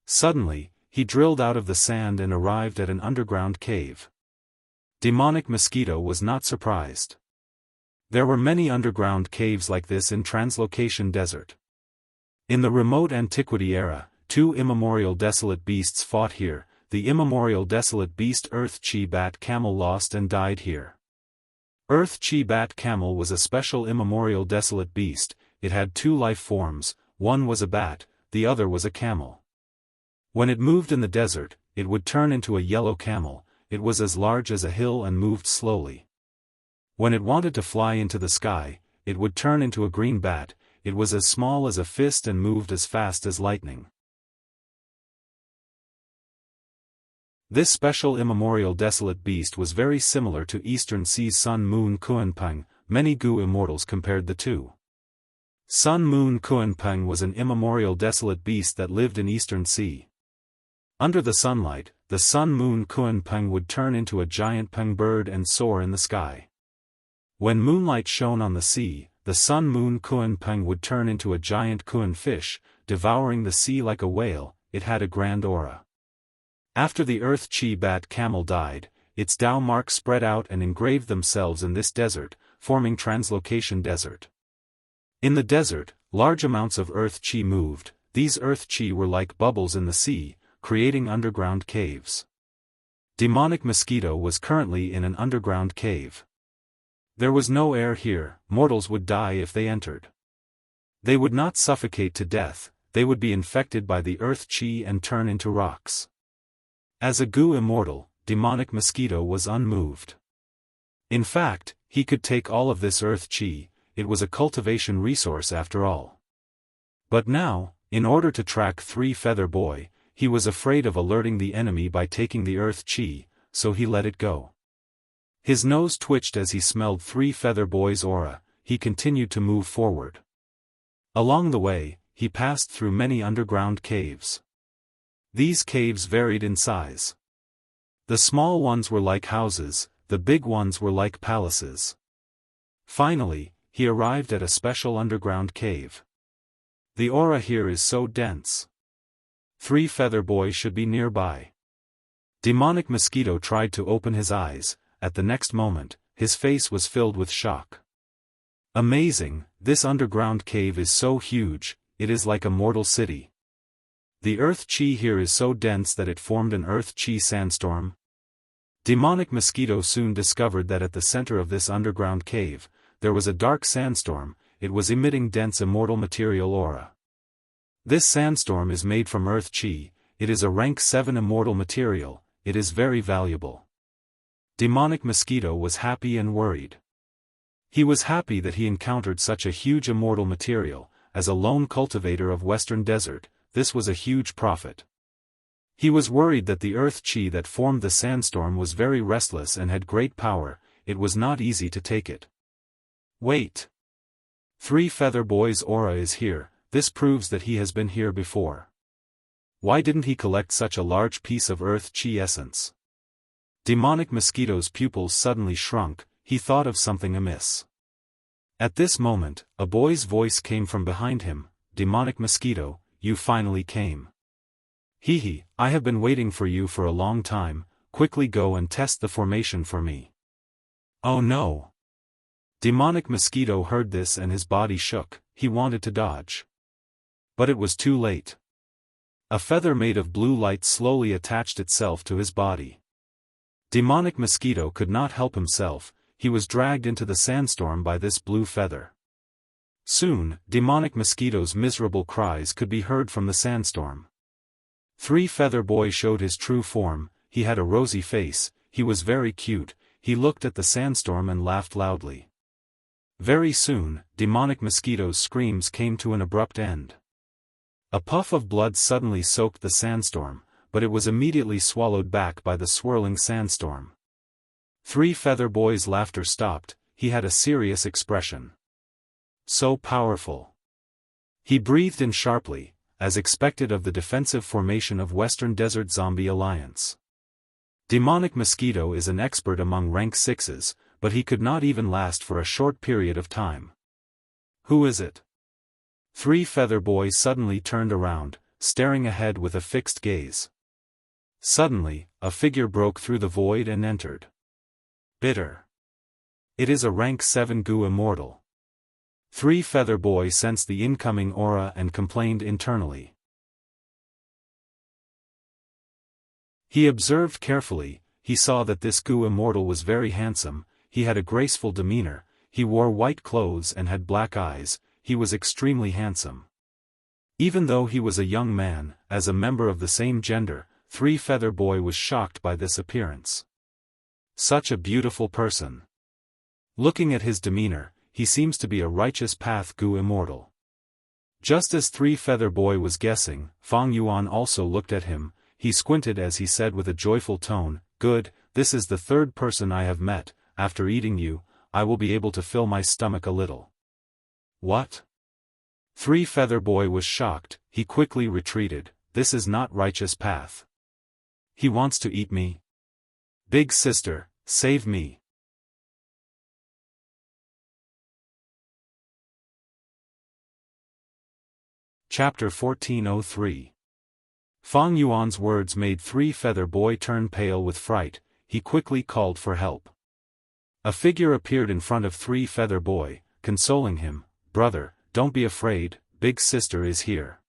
Suddenly, he drilled out of the sand and arrived at an underground cave. Demonic Mosquito was not surprised. There were many underground caves like this in Translocation Desert. In the remote antiquity era, 2 immemorial desolate beasts fought here. The immemorial desolate beast Earth Chi Bat Camel lost and died here. Earth Chi Bat Camel was a special immemorial desolate beast. It had 2 life forms, one was a bat, the other was a camel. When it moved in the desert, it would turn into a yellow camel. It was as large as a hill and moved slowly. When it wanted to fly into the sky, it would turn into a green bat. It was as small as a fist and moved as fast as lightning. This special immemorial desolate beast was very similar to Eastern Sea's Sun Moon Kuanpeng. Many Gu Immortals compared the two. Sun Moon Kuanpeng was an immemorial desolate beast that lived in Eastern Sea. Under the sunlight, the Sun Moon Kuanpeng would turn into a giant peng bird and soar in the sky. When moonlight shone on the sea, the Sun Moon Kuanpeng would turn into a giant kuan fish, devouring the sea like a whale. It had a grand aura. After the Earth Chi Bat Camel died, its Dao marks spread out and engraved themselves in this desert, forming Translocation Desert. In the desert, Large amounts of earth chi moved. These earth chi were like bubbles in the sea, creating underground caves. Demonic Mosquito was currently in an underground cave. There was no air here, mortals would die if they entered. They would not suffocate to death, they would be infected by the earth chi and turn into rocks. As a goo immortal, Demonic Mosquito was unmoved. In fact, he could take all of this earth chi, it was a cultivation resource after all. But now, in order to track Three Feather Boy, he was afraid of alerting the enemy by taking the earth chi, so he let it go. His nose twitched as he smelled Three Feather Boy's aura. He continued to move forward. Along the way, he passed through many underground caves. These caves varied in size. The small ones were like houses, the big ones were like palaces. Finally, he arrived at a special underground cave. The aura here is so dense. Three Feather Boy should be nearby. Demonic Mosquito tried to open his eyes. At the next moment, his face was filled with shock. Amazing, this underground cave is so huge, it is like a mortal city. The earth chi here is so dense that it formed an earth chi sandstorm. Demonic Mosquito soon discovered that at the center of this underground cave, there was a dark sandstorm. It was emitting dense immortal material aura. This sandstorm is made from earth chi, it is a rank 7 immortal material, it is very valuable. Demonic Mosquito was happy and worried. He was happy that he encountered such a huge immortal material. As a lone cultivator of Western Desert, this was a huge profit. He was worried that the earth chi that formed the sandstorm was very restless and had great power. It was not easy to take it. Wait. Three Feather Boy's aura is here, this proves that he has been here before. Why didn't he collect such a large piece of earth chi essence? Demonic Mosquito's pupils suddenly shrunk, he thought of something amiss. At this moment, a boy's voice came from behind him. Demonic Mosquito, you finally came. Hee, I have been waiting for you for a long time, quickly go and test the formation for me. Oh no. Demonic Mosquito heard this and his body shook, he wanted to dodge. But it was too late. A feather made of blue light slowly attached itself to his body. Demonic Mosquito could not help himself, he was dragged into the sandstorm by this blue feather. Soon, Demonic Mosquito's miserable cries could be heard from the sandstorm. Three Feather Boy showed his true form, he had a rosy face, he was very cute, he looked at the sandstorm and laughed loudly. Very soon, Demonic Mosquito's screams came to an abrupt end. A puff of blood suddenly soaked the sandstorm, but it was immediately swallowed back by the swirling sandstorm. Three Feather Boy's laughter stopped, he had a serious expression. So powerful. He breathed in sharply, as expected of the defensive formation of Western Desert Zombie Alliance. Demonic Mosquito is an expert among rank 6s, but he could not even last for a short period of time. Who is it? Three Feather Boy suddenly turned around, staring ahead with a fixed gaze. Suddenly, a figure broke through the void and entered. Bitter. It is a rank 7 goo immortal. Three Feather Boy sensed the incoming aura and complained internally. He observed carefully, he saw that this goo immortal was very handsome, he had a graceful demeanor, he wore white clothes and had black eyes, he was extremely handsome. Even though he was a young man, as a member of the same gender, Three Feather Boy was shocked by this appearance. Such a beautiful person. Looking at his demeanor, he seems to be a righteous path goo immortal. Just as Three Feather Boy was guessing, Fang Yuan also looked at him, he squinted as he said with a joyful tone, "Good, this is the third person I have met, after eating you, I will be able to fill my stomach a little." What? Three Feather Boy was shocked, he quickly retreated, this is not righteous path. He wants to eat me? Big sister, save me. Chapter 1403. Fang Yuan's words made Three Feather Boy turn pale with fright, he quickly called for help. A figure appeared in front of Three Feather Boy, consoling him, "Brother, don't be afraid, big sister is here.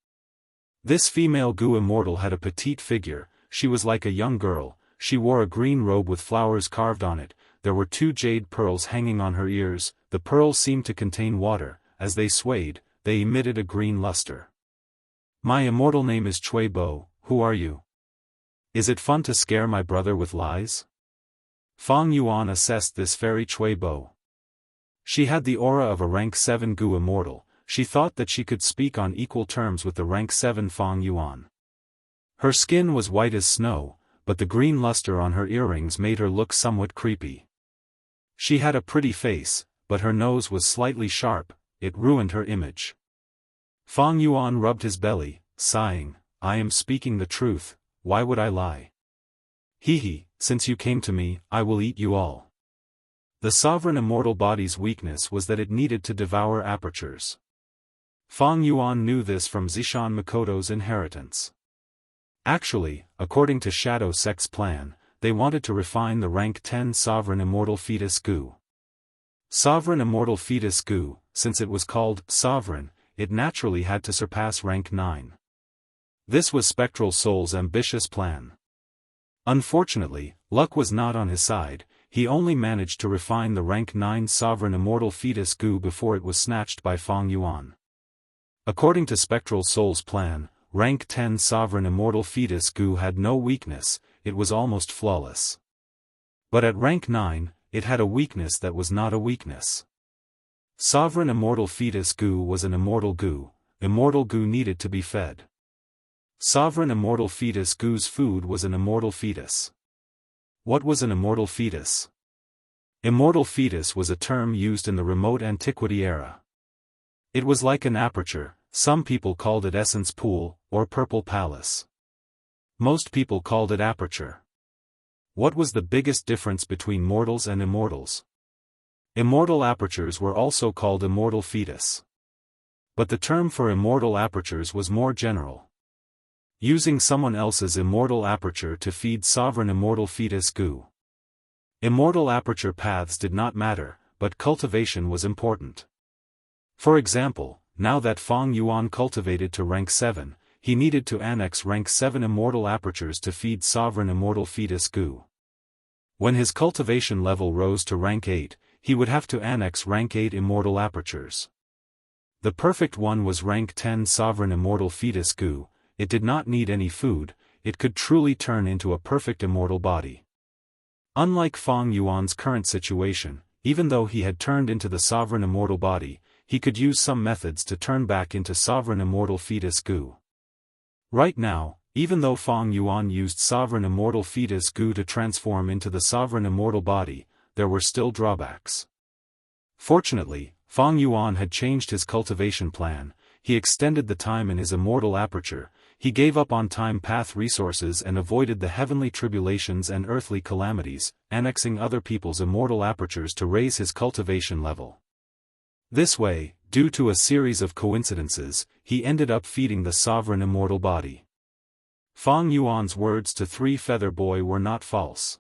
This female Gu immortal had a petite figure, she was like a young girl, she wore a green robe with flowers carved on it, there were 2 jade pearls hanging on her ears, the pearls seemed to contain water, as they swayed, they emitted a green luster. My immortal name is Cui Bo, who are you? Is it fun to scare my brother with lies? Fang Yuan assessed this fairy Cui Bo. She had the aura of a rank 7 Gu immortal, she thought that she could speak on equal terms with the rank 7 Fang Yuan. Her skin was white as snow, but the green luster on her earrings made her look somewhat creepy. She had a pretty face, but her nose was slightly sharp, it ruined her image. Fang Yuan rubbed his belly, sighing, I am speaking the truth, why would I lie? Hee, since you came to me, I will eat you all. The sovereign immortal body's weakness was that it needed to devour apertures. Fang Yuan knew this from Zishan Makoto's inheritance. Actually, according to Shadow Sect's plan, they wanted to refine the rank 10 Sovereign Immortal Fetus Gu. Sovereign Immortal Fetus Gu, since it was called Sovereign, it naturally had to surpass rank 9. This was Spectral Soul's ambitious plan. Unfortunately, luck was not on his side, he only managed to refine the rank 9 Sovereign Immortal Fetus Gu before it was snatched by Fang Yuan. According to Spectral Soul's plan, rank 10 Sovereign Immortal Fetus Gu had no weakness, it was almost flawless. But at rank 9, it had a weakness that was not a weakness. Sovereign Immortal Fetus Gu was an immortal Gu, immortal Gu needed to be fed. Sovereign Immortal Fetus Gu's food was an immortal fetus. What was an immortal fetus? Immortal fetus was a term used in the remote antiquity era. It was like an aperture, some people called it essence pool, or purple palace. Most people called it aperture. What was the biggest difference between mortals and immortals? Immortal apertures were also called immortal fetus. But the term for immortal apertures was more general. Using someone else's immortal aperture to feed sovereign immortal fetus Gu. Immortal aperture paths did not matter, but cultivation was important. For example, now that Fang Yuan cultivated to rank 7, he needed to annex rank 7 immortal apertures to feed sovereign immortal fetus Gu. When his cultivation level rose to rank 8, he would have to annex rank 8 immortal apertures. The perfect one was rank 10 sovereign immortal fetus Gu. It did not need any food, it could truly turn into a perfect immortal body. Unlike Fang Yuan's current situation, even though he had turned into the sovereign immortal body, he could use some methods to turn back into sovereign immortal fetus Gu. Right now, even though Fang Yuan used sovereign immortal fetus Gu to transform into the sovereign immortal body, there were still drawbacks. Fortunately, Fang Yuan had changed his cultivation plan, he extended the time in his immortal aperture, he gave up on time path resources and avoided the heavenly tribulations and earthly calamities, annexing other people's immortal apertures to raise his cultivation level. This way, due to a series of coincidences, he ended up feeding the sovereign immortal body. Fang Yuan's words to Three Feather Boy were not false.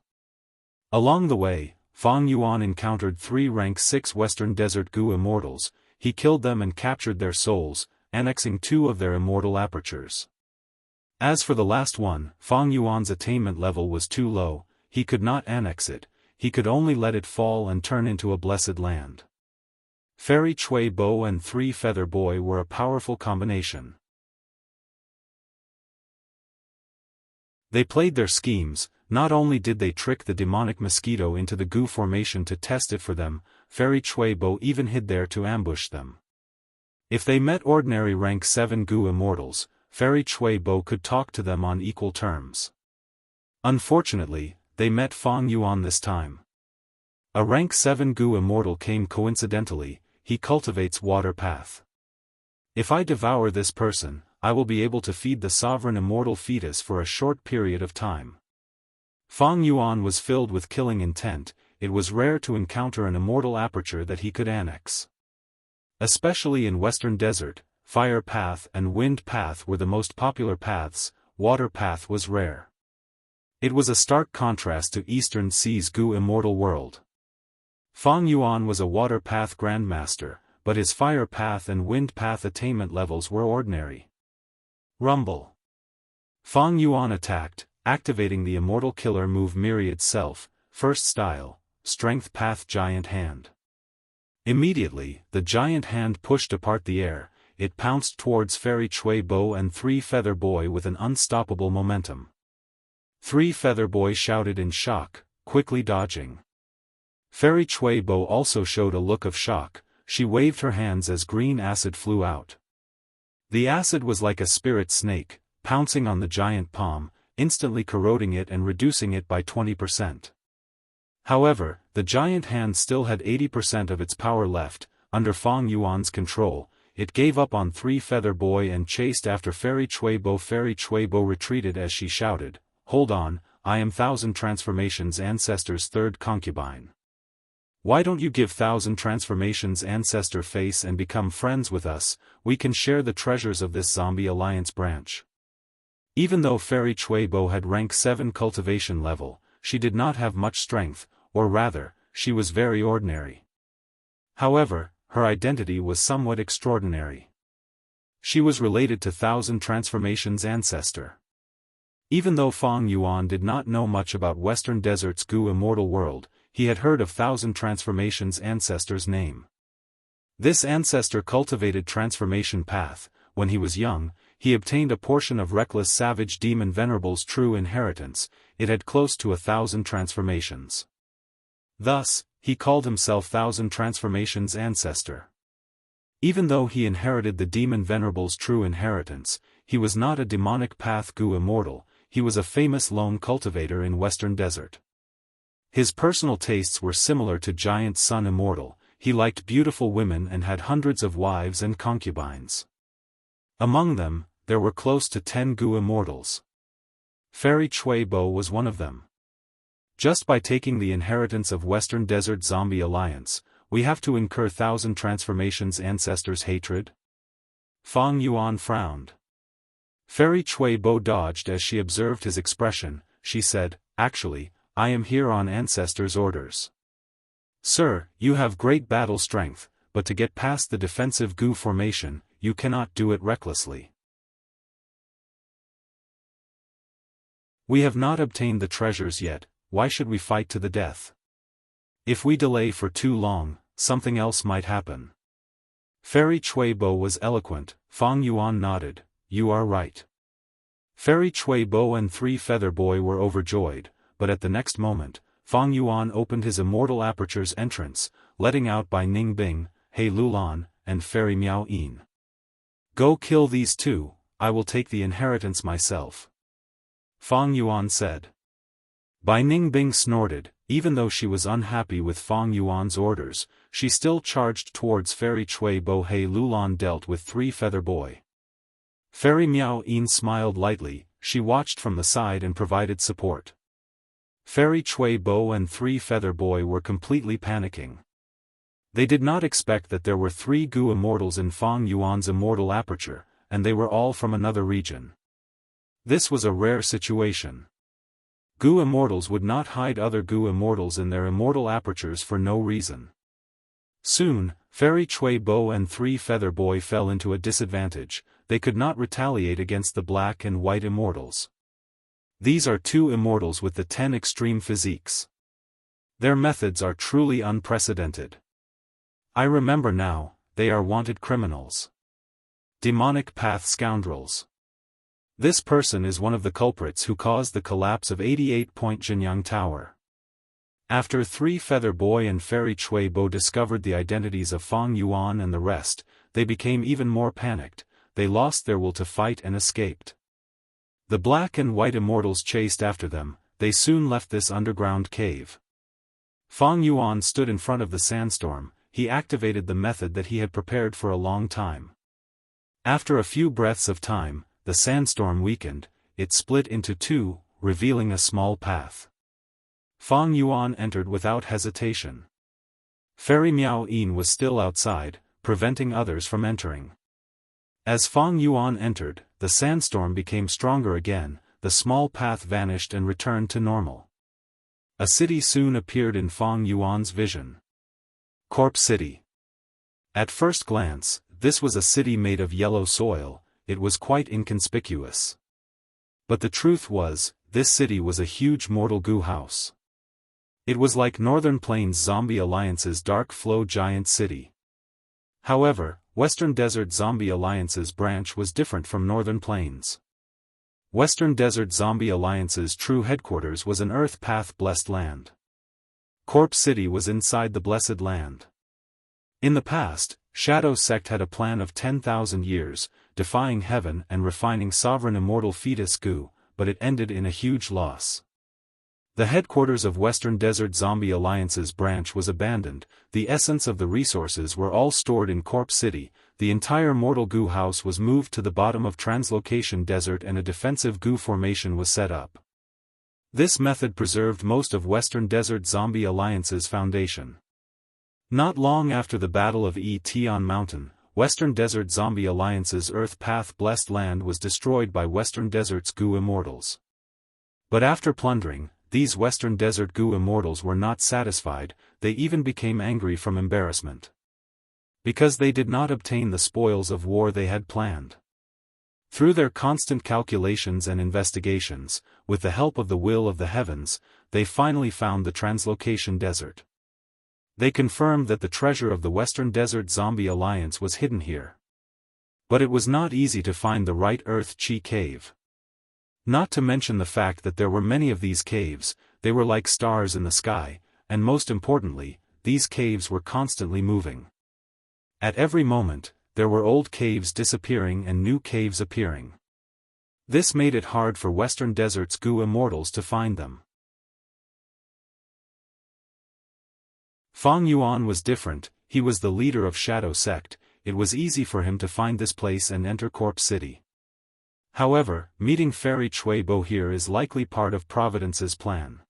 Along the way, Fang Yuan encountered 3 rank 6 Western Desert Gu immortals, he killed them and captured their souls, annexing 2 of their immortal apertures. As for the last one, Fang Yuan's attainment level was too low, he could not annex it, he could only let it fall and turn into a blessed land. Fairy Cui Bo and Three Feather Boy were a powerful combination. They played their schemes, not only did they trick the demonic mosquito into the Gu formation to test it for them, Fairy Cui Bo even hid there to ambush them. If they met ordinary rank 7 Gu immortals, Fairy Cui Bo could talk to them on equal terms. Unfortunately, they met Fang Yuan this time. A rank 7 Gu immortal came coincidentally, he cultivates water path. If I devour this person, I will be able to feed the sovereign immortal fetus for a short period of time. Fang Yuan was filled with killing intent, it was rare to encounter an immortal aperture that he could annex. Especially in Western Desert, Fire Path and Wind Path were the most popular paths, Water Path was rare. It was a stark contrast to Eastern Sea's Gu immortal world. Fang Yuan was a Water Path Grandmaster, but his fire path and wind path attainment levels were ordinary. Rumble. Fang Yuan attacked, activating the Immortal Killer move Myriad Self, First Style, Strength Path Giant Hand. Immediately, the giant hand pushed apart the air, it pounced towards Fairy Chui Bo and Three Feather Boy with an unstoppable momentum. Three Feather Boy shouted in shock, quickly dodging. Fairy Chui Bo also showed a look of shock, she waved her hands as green acid flew out. The acid was like a spirit snake, pouncing on the giant palm, instantly corroding it and reducing it by 20%. However, the giant hand still had 80% of its power left. Under Fang Yuan's control, it gave up on Three Feather Boy and chased after Fairy Chui Bo. Fairy Chui Bo retreated as she shouted, "Hold on, I am Thousand Transformations Ancestor's third concubine. Why don't you give Thousand Transformations Ancestor face and become friends with us? We can share the treasures of this zombie alliance branch." Even though Fairy Chui Bo had rank 7 cultivation level, she did not have much strength, or rather, she was very ordinary. However, her identity was somewhat extraordinary. She was related to Thousand Transformations Ancestor. Even though Fang Yuan did not know much about Western Desert's Gu Immortal world, he had heard of Thousand Transformations Ancestor's name. This ancestor cultivated transformation path. When he was young, he obtained a portion of Reckless Savage Demon Venerable's true inheritance. It had close to 1,000 transformations. Thus, he called himself Thousand Transformations Ancestor. Even though he inherited the Demon Venerable's true inheritance, he was not a demonic path Gu Immortal, he was a famous lone cultivator in Western Desert. His personal tastes were similar to Giant Sun Immortal, he liked beautiful women and had hundreds of wives and concubines. Among them, there were close to 10 Gu Immortals. Fairy Chui Bo was one of them. Just by taking the inheritance of Western Desert Zombie Alliance, we have to incur Thousand Transformations Ancestors' hatred? Fang Yuan frowned. Fairy Chui Bo dodged as she observed his expression. She said, "Actually, I am here on Ancestors' orders. Sir, you have great battle strength, but to get past the defensive Gu formation, you cannot do it recklessly. We have not obtained the treasures yet, why should we fight to the death? If we delay for too long, something else might happen." Fairy Chui Bo was eloquent. Fang Yuan nodded, "You are right." Fairy Chui Bo and Three Feather Boy were overjoyed, but at the next moment, Fang Yuan opened his Immortal Aperture's entrance, letting out by Ning Bing, He Lulan, and Fairy Miao Yin. "Go kill these two, I will take the inheritance myself," Fang Yuan said. Bai Ning Bing snorted. Even though she was unhappy with Fang Yuan's orders, she still charged towards Fairy Chui Bo. He Lulan dealt with Three Feather Boy. Fairy Miao Yin smiled lightly, she watched from the side and provided support. Fairy Chui Bo and Three Feather Boy were completely panicking. They did not expect that there were 3 Gu Immortals in Fang Yuan's Immortal Aperture, and they were all from another region. This was a rare situation. Gu Immortals would not hide other Gu Immortals in their Immortal Apertures for no reason. Soon, Fairy Chui Bo and Three Feather Boy fell into a disadvantage, they could not retaliate against the Black and White Immortals. These are 2 Immortals with the 10 extreme physiques. Their methods are truly unprecedented. I remember now, they are wanted criminals. Demonic path scoundrels. This person is one of the culprits who caused the collapse of 88-point Jinyang Tower. After Three Feather Boy and Fairy Chui Bo discovered the identities of Fang Yuan and the rest, they became even more panicked, they lost their will to fight and escaped. The Black and White Immortals chased after them, they soon left this underground cave. Fang Yuan stood in front of the sandstorm, he activated the method that he had prepared for a long time. After a few breaths of time, the sandstorm weakened, it split into 2, revealing a small path. Fang Yuan entered without hesitation. Fairy Miao Yin was still outside, preventing others from entering. As Fang Yuan entered, the sandstorm became stronger again, the small path vanished and returned to normal. A city soon appeared in Fang Yuan's vision. Corpse City. At first glance, this was a city made of yellow soil. It was quite inconspicuous. But the truth was, this city was a huge mortal goo house. It was like Northern Plains Zombie Alliance's Dark Flow giant city. However, Western Desert Zombie Alliance's branch was different from Northern Plains. Western Desert Zombie Alliance's true headquarters was an Earth Path Blessed Land. Corpse City was inside the Blessed Land. In the past, Shadow Sect had a plan of 10,000 years, defying heaven and refining sovereign immortal fetus goo, but it ended in a huge loss. The headquarters of Western Desert Zombie Alliance's branch was abandoned, the essence of the resources were all stored in Corpse City, the entire mortal goo house was moved to the bottom of Translocation Desert and a defensive goo formation was set up. This method preserved most of Western Desert Zombie Alliance's foundation. Not long after the Battle of Tion Mountain, Western Desert Zombie Alliance's Earth Path Blessed Land was destroyed by Western Desert's goo immortals. But after plundering, these Western Desert goo immortals were not satisfied, they even became angry from embarrassment. Because they did not obtain the spoils of war they had planned. Through their constant calculations and investigations, with the help of the will of the heavens, they finally found the Translocation Desert. They confirmed that the treasure of the Western Desert Zombie Alliance was hidden here. But it was not easy to find the right Earth Chi cave. Not to mention the fact that there were many of these caves, they were like stars in the sky, and most importantly, these caves were constantly moving. At every moment, there were old caves disappearing and new caves appearing. This made it hard for Western Desert's goo immortals to find them. Fang Yuan was different, he was the leader of Shadow Sect, it was easy for him to find this place and enter Corpse City. However, meeting Fairy Chui Bo here is likely part of Providence's plan.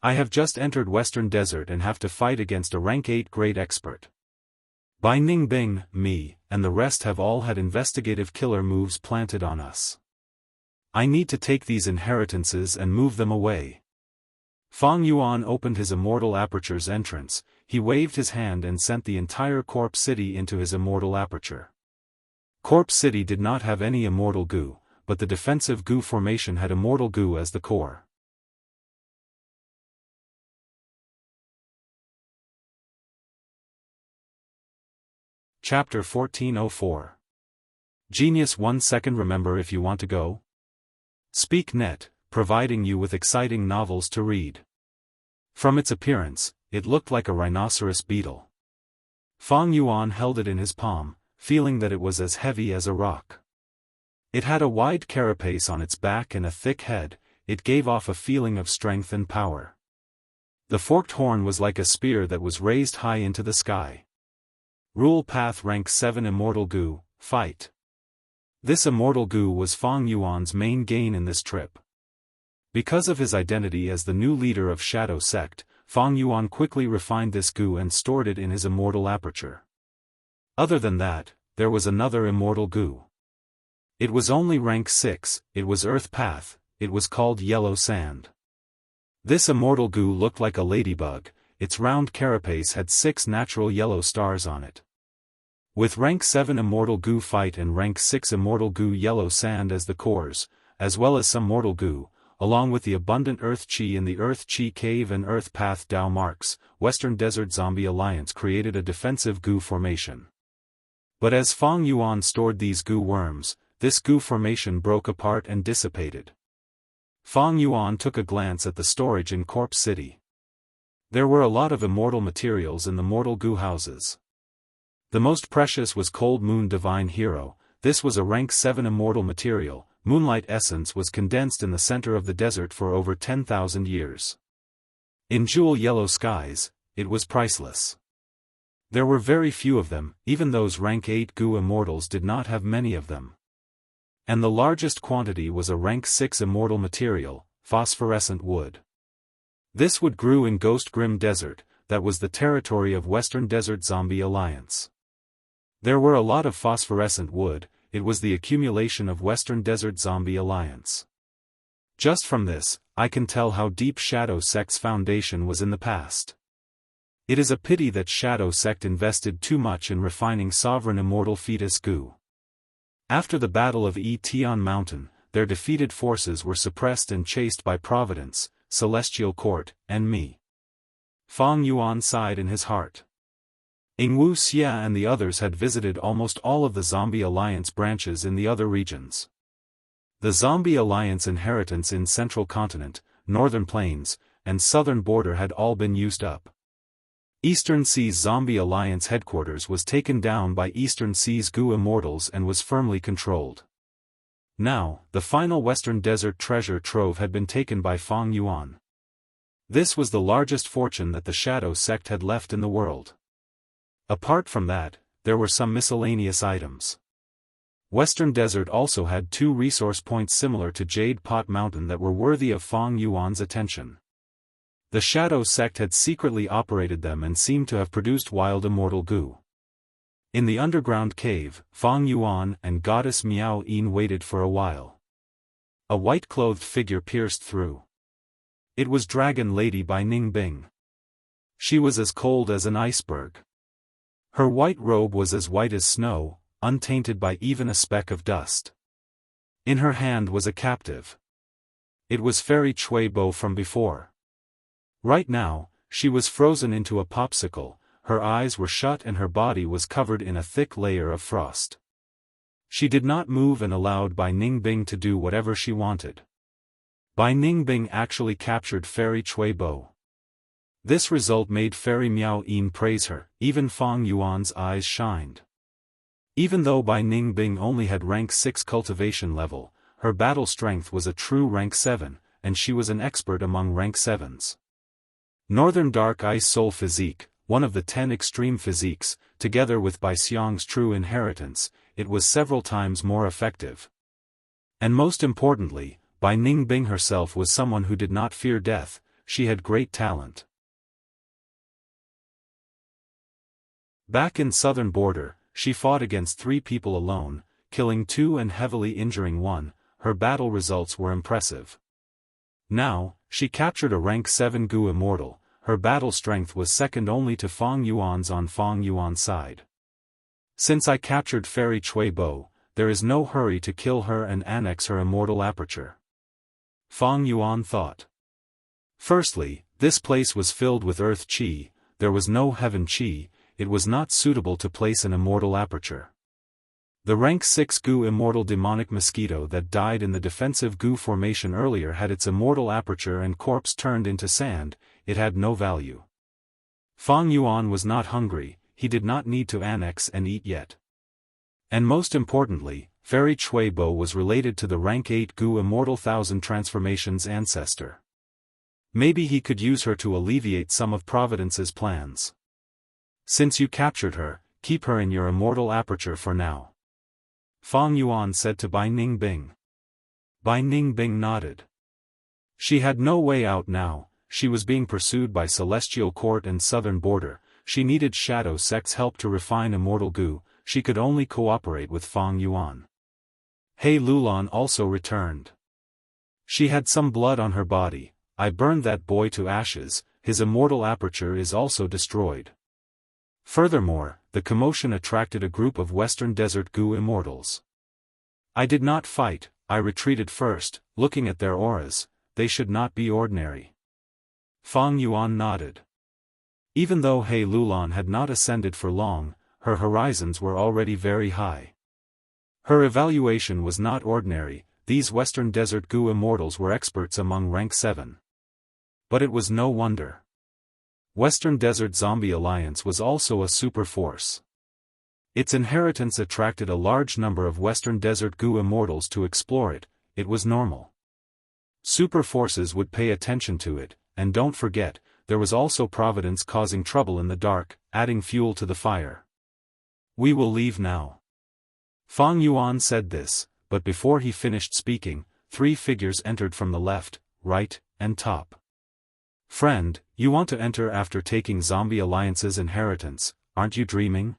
I have just entered Western Desert and have to fight against a rank 8 grade expert. Bai Ningbing, me, and the rest have all had investigative killer moves planted on us. I need to take these inheritances and move them away. Fang Yuan opened his immortal aperture's entrance, he waved his hand and sent the entire Corpse City into his immortal aperture. Corpse City did not have any immortal goo, but the defensive goo formation had immortal goo as the core. Chapter 1404. Genius 1 second. Remember if you want to go? Speak Net, providing you with exciting novels to read. From its appearance, it looked like a rhinoceros beetle. Fang Yuan held it in his palm, feeling that it was as heavy as a rock. It had a wide carapace on its back and a thick head, it gave off a feeling of strength and power. The forked horn was like a spear that was raised high into the sky. Rule Path Rank 7 Immortal Goo, Fight. This immortal goo was Fang Yuan's main gain in this trip. Because of his identity as the new leader of Shadow Sect, Fang Yuan quickly refined this goo and stored it in his immortal aperture. Other than that, there was another immortal goo. It was only rank 6, it was Earth Path, it was called Yellow Sand. This immortal goo looked like a ladybug, its round carapace had 6 natural yellow stars on it. With rank 7 Immortal Goo Fight and rank 6 Immortal Goo Yellow Sand as the cores, as well as some mortal goo, along with the abundant Earth Chi in the Earth Chi Cave and Earth Path Dao marks, Western Desert Zombie Alliance created a defensive goo formation. But as Fang Yuan stored these goo worms, this goo formation broke apart and dissipated. Fang Yuan took a glance at the storage in Corpse City. There were a lot of immortal materials in the mortal goo houses. The most precious was Cold Moon Divine Hero, this was a rank 7 immortal material, moonlight essence was condensed in the center of the desert for over 10,000 years. In Jewel Yellow Skies, it was priceless. There were very few of them, even those rank 8 goo immortals did not have many of them. And the largest quantity was a rank 6 immortal material, phosphorescent wood. This wood grew in Ghost Grim Desert, that was the territory of Western Desert Zombie Alliance. There were a lot of phosphorescent wood, it was the accumulation of Western Desert Zombie Alliance. Just from this, I can tell how deep Shadow Sect's foundation was in the past. It is a pity that Shadow Sect invested too much in refining sovereign immortal fetus Gu. After the Battle of Tian Mountain, their defeated forces were suppressed and chased by Providence, Celestial Court, and me. Fang Yuan sighed in his heart. Wuxia and the others had visited almost all of the Zombie Alliance branches in the other regions. The Zombie Alliance inheritance in Central Continent, Northern Plains, and Southern Border had all been used up. Eastern Seas Zombie Alliance headquarters was taken down by Eastern Seas Gu Immortals and was firmly controlled. Now, the final Western Desert treasure trove had been taken by Fang Yuan. This was the largest fortune that the Shadow Sect had left in the world. Apart from that, there were some miscellaneous items. Western Desert also had 2 resource points similar to Jade Pot Mountain that were worthy of Fang Yuan's attention. The Shadow Sect had secretly operated them and seemed to have produced wild immortal Gu. In the underground cave, Fang Yuan and Goddess Miao Yin waited for a while. A white-clothed figure pierced through. It was Dragon Lady by Ning Bing. She was as cold as an iceberg. Her white robe was as white as snow, untainted by even a speck of dust. In her hand was a captive. It was Fairy Chui Bo from before. Right now, she was frozen into a popsicle, her eyes were shut and her body was covered in a thick layer of frost. She did not move and allowed Bai Ningbing to do whatever she wanted. Bai Ningbing actually captured Fairy Chui Bo. This result made Fairy Miao Yin praise her, even Fang Yuan's eyes shined. Even though Bai Ningbing only had rank 6 cultivation level, her battle strength was a true rank 7, and she was an expert among rank 7s. Northern Dark Ice Soul Physique, one of the 10 extreme physiques, together with Bai Xiang's true inheritance, it was several times more effective. And most importantly, Bai Ningbing herself was someone who did not fear death, she had great talent. Back in Southern Border, she fought against 3 people alone, killing 2 and heavily injuring 1, her battle results were impressive. Now, she captured a rank 7 Gu Immortal, her battle strength was second only to Fang Yuan's on Fang Yuan's side. Since I captured Fairy Chui Bo, there is no hurry to kill her and annex her immortal aperture. Fang Yuan thought. Firstly, this place was filled with earth qi, there was no heaven qi, it was not suitable to place an immortal aperture. The rank 6 Gu immortal demonic mosquito that died in the defensive Gu formation earlier had its immortal aperture and corpse turned into sand, it had no value. Fang Yuan was not hungry, he did not need to annex and eat yet. And most importantly, Fairy Chui Bo was related to the rank 8 Gu immortal Thousand Transformations ancestor. Maybe he could use her to alleviate some of Providence's plans. Since you captured her, keep her in your immortal aperture for now. Fang Yuan said to Bai Ningbing. Bai Ningbing nodded. She had no way out now, she was being pursued by Celestial Court and Southern Border, she needed Shadow Sect's help to refine immortal Gu, she could only cooperate with Fang Yuan. He Lulan also returned. She had some blood on her body, I burned that boy to ashes, his immortal aperture is also destroyed. Furthermore, the commotion attracted a group of Western Desert Gu Immortals. I did not fight, I retreated first, looking at their auras, they should not be ordinary. Fang Yuan nodded. Even though He Lulan had not ascended for long, her horizons were already very high. Her evaluation was not ordinary, these Western Desert Gu Immortals were experts among rank 7. But it was no wonder. Western Desert Zombie Alliance was also a super force. Its inheritance attracted a large number of Western Desert Gu Immortals to explore it, it was normal. Super forces would pay attention to it, and don't forget, there was also Providence causing trouble in the dark, adding fuel to the fire. We will leave now. Fang Yuan said this, but before he finished speaking, 3 figures entered from the left, right, and top. Friend, you want to enter after taking Zombie Alliance's inheritance, aren't you dreaming?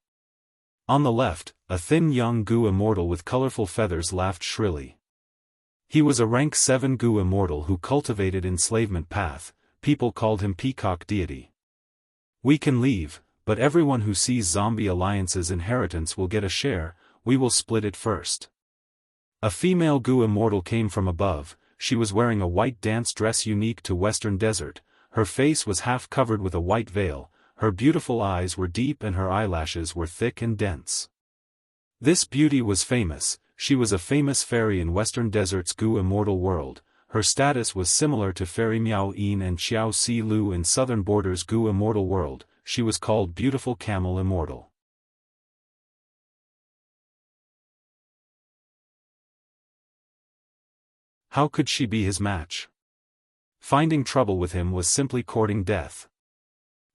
On the left, a thin young Gu Immortal with colorful feathers laughed shrilly. He was a rank 7 Gu Immortal who cultivated enslavement path, people called him Peacock Deity. We can leave, but everyone who sees Zombie Alliance's inheritance will get a share, we will split it first. A female Gu immortal came from above. She was wearing a white dance dress unique to Western Desert, her face was half covered with a white veil, her beautiful eyes were deep and her eyelashes were thick and dense. This beauty was famous, she was a famous fairy in Western Desert's Gu immortal world. Her status was similar to Fairy Miao Yin and Xiao Si Lu in Southern Border's Gu immortal world. She was called Beautiful Camel Immortal. How could she be his match? Finding trouble with him was simply courting death.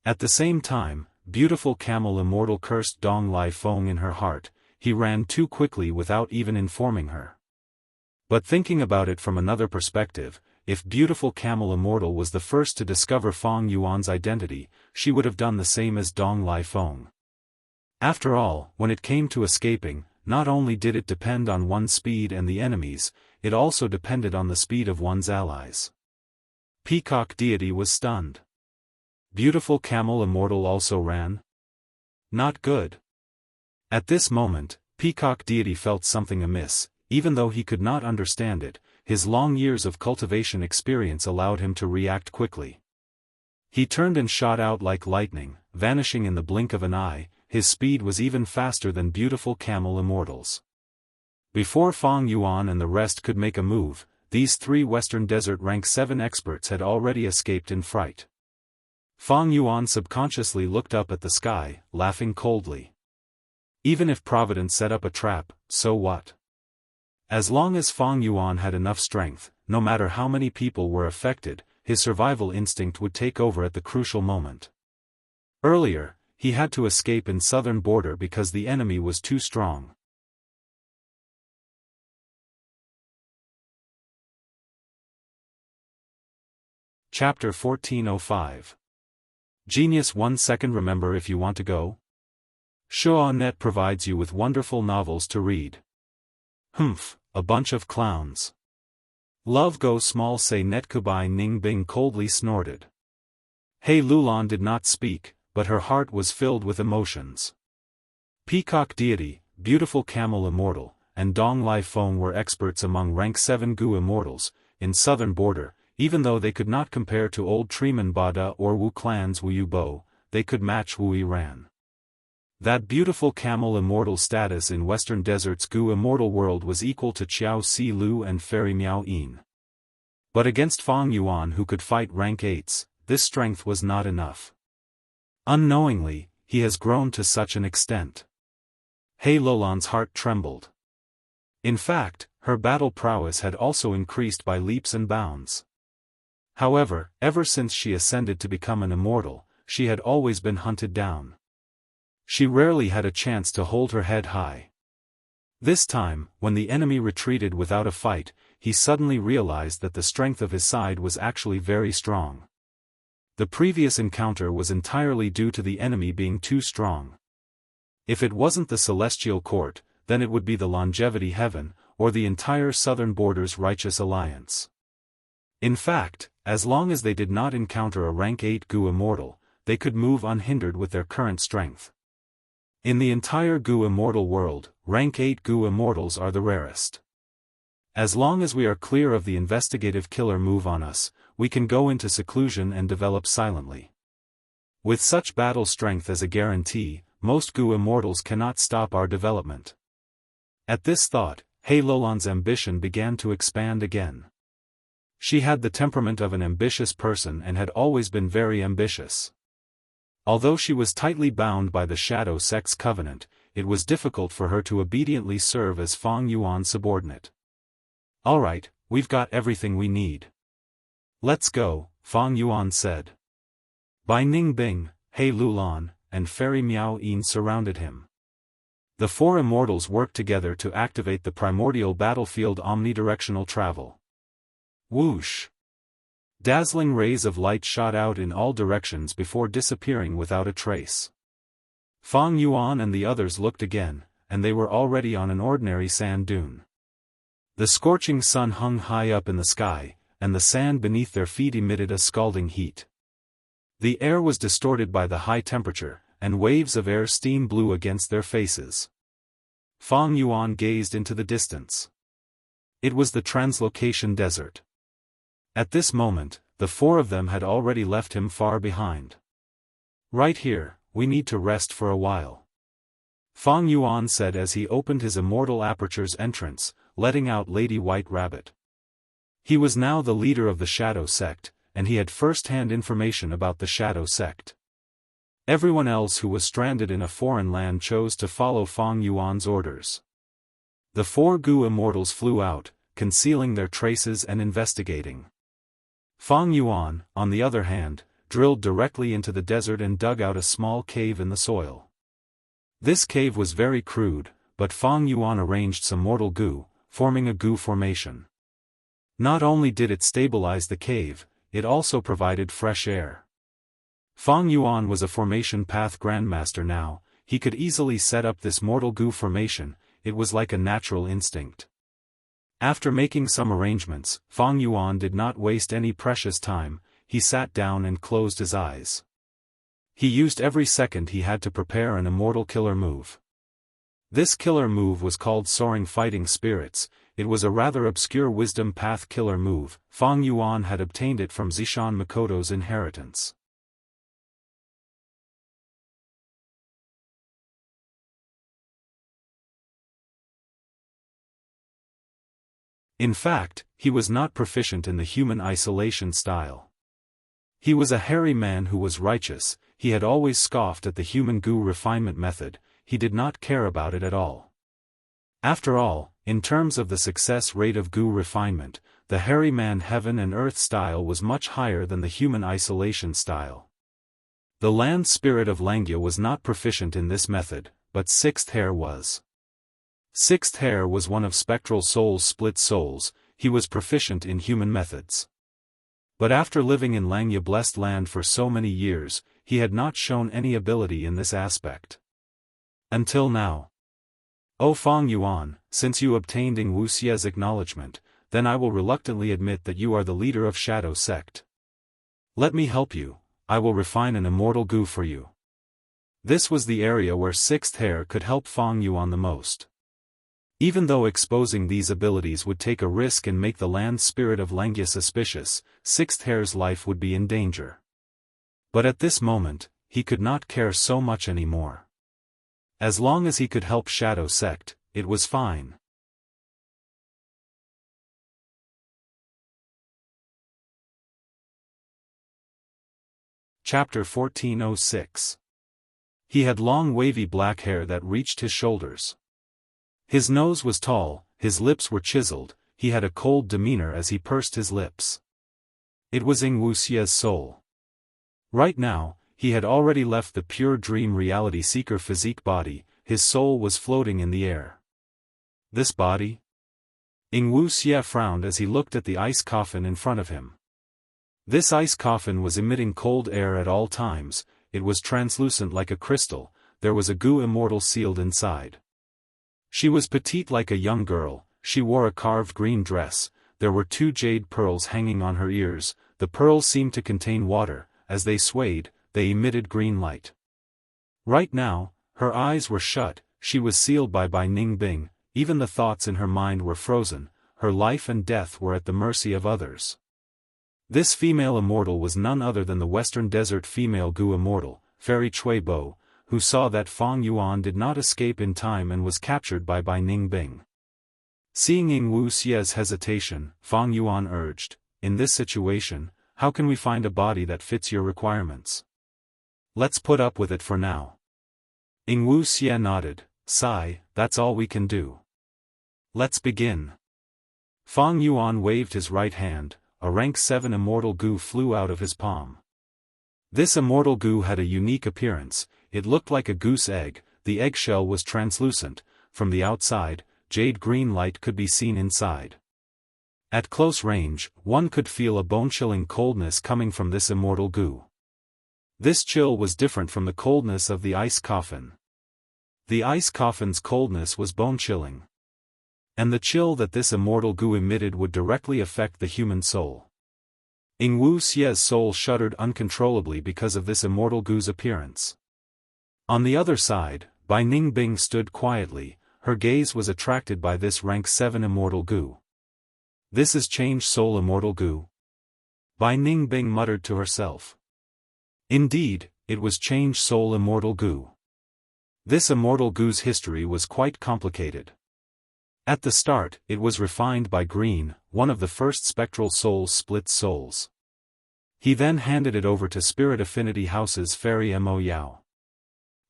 At the same time, Beautiful Camel Immortal cursed Dong Lai Feng in her heart. He ran too quickly without even informing her. But thinking about it from another perspective, if Beautiful Camel Immortal was the first to discover Fang Yuan's identity, she would have done the same as Dong Lai Feng. After all, when it came to escaping, not only did it depend on one's speed and the enemy's, it also depended on the speed of one's allies. Peacock Deity was stunned. Beautiful Camel Immortal also ran. Not good. At this moment, Peacock Deity felt something amiss, even though he could not understand it. His long years of cultivation experience allowed him to react quickly. He turned and shot out like lightning, vanishing in the blink of an eye. His speed was even faster than Beautiful Camel Immortal's. Before Fang Yuan and the rest could make a move, these 3 Western Desert Rank 7 experts had already escaped in fright. Fang Yuan subconsciously looked up at the sky, laughing coldly. Even if Providence set up a trap, so what? As long as Fang Yuan had enough strength, no matter how many people were affected, his survival instinct would take over at the crucial moment. Earlier, he had to escape in Southern Border because the enemy was too strong. Chapter 1405. Genius 1 second. Remember, if you want to go? Shaw.net provides you with wonderful novels to read. Humph, a bunch of clowns. Love go small say Netkubai Ning Bing coldly snorted. Hei Lulan did not speak, but her heart was filled with emotions. Peacock Deity, Beautiful Camel Immortal, and Dong Lai Feng were experts among Rank 7 Gu Immortals, in Southern Border. Even though they could not compare to old Treeman Bada or Wu Clan's Wu Yu Bo, they could match Wu Yiran. That Beautiful Camel Immortal status in Western Desert's Gu Immortal world was equal to Xiao Si Lu and Fairy Miao Yin. But against Fang Yuan, who could fight Rank 8s, this strength was not enough. Unknowingly, he has grown to such an extent. Hei Lulan's heart trembled. In fact, her battle prowess had also increased by leaps and bounds. However, ever since she ascended to become an immortal, she had always been hunted down. She rarely had a chance to hold her head high. This time, when the enemy retreated without a fight, he suddenly realized that the strength of his side was actually very strong. The previous encounter was entirely due to the enemy being too strong. If it wasn't the Celestial Court, then it would be the Longevity Heaven, or the entire Southern Border's Righteous Alliance. In fact, as long as they did not encounter a Rank 8 Gu Immortal, they could move unhindered with their current strength. In the entire Gu Immortal world, Rank 8 Gu Immortals are the rarest. As long as we are clear of the investigative killer move on us, we can go into seclusion and develop silently. With such battle strength as a guarantee, most Gu Immortals cannot stop our development. At this thought, Hei Lulan's ambition began to expand again. She had the temperament of an ambitious person and had always been very ambitious. Although she was tightly bound by the Shadow Sect's covenant, it was difficult for her to obediently serve as Fang Yuan's subordinate. Alright, we've got everything we need. Let's go, Fang Yuan said. Bai Ning Bing, Hei Lulan, and Fairy Miao Yin surrounded him. The 4 immortals worked together to activate the primordial battlefield omnidirectional travel. Whoosh! Dazzling rays of light shot out in all directions before disappearing without a trace. Fang Yuan and the others looked again, and they were already on an ordinary sand dune. The scorching sun hung high up in the sky, and the sand beneath their feet emitted a scalding heat. The air was distorted by the high temperature, and waves of air steam blew against their faces. Fang Yuan gazed into the distance. It was the translocation desert. At this moment, the four of them had already left him far behind. "Right here, we need to rest for a while," Fang Yuan said as he opened his immortal aperture's entrance, letting out Lady White Rabbit. He was now the leader of the Shadow Sect, and he had first-hand information about the Shadow Sect. Everyone else who was stranded in a foreign land chose to follow Fang Yuan's orders. The four Gu immortals flew out, concealing their traces and investigating. Fang Yuan, on the other hand, drilled directly into the desert and dug out a small cave in the soil. This cave was very crude, but Fang Yuan arranged some mortal Gu, forming a Gu formation. Not only did it stabilize the cave, it also provided fresh air. Fang Yuan was a formation path grandmaster now. He could easily set up this mortal Gu formation. It was like a natural instinct. After making some arrangements, Fang Yuan did not waste any precious time. He sat down and closed his eyes. He used every second he had to prepare an immortal killer move. This killer move was called Soaring Fighting Spirits. It was a rather obscure wisdom path killer move. Fang Yuan had obtained it from Zishan Makoto's inheritance. In fact, he was not proficient in the human isolation style. He was a hairy man who was righteous. He had always scoffed at the human Gu refinement method. He did not care about it at all. After all, in terms of the success rate of Gu refinement, the hairy man heaven and earth style was much higher than the human isolation style. The land spirit of Langia was not proficient in this method, but Sixth Hair was. Sixth Hair was one of Spectral Soul's split souls. He was proficient in human methods. But after living in Langia blessed land for so many years, he had not shown any ability in this aspect. Until now. "O Fang Yuan, since you obtained Wuxia's acknowledgement, then I will reluctantly admit that you are the leader of Shadow Sect. Let me help you. I will refine an immortal Gu for you." This was the area where Sixth Hair could help Fang Yuan the most. Even though exposing these abilities would take a risk and make the land spirit of Langia suspicious, Sixth Hair's life would be in danger. But at this moment, he could not care so much anymore. As long as he could help Shadow Sect, it was fine. Chapter 1406. He had long wavy black hair that reached his shoulders. His nose was tall, his lips were chiseled, he had a cold demeanor as he pursed his lips. It was Wuxia's soul. Right now, he had already left the pure dream reality seeker physique body, his soul was floating in the air. This body? Wuxia frowned as he looked at the ice coffin in front of him. This ice coffin was emitting cold air at all times. It was translucent like a crystal. There was a Gu immortal sealed inside. She was petite like a young girl. She wore a carved green dress. There were 2 jade pearls hanging on her ears. The pearls seemed to contain water. As they swayed, they emitted green light. Right now, her eyes were shut. She was sealed by Ning Bing. Even the thoughts in her mind were frozen. Her life and death were at the mercy of others. This female immortal was none other than the Western Desert female Gu immortal, Fairy Cui Bo, who saw that Fang Yuan did not escape in time and was captured by Ning Bing. Seeing Wuxia's hesitation, Fang Yuan urged, "In this situation, how can we find a body that fits your requirements? Let's put up with it for now." Wuxia nodded, "Sigh, that's all we can do. Let's begin." Fang Yuan waved his right hand. A rank 7 immortal Gu flew out of his palm. This immortal Gu had a unique appearance. It looked like a goose egg. The eggshell was translucent. From the outside, jade green light could be seen inside. At close range, one could feel a bone-chilling coldness coming from this immortal Gu. This chill was different from the coldness of the ice coffin. The ice coffin's coldness was bone-chilling. And the chill that this immortal Gu emitted would directly affect the human soul. Wuxia's soul shuddered uncontrollably because of this immortal Gu's appearance. On the other side, Bai Ningbing stood quietly, her gaze was attracted by this rank 7 immortal Gu. This is changed soul immortal Gu? Bai Ningbing muttered to herself. Indeed, it was changed soul immortal Gu. This immortal Gu's history was quite complicated. At the start, it was refined by Green, one of the first spectral souls split souls. He then handed it over to Spirit Affinity House's fairy Mo Yao.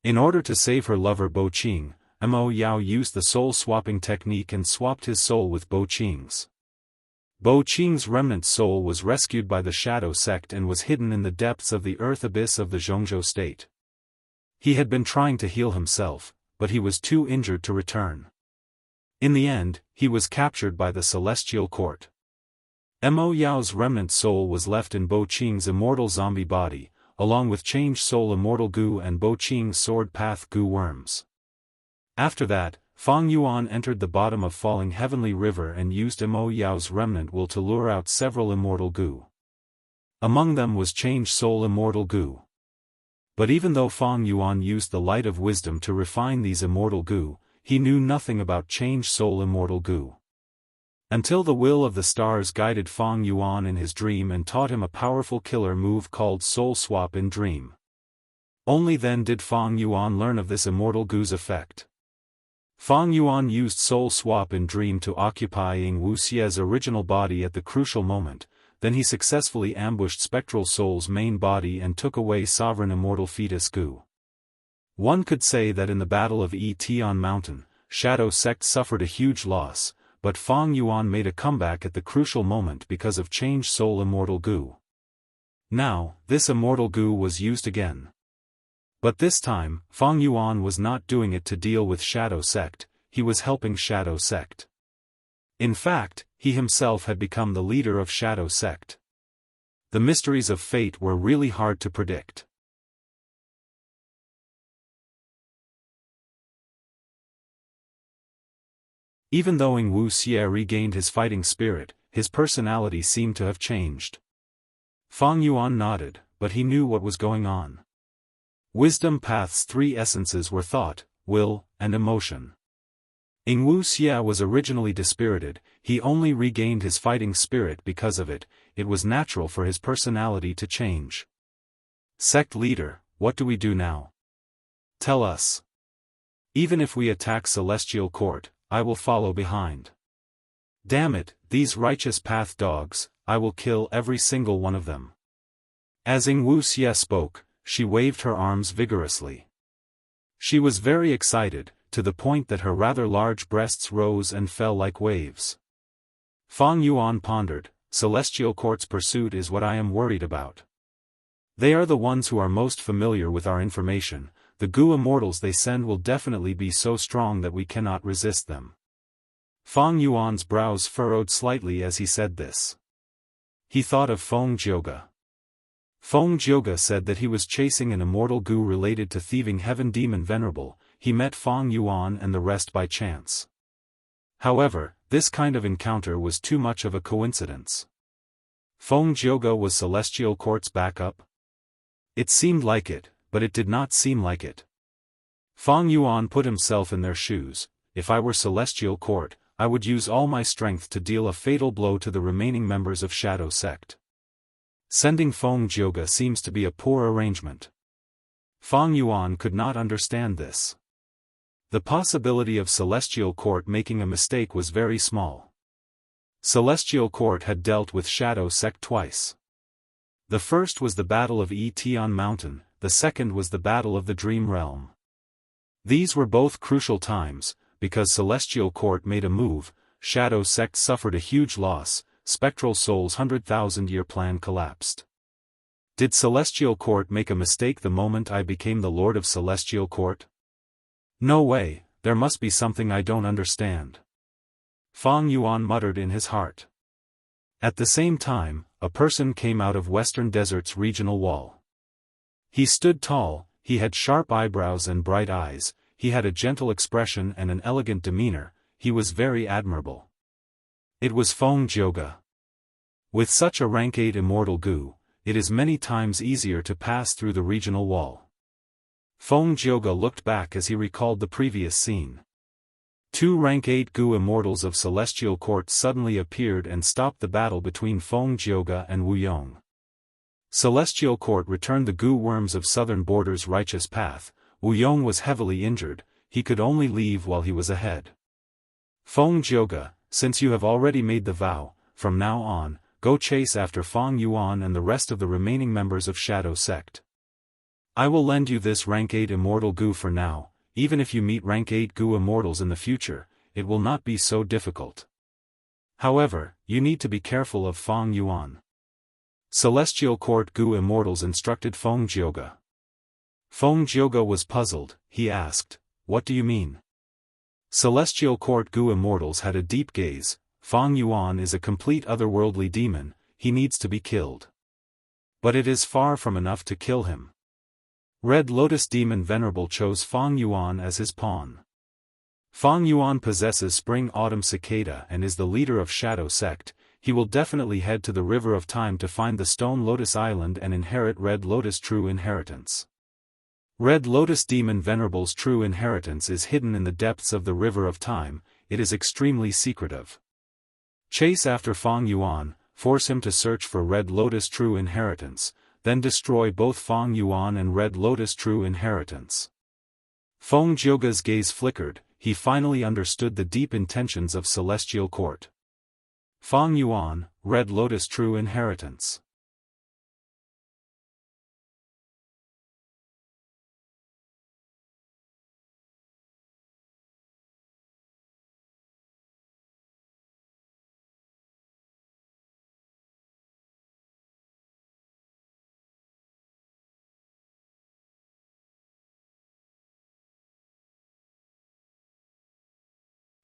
In order to save her lover Bo Qing, Mo Yao used the soul-swapping technique and swapped his soul with Bo Qing's. Bo Qing's remnant soul was rescued by the Shadow sect and was hidden in the depths of the earth abyss of the Zhongzhou state. He had been trying to heal himself, but he was too injured to return. In the end, he was captured by the Celestial Court. Mo Yao's remnant soul was left in Bo Qing's immortal zombie body, along with changed soul immortal Gu and Bo Qing's sword path Gu worms. After that, Fang Yuan entered the bottom of falling heavenly river and used Mo Yao's remnant will to lure out several immortal Gu. Among them was changed soul immortal Gu. But even though Fang Yuan used the light of wisdom to refine these immortal Gu, he knew nothing about changed soul immortal Gu. Until the will of the stars guided Fang Yuan in his dream and taught him a powerful killer move called Soul Swap in Dream. Only then did Fang Yuan learn of this immortal Gu's effect. Fang Yuan used Soul Swap in Dream to occupy Wuxia's original body at the crucial moment, then he successfully ambushed Spectral Soul's main body and took away Sovereign Immortal Fetus Gu. One could say that in the Battle of Etion Mountain, Shadow Sect suffered a huge loss, but Fang Yuan made a comeback at the crucial moment because of changed soul immortal Gu. Now, this immortal Gu was used again. But this time, Fang Yuan was not doing it to deal with Shadow Sect, he was helping Shadow Sect. In fact, he himself had become the leader of Shadow Sect. The mysteries of fate were really hard to predict. Even though Wuxia regained his fighting spirit, his personality seemed to have changed. Fang Yuan nodded, but he knew what was going on. Wisdom Path's 3 essences were thought, will, and emotion. Wuxia was originally dispirited, he only regained his fighting spirit because of it, it was natural for his personality to change. Sect leader, what do we do now? Tell us. Even if we attack Celestial Court, I will follow behind. Damn it, these righteous path dogs, I will kill every single one of them. As Wuxia spoke, she waved her arms vigorously. She was very excited, to the point that her rather large breasts rose and fell like waves. Fang Yuan pondered, Celestial Court's pursuit is what I am worried about. They are the ones who are most familiar with our information. The Gu immortals they send will definitely be so strong that we cannot resist them. Fang Yuan's brows furrowed slightly as he said this. He thought of Feng Jioge. Feng Jioge said that he was chasing an immortal Gu related to thieving heaven demon Venerable, he met Fang Yuan and the rest by chance. However, this kind of encounter was too much of a coincidence. Feng Jioge was Celestial Court's backup? It seemed like it, but it did not seem like it. Fang Yuan put himself in their shoes. If I were Celestial Court, I would use all my strength to deal a fatal blow to the remaining members of Shadow Sect. Sending Feng Jioge seems to be a poor arrangement. Fang Yuan could not understand this. The possibility of Celestial Court making a mistake was very small. Celestial Court had dealt with Shadow Sect twice. The first was the Battle of Etion Mountain, the second was the Battle of the Dream Realm. These were both crucial times, because Celestial Court made a move, Shadow Sect suffered a huge loss, Spectral Soul's 100,000-year plan collapsed. Did Celestial Court make a mistake the moment I became the Lord of Celestial Court? No way, there must be something I don't understand. Fang Yuan muttered in his heart. At the same time, a person came out of Western Desert's regional wall. He stood tall, he had sharp eyebrows and bright eyes, he had a gentle expression and an elegant demeanor, he was very admirable. It was Feng Jioge. With such a rank 8 immortal goo, it is many times easier to pass through the regional wall. Feng Jioge looked back as he recalled the previous scene. 2 rank 8 goo immortals of Celestial Court suddenly appeared and stopped the battle between Feng Jioge and Wu Yong. Celestial Court returned the goo worms of Southern Border's righteous path. Wu Yong was heavily injured, he could only leave while he was ahead. Feng Jioge, since you have already made the vow, from now on, go chase after Feng Yuan and the rest of the remaining members of Shadow Sect. I will lend you this rank 8 immortal goo for now, even if you meet rank 8 goo immortals in the future, it will not be so difficult. However, you need to be careful of Feng Yuan. Celestial Court goo immortals instructed Feng Jioge. Feng Jioge was puzzled, he asked, what do you mean? Celestial Court goo immortals had a deep gaze. Feng Yuan is a complete otherworldly demon, he needs to be killed. But it is far from enough to kill him. Red Lotus Demon Venerable chose Feng Yuan as his pawn. Feng Yuan possesses Spring Autumn Cicada and is the leader of Shadow Sect. He will definitely head to the River of Time to find the Stone Lotus Island and inherit Red Lotus' true inheritance. Red Lotus Demon Venerable's true inheritance is hidden in the depths of the River of Time, it is extremely secretive. Chase after Feng Yuan, force him to search for Red Lotus' true inheritance, then destroy both Feng Yuan and Red Lotus' true inheritance. Feng Jioge's gaze flickered, he finally understood the deep intentions of Celestial Court. Feng Yuan, Red Lotus' true inheritance.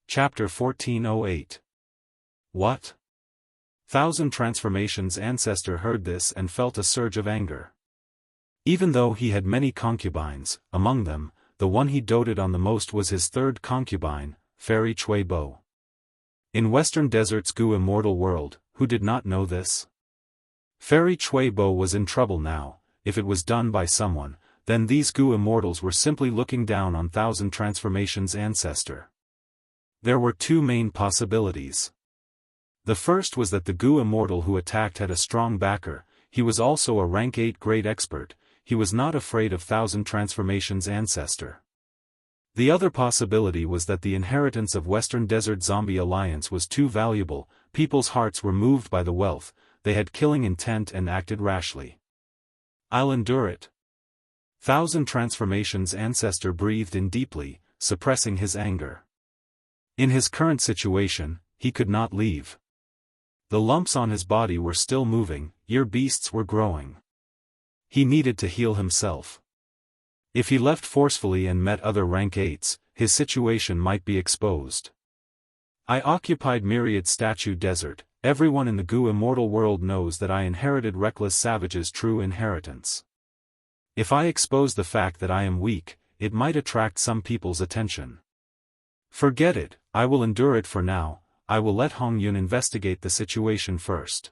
Chapter 1408. What? Thousand Transformations' ancestor heard this and felt a surge of anger. Even though he had many concubines, among them, the one he doted on the most was his third concubine, Fairy Chui Bo. In Western Desert's goo immortal world, who did not know this? Fairy Chui Bo was in trouble now. If it was done by someone, then these goo immortals were simply looking down on Thousand Transformations' ancestor. There were 2 main possibilities. The first was that the goo immortal who attacked had a strong backer, he was also a rank 8 great expert, he was not afraid of Thousand Transformations' ancestor. The other possibility was that the inheritance of Western Desert Zombie Alliance was too valuable, people's hearts were moved by the wealth, they had killing intent and acted rashly. I'll endure it. Thousand Transformations' ancestor breathed in deeply, suppressing his anger. In his current situation, he could not leave. The lumps on his body were still moving, ear beasts were growing. He needed to heal himself. If he left forcefully and met other rank 8s, his situation might be exposed. I occupied Myriad Statue Desert, everyone in the goo immortal world knows that I inherited Reckless Savage's true inheritance. If I expose the fact that I am weak, it might attract some people's attention. Forget it, I will endure it for now, I will let Hong Yun investigate the situation first.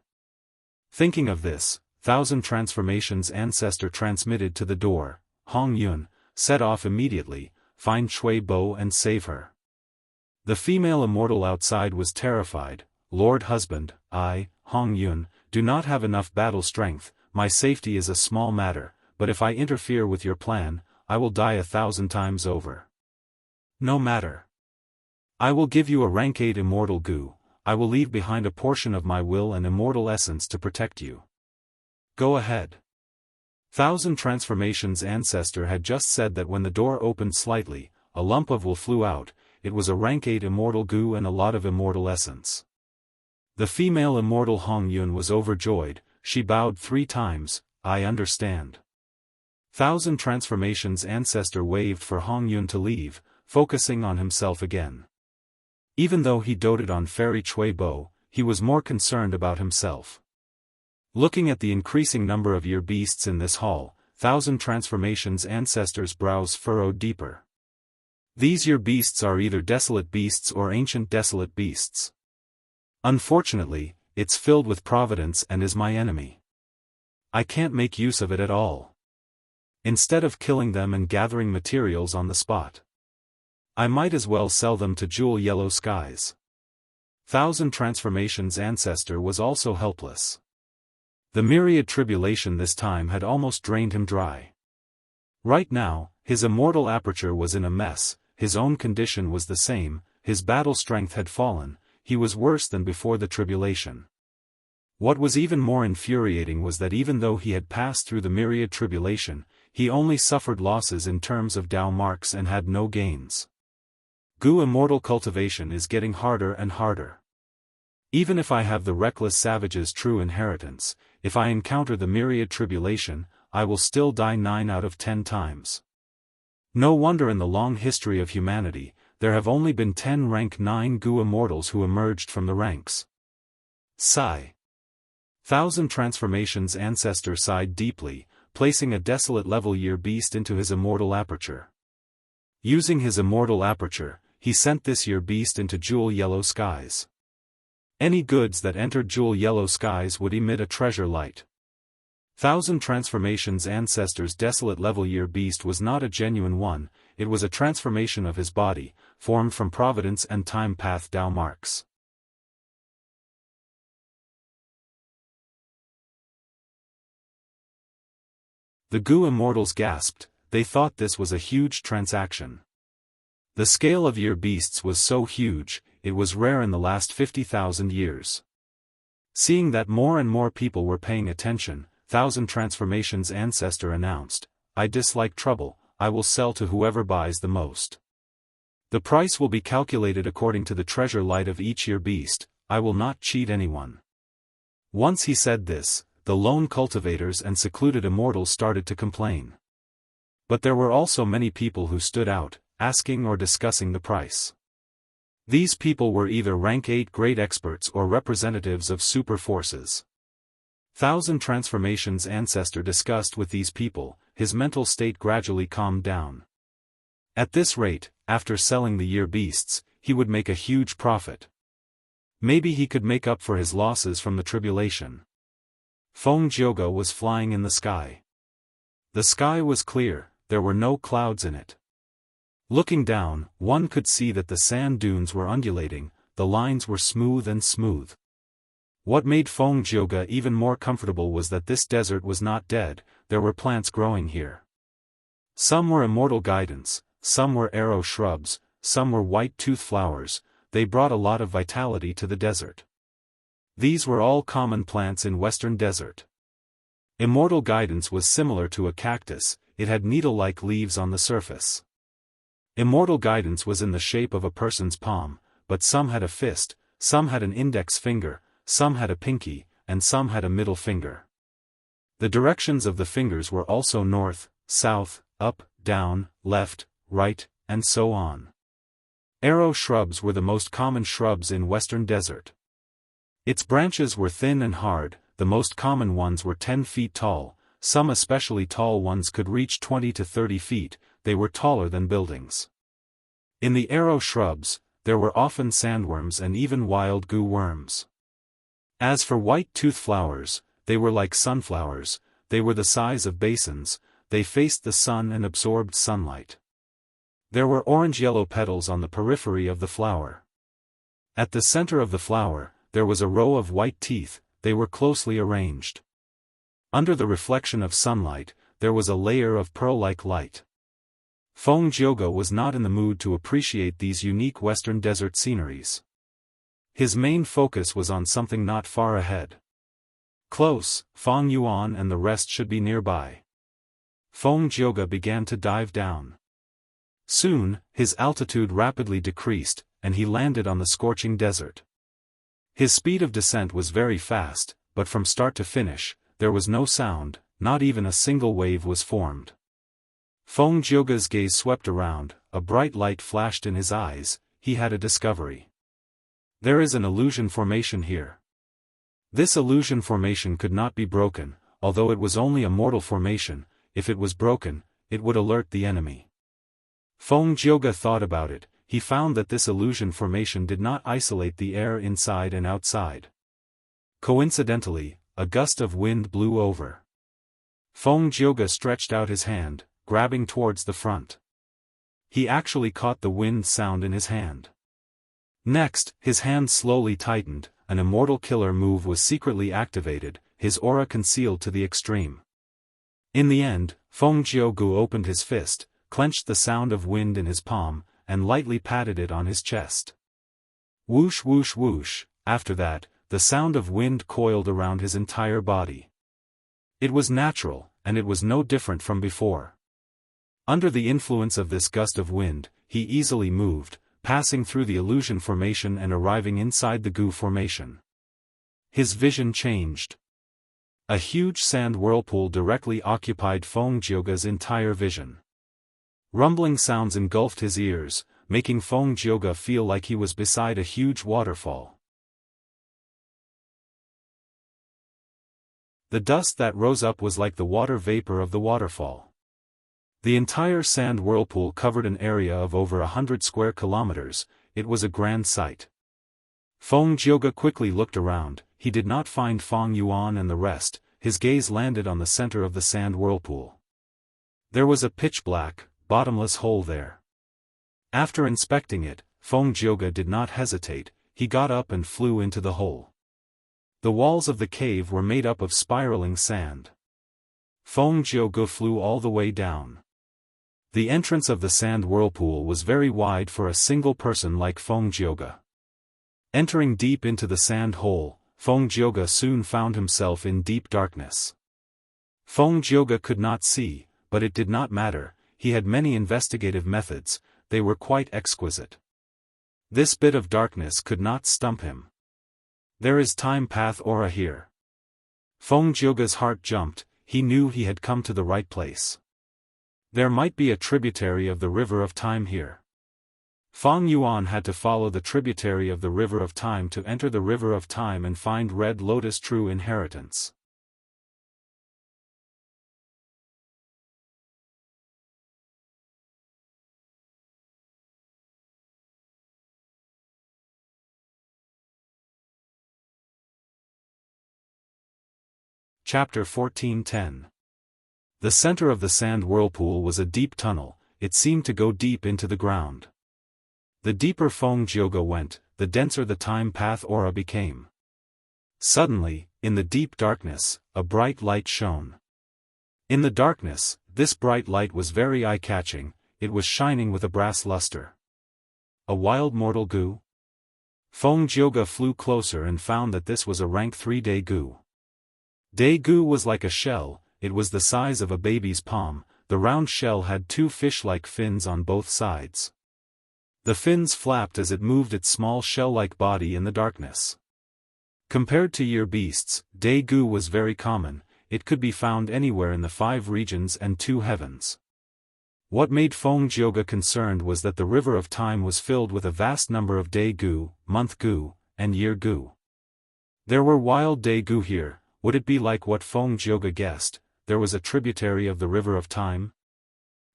Thinking of this, Thousand Transformations' ancestor transmitted to the door, Hong Yun, set off immediately, find Chui Bo and save her. The female immortal outside was terrified, Lord Husband, I, Hong Yun, do not have enough battle strength, my safety is a small matter, but if I interfere with your plan, I will die 1,000 times over. No matter. I will give you a rank 8 immortal goo, I will leave behind a portion of my will and immortal essence to protect you. Go ahead. Thousand Transformations' ancestor had just said that when the door opened slightly, a lump of will flew out, it was a rank 8 immortal goo and a lot of immortal essence. The female immortal Hong Yun was overjoyed, she bowed 3 times, I understand. Thousand Transformations' ancestor waved for Hong Yun to leave, focusing on himself again. Even though he doted on Fairy Chui Bo, he was more concerned about himself. Looking at the increasing number of ear beasts in this hall, Thousand Transformations' ancestors' brows furrowed deeper. These ear beasts are either desolate beasts or ancient desolate beasts. Unfortunately, it's filled with providence and is my enemy. I can't make use of it at all. Instead of killing them and gathering materials on the spot, I might as well sell them to jewel yellow skies. Thousand Transformations' ancestor was also helpless. The myriad tribulation this time had almost drained him dry. Right now, his immortal aperture was in a mess, his own condition was the same, his battle strength had fallen, he was worse than before the tribulation. What was even more infuriating was that even though he had passed through the myriad tribulation, he only suffered losses in terms of Dao marks and had no gains. Gu Immortal Cultivation is getting harder and harder. Even if I have the reckless savage's true inheritance, if I encounter the myriad tribulation, I will still die 9 out of 10 times. No wonder in the long history of humanity, there have only been 10 rank 9 Gu Immortals who emerged from the ranks. Sigh. Thousand Transformations' ancestor sighed deeply, placing a desolate level year beast into his immortal aperture. Using his immortal aperture, he sent this year beast into jewel yellow skies. Any goods that entered jewel yellow skies would emit a treasure light. Thousand Transformations' ancestor's desolate level year beast was not a genuine one, it was a transformation of his body, formed from providence and time path Dao marks. The Gu Immortals gasped, they thought this was a huge transaction. The scale of year beasts was so huge, it was rare in the last 50,000 years. Seeing that more and more people were paying attention, Thousand Transformations' ancestor announced, I dislike trouble, I will sell to whoever buys the most. The price will be calculated according to the treasure light of each year beast, I will not cheat anyone. Once he said this, the lone cultivators and secluded immortals started to complain. But there were also many people who stood out, asking or discussing the price. These people were either rank 8 great experts or representatives of super forces. Thousand Transformations' ancestor discussed with these people, his mental state gradually calmed down. At this rate, after selling the year beasts, he would make a huge profit. Maybe he could make up for his losses from the tribulation. Feng Jioge was flying in the sky. The sky was clear, there were no clouds in it. Looking down, one could see that the sand dunes were undulating, the lines were smooth and smooth. What made Feng Jioge even more comfortable was that this desert was not dead, there were plants growing here. Some were immortal guidance, some were arrow shrubs, some were white tooth flowers, they brought a lot of vitality to the desert. These were all common plants in Western Desert. Immortal guidance was similar to a cactus, it had needle-like leaves on the surface. Immortal guidance was in the shape of a person's palm, but some had a fist, some had an index finger, some had a pinky, and some had a middle finger. The directions of the fingers were also north, south, up, down, left, right, and so on. Arrow shrubs were the most common shrubs in Western Desert. Its branches were thin and hard, the most common ones were 10 feet tall, some especially tall ones could reach 20 to 30 feet, they were taller than buildings. In the arrow shrubs, there were often sandworms and even wild Gu worms. As for white tooth flowers, they were like sunflowers, they were the size of basins, they faced the sun and absorbed sunlight. There were orange-yellow petals on the periphery of the flower. At the center of the flower, there was a row of white teeth, they were closely arranged. Under the reflection of sunlight, there was a layer of pearl-like light. Feng Jioge was not in the mood to appreciate these unique Western Desert sceneries. His main focus was on something not far ahead. Close, Feng Yuan and the rest should be nearby. Feng Jioge began to dive down. Soon, his altitude rapidly decreased, and he landed on the scorching desert. His speed of descent was very fast, but from start to finish, there was no sound, not even a single wave was formed. Feng Jioge's gaze swept around, a bright light flashed in his eyes, he had a discovery. There is an illusion formation here. This illusion formation could not be broken, although it was only a mortal formation, if it was broken, it would alert the enemy. Feng Jioge thought about it, he found that this illusion formation did not isolate the air inside and outside. Coincidentally, a gust of wind blew over. Feng Jioge stretched out his hand, grabbing towards the front. He actually caught the wind sound in his hand. Next, his hand slowly tightened, an immortal killer move was secretly activated, his aura concealed to the extreme. In the end, Feng Jioge opened his fist, clenched the sound of wind in his palm, and lightly patted it on his chest. Whoosh whoosh whoosh, after that, the sound of wind coiled around his entire body. It was natural, and it was no different from before. Under the influence of this gust of wind, he easily moved, passing through the illusion formation and arriving inside the Gu formation. His vision changed. A huge sand whirlpool directly occupied Feng Jioge's entire vision. Rumbling sounds engulfed his ears, making Feng Jioge feel like he was beside a huge waterfall. The dust that rose up was like the water vapor of the waterfall. The entire sand whirlpool covered an area of over 100 square kilometers. It was a grand sight. Feng Jioge quickly looked around. He did not find Feng Yuan and the rest. His gaze landed on the center of the sand whirlpool. There was a pitch-black, bottomless hole there. After inspecting it, Feng Jioge did not hesitate. He got up and flew into the hole. The walls of the cave were made up of spiraling sand. Feng Jioge flew all the way down. The entrance of the sand whirlpool was very wide for a single person like Feng Jioge. Entering deep into the sand hole, Feng Jioge soon found himself in deep darkness. Feng Jioge could not see, but it did not matter. He had many investigative methods, they were quite exquisite. This bit of darkness could not stump him. There is time path aura here. Feng Jioge's heart jumped, he knew he had come to the right place. There might be a tributary of the river of time here. Feng Yuan had to follow the tributary of the river of time to enter the river of time and find Red Lotus true inheritance. Chapter 14:10. The center of the sand whirlpool was a deep tunnel. It seemed to go deep into the ground. The deeper Feng Jioge went, the denser the time path aura became. Suddenly, in the deep darkness, a bright light shone. In the darkness, this bright light was very eye-catching. It was shining with a brass luster. A wild mortal Gu? Feng Jioge flew closer and found that this was a rank 3 Daegu. Daegu was like a shell. It was the size of a baby's palm. The round shell had 2 fish-like fins on both sides. The fins flapped as it moved its small shell-like body in the darkness. Compared to year beasts, Daegu was very common. It could be found anywhere in the 5 regions and 2 heavens. What made Feng Jioge concerned was that the river of time was filled with a vast number of Daegu, month Gu, and year Gu. There were wild Daegu here. Would it be like what Feng Jioge guessed? There was a tributary of the river of time?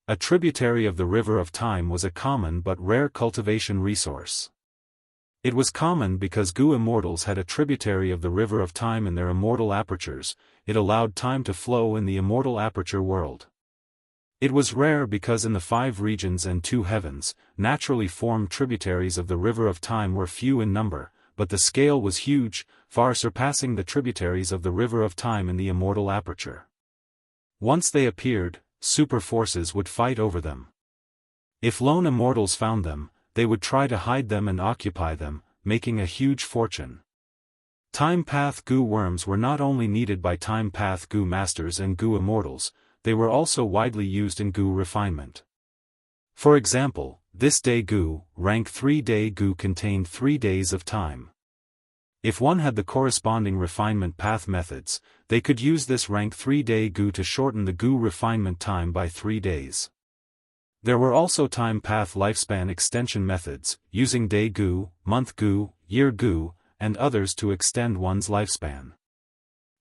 A tributary of the river of time was a common but rare cultivation resource. It was common because Gu immortals had a tributary of the river of time in their immortal apertures. It allowed time to flow in the immortal aperture world. It was rare because in the 5 regions and 2 heavens, naturally formed tributaries of the river of time were few in number, but the scale was huge, far surpassing the tributaries of the river of time in the immortal aperture. Once they appeared, super forces would fight over them. If lone immortals found them, they would try to hide them and occupy them, making a huge fortune. Time Path Gu worms were not only needed by Time Path Gu masters and Gu immortals, they were also widely used in Gu refinement. For example, this Daegu, rank 3 Daegu contained 3 days of time. If one had the corresponding refinement path methods, they could use this rank 3 Daegu to shorten the Gu refinement time by 3 days. There were also time path lifespan extension methods, using Daegu, month Gu, year Gu, and others to extend one's lifespan.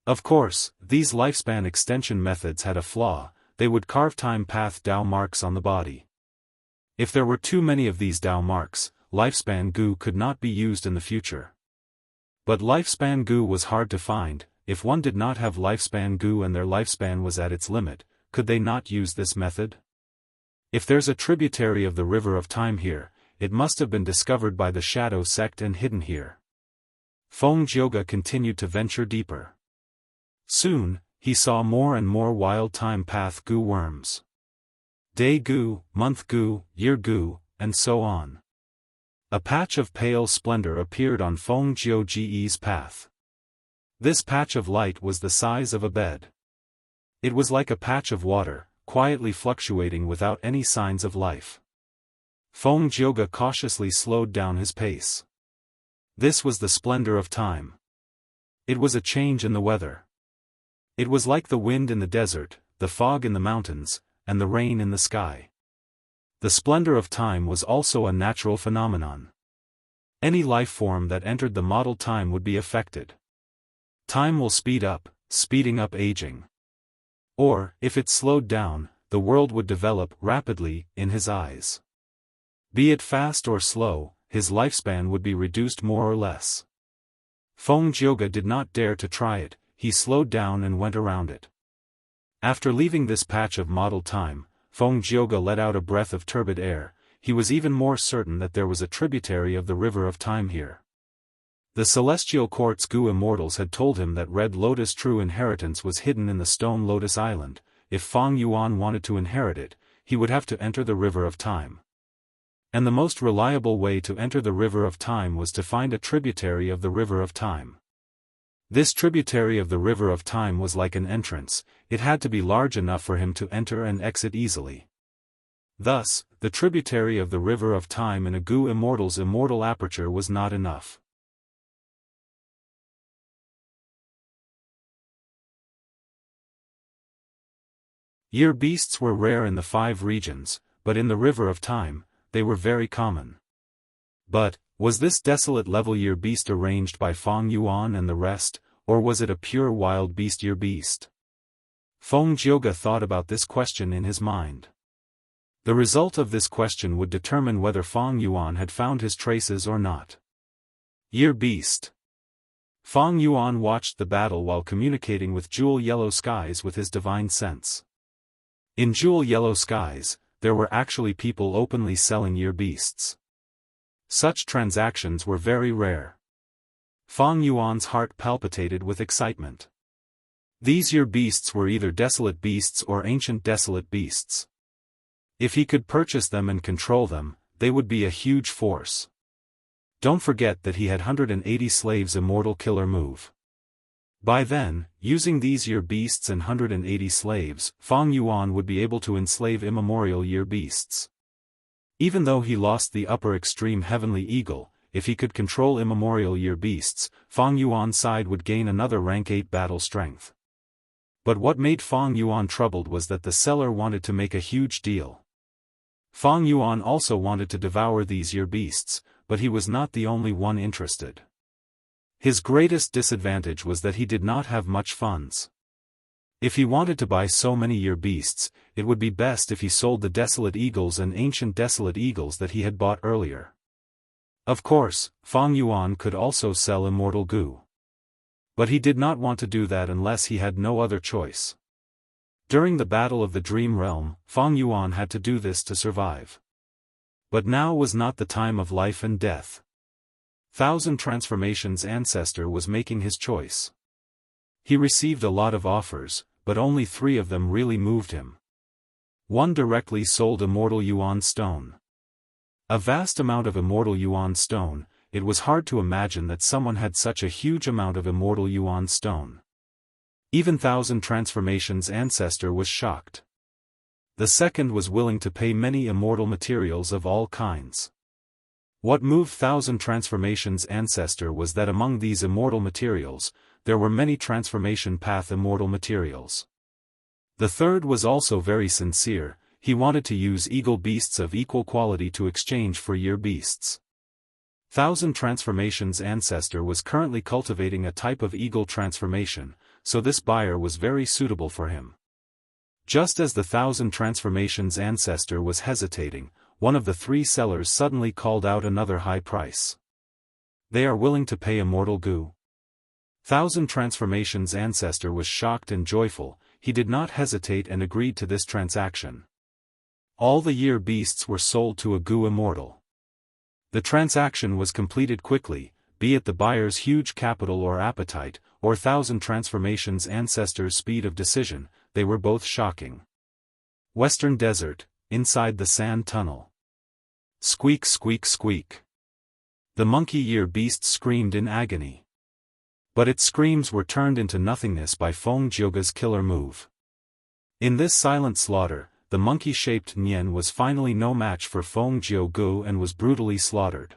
Of course, these lifespan extension methods had a flaw: they would carve time path Dao marks on the body. If there were too many of these Dao marks, lifespan Gu could not be used in the future. But lifespan goo was hard to find. If one did not have lifespan goo and their lifespan was at its limit, could they not use this method? If there's a tributary of the river of time here, it must have been discovered by the Shadow sect and hidden here. Feng Jioge continued to venture deeper. Soon, he saw more and more wild time path goo worms. Day goo, month goo, year goo, and so on. A patch of pale splendor appeared on Feng Jioge's path. This patch of light was the size of a bed. It was like a patch of water, quietly fluctuating without any signs of life. Feng Jioge cautiously slowed down his pace. This was the splendor of time. It was a change in the weather. It was like the wind in the desert, the fog in the mountains, and the rain in the sky. The splendor of time was also a natural phenomenon. Any life form that entered the model time would be affected. Time will speed up, speeding up aging. Or, if it slowed down, the world would develop rapidly, in his eyes. Be it fast or slow, his lifespan would be reduced more or less. Feng Jioge did not dare to try it, he slowed down and went around it. After leaving this patch of model time, Feng Jioge let out a breath of turbid air. He was even more certain that there was a tributary of the river of time here. The celestial quartz goo immortals had told him that Red Lotus true inheritance was hidden in the Stone Lotus Island. If Feng Yuan wanted to inherit it, he would have to enter the river of time. And the most reliable way to enter the river of time was to find a tributary of the river of time. This tributary of the river of time was like an entrance, it had to be large enough for him to enter and exit easily. Thus, the tributary of the river of time in a goo immortal's immortal aperture was not enough. Year beasts were rare in the 5 regions, but in the river of time, they were very common. But, was this desolate level year beast arranged by Feng Yuan and the rest, or was it a pure wild beast year beast? Feng Jioge thought about this question in his mind. The result of this question would determine whether Feng Yuan had found his traces or not. Year beast. Feng Yuan watched the battle while communicating with Jewel Yellow Skies with his divine sense. In Jewel Yellow Skies, there were actually people openly selling year beasts. Such transactions were very rare. Feng Yuan's heart palpitated with excitement. These year beasts were either desolate beasts or ancient desolate beasts. If he could purchase them and control them, they would be a huge force. Don't forget that he had 180 slaves immortal killer move. By then, using these year beasts and 180 slaves, Feng Yuan would be able to enslave immemorial year beasts. Even though he lost the upper extreme heavenly eagle, if he could control immemorial year beasts, Feng Yuan's side would gain another rank 8 battle strength. But what made Feng Yuan troubled was that the seller wanted to make a huge deal. Feng Yuan also wanted to devour these year beasts, but he was not the only one interested. His greatest disadvantage was that he did not have much funds. If he wanted to buy so many year beasts, it would be best if he sold the desolate eagles and ancient desolate eagles that he had bought earlier. Of course, Feng Yuan could also sell immortal goo. But he did not want to do that unless he had no other choice. During the Battle of the Dream Realm, Feng Yuan had to do this to survive. But now was not the time of life and death. Thousand Transformations Ancestor was making his choice. He received a lot of offers, but only 3 of them really moved him. One directly sold Immortal Yuan Stone. A vast amount of Immortal Yuan Stone, it was hard to imagine that someone had such a huge amount of Immortal Yuan Stone. Even Thousand Transformations Ancestor was shocked. The second was willing to pay many immortal materials of all kinds. What moved Thousand Transformations Ancestor was that among these immortal materials, there were many transformation path immortal materials. The third was also very sincere, he wanted to use eagle beasts of equal quality to exchange for year beasts. Thousand Transformations Ancestor was currently cultivating a type of eagle transformation, so this buyer was very suitable for him. Just as the Thousand Transformations Ancestor was hesitating, one of the 3 sellers suddenly called out another high price. They are willing to pay immortal goo. Thousand Transformations' ancestor was shocked and joyful. He did not hesitate and agreed to this transaction. All the year beasts were sold to a Gu immortal. The transaction was completed quickly, be it the buyer's huge capital or appetite, or Thousand Transformations' ancestor's speed of decision, they were both shocking. Western Desert, inside the sand tunnel. Squeak, squeak, squeak. The monkey year beast screamed in agony. But its screams were turned into nothingness by Feng Jioge's killer move. In this silent slaughter, the monkey-shaped Nian was finally no match for Feng Jioge and was brutally slaughtered.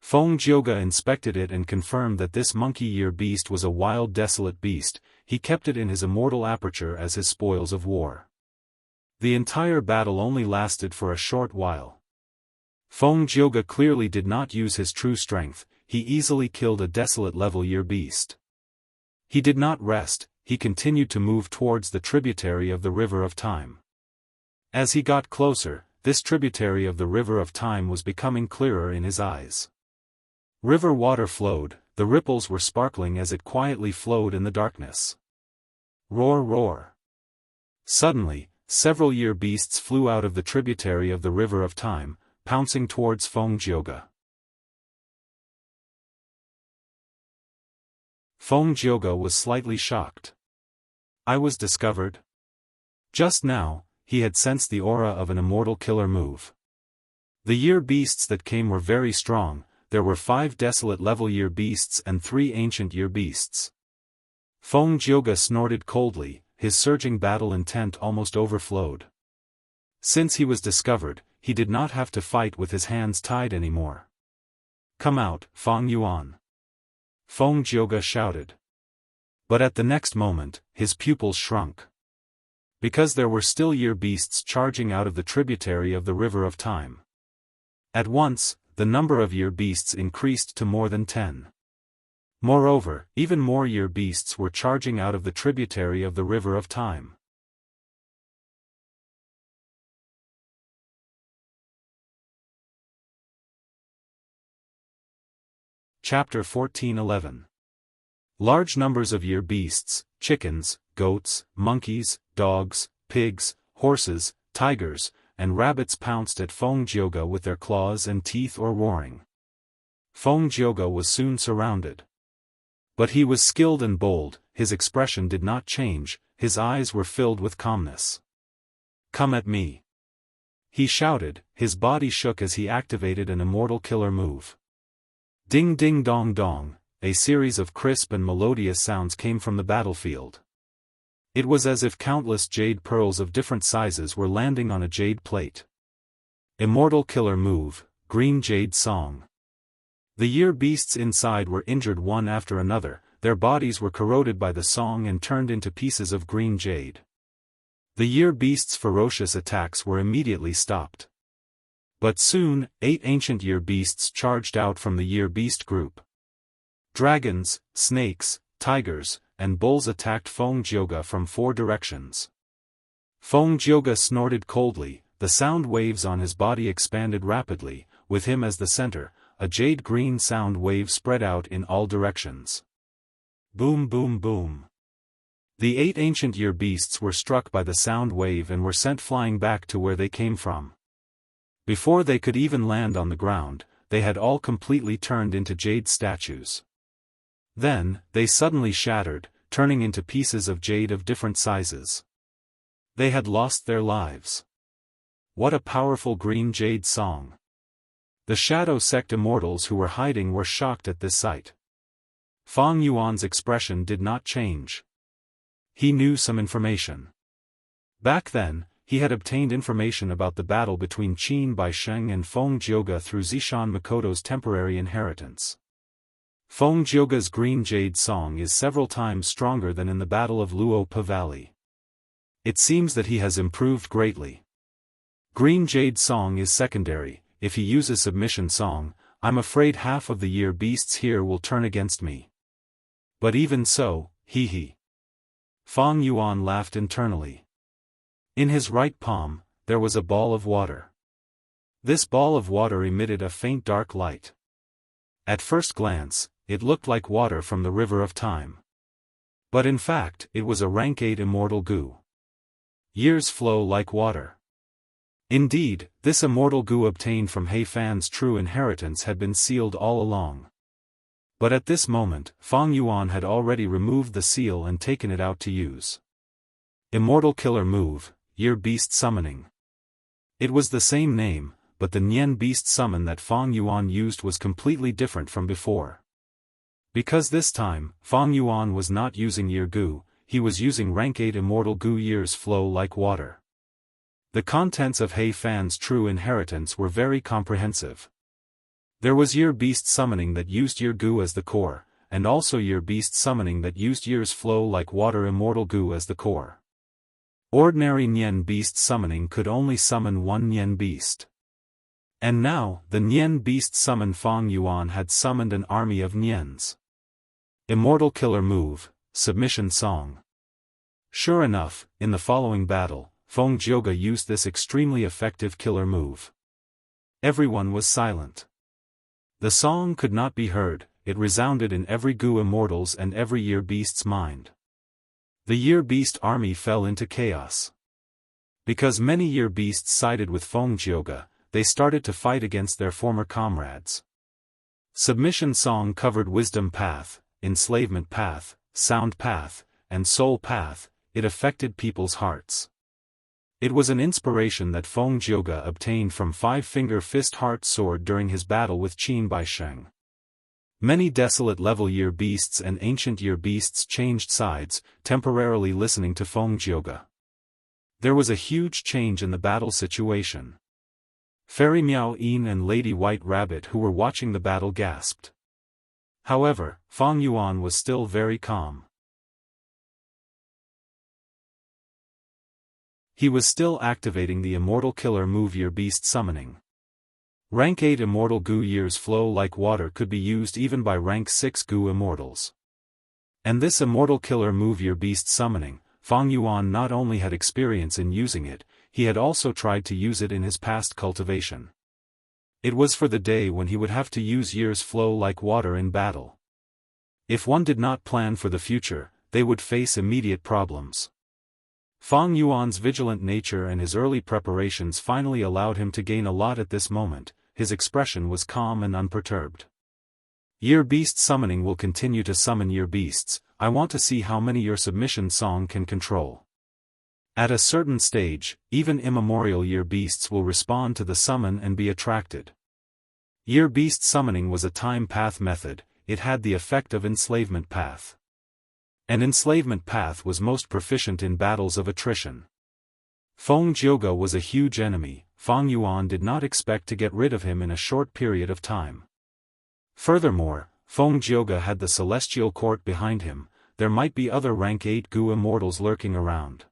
Feng Jioge inspected it and confirmed that this monkey-year beast was a wild desolate beast. He kept it in his immortal aperture as his spoils of war. The entire battle only lasted for a short while. Feng Jioge clearly did not use his true strength. He easily killed a desolate level year beast. He did not rest, he continued to move towards the tributary of the River of Time. As he got closer, this tributary of the River of Time was becoming clearer in his eyes. River water flowed, the ripples were sparkling as it quietly flowed in the darkness. Roar, roar. Suddenly, several year beasts flew out of the tributary of the River of Time, pouncing towards Feng Jioge. Feng Jioge was slightly shocked. I was discovered? Just now, he had sensed the aura of an immortal killer move. The year beasts that came were very strong. There were 5 desolate level year beasts and 3 ancient year beasts. Feng Jioge snorted coldly, his surging battle intent almost overflowed. Since he was discovered, he did not have to fight with his hands tied anymore. Come out, Feng Yuan. Feng Jioge shouted. But at the next moment, his pupils shrunk. Because there were still year beasts charging out of the tributary of the River of Time. At once, the number of year beasts increased to more than 10. Moreover, even more year beasts were charging out of the tributary of the River of Time. Chapter 14:11. Large numbers of year beasts, chickens, goats, monkeys, dogs, pigs, horses, tigers, and rabbits pounced at Feng Jioge with their claws and teeth or roaring. Feng Jioge was soon surrounded. But he was skilled and bold, his expression did not change, his eyes were filled with calmness. Come at me. He shouted, his body shook as he activated an immortal killer move. Ding ding dong dong, a series of crisp and melodious sounds came from the battlefield. It was as if countless jade pearls of different sizes were landing on a jade plate. Immortal killer move, green jade song. The year beasts inside were injured one after another, their bodies were corroded by the song and turned into pieces of green jade. The year beasts' ferocious attacks were immediately stopped. But soon, 8 ancient year beasts charged out from the year beast group. Dragons, snakes, tigers, and bulls attacked Feng Jioge from 4 directions. Feng Jioge snorted coldly, the sound waves on his body expanded rapidly, with him as the center, a jade-green sound wave spread out in all directions. Boom boom boom. The 8 ancient year beasts were struck by the sound wave and were sent flying back to where they came from. Before they could even land on the ground, they had all completely turned into jade statues. Then, they suddenly shattered, turning into pieces of jade of different sizes. They had lost their lives. What a powerful green jade song. The Shadow Sect immortals who were hiding were shocked at this sight. Feng Yuan's expression did not change. He knew some information. Back then, he had obtained information about the battle between Qin Baisheng and Feng Jioge through Zishan Makoto's temporary inheritance. Feng Jioge's green jade song is several times stronger than in the Battle of Luopa Valley. It seems that he has improved greatly. Green jade song is secondary. If he uses submission song, I'm afraid half of the year beasts here will turn against me. But even so, hee. Feng Yuan laughed internally. In his right palm, there was a ball of water. This ball of water emitted a faint dark light. At first glance, it looked like water from the river of time. But in fact, it was a rank 8 immortal goo. Years flow like water. Indeed, this immortal goo obtained from He Fan's true inheritance had been sealed all along. But at this moment, Feng Yuan had already removed the seal and taken it out to use. Immortal Killer Move, Year Beast Summoning. It was the same name, but the Nian Beast Summon that Feng Yuan used was completely different from before. Because this time, Feng Yuan was not using Year Goo, he was using rank 8 immortal goo. Years flow like water. The contents of He Fan's true inheritance were very comprehensive. There was Year Beast Summoning that used Year Goo as the core, and also Year Beast Summoning that used Years Flow like Water Immortal Goo as the core. Ordinary Nian Beast Summoning could only summon one Nian Beast. And now, the Nian Beast Summon Feng Yuan had summoned an army of Nians. Immortal Killer Move, Submission Song. Sure enough, in the following battle, Feng Jioge used this extremely effective killer move. Everyone was silent. The song could not be heard, it resounded in every Goo Immortal's and every Year Beast's mind. The Year Beast army fell into chaos. Because many Year Beasts sided with Feng Jioge, they started to fight against their former comrades. Submission Song covered Wisdom Path, Enslavement Path, Sound Path, and Soul Path. It affected people's hearts. It was an inspiration that Feng Jioge obtained from Five-Finger Fist Heart Sword during his battle with Qin Baisheng. Many desolate level Year Beasts and ancient Year Beasts changed sides, temporarily listening to Feng Jioge. There was a huge change in the battle situation. Fairy Miao Yin and Lady White Rabbit who were watching the battle gasped. However, Feng Yuan was still very calm. He was still activating the Immortal Killer Move Year Beast Summoning. Rank 8 Immortal Goo Years Flow like water could be used even by rank 6 Goo Immortals. And this Immortal Killer Move Year Beast Summoning, Feng Yuan not only had experience in using it, he had also tried to use it in his past cultivation. It was for the day when he would have to use Years Flow like water in battle. If one did not plan for the future, they would face immediate problems. Feng Yuan's vigilant nature and his early preparations finally allowed him to gain a lot at this moment. His expression was calm and unperturbed. Year Beast Summoning will continue to summon Year Beasts. I want to see how many your submission song can control. At a certain stage, even immemorial Year Beasts will respond to the summon and be attracted. Year Beast Summoning was a time path method. It had the effect of Enslavement Path. An Enslavement Path was most proficient in battles of attrition. Feng Jioge was a huge enemy. Feng Yuan did not expect to get rid of him in a short period of time. Furthermore, Feng Jioge had the Celestial Court behind him. There might be other rank 8 Goo Immortals lurking around.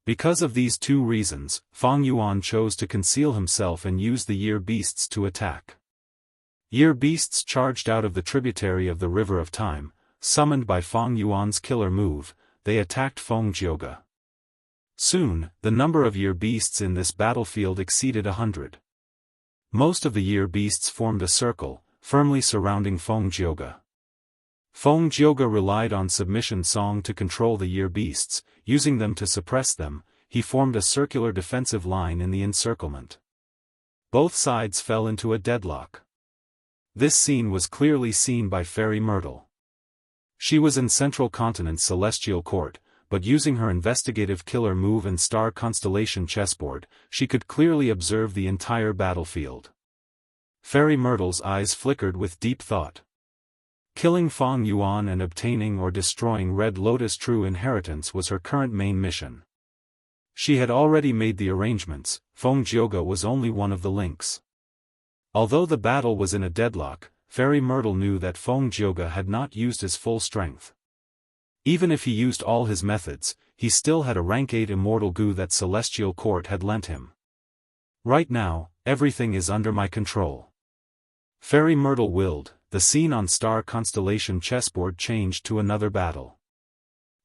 Because of these two reasons, Feng Yuan chose to conceal himself and use the Year Beasts to attack. Year Beasts charged out of the tributary of the River of Time. Summoned by Feng Yuan's killer move, they attacked Feng Jioge. Soon, the number of Year Beasts in this battlefield exceeded 100. Most of the Year Beasts formed a circle, firmly surrounding Feng Jioge. Feng Jioge relied on Submission Song to control the Year Beasts, using them to suppress them. He formed a circular defensive line in the encirclement. Both sides fell into a deadlock. This scene was clearly seen by Fairy Myrtle. She was in Central Continent's Celestial Court, but using her investigative killer move and star constellation chessboard, she could clearly observe the entire battlefield. Fairy Myrtle's eyes flickered with deep thought. Killing Feng Yuan and obtaining or destroying Red Lotus' true inheritance was her current main mission. She had already made the arrangements. Feng Jioge was only one of the links. Although the battle was in a deadlock, Fairy Myrtle knew that Feng Jioge had not used his full strength. Even if he used all his methods, he still had a rank 8 immortal goo that Celestial Court had lent him. Right now, everything is under my control. Fairy Myrtle willed. The scene on star constellation chessboard changed to another battle.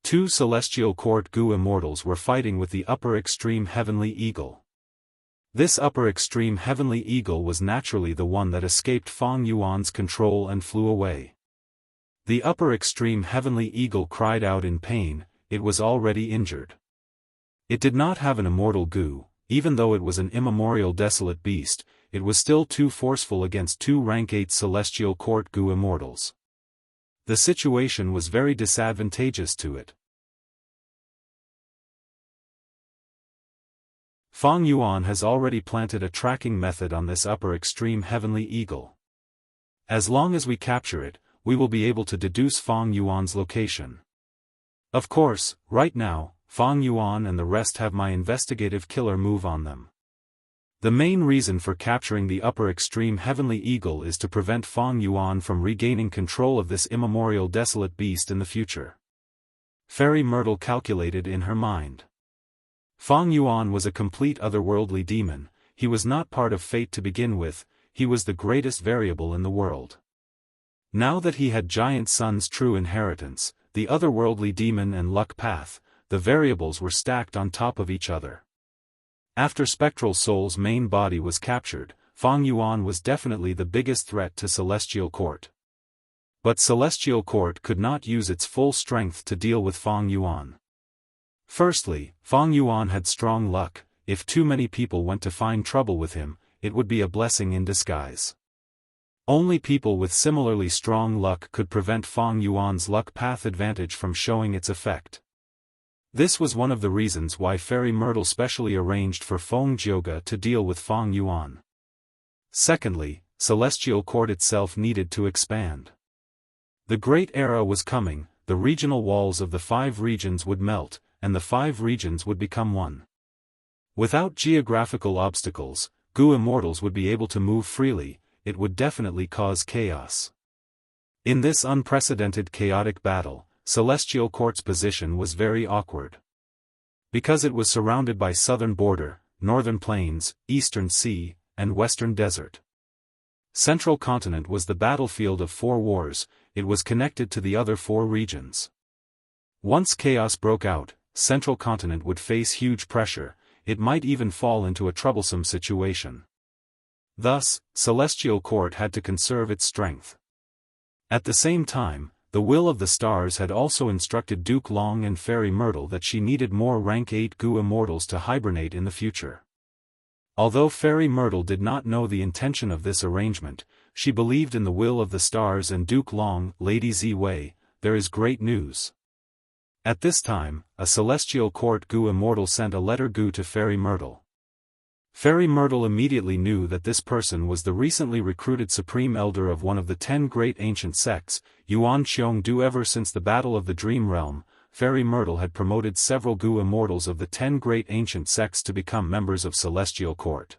Two Celestial Court Goo Immortals were fighting with the upper extreme Heavenly Eagle. This upper extreme Heavenly Eagle was naturally the one that escaped Feng Yuan's control and flew away. The upper extreme heavenly eagle cried out in pain, it was already injured. It did not have an immortal Gu, even though it was an immemorial desolate beast, it was still too forceful against two rank 8 celestial court Gu immortals. The situation was very disadvantageous to it. Feng Yuan has already planted a tracking method on this upper extreme heavenly eagle. As long as we capture it, we will be able to deduce Feng Yuan's location. Of course, right now, Feng Yuan and the rest have my investigative killer move on them. The main reason for capturing the upper extreme heavenly eagle is to prevent Feng Yuan from regaining control of this immemorial desolate beast in the future. Fairy Myrtle calculated in her mind. Feng Yuan was a complete otherworldly demon, he was not part of fate to begin with, he was the greatest variable in the world. Now that he had Giant Sun's true inheritance, the otherworldly demon and luck path, the variables were stacked on top of each other. After Spectral Soul's main body was captured, Feng Yuan was definitely the biggest threat to Celestial Court. But Celestial Court could not use its full strength to deal with Feng Yuan. Firstly, Feng Yuan had strong luck, if too many people went to find trouble with him, it would be a blessing in disguise. Only people with similarly strong luck could prevent Feng Yuan's luck path advantage from showing its effect. This was one of the reasons why Fairy Myrtle specially arranged for Feng Jioge to deal with Feng Yuan. Secondly, Celestial Court itself needed to expand. The Great Era was coming, the regional walls of the 5 regions would melt, and the 5 regions would become one. Without geographical obstacles, Gu immortals would be able to move freely, it would definitely cause chaos. In this unprecedented chaotic battle, Celestial Court's position was very awkward. Because it was surrounded by southern border, northern plains, eastern sea, and western desert. Central continent was the battlefield of 4 wars, it was connected to the other 4 regions. Once chaos broke out, Central continent would face huge pressure, it might even fall into a troublesome situation. Thus, Celestial Court had to conserve its strength. At the same time, the Will of the Stars had also instructed Duke Long and Fairy Myrtle that she needed more rank 8 Gu immortals to hibernate in the future. Although Fairy Myrtle did not know the intention of this arrangement, she believed in the Will of the Stars and Duke Long, Lady Ziwei, there is great news. At this time, a Celestial Court Gu immortal sent a letter Gu to Fairy Myrtle. Fairy Myrtle immediately knew that this person was the recently recruited Supreme Elder of one of the 10 great ancient sects, Yuan Xiongdu. Ever since the Battle of the Dream Realm, Fairy Myrtle had promoted several Gu immortals of the 10 great ancient sects to become members of Celestial Court.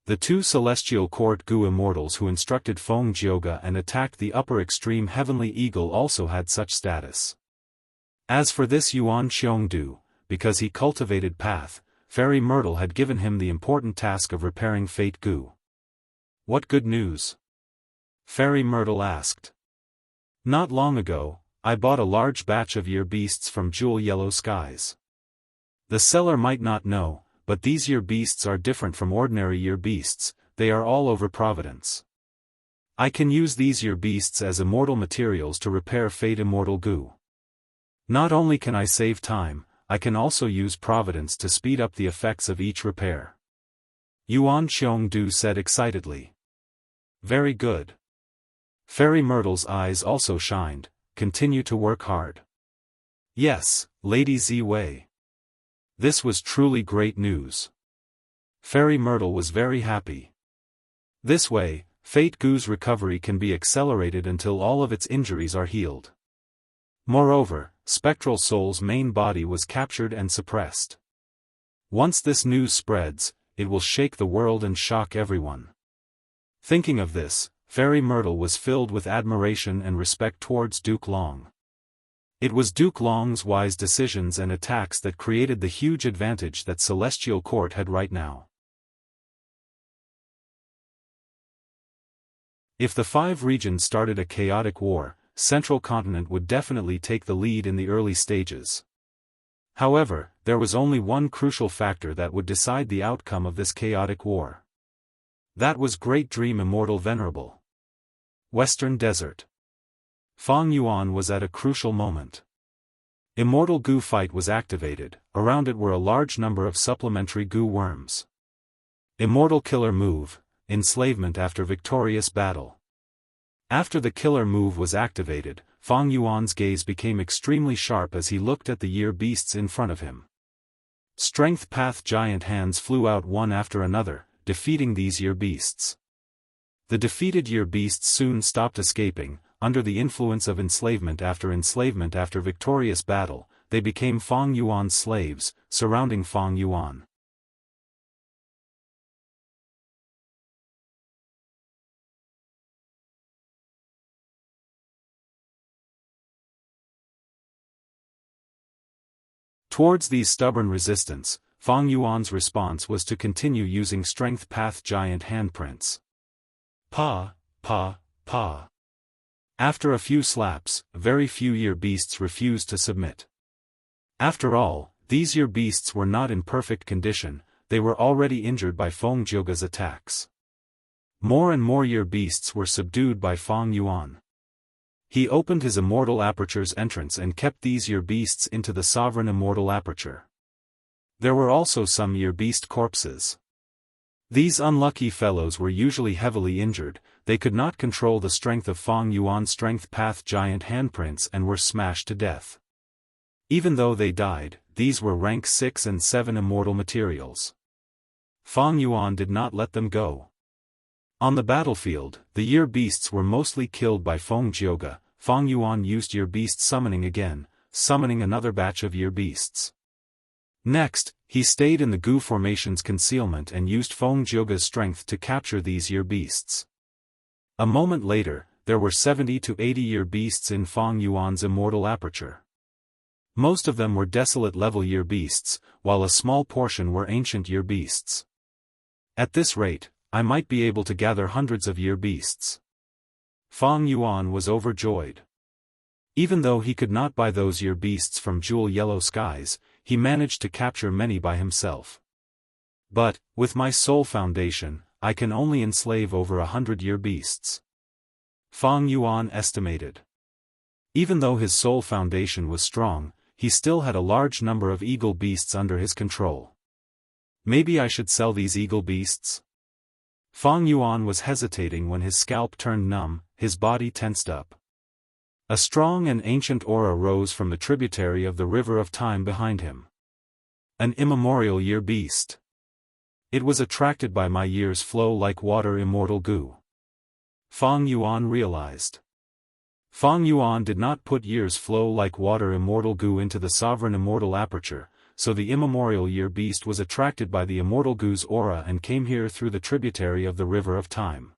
The 2 Celestial Court Gu immortals who instructed Feng Jioge and attacked the upper extreme heavenly eagle also had such status. As for this Yuan Xiongdu, because he cultivated path, Fairy Myrtle had given him the important task of repairing Fate Gu. What good news? Fairy Myrtle asked. Not long ago, I bought a large batch of year beasts from Jewel Yellow Skies. The seller might not know, but these year beasts are different from ordinary year beasts, they are all over Providence. I can use these year beasts as immortal materials to repair Fate Immortal Gu. Not only can I save time, I can also use Providence to speed up the effects of each repair. Yuan Xiongdu said excitedly. Very good. Fairy Myrtle's eyes also shined, continue to work hard. Yes, Lady Ziwei. This was truly great news. Fairy Myrtle was very happy. This way, Fate Gu's recovery can be accelerated until all of its injuries are healed. Moreover, Spectral Soul's main body was captured and suppressed. Once this news spreads, it will shake the world and shock everyone. Thinking of this, Fairy Myrtle was filled with admiration and respect towards Duke Long. It was Duke Long's wise decisions and attacks that created the huge advantage that Celestial Court had right now. If the 5 regions started a chaotic war, Central Continent would definitely take the lead in the early stages. However, there was only one crucial factor that would decide the outcome of this chaotic war. That was Great Dream Immortal Venerable. Western Desert. Fang Yuan was at a crucial moment. Immortal goo fight was activated, around it were a large number of supplementary goo worms. Immortal killer move, enslavement after victorious battle. After the killer move was activated, Fang Yuan's gaze became extremely sharp as he looked at the year beasts in front of him. Strength path giant hands flew out one after another, defeating these year beasts. The defeated year beasts soon stopped escaping. Under the influence of enslavement after victorious battle, they became Fang Yuan's slaves, surrounding Fang Yuan. Towards these stubborn resistance, Fang Yuan's response was to continue using strength path giant handprints. Pa, pa, pa. After a few slaps, very few year beasts refused to submit. After all, these year beasts were not in perfect condition, they were already injured by Feng Jioge's attacks. More and more year beasts were subdued by Fang Yuan. He opened his immortal aperture's entrance and kept these year beasts into the sovereign immortal aperture. There were also some year beast corpses. These unlucky fellows were usually heavily injured, they could not control the strength of Fang Yuan's strength path giant handprints and were smashed to death. Even though they died, these were rank 6 and 7 immortal materials. Fang Yuan did not let them go. On the battlefield, the year beasts were mostly killed by Feng Jioge. Fang Yuan used year beast summoning again, summoning another batch of year beasts. Next, he stayed in the Gu formation's concealment and used Feng Jioge's strength to capture these year beasts. A moment later, there were 70 to 80 year beasts in Fang Yuan's immortal aperture. Most of them were desolate level year beasts, while a small portion were ancient year beasts. At this rate, I might be able to gather hundreds of year beasts. Fang Yuan was overjoyed. Even though he could not buy those year beasts from jewel yellow skies, he managed to capture many by himself. But, with my soul foundation, I can only enslave over 100 year beasts. Fang Yuan estimated. Even though his soul foundation was strong, he still had a large number of eagle beasts under his control. Maybe I should sell these eagle beasts? Fang Yuan was hesitating when his scalp turned numb, his body tensed up. A strong and ancient aura rose from the tributary of the river of time behind him. An immemorial year beast. It was attracted by my years flow like water immortal goo. Fang Yuan realized. Fang Yuan did not put years flow like water immortal goo into the sovereign immortal aperture, so the immemorial year beast was attracted by the immortal goo's aura and came here through the tributary of the river of time.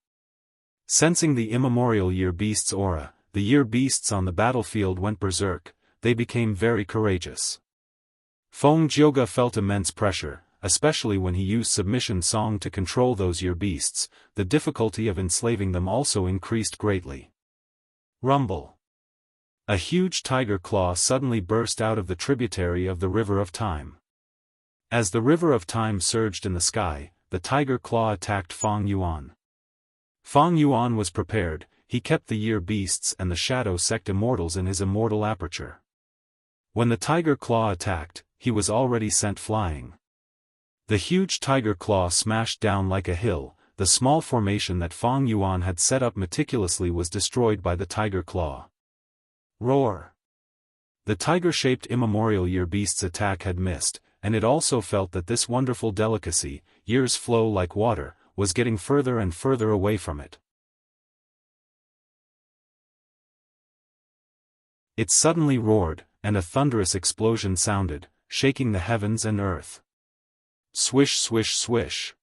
Sensing the immemorial year beast's aura, the year beasts on the battlefield went berserk, they became very courageous. Feng Jioge felt immense pressure, especially when he used submission song to control those year beasts, the difficulty of enslaving them also increased greatly. Rumble. A huge tiger claw suddenly burst out of the tributary of the river of time. As the river of time surged in the sky, the tiger claw attacked Fang Yuan. Fang Yuan was prepared, he kept the year beasts and the shadow sect immortals in his immortal aperture. When the tiger claw attacked, he was already sent flying. The huge tiger claw smashed down like a hill, the small formation that Fang Yuan had set up meticulously was destroyed by the tiger claw. Roar! The tiger-shaped immemorial year beast's attack had missed, and it also felt that this wonderful delicacy, years flow like water, was getting further and further away from it. It suddenly roared, and a thunderous explosion sounded, shaking the heavens and earth. Swish swish swish.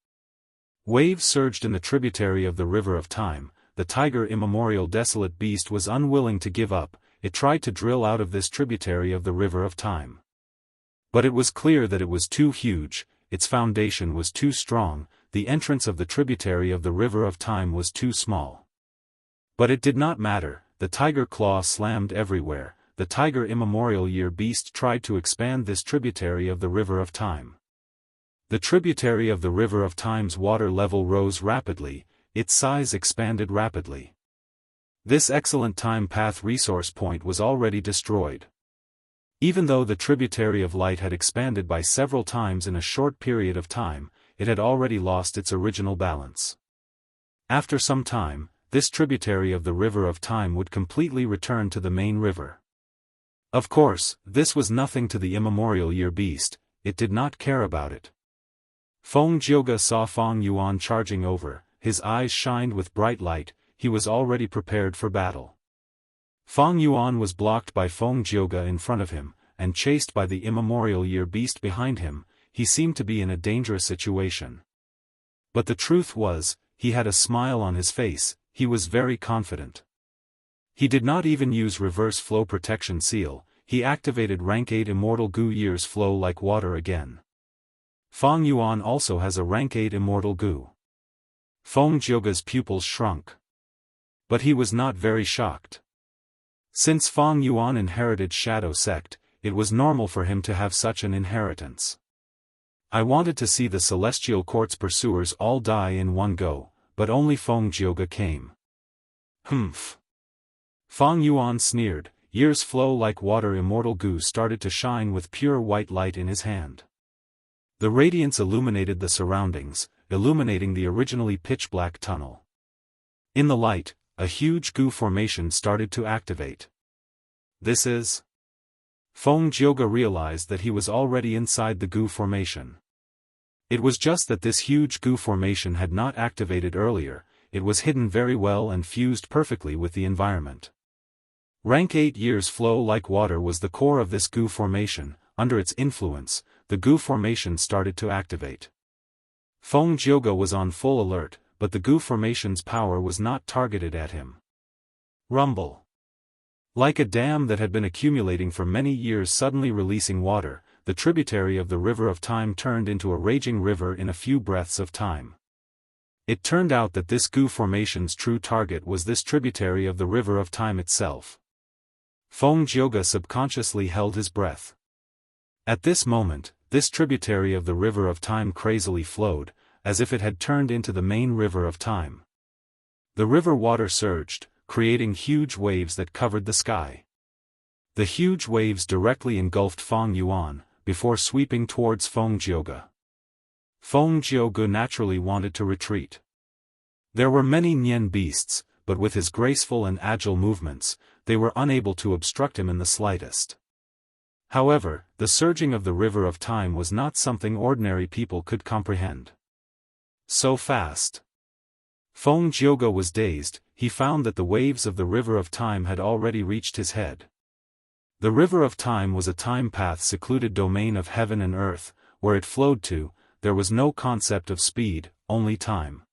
Waves surged in the tributary of the river of time. The tiger immemorial desolate beast was unwilling to give up, it tried to drill out of this tributary of the river of time. But it was clear that it was too huge, its foundation was too strong, the entrance of the tributary of the river of time was too small. But it did not matter, the tiger claw slammed everywhere, the tiger immemorial year beast tried to expand this tributary of the river of time. The tributary of the river of time's water level rose rapidly, its size expanded rapidly. This excellent time path resource point was already destroyed. Even though the tributary of light had expanded by several times in a short period of time, it had already lost its original balance. After some time, this tributary of the river of time would completely return to the main river. Of course, this was nothing to the immemorial year beast, it did not care about it. Feng Jioge saw Feng Yuan charging over, his eyes shined with bright light, he was already prepared for battle. Feng Yuan was blocked by Feng Jioge in front of him, and chased by the immemorial year beast behind him. He seemed to be in a dangerous situation. But the truth was, he had a smile on his face, he was very confident. He did not even use reverse flow protection seal, he activated rank 8 immortal Gu years flow like water again. Feng Yuan also has a rank 8 immortal Gu. Feng Jioge's pupils shrunk. But he was not very shocked. Since Feng Yuan inherited Shadow Sect, it was normal for him to have such an inheritance. I wanted to see the Celestial Court's pursuers all die in one go, but only Feng Jioge came. Humph. Feng Yuan sneered, years flow like water immortal Gu started to shine with pure white light in his hand. The radiance illuminated the surroundings, illuminating the originally pitch-black tunnel. In the light, a huge Gu formation started to activate. This is... Feng Jioge realized that he was already inside the Gu formation. It was just that this huge Gu formation had not activated earlier, it was hidden very well and fused perfectly with the environment. Rank 8 years flow like water was the core of this Gu formation. Under its influence, the Gu formation started to activate. Feng Jioge was on full alert, but the Gu formation's power was not targeted at him. Rumble. Like a dam that had been accumulating for many years suddenly releasing water, the tributary of the river of time turned into a raging river in a few breaths of time. It turned out that this Gu formation's true target was this tributary of the river of time itself. Feng Jioge subconsciously held his breath. At this moment, this tributary of the river of time crazily flowed, as if it had turned into the main river of time. The river water surged, creating huge waves that covered the sky. The huge waves directly engulfed Feng Yuan, before sweeping towards Feng Jioge. Feng Jioge naturally wanted to retreat. There were many Nian beasts, but with his graceful and agile movements, they were unable to obstruct him in the slightest. However, the surging of the river of time was not something ordinary people could comprehend. So fast. Feng Jioge was dazed, he found that the waves of the river of time had already reached his head. The river of time was a time path secluded domain of heaven and earth, where it flowed to, there was no concept of speed, only time.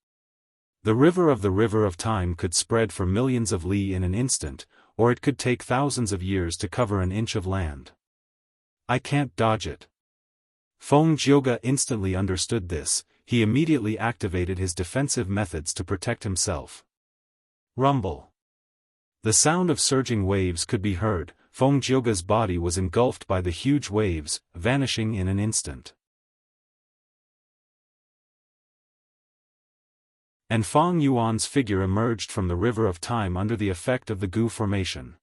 The river of time could spread for millions of li in an instant, or it could take thousands of years to cover an inch of land. I can't dodge it. Feng Jioge instantly understood this, he immediately activated his defensive methods to protect himself. Rumble. The sound of surging waves could be heard, Feng Jioge's body was engulfed by the huge waves, vanishing in an instant. And Feng Yuan's figure emerged from the river of time under the effect of the Gu formation.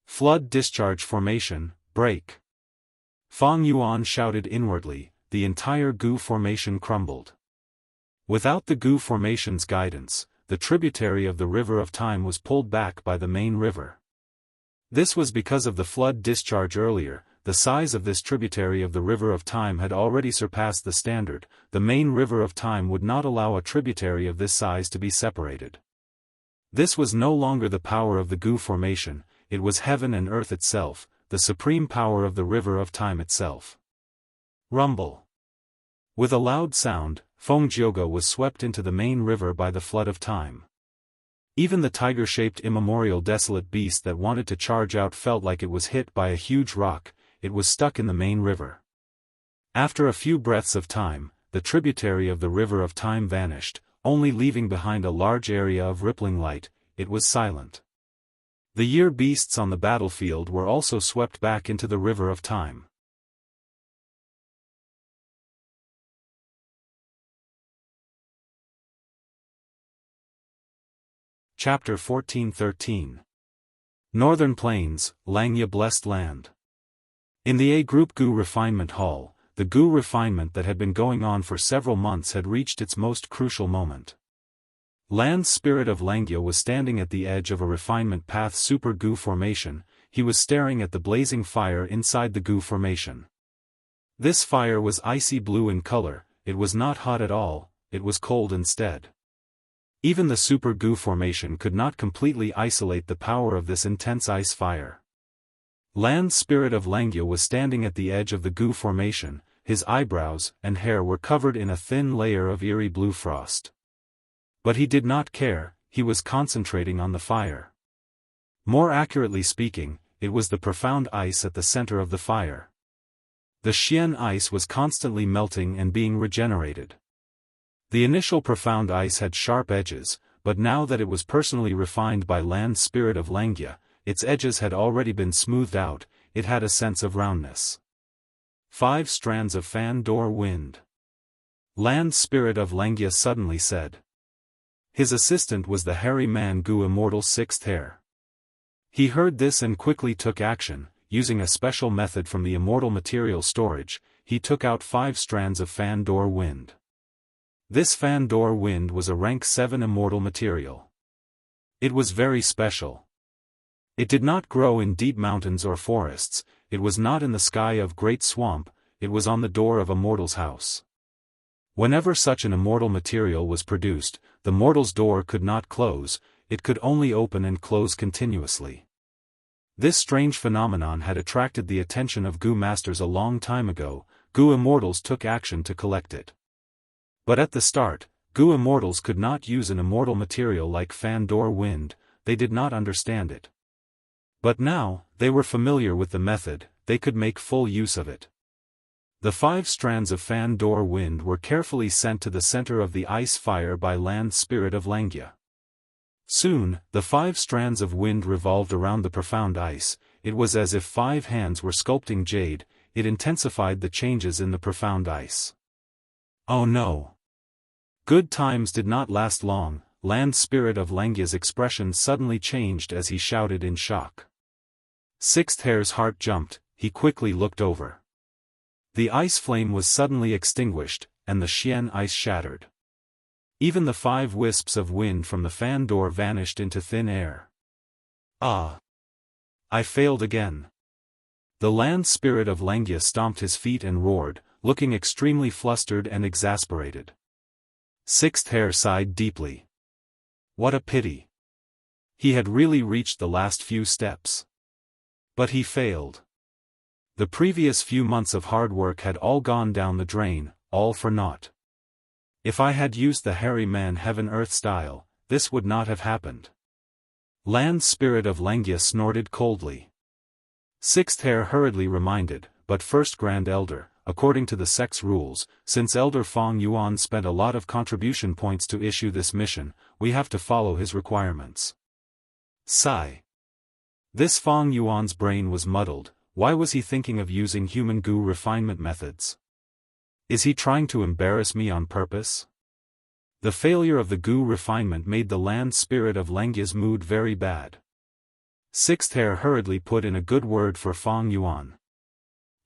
Flood discharge formation, break. Feng Yuan shouted inwardly, the entire Gu formation crumbled. Without the Gu formation's guidance, the tributary of the river of time was pulled back by the main river. This was because of the flood discharge earlier, the size of this tributary of the river of time had already surpassed the standard, the main river of time would not allow a tributary of this size to be separated. This was no longer the power of the Gu formation, it was heaven and earth itself, the supreme power of the river of time itself. Rumble. With a loud sound, Feng Jioge was swept into the main river by the flood of time. Even the tiger-shaped immemorial desolate beast that wanted to charge out felt like it was hit by a huge rock, it was stuck in the main river. After a few breaths of time, the tributary of the river of time vanished, only leaving behind a large area of rippling light, it was silent. The year beasts on the battlefield were also swept back into the river of time. Chapter 1413. Northern Plains, Langya Blessed Land. In the A Group Gu Refinement Hall, the Gu refinement that had been going on for several months had reached its most crucial moment. Land's Spirit of Langya was standing at the edge of a refinement path Super Gu formation. He was staring at the blazing fire inside the Gu formation. This fire was icy blue in color. It was not hot at all, it was cold instead. Even the Super Gu formation could not completely isolate the power of this intense ice fire. Land's Spirit of Langya was standing at the edge of the Gu formation. His eyebrows and hair were covered in a thin layer of eerie blue frost. But he did not care, he was concentrating on the fire. More accurately speaking, it was the profound ice at the center of the fire. The Xian ice was constantly melting and being regenerated. The initial profound ice had sharp edges, but now that it was personally refined by Land's Spirit of Langya, its edges had already been smoothed out. It had a sense of roundness. 5 strands of fan door wind. Land's Spirit of Langya suddenly said. His assistant was the hairy man Gu Immortal's 6th heir. He heard this and quickly took action. Using a special method from the Immortal material storage, he took out 5 strands of fan door wind. This fan door wind was a rank 7 Immortal material. It was very special. It did not grow in deep mountains or forests, it was not in the sky of great swamp, it was on the door of a mortal's house. Whenever such an immortal material was produced, the mortal's door could not close, it could only open and close continuously. This strange phenomenon had attracted the attention of Gu masters a long time ago. Gu Immortals took action to collect it. But at the start, Gu Immortals could not use an immortal material like fan door wind, they did not understand it. But now, they were familiar with the method, they could make full use of it. The 5 strands of fan door wind were carefully sent to the center of the ice fire by Land's Spirit of Langya. Soon, the 5 strands of wind revolved around the profound ice. It was as if 5 hands were sculpting jade. It intensified the changes in the profound ice. Oh no! Good times did not last long. Land's Spirit of Langya's expression suddenly changed as he shouted in shock. 6th heir's heart jumped, he quickly looked over. The ice flame was suddenly extinguished, and the Xian ice shattered. Even the 5 wisps of wind from the fan door vanished into thin air. Ah! I failed again. The Land Spirit of Langya stomped his feet and roared, looking extremely flustered and exasperated. 6th heir sighed deeply. What a pity. He had really reached the last few steps. But he failed. The previous few months of hard work had all gone down the drain, all for naught. If I had used the hairy man heaven-earth style, this would not have happened. Land's Spirit of Langya snorted coldly. 6th heir hurriedly reminded, but first Grand Elder, according to the sect's rules, since Elder Fong Yuan spent a lot of contribution points to issue this mission, we have to follow his requirements. Sigh. This Fong Yuan's brain was muddled. Why was he thinking of using human Gu refinement methods? Is he trying to embarrass me on purpose? The failure of the Gu refinement made the Land Spirit of Langya's mood very bad. 6th heir hurriedly put in a good word for Fong Yuan.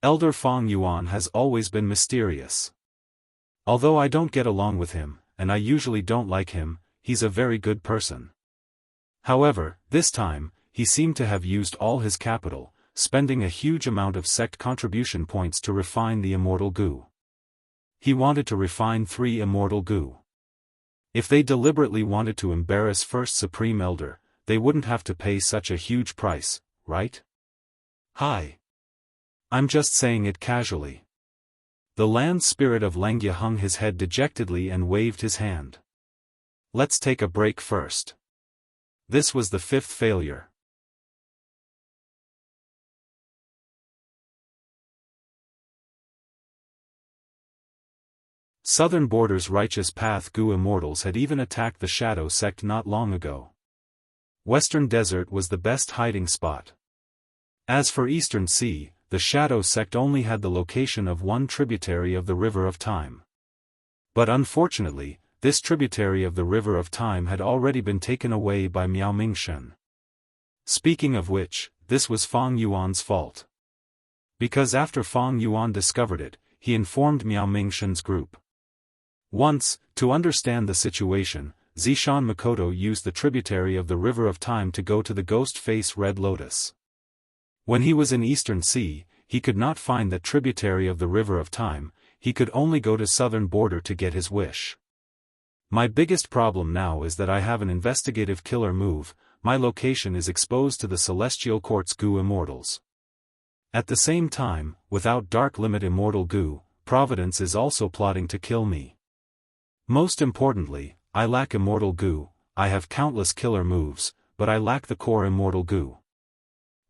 Elder Fong Yuan has always been mysterious. Although I don't get along with him, and I usually don't like him, he's a very good person. However, this time, he seemed to have used all his capital, spending a huge amount of sect contribution points to refine the immortal Gu. He wanted to refine 3 immortal Gu. If they deliberately wanted to embarrass First Supreme Elder, they wouldn't have to pay such a huge price, right? Hi. I'm just saying it casually. The Land Spirit of Langya hung his head dejectedly and waved his hand. Let's take a break first. This was the 5th failure. Southern Border's righteous path Gu Immortals had even attacked the Shadow sect not long ago. Western Desert was the best hiding spot. As for Eastern Sea, the Shadow sect only had the location of one tributary of the River of Time. But unfortunately, this tributary of the river of time had already been taken away by Miao Mingshen. Speaking of which, this was Feng Yuan's fault. Because after Feng Yuan discovered it, he informed Miao Mingshen's group. Once, to understand the situation, Zishan Makoto used the tributary of the river of time to go to the ghost face Red Lotus. When he was in Eastern Sea, he could not find that tributary of the river of time, he could only go to southern border to get his wish. My biggest problem now is that I have an investigative killer move, my location is exposed to the Celestial Court's Gu Immortals. At the same time, without Dark Limit Immortal Gu, Providence is also plotting to kill me. Most importantly, I lack Immortal Gu, I have countless killer moves, but I lack the core Immortal Gu.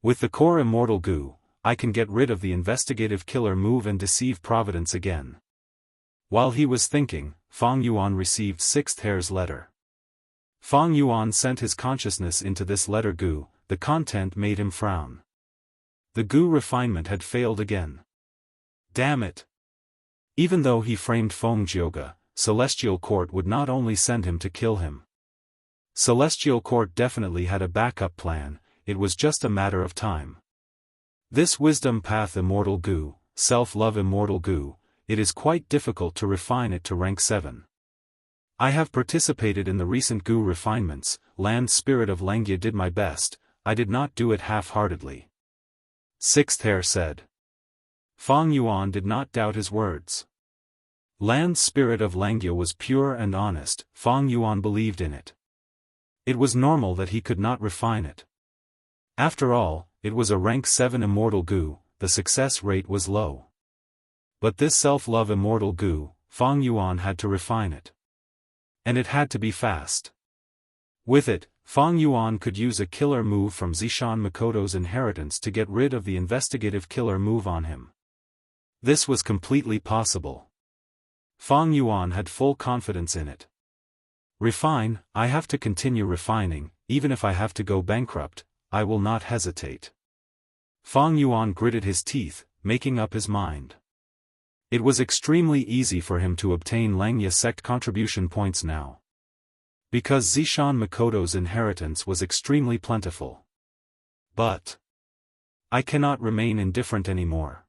With the core Immortal Gu, I can get rid of the investigative killer move and deceive Providence again. While he was thinking, Feng Yuan received Sixth Hair's letter. Feng Yuan sent his consciousness into this letter Gu, the content made him frown. The Gu refinement had failed again. Damn it! Even though he framed Feng Jioga, Celestial Court would not only send him to kill him. Celestial Court definitely had a backup plan, it was just a matter of time. This Wisdom Path Immortal Gu, Self-Love Immortal Gu, it is quite difficult to refine it to rank 7. I have participated in the recent Gu refinements, Land Spirit of Langia did my best, I did not do it half-heartedly. Sixth Hair said. Feng Yuan did not doubt his words. Land Spirit of Langia was pure and honest, Feng Yuan believed in it. It was normal that he could not refine it. After all, it was a rank 7 Immortal Gu, the success rate was low. But this self-love Immortal Gu, Feng Yuan had to refine it. And it had to be fast. With it, Feng Yuan could use a killer move from Zishan Makoto's inheritance to get rid of the investigative killer move on him. This was completely possible. Feng Yuan had full confidence in it. Refine, I have to continue refining, even if I have to go bankrupt, I will not hesitate. Feng Yuan gritted his teeth, making up his mind. It was extremely easy for him to obtain Langya sect contribution points now. Because Zishan Makoto's inheritance was extremely plentiful. But I cannot remain indifferent anymore.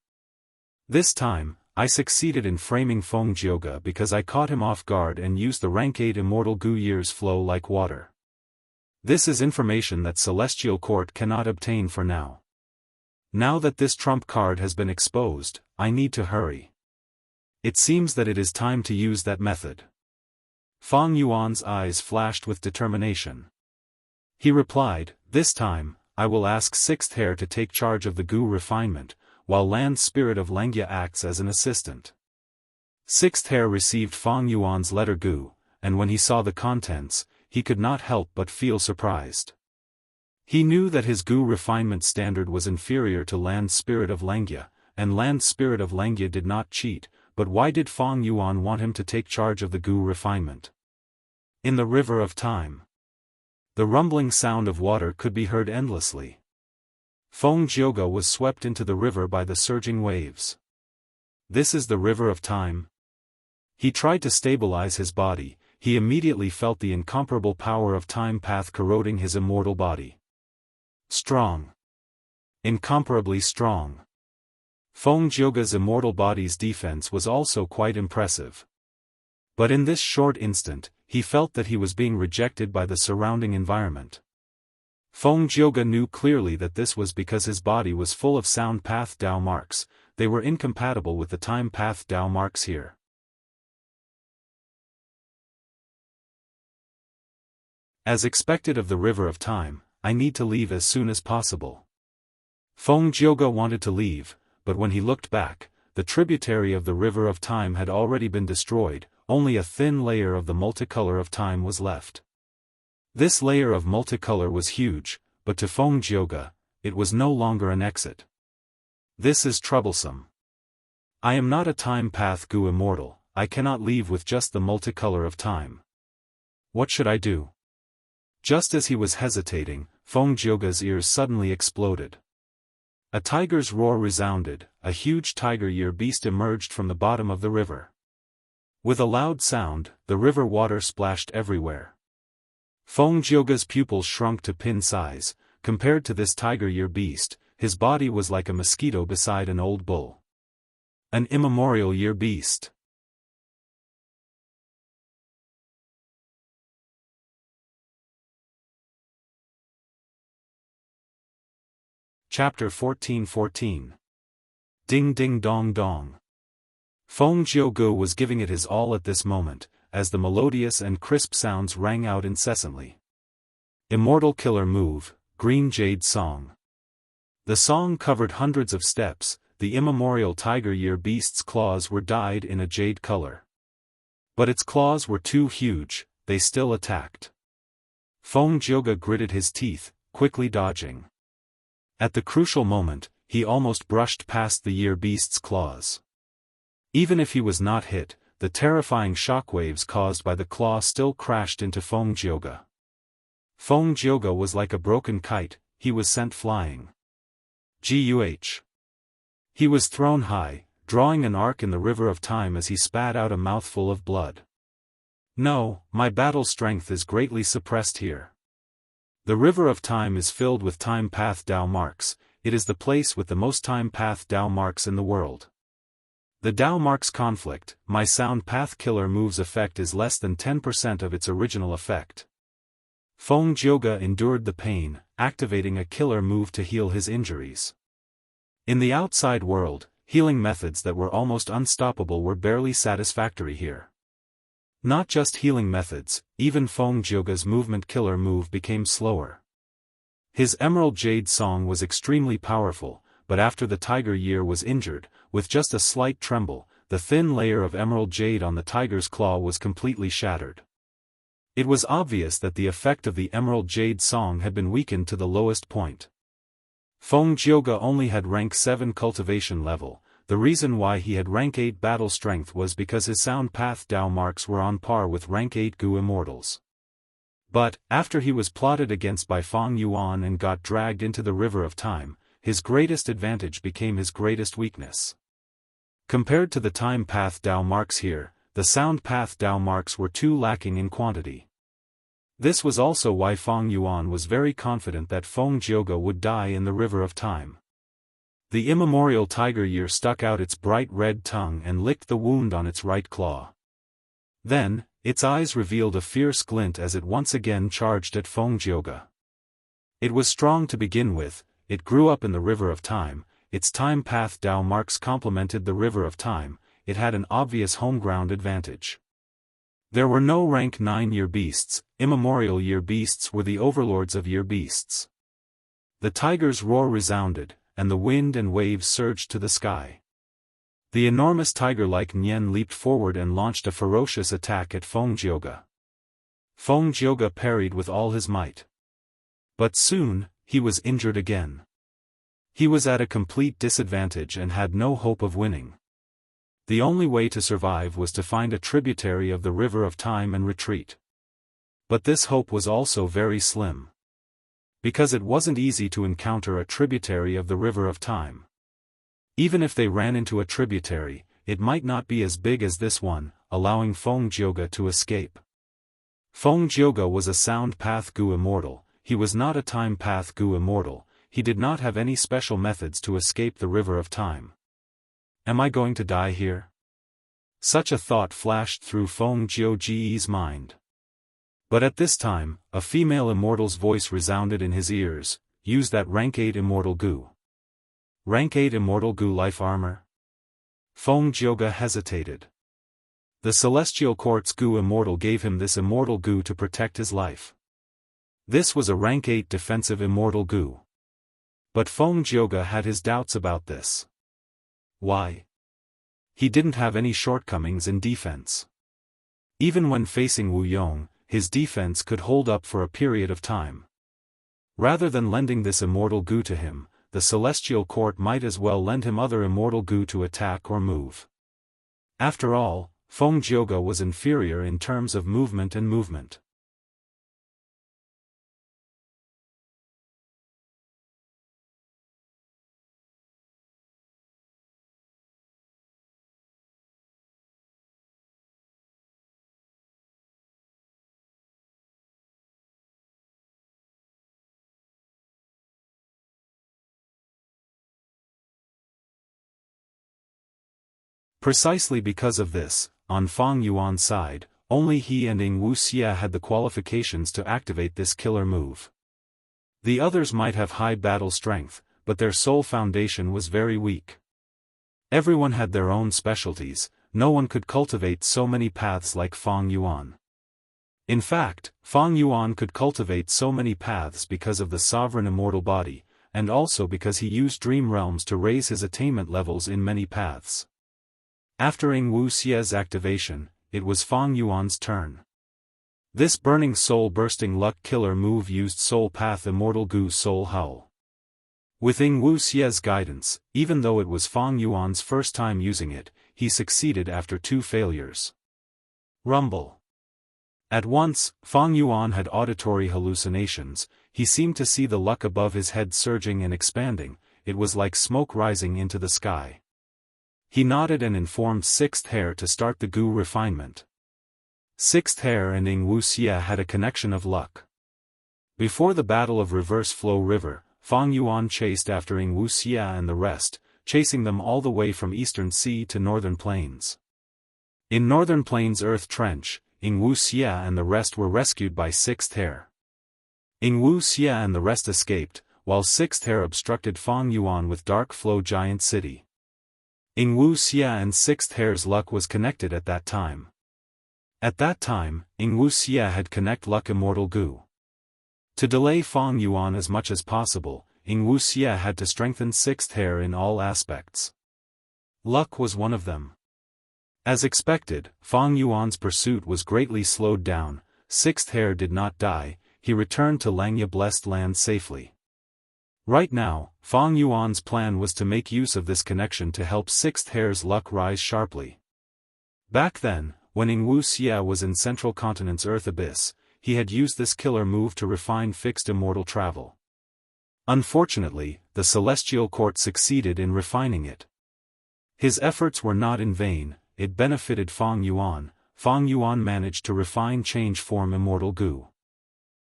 This time, I succeeded in framing Feng Jioga because I caught him off guard and used the rank 8 Immortal Gu years flow like water. This is information that Celestial Court cannot obtain for now. Now that this trump card has been exposed, I need to hurry. It seems that it is time to use that method. Feng Yuan's eyes flashed with determination. He replied, this time, I will ask Sixth Hair to take charge of the Gu refinement, while Land Spirit of Langya acts as an assistant. Sixth Hair received Feng Yuan's letter Gu, and when he saw the contents, he could not help but feel surprised. He knew that his Gu refinement standard was inferior to Land Spirit of Langya, and Land Spirit of Langya did not cheat, but why did Feng Yuan want him to take charge of the Gu refinement? In the river of time. The rumbling sound of water could be heard endlessly. Feng Jioga was swept into the river by the surging waves. This is the river of time. He tried to stabilize his body, he immediately felt the incomparable power of time path corroding his immortal body. Strong. Incomparably strong. Feng Jioga's immortal body's defense was also quite impressive. But in this short instant, he felt that he was being rejected by the surrounding environment. Feng Jioga knew clearly that this was because his body was full of sound path Dao marks, they were incompatible with the time path Dao marks here. As expected of the river of time, I need to leave as soon as possible. Feng Jioga wanted to leave, but when he looked back, the tributary of the river of time had already been destroyed, only a thin layer of the multicolor of time was left. This layer of multicolor was huge, but to Feng Jioga, it was no longer an exit. This is troublesome. I am not a time path Gu immortal, I cannot leave with just the multicolor of time. What should I do? Just as he was hesitating, Feng Jioga's ears suddenly exploded. A tiger's roar resounded, a huge tiger-year beast emerged from the bottom of the river. With a loud sound, the river water splashed everywhere. Feng Jioge's pupils shrunk to pin size. Compared to this tiger-year beast, his body was like a mosquito beside an old bull. An immemorial year beast. Chapter 14:14. Ding ding dong dong. Feng Jioge was giving it his all at this moment, as the melodious and crisp sounds rang out incessantly. Immortal Killer Move, Green Jade Song. The song covered hundreds of steps. The immemorial tiger-year beast's claws were dyed in a jade color. But its claws were too huge, they still attacked. Feng Jioge gritted his teeth, quickly dodging. At the crucial moment, he almost brushed past the year beast's claws. Even if he was not hit, the terrifying shockwaves caused by the claw still crashed into Feng Jioge. Feng Jioge was like a broken kite, he was sent flying. Guh. He was thrown high, drawing an arc in the river of time as he spat out a mouthful of blood. No, my battle strength is greatly suppressed here. The river of time is filled with time path Dao marks, it is the place with the most time path Dao marks in the world. The Dao marks conflict, my sound path killer move's effect is less than 10% of its original effect. Feng Jioge endured the pain, activating a killer move to heal his injuries. In the outside world, healing methods that were almost unstoppable were barely satisfactory here. Not just healing methods, even Feng Jioge's movement killer move became slower. His Emerald Jade Song was extremely powerful, but after the tiger year was injured, with just a slight tremble, the thin layer of emerald jade on the tiger's claw was completely shattered. It was obvious that the effect of the Emerald Jade Song had been weakened to the lowest point. Feng Jioge only had rank 7 cultivation level. The reason why he had rank 8 battle strength was because his sound path Dao marks were on par with rank 8 Gu immortals. But, after he was plotted against by Feng Yuan and got dragged into the river of time, his greatest advantage became his greatest weakness. Compared to the time path Dao marks here, the sound path Dao marks were too lacking in quantity. This was also why Feng Yuan was very confident that Feng Jioge would die in the river of time. The immemorial tiger year stuck out its bright red tongue and licked the wound on its right claw. Then, its eyes revealed a fierce glint as it once again charged at Feng Jioge. It was strong to begin with, it grew up in the river of time, its time path Dao marks complemented the river of time, it had an obvious home ground advantage. There were no rank 9 year beasts, immemorial year beasts were the overlords of year beasts. The tiger's roar resounded, and the wind and waves surged to the sky. The enormous tiger-like Nian leaped forward and launched a ferocious attack at Feng Jioge. Feng Jioge parried with all his might. But soon, he was injured again. He was at a complete disadvantage and had no hope of winning. The only way to survive was to find a tributary of the river of time and retreat. But this hope was also very slim. Because it wasn't easy to encounter a tributary of the river of time. Even if they ran into a tributary, it might not be as big as this one, allowing Feng Jioge to escape. Feng Jioge was a sound path Gu immortal, he was not a time path Gu immortal, he did not have any special methods to escape the river of time. Am I going to die here? Such a thought flashed through Feng Jioge's mind. But at this time, a female immortal's voice resounded in his ears, use that rank 8 immortal Gu. Rank 8 immortal Gu life armor? Feng Jioge hesitated. The celestial court's Gu immortal gave him this immortal Gu to protect his life. This was a rank 8 defensive immortal Gu. But Feng Jioge had his doubts about this. Why? He didn't have any shortcomings in defense. Even when facing Wu Yong, his defense could hold up for a period of time. Rather than lending this immortal Gu to him, the celestial court might as well lend him other immortal Gu to attack or move. After all, Feng Jioge was inferior in terms of movement and movement. Precisely because of this, on Fang Yuan's side, only he and Wuxia had the qualifications to activate this killer move. The others might have high battle strength, but their soul foundation was very weak. Everyone had their own specialties, no one could cultivate so many paths like Fang Yuan. In fact, Fang Yuan could cultivate so many paths because of the sovereign immortal body, and also because he used dream realms to raise his attainment levels in many paths. After Wuxia's activation, it was Fang Yuan's turn. This burning soul-bursting luck killer move used Soul Path Immortal Gu Soul Hull. With Wuxia's guidance, even though it was Fang Yuan's first time using it, he succeeded after 2 failures. Rumble. At once, Fang Yuan had auditory hallucinations. He seemed to see the luck above his head surging and expanding. It was like smoke rising into the sky. He nodded and informed Sixth Hair to start the Gu refinement. Sixth Hair and Wuxia had a connection of luck. Before the Battle of Reverse Flow River, Fang Yuan chased after Wuxia and the rest, chasing them all the way from Eastern Sea to Northern Plains. In Northern Plains Earth Trench, Wuxia and the rest were rescued by Sixth Hair. Wuxia and the rest escaped, while Sixth Hair obstructed Fang Yuan with Dark Flow Giant City. Wuxia and Sixth Hair's luck was connected at that time. At that time, Wuxia had connect luck Immortal Gu. To delay Fang Yuan as much as possible, Wuxia had to strengthen Sixth Hair in all aspects. Luck was one of them. As expected, Fang Yuan's pursuit was greatly slowed down. Sixth Hair did not die, he returned to Langya Blessed Land safely. Right now, Fang Yuan's plan was to make use of this connection to help Sixth Hair's luck rise sharply. Back then, when Wuxia was in Central Continent's Earth Abyss, he had used this killer move to refine fixed immortal travel. Unfortunately, the Celestial Court succeeded in refining it. His efforts were not in vain, it benefited Fang Yuan. Fang Yuan managed to refine change form Immortal Gu.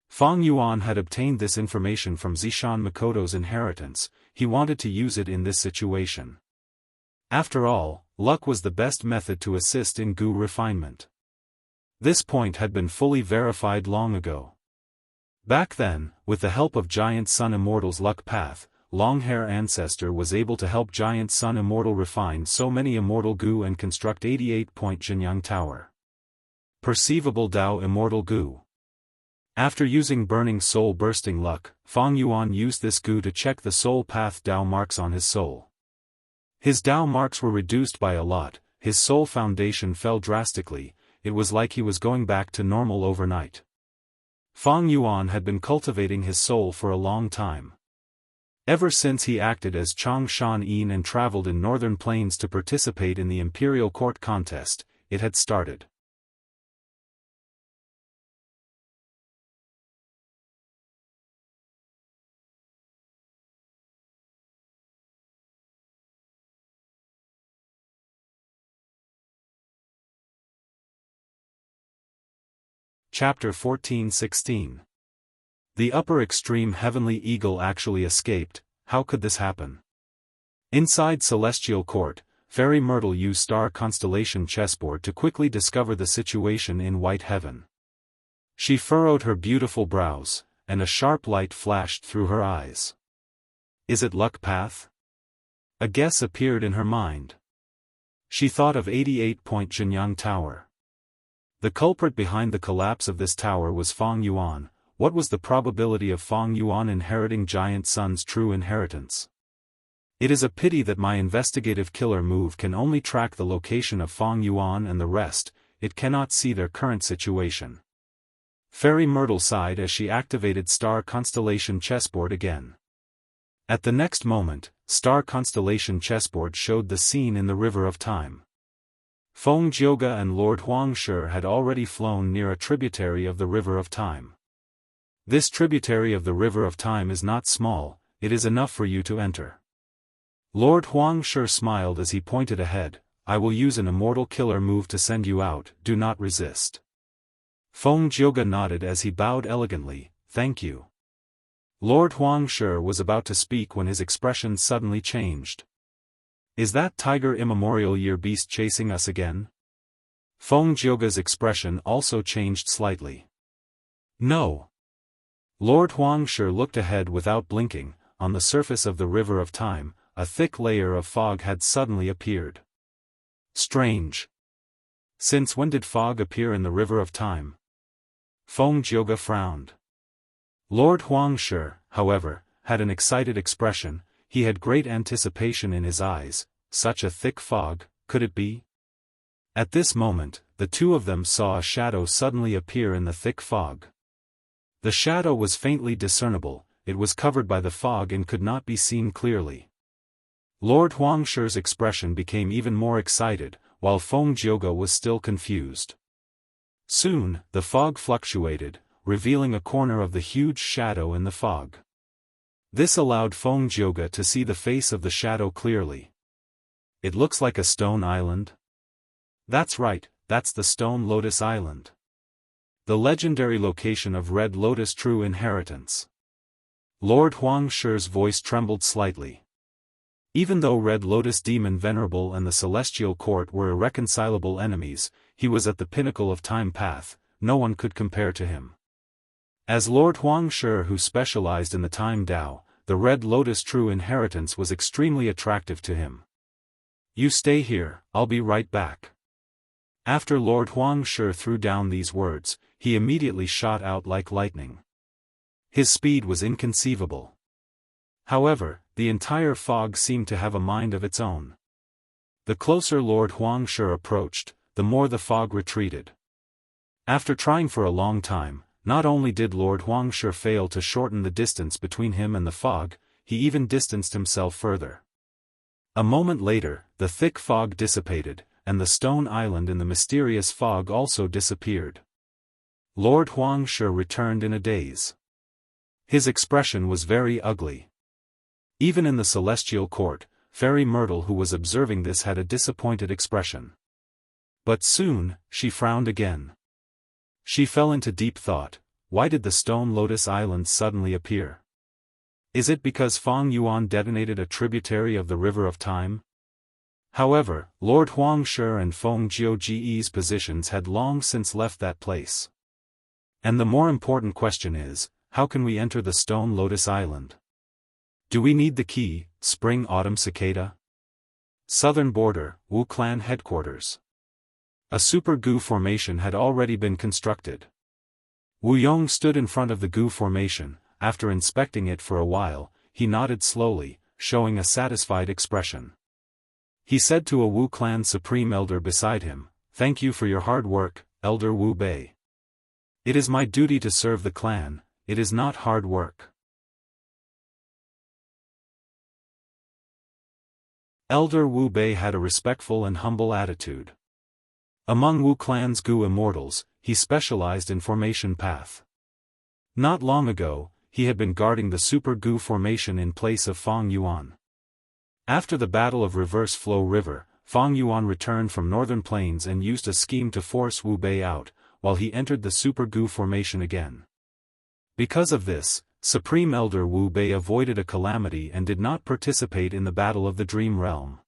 Fang Yuan had obtained this information from Zishan Makoto's inheritance. He wanted to use it in this situation. After all, luck was the best method to assist in Gu refinement. This point had been fully verified long ago. Back then, with the help of Giant Sun Immortal's luck path, Longhair Ancestor was able to help Giant Sun Immortal refine so many Immortal Gu and construct 88-point Jianghu Tower. Perceivable Dao Immortal Gu. After using Burning Soul Bursting Luck, Fang Yuan used this Gu to check the Soul Path Dao marks on his soul. His Dao marks were reduced by a lot, his soul foundation fell drastically, it was like he was going back to normal overnight. Fang Yuan had been cultivating his soul for a long time. Ever since he acted as Changshan Yin and traveled in Northern Plains to participate in the Imperial Court contest, it had started. Chapter 14-16. The upper extreme heavenly eagle actually escaped. How could this happen? Inside Celestial Court, Fairy Myrtle used Star Constellation chessboard to quickly discover the situation in White Heaven. She furrowed her beautiful brows, and a sharp light flashed through her eyes. Is it luck path? A guess appeared in her mind. She thought of 88-point Jianghu Tower. The culprit behind the collapse of this tower was Fang Yuan. What was the probability of Fang Yuan inheriting Giant Sun's true inheritance? It is a pity that my investigative killer move can only track the location of Fang Yuan and the rest, it cannot see their current situation. Fairy Myrtle sighed as she activated Star Constellation chessboard again. At the next moment, Star Constellation chessboard showed the scene in the River of Time. Feng Jioga and Lord Huangshi had already flown near a tributary of the River of Time. This tributary of the River of Time is not small, it is enough for you to enter. Lord Huangshi smiled as he pointed ahead. I will use an immortal killer move to send you out, do not resist. Feng Jioga nodded as he bowed elegantly, thank you. Lord Huangshi was about to speak when his expression suddenly changed. Is that tiger immemorial year beast chasing us again? Feng Jioge's expression also changed slightly. No. Lord Huangshi looked ahead without blinking. On the surface of the river of time, a thick layer of fog had suddenly appeared. Strange. Since when did fog appear in the river of time? Feng Jioge frowned. Lord Huangshi, however, had an excited expression. He had great anticipation in his eyes. Such a thick fog, could it be? At this moment, the two of them saw a shadow suddenly appear in the thick fog. The shadow was faintly discernible. It was covered by the fog and could not be seen clearly. Lord Huangshi's expression became even more excited, while Feng Jioge was still confused. Soon, the fog fluctuated, revealing a corner of the huge shadow in the fog. This allowed Feng Jioge to see the face of the shadow clearly. It looks like a stone island. That's right, that's the Stone Lotus Island. The legendary location of Red Lotus' true inheritance. Lord Huangshi's voice trembled slightly. Even though Red Lotus Demon Venerable and the Celestial Court were irreconcilable enemies, he was at the pinnacle of time path. No one could compare to him. As Lord Huangshi who specialized in the Time Dao, the Red Lotus true inheritance was extremely attractive to him. You stay here, I'll be right back. After Lord Huangshi threw down these words, he immediately shot out like lightning. His speed was inconceivable. However, the entire fog seemed to have a mind of its own. The closer Lord Huangshi approached, the more the fog retreated. After trying for a long time, not only did Lord Huangshi fail to shorten the distance between him and the fog, he even distanced himself further. A moment later, the thick fog dissipated, and the stone island in the mysterious fog also disappeared. Lord Huangshi returned in a daze. His expression was very ugly. Even in the Celestial Court, Fairy Myrtle who was observing this had a disappointed expression. But soon, she frowned again. She fell into deep thought. Why did the Stone Lotus Island suddenly appear? Is it because Fang Yuan detonated a tributary of the River of Time? However, Lord Huangshi and Feng Jioge's positions had long since left that place. And the more important question is, how can we enter the Stone Lotus Island? Do we need the key, Spring-Autumn Cicada? Southern Border, Wu Clan Headquarters. A super goo formation had already been constructed. Wu Yong stood in front of the goo formation. After inspecting it for a while, he nodded slowly, showing a satisfied expression. He said to a Wu Clan Supreme Elder beside him, "Thank you for your hard work, Elder Wu Bei. It is my duty to serve the clan, it is not hard work." Elder Wu Bei had a respectful and humble attitude. Among Wu Clan's Gu Immortals, he specialized in formation path. Not long ago, he had been guarding the Super Gu formation in place of Fang Yuan. After the Battle of Reverse Flow River, Fang Yuan returned from Northern Plains and used a scheme to force Wu Bei out, while he entered the Super Gu formation again. Because of this, Supreme Elder Wu Bei avoided a calamity and did not participate in the Battle of the Dream Realm.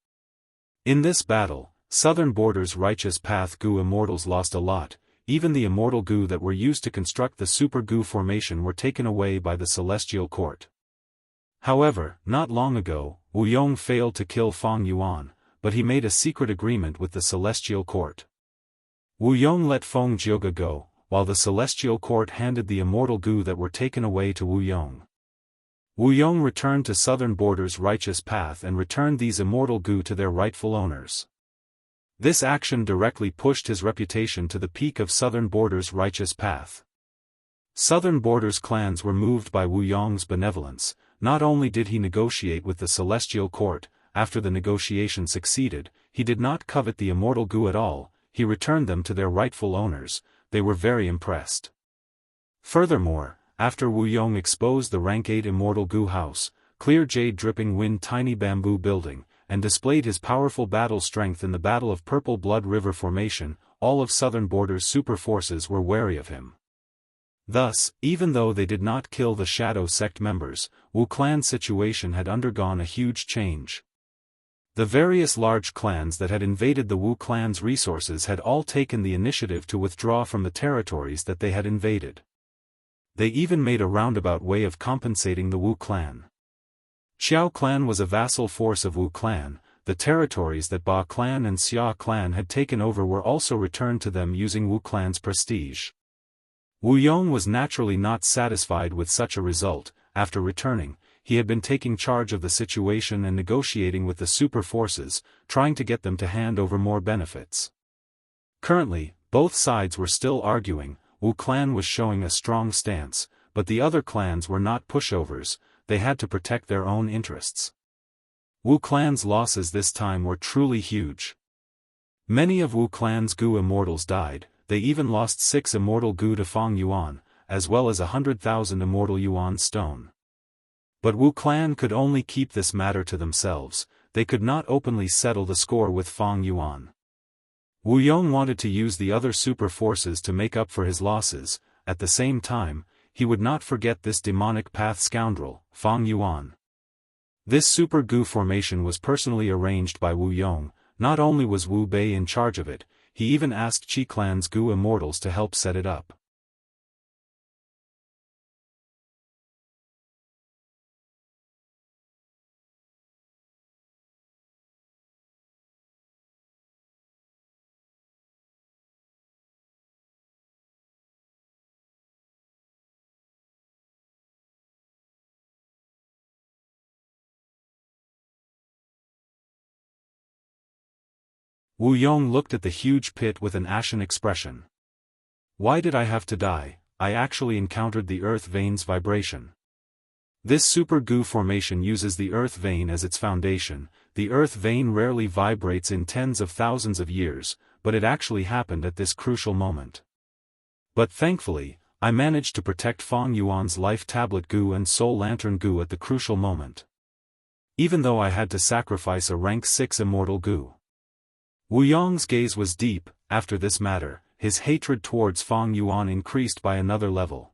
In this battle, Southern Border's Righteous Path Gu Immortals lost a lot. Even the immortal Gu that were used to construct the Super Gu formation were taken away by the Celestial Court. However, not long ago, Wu Yong failed to kill Fang Yuan, but he made a secret agreement with the Celestial Court. Wu Yong let Feng Jioge go, while the Celestial Court handed the immortal Gu that were taken away to Wu Yong. Wu Yong returned to Southern Border's Righteous Path and returned these immortal Gu to their rightful owners. This action directly pushed his reputation to the peak of Southern Border's Righteous Path. Southern Border's clans were moved by Wu Yong's benevolence. Not only did he negotiate with the Celestial Court, after the negotiation succeeded, he did not covet the immortal Gu at all, he returned them to their rightful owners. They were very impressed. Furthermore, after Wu Yong exposed the Rank 8 Immortal Gu House, Clear Jade Dripping Wind Tiny Bamboo Building, and displayed his powerful battle strength in the Battle of Purple Blood River Formation, all of Southern Border's super forces were wary of him. Thus, even though they did not kill the Shadow Sect members, Wu Clan's situation had undergone a huge change. The various large clans that had invaded the Wu clan's resources had all taken the initiative to withdraw from the territories that they had invaded. They even made a roundabout way of compensating the Wu clan. Xiao clan was a vassal force of Wu clan. The territories that Ba clan and Xia clan had taken over were also returned to them using Wu clan's prestige. Wu Yong was naturally not satisfied with such a result. After returning, he had been taking charge of the situation and negotiating with the super forces, trying to get them to hand over more benefits. Currently, both sides were still arguing. Wu clan was showing a strong stance, but the other clans were not pushovers. They had to protect their own interests. Wu clan's losses this time were truly huge. Many of Wu clan's Gu immortals died. They even lost 6 immortal Gu to Fang Yuan, as well as 100,000 immortal Yuan stone. But Wu clan could only keep this matter to themselves. They could not openly settle the score with Fang Yuan. Wu Yong wanted to use the other super forces to make up for his losses. At the same time, he would not forget this demonic path scoundrel, Fang Yuan. This super Gu formation was personally arranged by Wu Yong. Not only was Wu Bei in charge of it, he even asked Qi clan's Gu immortals to help set it up. Wu Yong looked at the huge pit with an ashen expression. Why did I have to die? I actually encountered the earth vein's vibration. This super Gu formation uses the earth vein as its foundation. The earth vein rarely vibrates in tens of thousands of years, but it actually happened at this crucial moment. But thankfully, I managed to protect Fang Yuan's life tablet Gu and soul lantern Gu at the crucial moment. Even though I had to sacrifice a rank 6 immortal Gu. Wu Yong's gaze was deep. After this matter, his hatred towards Fang Yuan increased by another level.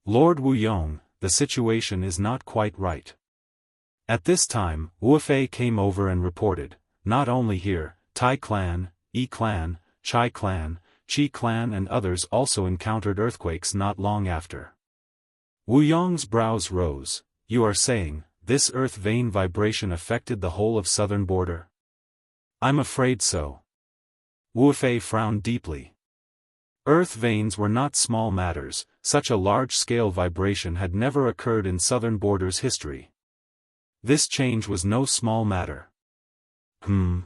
Lord Wu Yong, the situation is not quite right. At this time, Wu Fei came over and reported, not only here, Tai clan, Yi clan, Chai clan, Qi clan and others also encountered earthquakes not long after. Wu Yong's brows rose. You are saying, this earth vein vibration affected the whole of southern border? I'm afraid so. Wu Fei frowned deeply. Earth veins were not small matters. Such a large-scale vibration had never occurred in southern border's history. This change was no small matter. Wu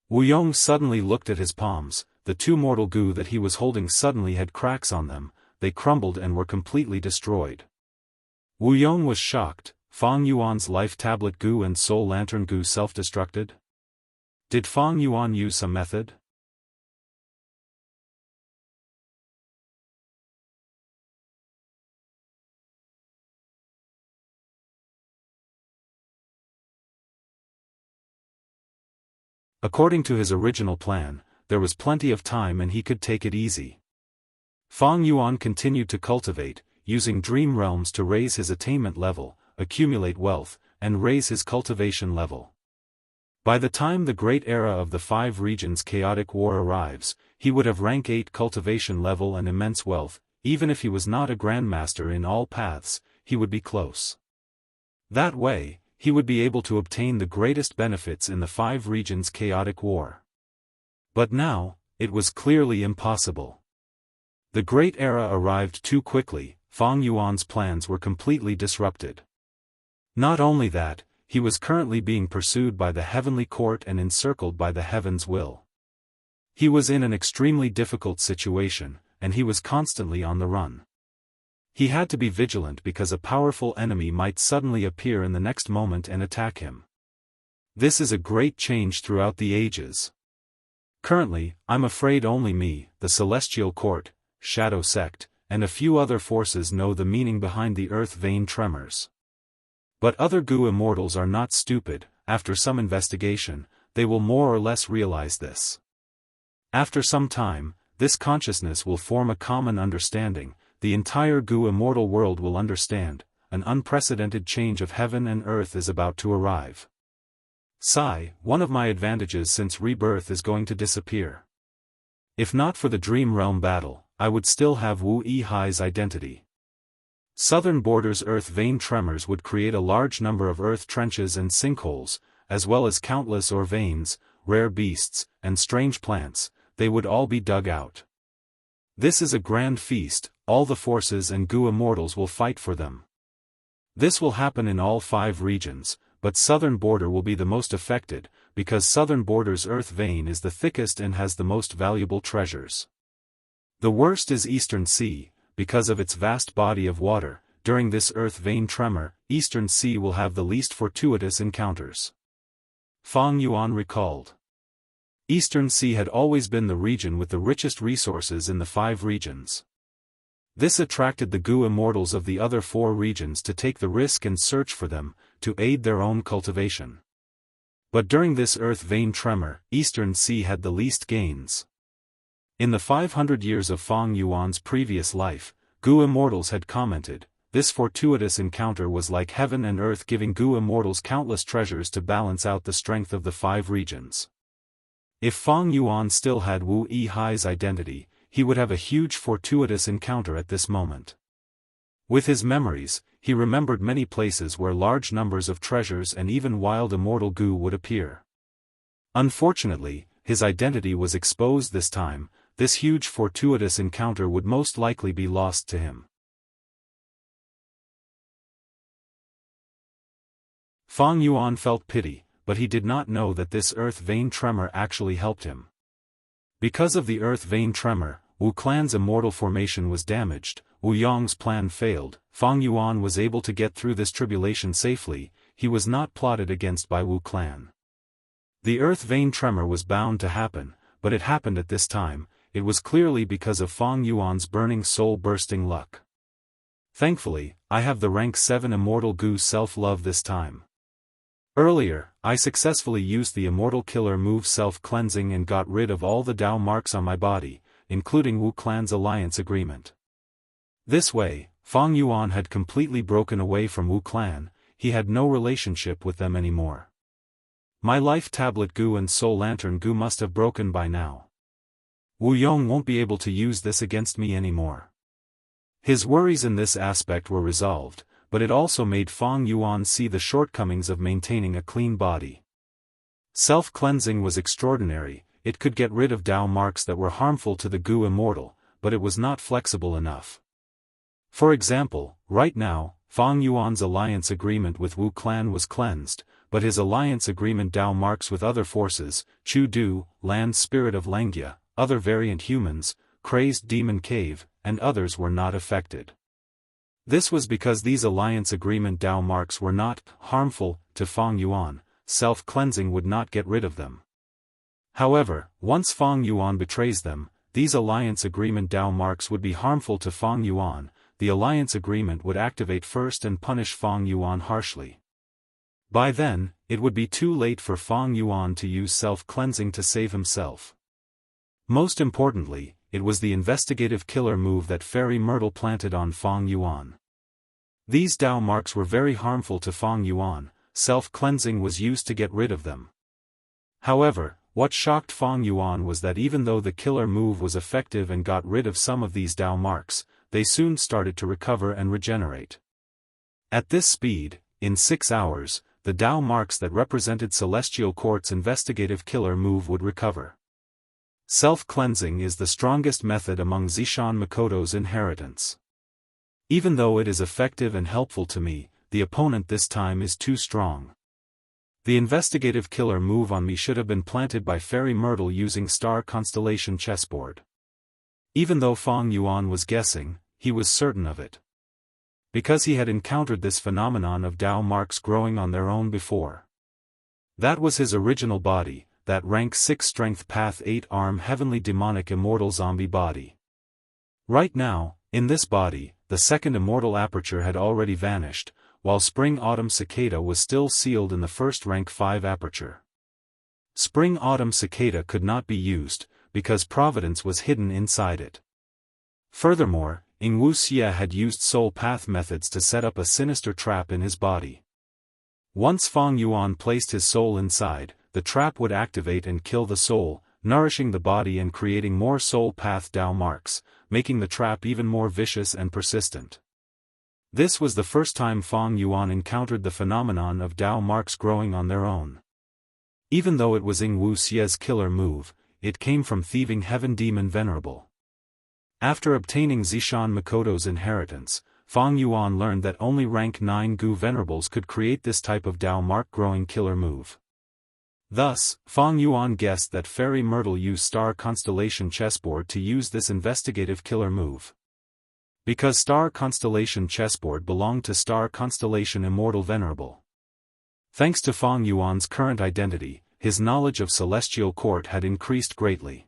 Yong suddenly looked at his palms. The 2 mortal Gu that he was holding suddenly had cracks on them. They crumbled and were completely destroyed. Wu Yong was shocked. Fang Yuan's life tablet Gu and soul lantern Gu self-destructed? Did Fang Yuan use some method? According to his original plan, there was plenty of time and he could take it easy. Fang Yuan continued to cultivate, using dream realms to raise his attainment level, accumulate wealth, and raise his cultivation level. By the time the great era of the 5 regions chaotic war arrives, he would have rank 8 cultivation level and immense wealth. Even if he was not a grandmaster in all paths, he would be close. That way, he would be able to obtain the greatest benefits in the 5 regions chaotic war. But now, it was clearly impossible. The great era arrived too quickly. Fang Yuan's plans were completely disrupted. Not only that, he was currently being pursued by the heavenly court and encircled by the heaven's will. He was in an extremely difficult situation, and he was constantly on the run. He had to be vigilant because a powerful enemy might suddenly appear in the next moment and attack him. This is a great change throughout the ages. Currently, I'm afraid only me, the Celestial Court, Shadow Sect, and a few other forces know the meaning behind the earth vein tremors. But other Gu immortals are not stupid. After some investigation, they will more or less realize this. After some time, this consciousness will form a common understanding. The entire Gu immortal world will understand. An unprecedented change of heaven and earth is about to arrive. Sigh, one of my advantages since rebirth is going to disappear. If not for the Dream Realm battle, I would still have Wu Yihai's identity. Southern Borders earth vein tremors would create a large number of earth trenches and sinkholes, as well as countless ore veins, rare beasts, and strange plants. They would all be dug out. This is a grand feast, all the forces and Gu immortals will fight for them. This will happen in all 5 regions, but Southern Border will be the most affected, because Southern Border's earth vein is the thickest and has the most valuable treasures. The worst is Eastern Sea, because of its vast body of water. During this earth vein tremor, Eastern Sea will have the least fortuitous encounters. Fang Yuan recalled. Eastern Sea had always been the region with the richest resources in the 5 regions. This attracted the Gu immortals of the other 4 regions to take the risk and search for them, to aid their own cultivation. But during this earth vein tremor, Eastern Sea had the least gains. In the 500 years of Fang Yuan's previous life, Gu immortals had commented, this fortuitous encounter was like heaven and earth giving Gu immortals countless treasures to balance out the strength of the 5 regions. If Fang Yuan still had Wu Yihai's identity, he would have a huge fortuitous encounter at this moment. With his memories, he remembered many places where large numbers of treasures and even wild immortal Gu would appear. Unfortunately, his identity was exposed this time. This huge fortuitous encounter would most likely be lost to him. Fang Yuan felt pity, but he did not know that this earth vein tremor actually helped him. Because of the earth vein tremor, Wu clan's immortal formation was damaged. Wu Yong's plan failed. Fang Yuan was able to get through this tribulation safely. He was not plotted against by Wu clan. The earth vein tremor was bound to happen, but it happened at this time. It was clearly because of Fang Yuan's burning soul-bursting luck. Thankfully, I have the rank 7 immortal Gu self-love this time. Earlier, I successfully used the immortal killer move self-cleansing and got rid of all the Dao marks on my body, including Wu clan's alliance agreement. This way, Fang Yuan had completely broken away from Wu clan. He had no relationship with them anymore. My life tablet Gu and soul lantern Gu must have broken by now. Wu Yong won't be able to use this against me anymore. His worries in this aspect were resolved, but it also made Fang Yuan see the shortcomings of maintaining a clean body. Self-cleansing was extraordinary. It could get rid of Dao marks that were harmful to the Gu immortal, but it was not flexible enough. For example, right now, Fang Yuan's alliance agreement with Wu clan was cleansed, but his alliance agreement Dao marks with other forces, Chu Du, Land Spirit of Langia, other variant humans, Crazed Demon Cave, and others were not affected. This was because these alliance agreement Dao marks were not harmful to Fang Yuan. Self-cleansing would not get rid of them. However, once Fang Yuan betrays them, these alliance agreement Dao marks would be harmful to Fang Yuan. The alliance agreement would activate first and punish Fang Yuan harshly. By then, it would be too late for Fang Yuan to use self-cleansing to save himself. Most importantly, it was the investigative killer move that Fairy Myrtle planted on Fang Yuan. These Dao marks were very harmful to Fang Yuan. Self-cleansing was used to get rid of them. However, what shocked Fang Yuan was that even though the killer move was effective and got rid of some of these Dao marks, they soon started to recover and regenerate. At this speed, in 6 hours, the Dao marks that represented Celestial Court's investigative killer move would recover. Self-cleansing is the strongest method among Zishan Makoto's inheritance. Even though it is effective and helpful to me, the opponent this time is too strong. The investigative killer move on me should have been planted by Fairy Myrtle using Star Constellation chessboard. Even though Fang Yuan was guessing, he was certain of it. Because he had encountered this phenomenon of Dao marks growing on their own before. That was his original body, that rank 6 strength path 8 arm heavenly demonic immortal zombie body. Right now, in this body, the second immortal aperture had already vanished, while Spring-Autumn Cicada was still sealed in the first rank 5 aperture. Spring-Autumn Cicada could not be used, because Providence was hidden inside it. Furthermore, Wuxia had used soul path methods to set up a sinister trap in his body. Once Feng Yuan placed his soul inside, the trap would activate and kill the soul, nourishing the body and creating more soul path Dao marks, making the trap even more vicious and persistent. This was the first time Feng Yuan encountered the phenomenon of Dao marks growing on their own. Even though it was Wu Xie's killer move, it came from thieving Heaven Demon Venerable. After obtaining Zishan Makoto's inheritance, Feng Yuan learned that only rank 9 Gu Venerables could create this type of Dao mark growing killer move. Thus, Feng Yuan guessed that Fairy Myrtle used Star Constellation Chessboard to use this investigative killer move. Because Star Constellation Chessboard belonged to Star Constellation Immortal Venerable. Thanks to Feng Yuan's current identity, his knowledge of Celestial Court had increased greatly.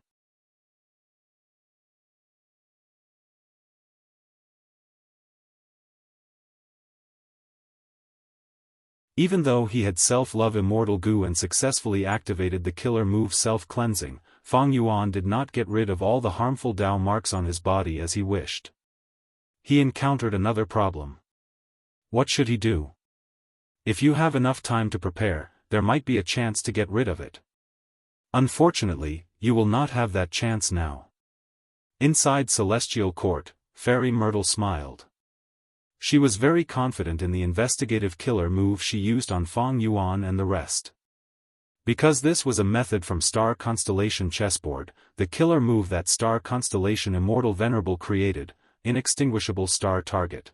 Even though he had self-love Immortal Gu and successfully activated the killer move self-cleansing, Feng Yuan did not get rid of all the harmful Dao marks on his body as he wished. He encountered another problem. What should he do? If you have enough time to prepare, there might be a chance to get rid of it. Unfortunately, you will not have that chance now. Inside Celestial Court, Fairy Myrtle smiled. She was very confident in the investigative killer move she used on Feng Yuan and the rest. Because this was a method from Star Constellation Chessboard, the killer move that Star Constellation Immortal Venerable created, Inextinguishable Star Target.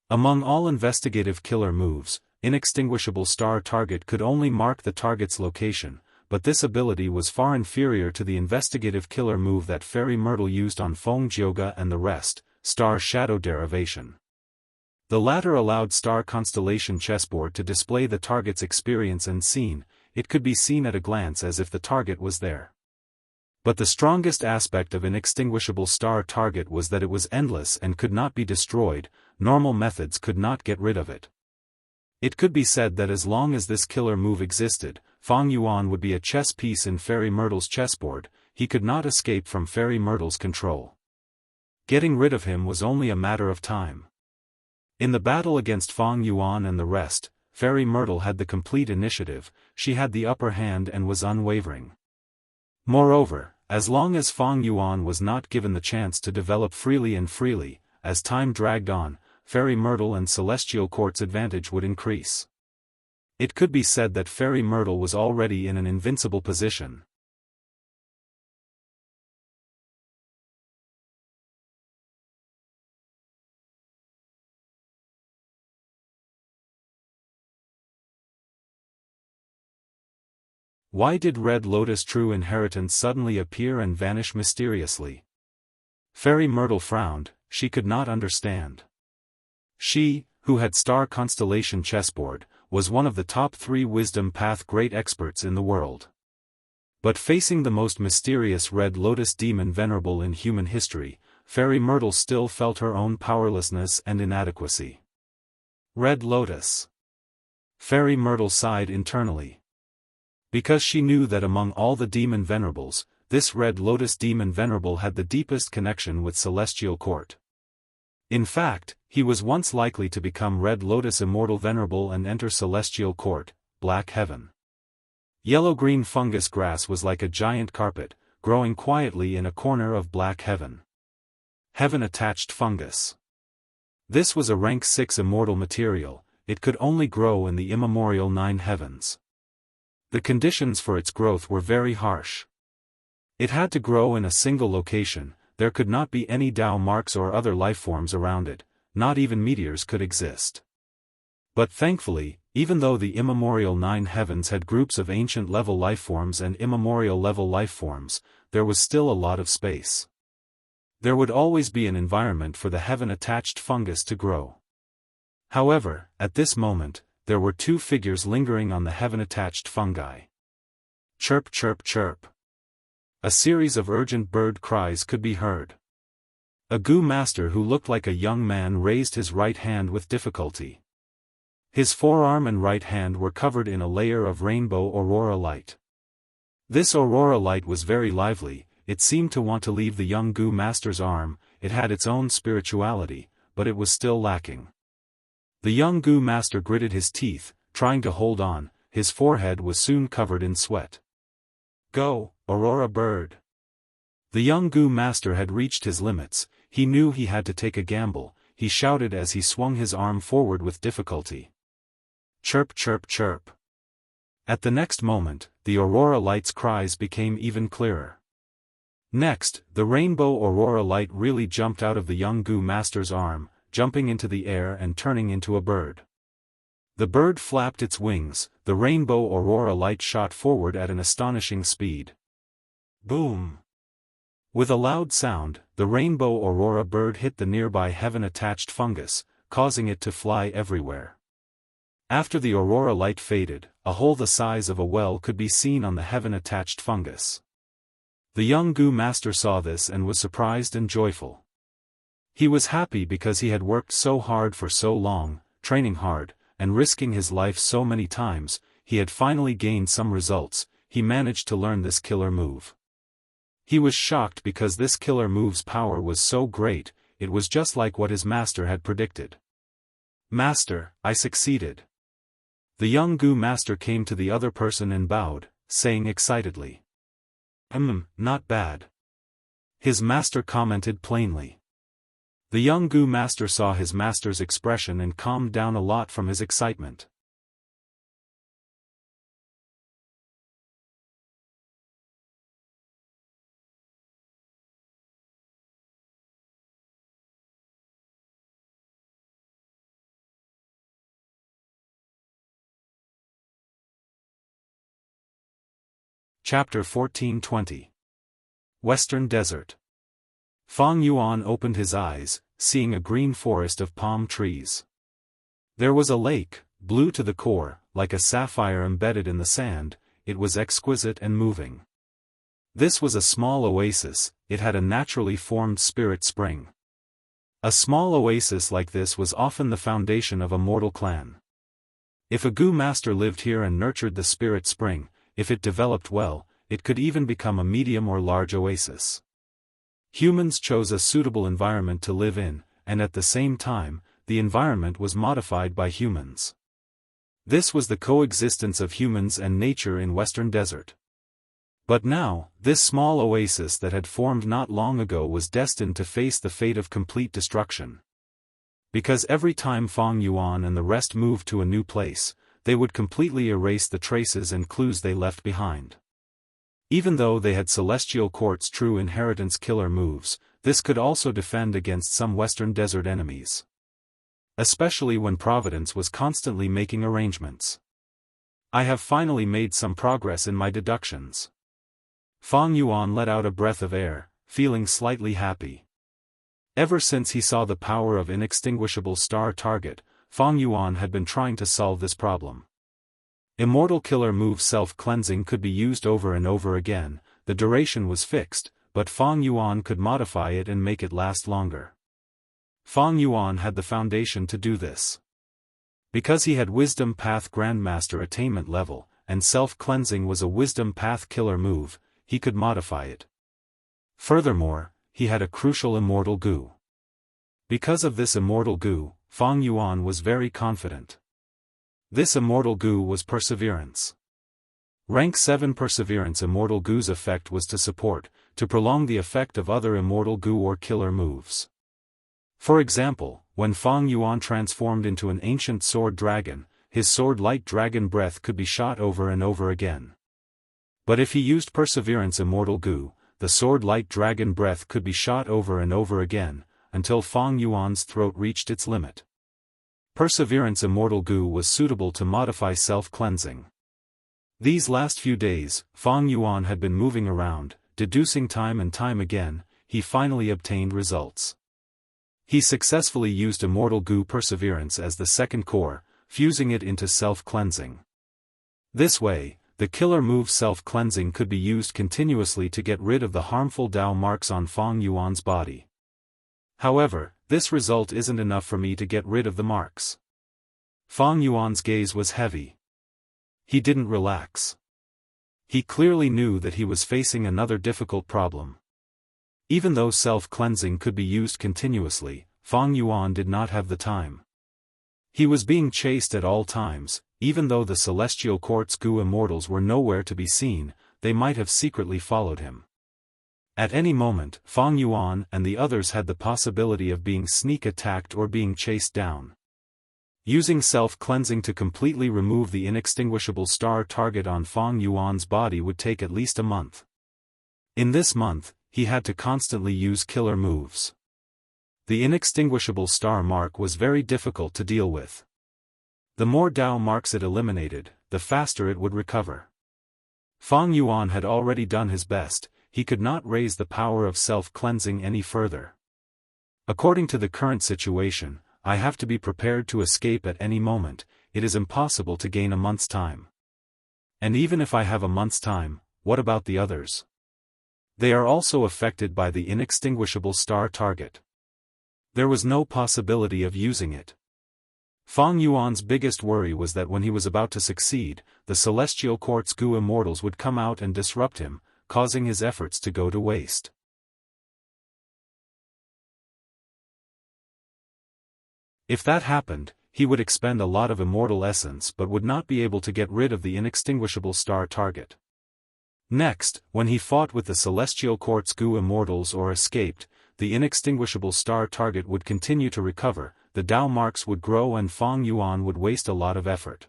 Among all investigative killer moves, Inextinguishable Star Target could only mark the target's location, but this ability was far inferior to the investigative killer move that Fairy Myrtle used on Feng Jioga and the rest, Star Shadow Derivation. The latter allowed Star Constellation Chessboard to display the target's experience and scene. It could be seen at a glance as if the target was there. But the strongest aspect of Inextinguishable Star Target was that it was endless and could not be destroyed. Normal methods could not get rid of it. It could be said that as long as this killer move existed, Feng Yuan would be a chess piece in Fairy Myrtle's chessboard. He could not escape from Fairy Myrtle's control. Getting rid of him was only a matter of time. In the battle against Feng Yuan and the rest, Fairy Myrtle had the complete initiative. She had the upper hand and was unwavering. Moreover, as long as Feng Yuan was not given the chance to develop freely, as time dragged on, Fairy Myrtle and Celestial Court's advantage would increase. It could be said that Fairy Myrtle was already in an invincible position. Why did Red Lotus' true inheritance suddenly appear and vanish mysteriously? Fairy Myrtle frowned. She could not understand. She, who had Star Constellation Chessboard, was one of the top 3 Wisdom Path great experts in the world. But facing the most mysterious Red Lotus demon venerable in human history, Fairy Myrtle still felt her own powerlessness and inadequacy. Red Lotus. Fairy Myrtle sighed internally. Because she knew that among all the demon venerables, this Red Lotus demon venerable had the deepest connection with Celestial Court. In fact, he was once likely to become Red Lotus Immortal Venerable and enter Celestial Court, Black Heaven. Yellow-green fungus grass was like a giant carpet, growing quietly in a corner of Black Heaven. Heaven-attached fungus. This was a rank 6 immortal material. It could only grow in the immemorial 9 heavens. The conditions for its growth were very harsh. It had to grow in a single location. There could not be any Dao marks or other lifeforms around it, not even meteors could exist. But thankfully, even though the immemorial 9 heavens had groups of ancient level lifeforms and immemorial level lifeforms, there was still a lot of space. There would always be an environment for the heaven-attached fungus to grow. However, at this moment, there were 2 figures lingering on the heaven-attached fungi. Chirp chirp chirp. A series of urgent bird cries could be heard. A Gu master who looked like a young man raised his right hand with difficulty. His forearm and right hand were covered in a layer of rainbow aurora light. This aurora light was very lively. It seemed to want to leave the young Gu master's arm. It had its own spirituality, but it was still lacking. The young Gu master gritted his teeth. trying to hold on, his forehead was soon covered in sweat. "Go, Aurora Bird!" The young Gu master had reached his limits. He knew he had to take a gamble. He shouted as he swung his arm forward with difficulty. Chirp chirp chirp. At the next moment, the Aurora Light's cries became even clearer. Next, the rainbow Aurora Light really jumped out of the young Gu master's arm, jumping into the air and turning into a bird. The bird flapped its wings, the rainbow Aurora Light shot forward at an astonishing speed. Boom! With a loud sound, the rainbow Aurora bird hit the nearby heaven-attached fungus, causing it to fly everywhere. After the Aurora Light faded, a hole the size of a well could be seen on the heaven-attached fungus. The young Gu master saw this and was surprised and joyful. He was happy because he had worked so hard for so long, training hard, and risking his life so many times. He had finally gained some results. He managed to learn this killer move. He was shocked because this killer move's power was so great. It was just like what his master had predicted. "Master, I succeeded." The young Gu master came to the other person and bowed, saying excitedly. Not bad." His master commented plainly. The young Gu master saw his master's expression and calmed down a lot from his excitement. Chapter 1420. Western Desert. Fang Yuan opened his eyes, seeing a green forest of palm trees. There was a lake, blue to the core, like a sapphire embedded in the sand. It was exquisite and moving. This was a small oasis. It had a naturally formed spirit spring. A small oasis like this was often the foundation of a mortal clan. If a Gu master lived here and nurtured the spirit spring, if it developed well, it could even become a medium or large oasis. Humans chose a suitable environment to live in, and at the same time, the environment was modified by humans. This was the coexistence of humans and nature in Western Desert. But now, this small oasis that had formed not long ago was destined to face the fate of complete destruction. Because every time Fang Yuan and the rest moved to a new place, they would completely erase the traces and clues they left behind. Even though they had Celestial Court's true inheritance killer moves, this could also defend against some Western Desert enemies. Especially when Providence was constantly making arrangements. I have finally made some progress in my deductions. Fang Yuan let out a breath of air, feeling slightly happy. Ever since he saw the power of inextinguishable star target, Fang Yuan had been trying to solve this problem. Immortal killer move self-cleansing could be used over and over again. The duration was fixed, but Fang Yuan could modify it and make it last longer. Fang Yuan had the foundation to do this. Because he had Wisdom Path Grandmaster attainment level, and self-cleansing was a Wisdom Path killer move, he could modify it. Furthermore, he had a crucial Immortal Gu. Because of this Immortal Gu, Fang Yuan was very confident. This Immortal Gu was Perseverance. Rank 7 Perseverance Immortal Gu's effect was to prolong the effect of other Immortal Gu or killer moves. For example, when Fang Yuan transformed into an ancient sword dragon, his sword light dragon breath could be shot over and over again. But if he used Perseverance Immortal Gu, the sword light dragon breath could be shot over and over again, until Fang Yuan's throat reached its limit. Perseverance Immortal Gu was suitable to modify self-cleansing. These last few days, Fang Yuan had been moving around, deducing time and time again. He finally obtained results. He successfully used Immortal Gu Perseverance as the second core, fusing it into self-cleansing. This way, the killer move self-cleansing could be used continuously to get rid of the harmful Dao marks on Fang Yuan's body. However, this result isn't enough for me to get rid of the marks. Fang Yuan's gaze was heavy. He didn't relax. He clearly knew that he was facing another difficult problem. Even though self-cleansing could be used continuously, Fang Yuan did not have the time. He was being chased at all times. even though the celestial quartz goo immortals were nowhere to be seen, they might have secretly followed him. At any moment, Fang Yuan and the others had the possibility of being sneak attacked or being chased down. Using self-cleansing to completely remove the inextinguishable star target on Fang Yuan's body would take at least a month. In this month, he had to constantly use killer moves. The inextinguishable star mark was very difficult to deal with. The more Dao marks it eliminated, the faster it would recover. Fang Yuan had already done his best, he could not raise the power of self-cleansing any further. According to the current situation, I have to be prepared to escape at any moment. It is impossible to gain a month's time. And even if I have a month's time, what about the others? They are also affected by the inextinguishable star target. There was no possibility of using it. Fang Yuan's biggest worry was that when he was about to succeed, the celestial quartz goo immortals would come out and disrupt him, causing his efforts to go to waste. If that happened, he would expend a lot of immortal essence but would not be able to get rid of the inextinguishable star target. Next, when he fought with the celestial quartz goo immortals or escaped, the inextinguishable star target would continue to recover, the Dao marks would grow and Fang Yuan would waste a lot of effort.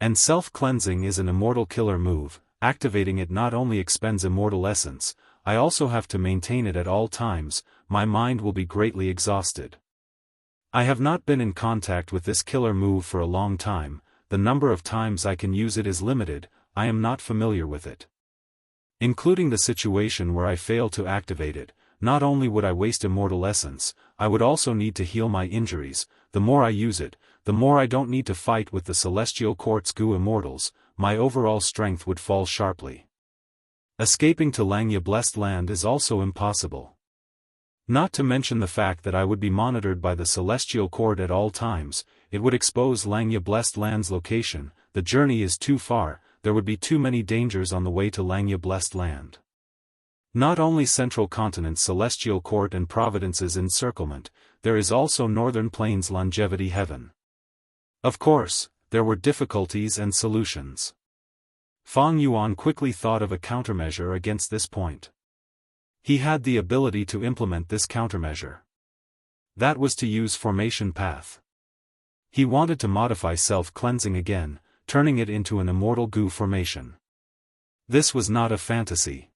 And self-cleansing is an immortal killer move. Activating it not only expends immortal essence, I also have to maintain it at all times, my mind will be greatly exhausted. I have not been in contact with this killer move for a long time, the number of times I can use it is limited, I am not familiar with it. Including the situation where I fail to activate it, not only would I waste immortal essence, I would also need to heal my injuries. The more I use it, the more I don't need to fight with the celestial quartz goo immortals, my overall strength would fall sharply. Escaping to Langya Blessed Land is also impossible. Not to mention the fact that I would be monitored by the celestial court at all times, it would expose Langya Blessed Land's location, the journey is too far, there would be too many dangers on the way to Langya Blessed Land. Not only Central Continent's celestial court and Providence's encirclement, there is also Northern Plains Longevity Heaven. Of course, there were difficulties and solutions. Fang Yuan quickly thought of a countermeasure against this point. He had the ability to implement this countermeasure. That was to use formation path. He wanted to modify self-cleansing again, turning it into an immortal goo formation. This was not a fantasy.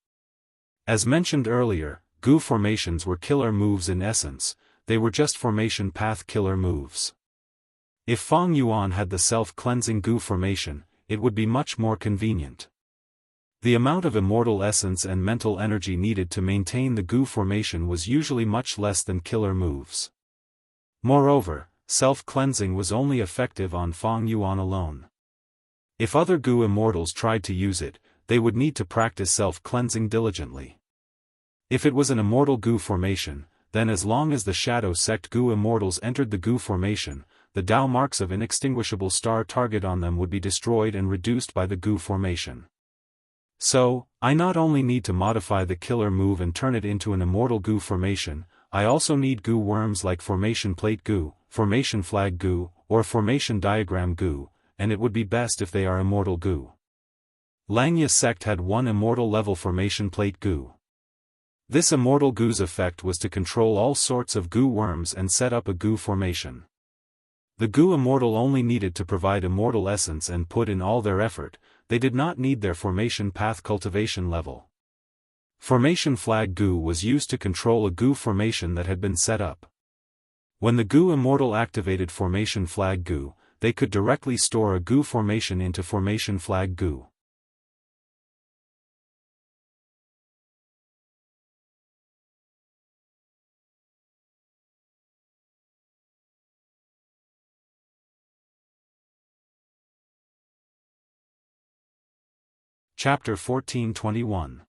As mentioned earlier, goo formations were killer moves in essence, they were just formation path killer moves. If Fang Yuan had the self-cleansing goo formation, it would be much more convenient. The amount of immortal essence and mental energy needed to maintain the goo formation was usually much less than killer moves. Moreover, self-cleansing was only effective on Fang Yuan alone. If other goo immortals tried to use it, they would need to practice self-cleansing diligently. If it was an immortal goo formation, then as long as the Shadow Sect goo immortals entered the goo formation, the Dao marks of inextinguishable star target on them would be destroyed and reduced by the goo formation. So, I not only need to modify the killer move and turn it into an immortal goo formation, I also need goo worms like formation plate goo, formation flag goo, or formation diagram goo, and it would be best if they are immortal goo. Langya sect had one immortal level formation plate goo. This immortal goo's effect was to control all sorts of goo worms and set up a goo formation. The goo immortal only needed to provide immortal essence and put in all their effort, they did not need their formation path cultivation level. Formation flag goo was used to control a goo formation that had been set up. When the goo immortal activated formation flag goo, they could directly store a goo formation into formation flag goo. Chapter 1421.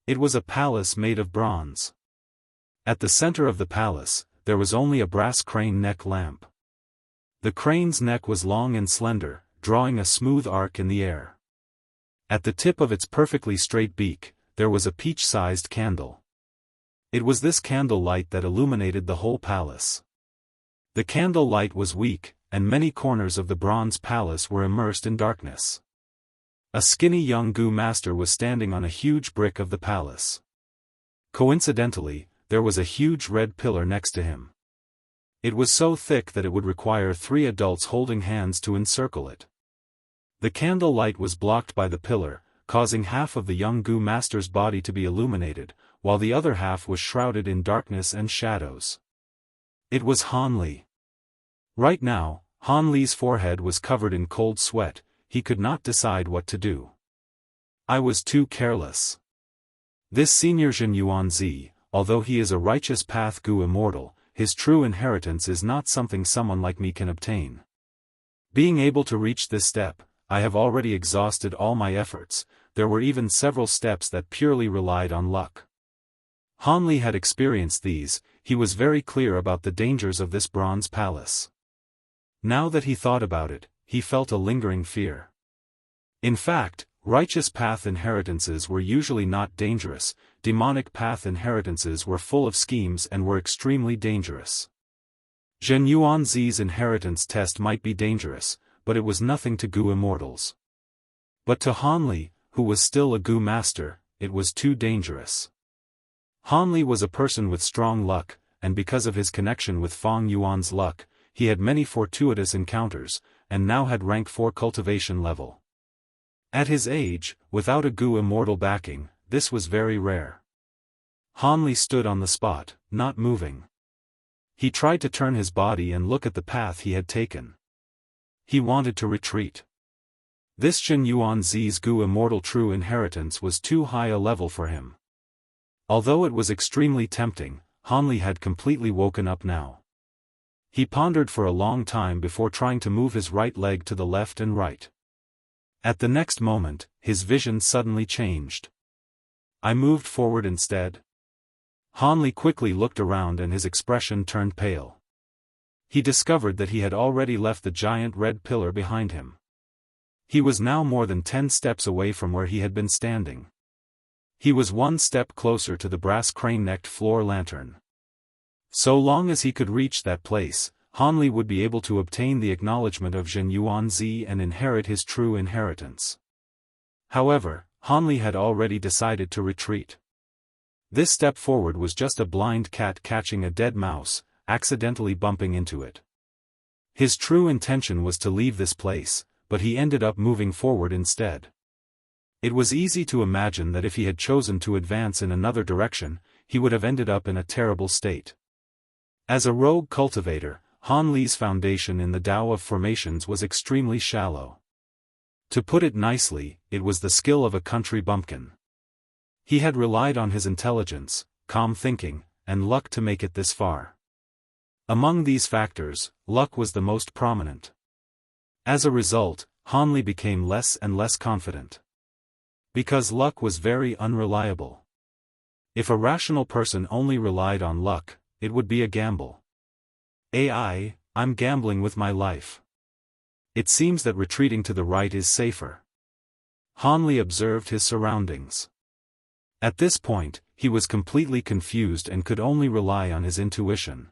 It was a palace made of bronze. At the center of the palace, there was only a brass crane neck lamp. The crane's neck was long and slender, drawing a smooth arc in the air. At the tip of its perfectly straight beak, there was a peach-sized candle. It was this candle light that illuminated the whole palace. The candle light was weak, and many corners of the bronze palace were immersed in darkness. A skinny young Gu master was standing on a huge brick of the palace. Coincidentally, there was a huge red pillar next to him. It was so thick that it would require 3 adults holding hands to encircle it. The candle light was blocked by the pillar, causing half of the young Gu master's body to be illuminated, while the other half was shrouded in darkness and shadows. It was Han Li. Right now, Han Li's forehead was covered in cold sweat. He could not decide what to do. I was too careless. This senior Zhen Yuanzi, although he is a righteous path Gu immortal, his true inheritance is not something someone like me can obtain. Being able to reach this step, I have already exhausted all my efforts. There were even several steps that purely relied on luck. Han Li had experienced these. He was very clear about the dangers of this bronze palace. Now that he thought about it, he felt a lingering fear. In fact, righteous path inheritances were usually not dangerous. Demonic path inheritances were full of schemes and were extremely dangerous. Zhen Yuanzi's inheritance test might be dangerous, but it was nothing to Gu immortals. But to Han Li, who was still a Gu master, it was too dangerous. Han Li was a person with strong luck, and because of his connection with Fang Yuan's luck, he had many fortuitous encounters, and now had rank 4 cultivation level. At his age, without a Gu immortal backing, this was very rare. Han Li stood on the spot, not moving. He tried to turn his body and look at the path he had taken. He wanted to retreat. This Zhen Yuanzi's Gu immortal true inheritance was too high a level for him. Although it was extremely tempting, Han Li had completely woken up now. He pondered for a long time before trying to move his right leg to the left and right. At the next moment, his vision suddenly changed. I moved forward instead. Han Li quickly looked around and his expression turned pale. He discovered that he had already left the giant red pillar behind him. He was now more than 10 steps away from where he had been standing. He was 1 step closer to the brass crane-necked floor lantern. So long as he could reach that place, Han Li would be able to obtain the acknowledgement of Zhen Yuanzi and inherit his true inheritance. However, Han Li had already decided to retreat. This step forward was just a blind cat catching a dead mouse, accidentally bumping into it. His true intention was to leave this place, but he ended up moving forward instead. It was easy to imagine that if he had chosen to advance in another direction, he would have ended up in a terrible state. As a rogue cultivator, Han Li's foundation in the Tao of formations was extremely shallow. To put it nicely, it was the skill of a country bumpkin. He had relied on his intelligence, calm thinking, and luck to make it this far. Among these factors, luck was the most prominent. As a result, Han Li became less and less confident. Because luck was very unreliable. If a rational person only relied on luck, it would be a gamble. I'm gambling with my life. It seems that retreating to the right is safer. Han Li observed his surroundings. At this point, he was completely confused and could only rely on his intuition.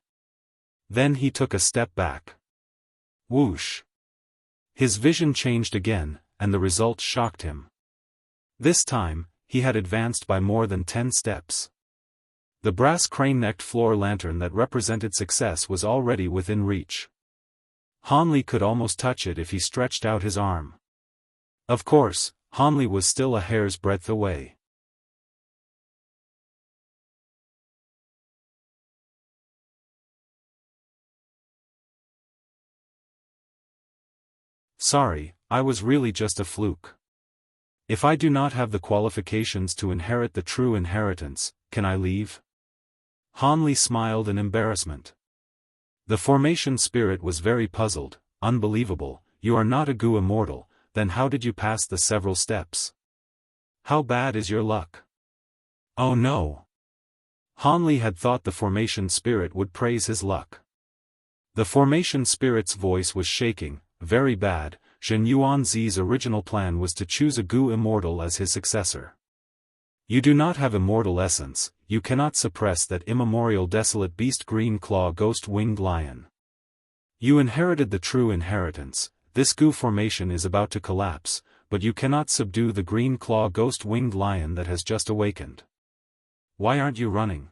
Then he took a step back. Whoosh! His vision changed again, and the result shocked him. This time, he had advanced by more than 10 steps. The brass crane-necked floor lantern that represented success was already within reach. Han Li could almost touch it if he stretched out his arm. Of course, Han Li was still a hair's breadth away. Sorry, I was really just a fluke. If I do not have the qualifications to inherit the true inheritance, can I leave? Han Li smiled in embarrassment. The formation spirit was very puzzled. Unbelievable, you are not a Gu immortal, then how did you pass the several steps? How bad is your luck? Oh no! Han Li had thought the formation spirit would praise his luck. The formation spirit's voice was shaking. Very bad. Zhen Yuanzi's original plan was to choose a Gu immortal as his successor. You do not have immortal essence, you cannot suppress that immemorial desolate beast green claw ghost winged lion. You inherited the true inheritance. This goo formation is about to collapse, but you cannot subdue the green claw ghost-winged lion that has just awakened. Why aren't you running?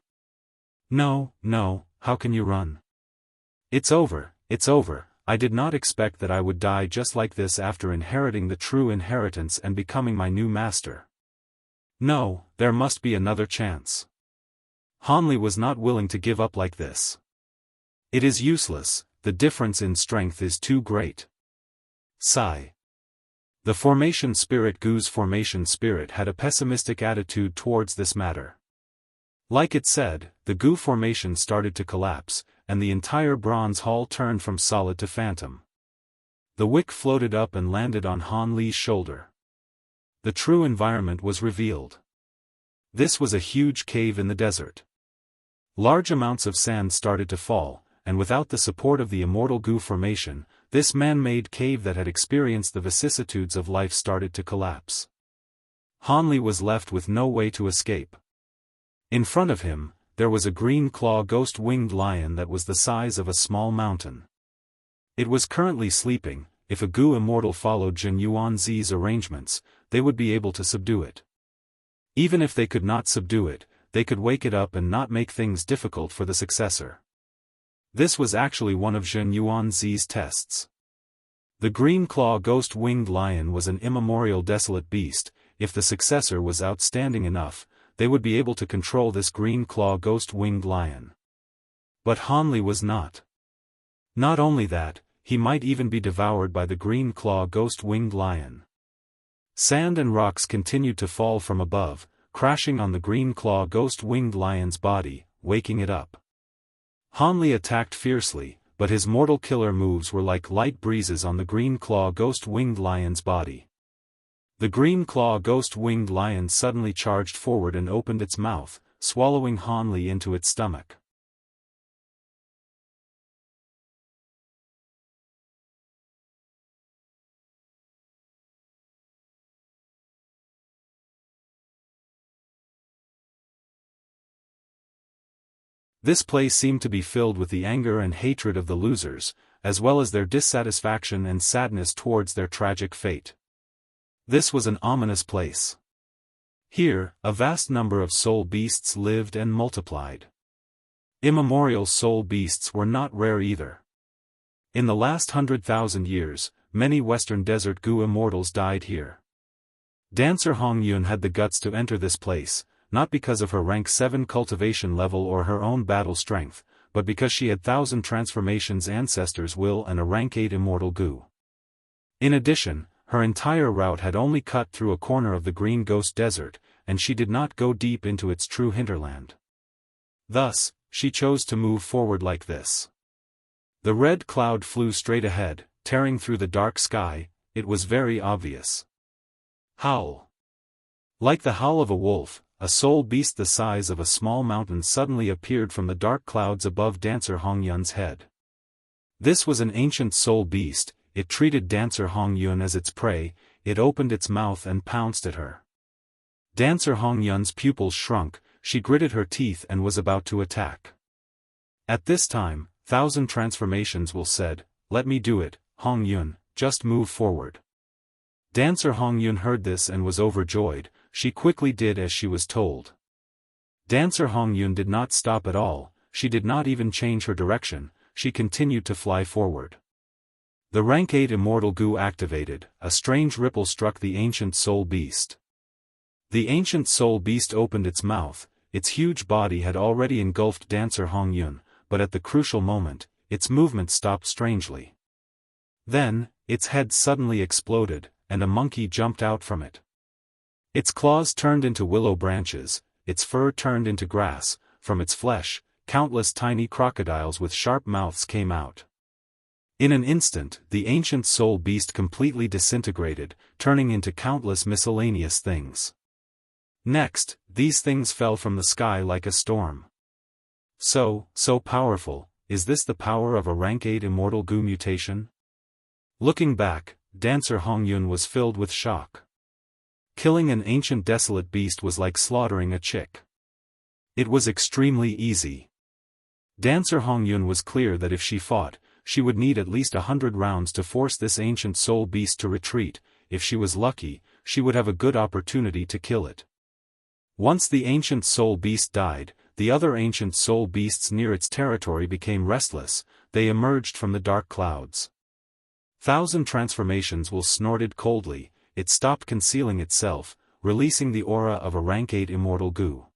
No, how can you run? It's over, I did not expect that I would die just like this after inheriting the true inheritance and becoming my new master. No, there must be another chance. Hanli was not willing to give up like this. It is useless, the difference in strength is too great. Sigh. The formation spirit Gu's formation spirit had a pessimistic attitude towards this matter. Like it said, the Gu formation started to collapse, and the entire bronze hall turned from solid to phantom. The wick floated up and landed on Han Li's shoulder. The true environment was revealed. This was a huge cave in the desert. Large amounts of sand started to fall, and without the support of the immortal Gu formation, this man-made cave that had experienced the vicissitudes of life started to collapse. Han Li was left with no way to escape. In front of him, there was a green claw ghost-winged lion that was the size of a small mountain. It was currently sleeping. If a Gu immortal followed Jin Yuanzi's arrangements, they would be able to subdue it. Even if they could not subdue it, they could wake it up and not make things difficult for the successor. This was actually one of Jin Yuanzi's tests. The green claw ghost-winged lion was an immemorial desolate beast. If the successor was outstanding enough, they would be able to control this green claw ghost-winged lion. But Han Li was not. Not only that, he might even be devoured by the green claw ghost-winged lion. Sand and rocks continued to fall from above, crashing on the green claw ghost-winged lion's body, waking it up. Han Li attacked fiercely, but his mortal killer moves were like light breezes on the green claw ghost-winged lion's body. The green claw ghost-winged lion suddenly charged forward and opened its mouth, swallowing Han Li into its stomach. This place seemed to be filled with the anger and hatred of the losers, as well as their dissatisfaction and sadness towards their tragic fate. This was an ominous place. Here, a vast number of soul beasts lived and multiplied. Immemorial soul beasts were not rare either. In the last 100,000 years, many Western Desert Gu immortals died here. Dancer Hong Yun had the guts to enter this place, not because of her rank 7 cultivation level or her own battle strength, but because she had 1,000 transformations ancestors' will and a rank 8 immortal Gu. In addition, her entire route had only cut through a corner of the Green Ghost Desert, and she did not go deep into its true hinterland. Thus, she chose to move forward like this. The red cloud flew straight ahead, tearing through the dark sky. It was very obvious. Howl. Like the howl of a wolf, a soul beast the size of a small mountain suddenly appeared from the dark clouds above Dancer Hongyun's head. This was an ancient soul beast. It treated Dancer Hongyun as its prey. It opened its mouth and pounced at her. Dancer Hongyun's pupils shrunk, she gritted her teeth and was about to attack. At this time, 1,000 transformations will said, "Let me do it, Hongyun, just move forward." Dancer Hongyun heard this and was overjoyed. She quickly did as she was told. Dancer Hongyun did not stop at all, she did not even change her direction, she continued to fly forward. The rank 8 immortal Gu activated, a strange ripple struck the ancient soul beast. The ancient soul beast opened its mouth. Its huge body had already engulfed Dancer Hongyun, but at the crucial moment, its movement stopped strangely. Then, its head suddenly exploded, and a monkey jumped out from it. Its claws turned into willow branches, its fur turned into grass, from its flesh, countless tiny crocodiles with sharp mouths came out. In an instant, the ancient soul beast completely disintegrated, turning into countless miscellaneous things. Next, these things fell from the sky like a storm. So powerful, is this the power of a rank 8 immortal Gu mutation? Looking back, Dancer Hongyun was filled with shock. Killing an ancient desolate beast was like slaughtering a chick. It was extremely easy. Dancer Hongyun was clear that if she fought, she would need at least 100 rounds to force this ancient soul beast to retreat. If she was lucky, she would have a good opportunity to kill it. Once the ancient soul beast died, the other ancient soul beasts near its territory became restless. They emerged from the dark clouds. 1,000 transformations will snorted coldly. It stopped concealing itself, releasing the aura of a rank 8 immortal goo.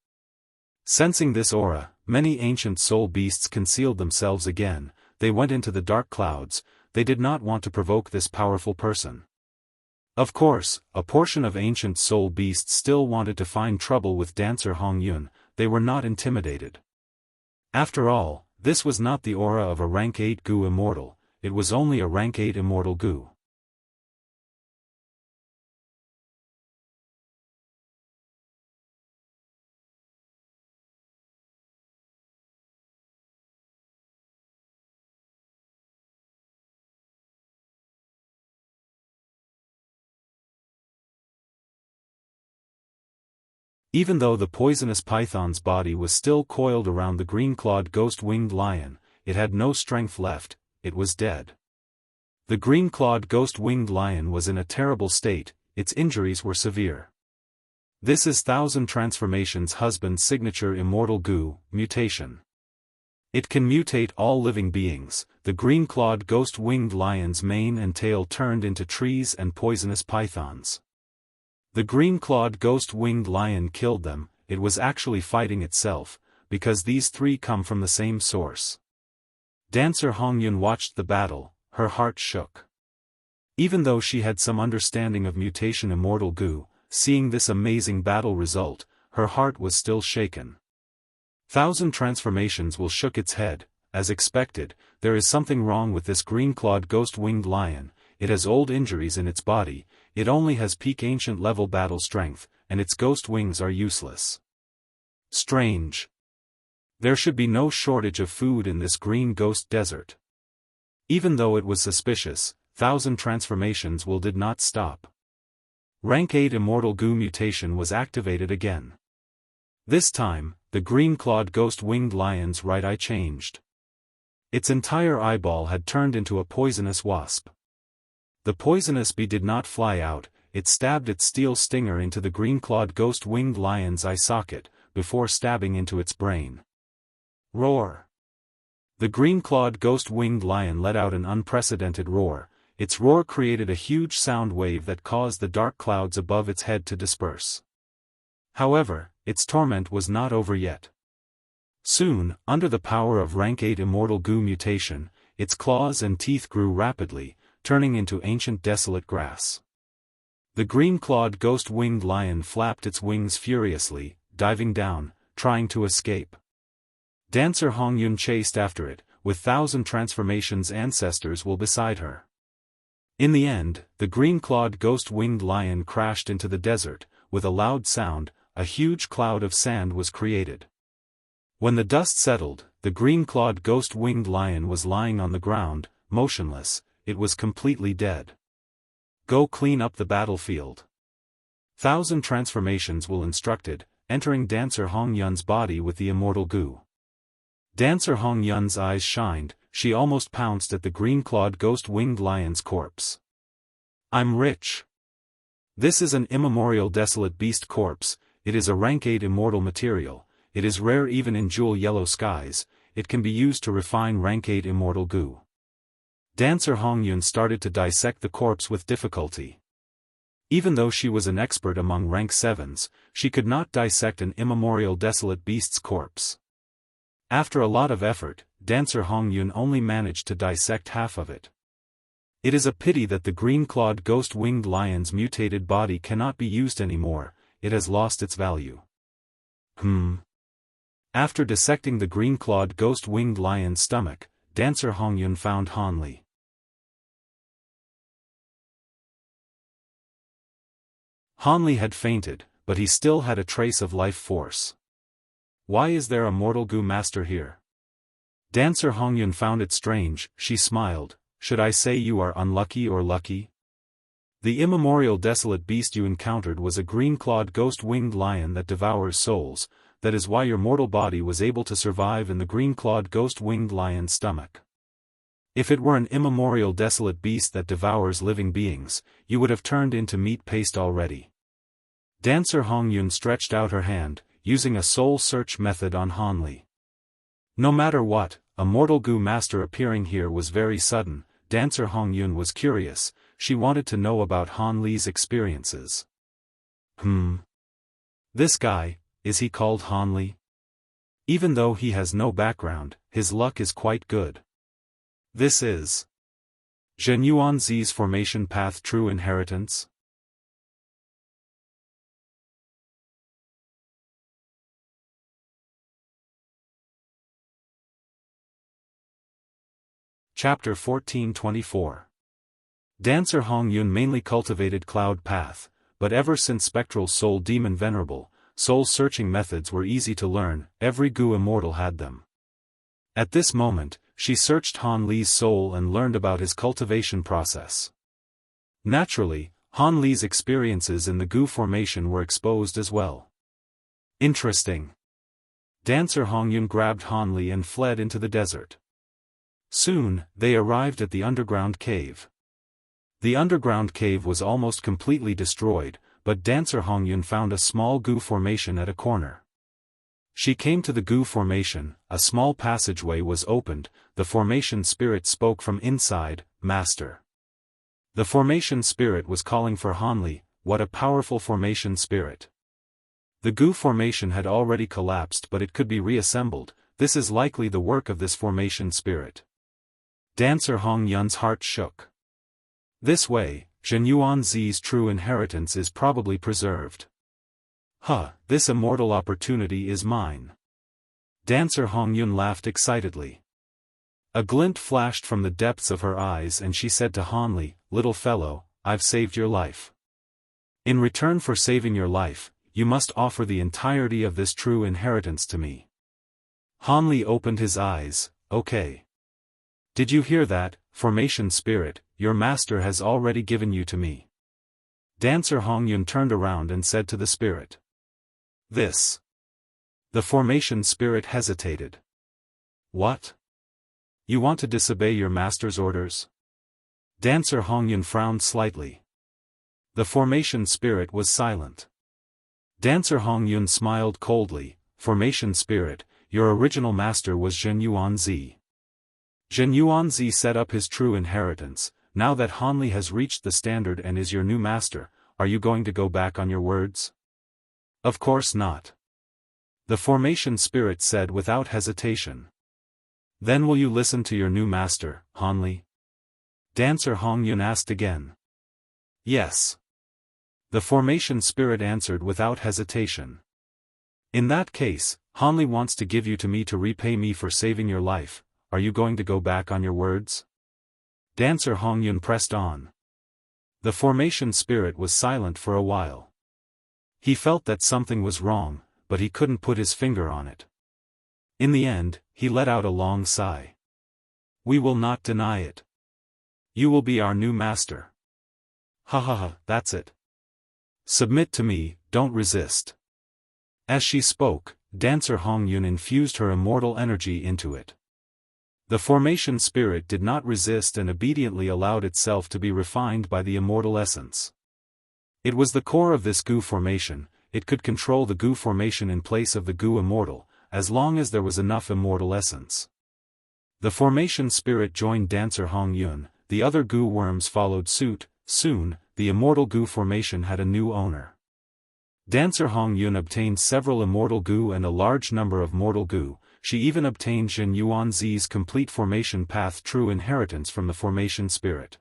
Sensing this aura, many ancient soul beasts concealed themselves again. They went into the dark clouds. They did not want to provoke this powerful person. Of course, a portion of ancient soul beasts still wanted to find trouble with dancer Hong Yun. They were not intimidated. After all, this was not the aura of a rank 8 goo immortal, it was only a rank 8 immortal goo. Even though the poisonous python's body was still coiled around the green-clawed ghost-winged lion, it had no strength left, it was dead. The green-clawed ghost-winged lion was in a terrible state, its injuries were severe. This is 1,000 Transformations husband's signature immortal goo, mutation. It can mutate all living beings. The green-clawed ghost-winged lion's mane and tail turned into trees and poisonous pythons. The green-clawed ghost-winged lion killed them. It was actually fighting itself, because these three come from the same source. Dancer Hong Yun watched the battle, her heart shook. Even though she had some understanding of mutation immortal goo, seeing this amazing battle result, her heart was still shaken. 1,000 Transformations will shook its head. As expected, there is something wrong with this green-clawed ghost-winged lion. It has old injuries in its body, it only has peak ancient level battle strength, and its ghost wings are useless. Strange. There should be no shortage of food in this green ghost desert. Even though it was suspicious, 1,000 Transformations will did not stop. Rank 8 immortal goo mutation was activated again. This time, the green-clawed ghost-winged lion's right eye changed. Its entire eyeball had turned into a poisonous wasp. The poisonous bee did not fly out, it stabbed its steel stinger into the green-clawed ghost-winged lion's eye socket, before stabbing into its brain. Roar! The green-clawed ghost-winged lion let out an unprecedented roar. Its roar created a huge sound wave that caused the dark clouds above its head to disperse. However, its torment was not over yet. Soon, under the power of rank 8 immortal goo mutation, its claws and teeth grew rapidly, turning into ancient desolate grass. The green-clawed ghost-winged lion flapped its wings furiously, diving down, trying to escape. Dancer Hong Yun chased after it, with 1,000 Transformations ancestors will beside her. In the end, the green-clawed ghost-winged lion crashed into the desert. With a loud sound, a huge cloud of sand was created. When the dust settled, the green-clawed ghost-winged lion was lying on the ground, motionless. It was completely dead. Go clean up the battlefield. 1,000 Transformations will instructed, entering Dancer Hong Yun's body with the immortal goo. Dancer Hong Yun's eyes shined, she almost pounced at the green-clawed ghost-winged lion's corpse. I'm rich. This is an immemorial desolate beast corpse, it is a rank 8 immortal material, it is rare even in jewel yellow skies, it can be used to refine rank 8 immortal goo. Dancer Hong Yun started to dissect the corpse with difficulty. Even though she was an expert among rank 7s, she could not dissect an immemorial desolate beast's corpse. After a lot of effort, Dancer Hong Yun only managed to dissect half of it. It is a pity that the green-clawed ghost-winged lion's mutated body cannot be used anymore, it has lost its value. After dissecting the green-clawed ghost-winged lion's stomach, Dancer Hong Yun found Han Li. Han Li had fainted, but he still had a trace of life force. Why is there a mortal goo master here? Dancer Hong Yun found it strange, she smiled, should I say you are unlucky or lucky? The immemorial desolate beast you encountered was a green-clawed ghost-winged lion that devours souls, that is why your mortal body was able to survive in the green-clawed ghost-winged lion's stomach. If it were an immemorial desolate beast that devours living beings, you would have turned into meat paste already. Dancer Hongyun stretched out her hand, using a soul search method on Han Li. No matter what, a mortal goo master appearing here was very sudden. Dancer Hongyun was curious, she wanted to know about Han Li's experiences. This guy, is he called Han Li? Even though he has no background, his luck is quite good. This is Zhen Yuanzi's formation path true inheritance? Chapter 1424. Dancer Hongyun mainly cultivated Cloud Path, but ever since Spectral Soul Demon Venerable, soul-searching methods were easy to learn, every Gu Immortal had them. At this moment, she searched Han Li's soul and learned about his cultivation process. Naturally, Han Li's experiences in the Gu formation were exposed as well. Interesting. Dancer Hongyun grabbed Han Li and fled into the desert. Soon, they arrived at the underground cave. The underground cave was almost completely destroyed, but Dancer Hongyun found a small Gu formation at a corner. She came to the Gu formation, a small passageway was opened, the formation spirit spoke from inside, Master. The formation spirit was calling for Han Li. What a powerful formation spirit. The Gu formation had already collapsed but it could be reassembled, this is likely the work of this formation spirit. Dancer Hongyun's heart shook. This way, Zhen Yuanzi's true inheritance is probably preserved. This immortal opportunity is mine. Dancer Hongyun laughed excitedly. A glint flashed from the depths of her eyes and she said to Han Li, "Little fellow, I've saved your life. In return for saving your life, you must offer the entirety of this true inheritance to me." Han Li opened his eyes, "Okay. Did you hear that, formation spirit, your master has already given you to me." Dancer Hongyun turned around and said to the spirit. "This." The formation spirit hesitated. "What? You want to disobey your master's orders?" Dancer Hongyun frowned slightly. The formation spirit was silent. Dancer Hongyun smiled coldly, "Formation spirit, your original master was Zhen Yuanzi. Zhen Yuanzi set up his true inheritance. Now that Han Li has reached the standard and is your new master, are you going to go back on your words?" "Of course not." The formation spirit said without hesitation. "Then will you listen to your new master, Han Li?" Dancer Hongyun asked again. "Yes." The formation spirit answered without hesitation. "In that case, Han Li wants to give you to me to repay me for saving your life. Are you going to go back on your words?" Dancer Hongyun pressed on. The formation spirit was silent for a while. He felt that something was wrong, but he couldn't put his finger on it. In the end, he let out a long sigh. "We will not deny it. You will be our new master. That's it. Submit to me, don't resist." As she spoke, Dancer Hongyun infused her immortal energy into it. The formation spirit did not resist and obediently allowed itself to be refined by the immortal essence. It was the core of this Gu formation, it could control the Gu formation in place of the Gu immortal, as long as there was enough immortal essence. The formation spirit joined Dancer Hongyun, the other Gu worms followed suit. Soon, the immortal Gu formation had a new owner. Dancer Hongyun obtained several immortal Gu and a large number of mortal Gu. She even obtained Zhen Yuanzi's complete formation path true inheritance from the formation spirit.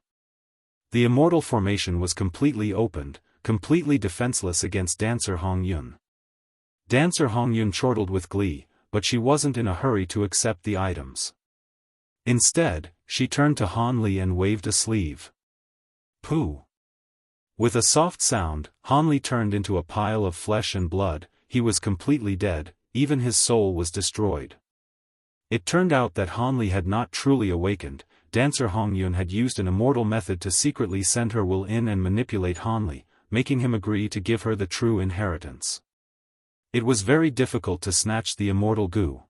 The immortal formation was completely opened, completely defenseless against Dancer Hongyun. Dancer Hongyun chortled with glee, but she wasn't in a hurry to accept the items. Instead, she turned to Han Li and waved a sleeve. "Pooh." With a soft sound, Han Li turned into a pile of flesh and blood. He was completely dead. Even his soul was destroyed. It turned out that Han Li had not truly awakened. Dancer Hongyun had used an immortal method to secretly send her will in and manipulate Han Li, making him agree to give her the true inheritance. It was very difficult to snatch the immortal Gu.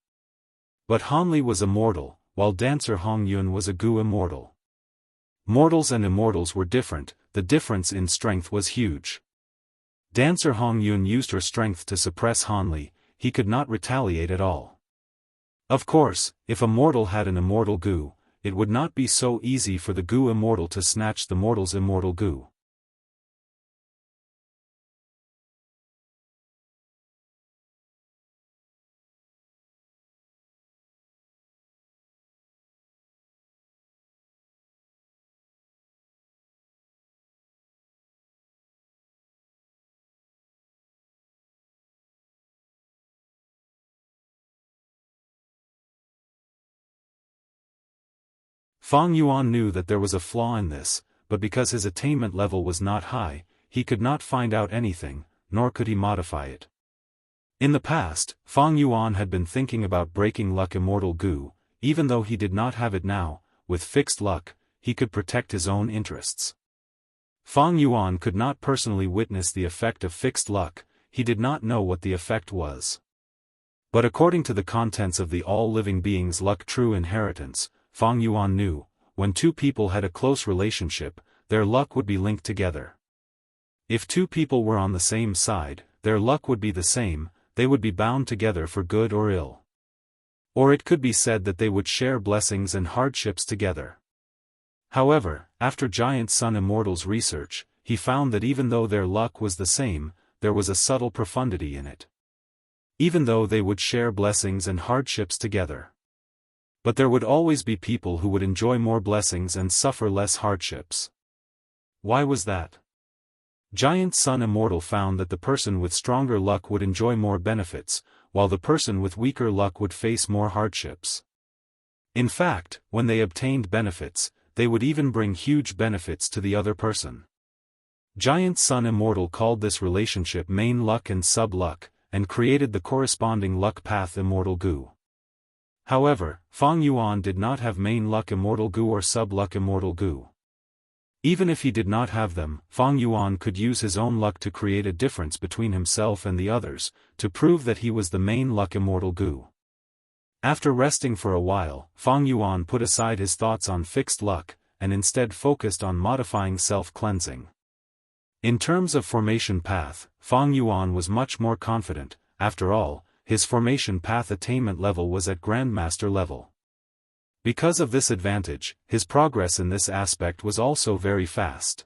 But Han Li was immortal. while dancer Hong Yun was a Gu immortal. Mortals and immortals were different, the difference in strength was huge. Dancer Hong Yun used her strength to suppress Han Li, he could not retaliate at all. Of course, if a mortal had an immortal Gu, it would not be so easy for the Gu immortal to snatch the mortal's immortal Gu. Fang Yuan knew that there was a flaw in this, but because his attainment level was not high, he could not find out anything, nor could he modify it. In the past, Fang Yuan had been thinking about breaking luck immortal Gu, even though he did not have it now, with fixed luck, he could protect his own interests. Fang Yuan could not personally witness the effect of fixed luck, he did not know what the effect was. But according to the contents of the all-living beings' luck true inheritance, Fang Yuan knew, when two people had a close relationship, their luck would be linked together. If two people were on the same side, their luck would be the same, they would be bound together for good or ill. Or it could be said that they would share blessings and hardships together. However, after Giant Sun Immortal's research, he found that even though their luck was the same, there was a subtle profundity in it. Even though they would share blessings and hardships together. But there would always be people who would enjoy more blessings and suffer less hardships. Why was that? Giant Sun Immortal found that the person with stronger luck would enjoy more benefits, while the person with weaker luck would face more hardships. In fact, when they obtained benefits, they would even bring huge benefits to the other person. Giant Sun Immortal called this relationship main luck and sub-luck, and created the corresponding luck path Immortal Gu. However, Fang Yuan did not have main luck immortal Gu or sub-luck immortal Gu. Even if he did not have them, Fang Yuan could use his own luck to create a difference between himself and the others, to prove that he was the main luck immortal Gu. After resting for a while, Fang Yuan put aside his thoughts on fixed luck, and instead focused on modifying self-cleansing. In terms of formation path, Fang Yuan was much more confident. After all, his formation path attainment level was at Grandmaster level. Because of this advantage, his progress in this aspect was also very fast.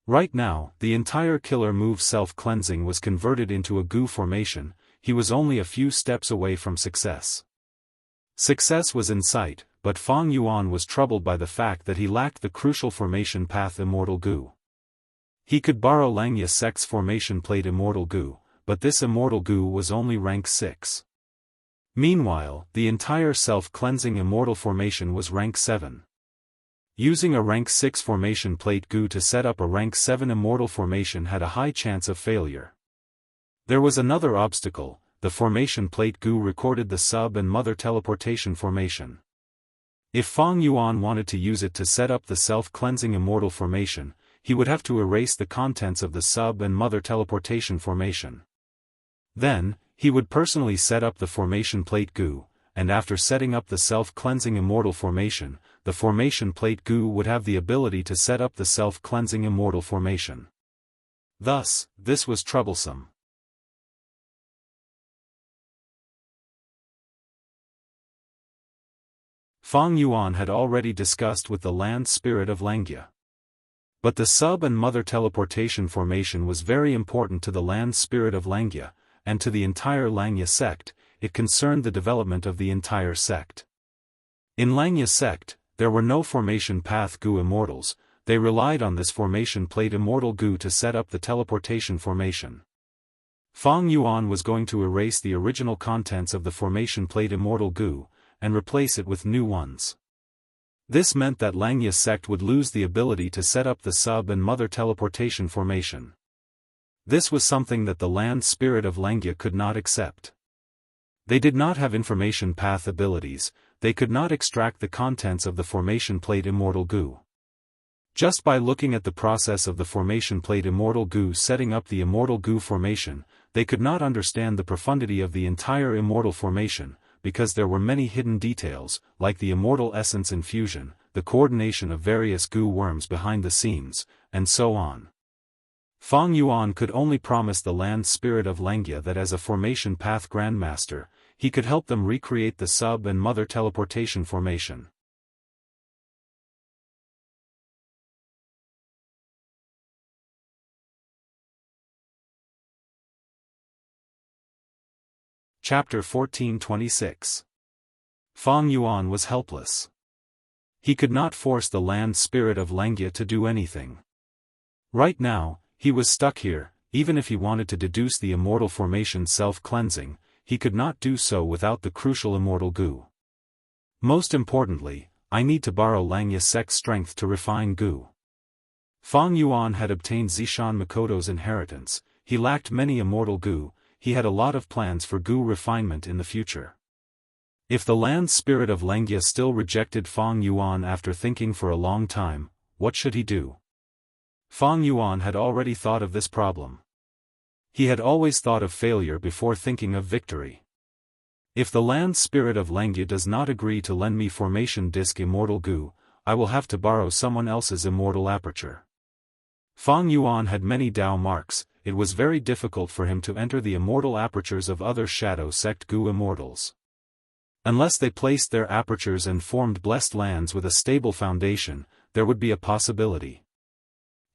Right now, the entire killer move self-cleansing was converted into a Gu formation, he was only a few steps away from success. Success was in sight, but Fang Yuan was troubled by the fact that he lacked the crucial formation path Immortal Gu. He could borrow Langya sect's formation plate Immortal Gu, but this Immortal Gu was only rank 6. Meanwhile, the entire self-cleansing Immortal formation was rank 7. Using a rank 6 formation plate Gu to set up a rank 7 Immortal formation had a high chance of failure. There was another obstacle, the formation plate Gu recorded the sub and mother teleportation formation. If Fang Yuan wanted to use it to set up the self-cleansing Immortal formation, he would have to erase the contents of the sub and mother teleportation formation. Then, he would personally set up the formation plate Gu, and after setting up the self-cleansing Immortal formation, the formation plate Gu would have the ability to set up the self-cleansing Immortal formation. Thus, this was troublesome. Fang Yuan had already discussed with the land spirit of Langya. But the sub and mother teleportation formation was very important to the land spirit of Langya, and to the entire Langya sect, it concerned the development of the entire sect. In Langya sect, there were no formation path Gu immortals, they relied on this formation plate Immortal Gu to set up the teleportation formation. Fang Yuan was going to erase the original contents of the formation plate Immortal Gu, and replace it with new ones. This meant that Langya sect would lose the ability to set up the sub and mother teleportation formation. This was something that the land spirit of Langya could not accept. They did not have information path abilities, they could not extract the contents of the formation plate Immortal Gu. Just by looking at the process of the formation plate Immortal Gu setting up the Immortal Gu formation, they could not understand the profundity of the entire Immortal formation, because there were many hidden details, like the immortal essence infusion, the coordination of various goo worms behind the scenes, and so on. Fang Yuan could only promise the land spirit of Langia that as a formation path grandmaster, he could help them recreate the sub and mother teleportation formation. Chapter 1426. Fang Yuan was helpless. He could not force the land spirit of Langia to do anything. Right now, he was stuck here. Even if he wanted to deduce the immortal formation self-cleansing, he could not do so without the crucial immortal goo. Most importantly, I need to borrow Langya sect's strength to refine goo. Fang Yuan had obtained Zishan Makoto's inheritance. He lacked many immortal goo. He had a lot of plans for goo refinement in the future. If the land spirit of Langia still rejected Fang Yuan after thinking for a long time, what should he do? Fang Yuan had already thought of this problem. He had always thought of failure before thinking of victory. If the land spirit of Langia does not agree to lend me formation disc immortal goo, I will have to borrow someone else's immortal aperture. Fang Yuan had many Dao marks. It was very difficult for him to enter the immortal apertures of other shadow sect goo immortals. Unless they placed their apertures and formed blessed lands with a stable foundation, there would be a possibility.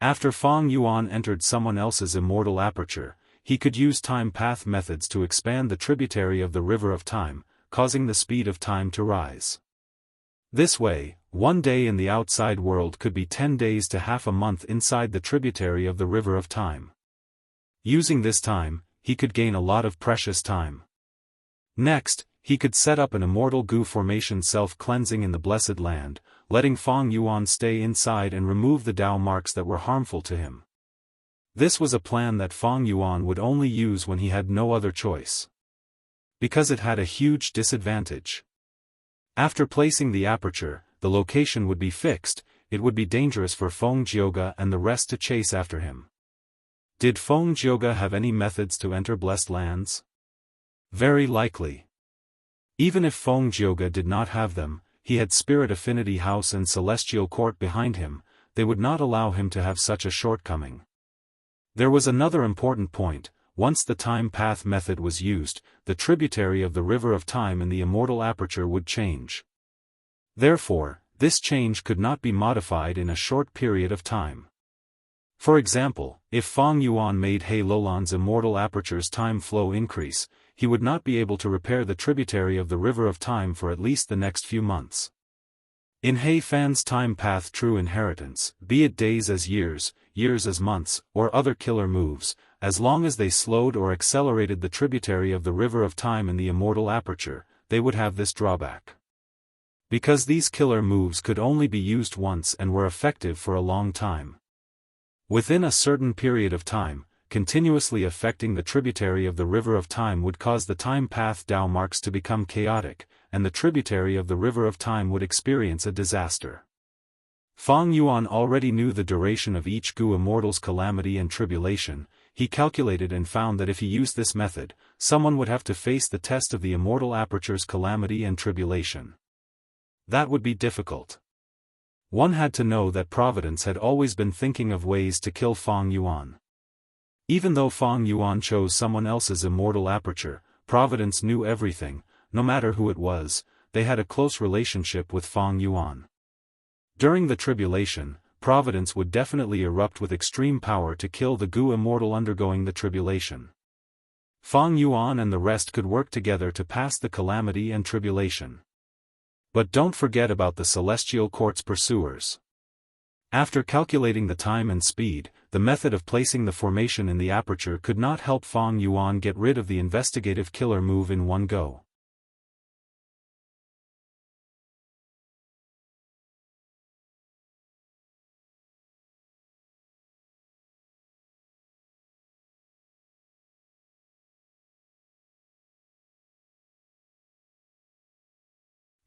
After Fang Yuan entered someone else's immortal aperture, he could use time path methods to expand the tributary of the river of time, causing the speed of time to rise. This way, one day in the outside world could be 10 days to half a month inside the tributary of the river of time. Using this time, he could gain a lot of precious time. Next, he could set up an immortal goo formation self-cleansing in the Blessed Land, letting Fang Yuan stay inside and remove the Dao marks that were harmful to him. This was a plan that Fang Yuan would only use when he had no other choice. Because it had a huge disadvantage. After placing the aperture, the location would be fixed. It would be dangerous for Feng Jioga and the rest to chase after him. Did Feng Jioga have any methods to enter blessed lands? Very likely. Even if Feng Jioga did not have them, he had Spirit Affinity House and Celestial Court behind him. They would not allow him to have such a shortcoming. There was another important point. Once the time path method was used, the tributary of the river of time in the immortal aperture would change. Therefore, this change could not be modified in a short period of time. For example, if Fang Yuan made He Lolan's immortal aperture's time flow increase, he would not be able to repair the tributary of the river of time for at least the next few months. In He Fan's time path true inheritance, be it days as years, years as months, or other killer moves, as long as they slowed or accelerated the tributary of the river of time in the immortal aperture, they would have this drawback. Because these killer moves could only be used once and were effective for a long time. Within a certain period of time, continuously affecting the tributary of the river of time would cause the time path Dao marks to become chaotic, and the tributary of the river of time would experience a disaster. Fang Yuan already knew the duration of each goo immortal's calamity and tribulation. He calculated and found that if he used this method, someone would have to face the test of the immortal aperture's calamity and tribulation. That would be difficult. One had to know that Providence had always been thinking of ways to kill Fang Yuan. Even though Fang Yuan chose someone else's immortal aperture, Providence knew everything. No matter who it was, they had a close relationship with Fang Yuan. During the tribulation, Providence would definitely erupt with extreme power to kill the goo immortal undergoing the tribulation. Fang Yuan and the rest could work together to pass the calamity and tribulation. But don't forget about the Celestial Court's pursuers. After calculating the time and speed, the method of placing the formation in the aperture could not help Fang Yuan get rid of the investigative killer move in one go.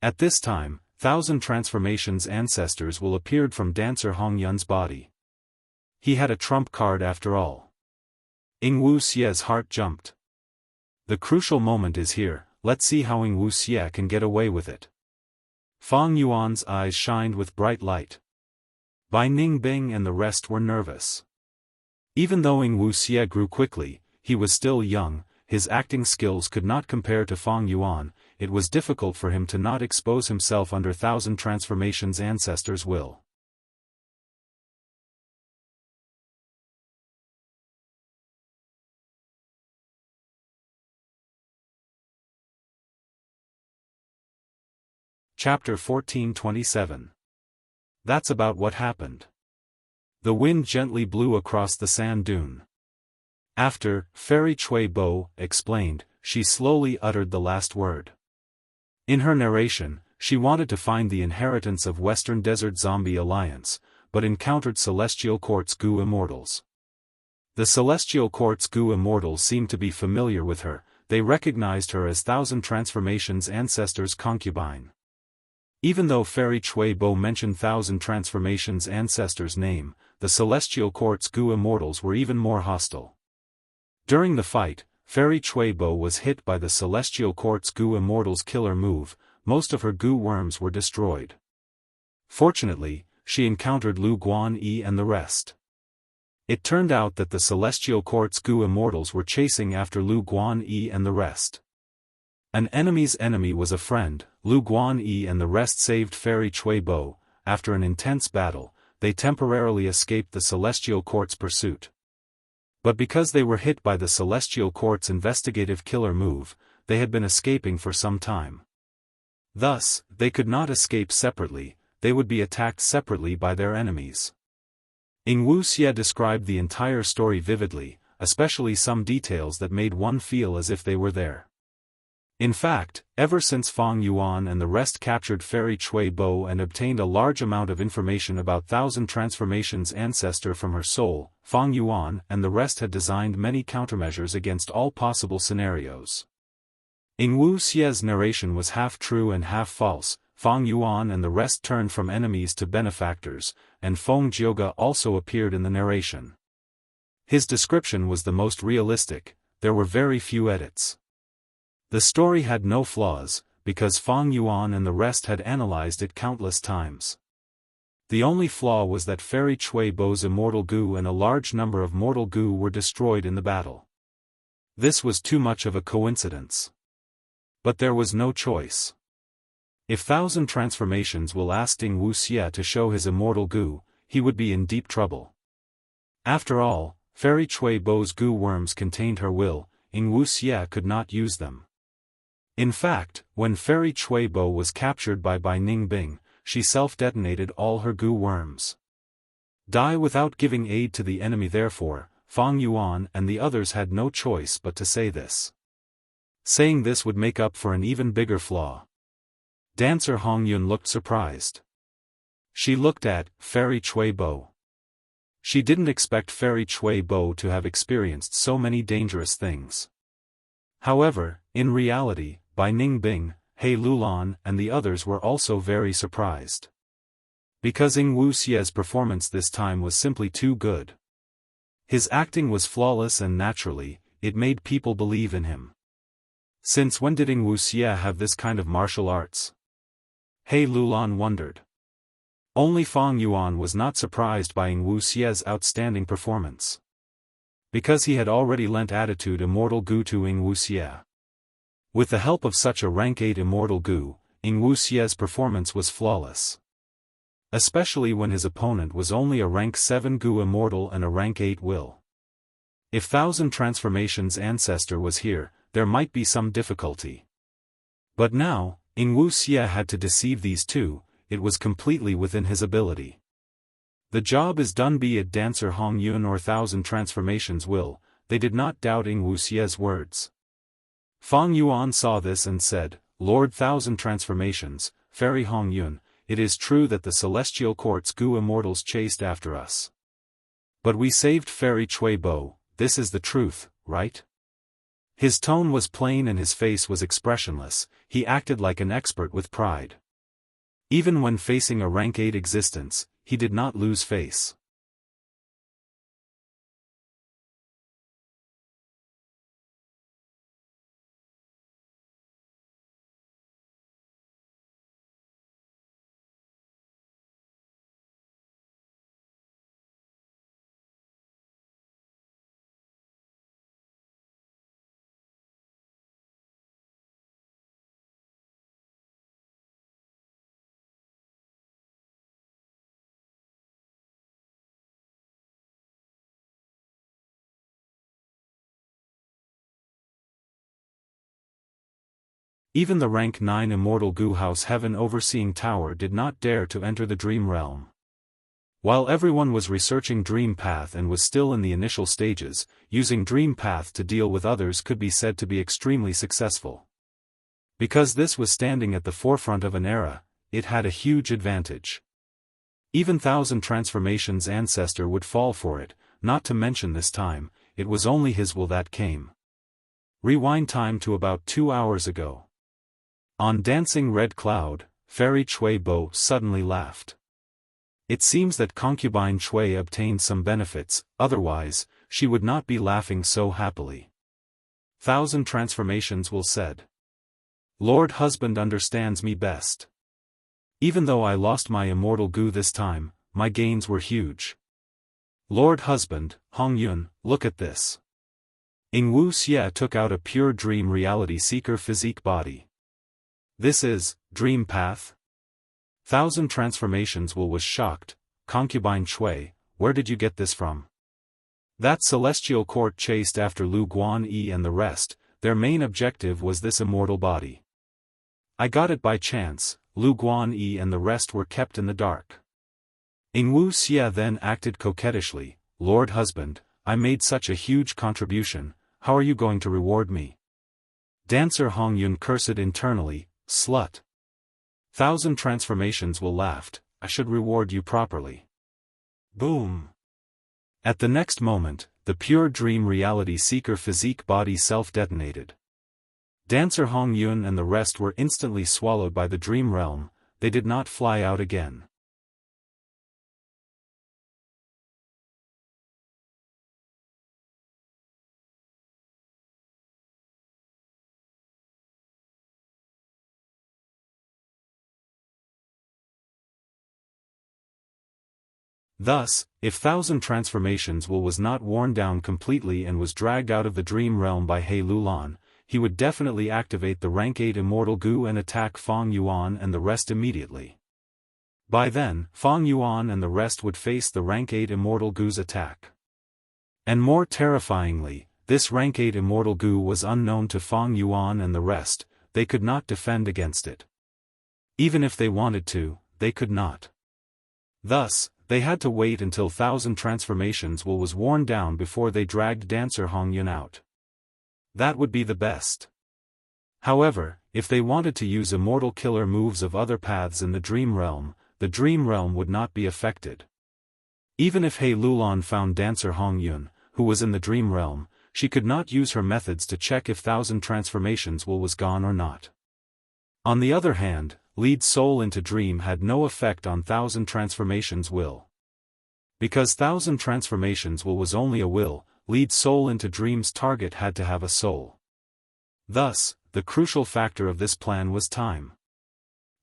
At this time, 1,000 transformations ancestors will appeared from dancer Hong Yun's body. He had a trump card after all. Yingwu Xie's heart jumped. The crucial moment is here. let's see how Wuxia can get away with it. Fang Yuan's eyes shined with bright light. Bai Ningbing and the rest were nervous. Even though Wuxia grew quickly, he was still young, his acting skills could not compare to Fang Yuan, it was difficult for him to not expose himself under Thousand Transformations' ancestors' will. Chapter 1427. That's about what happened. The wind gently blew across the sand dune. After, Fairy Chui Bo explained, she slowly uttered the last word. In her narration, she wanted to find the inheritance of Western Desert Zombie Alliance, but encountered Celestial Court's Gu Immortals. The Celestial Court's Gu Immortals seemed to be familiar with her, they recognized her as Thousand Transformations' ancestors' concubine. Even though Fairy Chui Bo mentioned Thousand Transformations' ancestors' name, the Celestial Court's Gu Immortals were even more hostile. During the fight, Fairy Chui Bo was hit by the Celestial Court's Gu Immortals' killer move, most of her Gu worms were destroyed. Fortunately, she encountered Lu Guan Yi and the rest. It turned out that the Celestial Court's Gu Immortals were chasing after Lu Guan Yi and the rest. An enemy's enemy was a friend. Lu Guan Yi and the rest saved Fairy Chui Bo. After an intense battle, they temporarily escaped the Celestial Court's pursuit. But because they were hit by the Celestial Court's investigative killer move, they had been escaping for some time. Thus, they could not escape separately, they would be attacked separately by their enemies. Wuxia described the entire story vividly, especially some details that made one feel as if they were there. In fact, ever since Fang Yuan and the rest captured Fairy Chui Bo and obtained a large amount of information about Thousand Transformations' ancestor from her soul, Fang Yuan and the rest had designed many countermeasures against all possible scenarios. Wuxia's narration was half true and half false. Fang Yuan and the rest turned from enemies to benefactors, and Feng Jioge also appeared in the narration. His description was the most realistic, there were very few edits. The story had no flaws, because Fang Yuan and the rest had analyzed it countless times. The only flaw was that Fairy Chui Bo's immortal Gu and a large number of mortal Gu were destroyed in the battle. This was too much of a coincidence. But there was no choice. If Thousand Transformations will ask Wuxia to show his immortal Gu, he would be in deep trouble. After all, Fairy Chui Bo's Gu worms contained her will, Wuxia could not use them. In fact, when Fairy Chui Bo was captured by Bai Ningbing, she self-detonated all her Gu worms. Die without giving aid to the enemy. Therefore, Fang Yuan and the others had no choice but to say this. Saying this would make up for an even bigger flaw. Dancer Hongyun looked surprised. She looked at Fairy Chui Bo. She didn't expect Fairy Chui Bo to have experienced so many dangerous things. However, in reality, Bai Ningbing, He Lulan and the others were also very surprised. Because Wuxia's performance this time was simply too good. His acting was flawless and naturally, it made people believe in him. Since when did Wuxia have this kind of martial arts? He Lulan wondered. Only Fang Yuan was not surprised by Wuxia's outstanding performance. Because he had already lent attitude immortal Gu to Wuxia. With the help of such a rank 8 immortal Gu, Wuxia's performance was flawless. Especially when his opponent was only a rank 7 Gu immortal and a rank 8 will. If Thousand Transformations' ancestor was here, there might be some difficulty. But now, Wuxia had to deceive these two, it was completely within his ability. The job is done, be it Dancer Hongyun or Thousand Transformations' will, they did not doubt Wuxia's words. Fang Yuan saw this and said, Lord Thousand Transformations, Fairy Hongyun, it is true that the Celestial Court's Gu Immortals chased after us. But we saved Fairy Chui Bo, this is the truth, right? His tone was plain and his face was expressionless, he acted like an expert with pride. Even when facing a rank 8 existence, he did not lose face. Even the rank 9 Immortal Gu House Heaven Overseeing Tower did not dare to enter the Dream Realm. While everyone was researching Dream Path and was still in the initial stages, using Dream Path to deal with others could be said to be extremely successful. Because this was standing at the forefront of an era, it had a huge advantage. Even 1,000 Transformations Ancestor would fall for it, not to mention this time, it was only his will that came. Rewind time to about 2 hours ago. On Dancing Red Cloud, Fairy Chui Bo suddenly laughed. It seems that concubine Chui obtained some benefits, otherwise, she would not be laughing so happily. 1,000 Transformations will said. Lord Husband understands me best. Even though I lost my Immortal Gu this time, my gains were huge. Lord Husband, Hong Yun, look at this. Wu Xie took out a pure dream reality seeker physique body. This is Dream Path? 1,000 Transformations will was shocked. Concubine Chui, where did you get this from? That celestial court chased after Lu Guan Yi and the rest, their main objective was this immortal body. I got it by chance, Lu Guan Yi and the rest were kept in the dark. Wu Xie then acted coquettishly, Lord Husband, I made such a huge contribution, how are you going to reward me? Dancer Hong Yun cursed internally, slut. 1,000 Transformations will laughed, I should reward you properly. Boom. At the next moment, the pure dream reality seeker physique body self-detonated. Dancer Hong Yun and the rest were instantly swallowed by the dream realm, they did not fly out again. Thus, if 1,000 Transformations will was not worn down completely and was dragged out of the dream realm by He Lulan, he would definitely activate the rank 8 Immortal Gu and attack Fang Yuan and the rest immediately. By then, Fang Yuan and the rest would face the rank 8 Immortal Gu's attack. And more terrifyingly, this rank 8 Immortal Gu was unknown to Fang Yuan and the rest, they could not defend against it. Even if they wanted to, they could not. Thus, they had to wait until 1,000 Transformations will was worn down before they dragged Dancer Hong Yun out. That would be the best. However, if they wanted to use immortal killer moves of other paths in the Dream Realm, the Dream Realm would not be affected. Even if He Lulan found Dancer Hong Yun, who was in the Dream Realm, she could not use her methods to check if 1,000 Transformations will was gone or not. On the other hand, Lead Soul into Dream had no effect on 1,000 Transformations will. Because 1,000 Transformations will was only a will, Lead Soul into Dream's target had to have a soul. Thus, the crucial factor of this plan was time.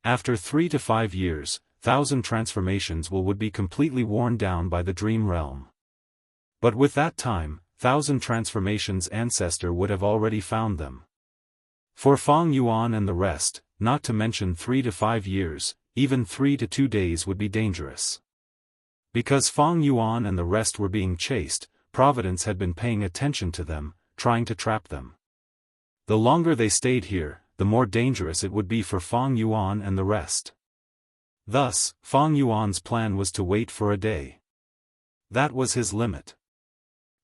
After 3 to 5 years, 1,000 Transformations will would be completely worn down by the Dream Realm. But with that time, 1,000 Transformations Ancestor would have already found them. For Fang Yuan and the rest, not to mention 3 to 5 years, even 3 to 2 days would be dangerous. Because Fang Yuan and the rest were being chased, Providence had been paying attention to them, trying to trap them. The longer they stayed here, the more dangerous it would be for Fang Yuan and the rest. Thus, Fang Yuan's plan was to wait for a day. That was his limit.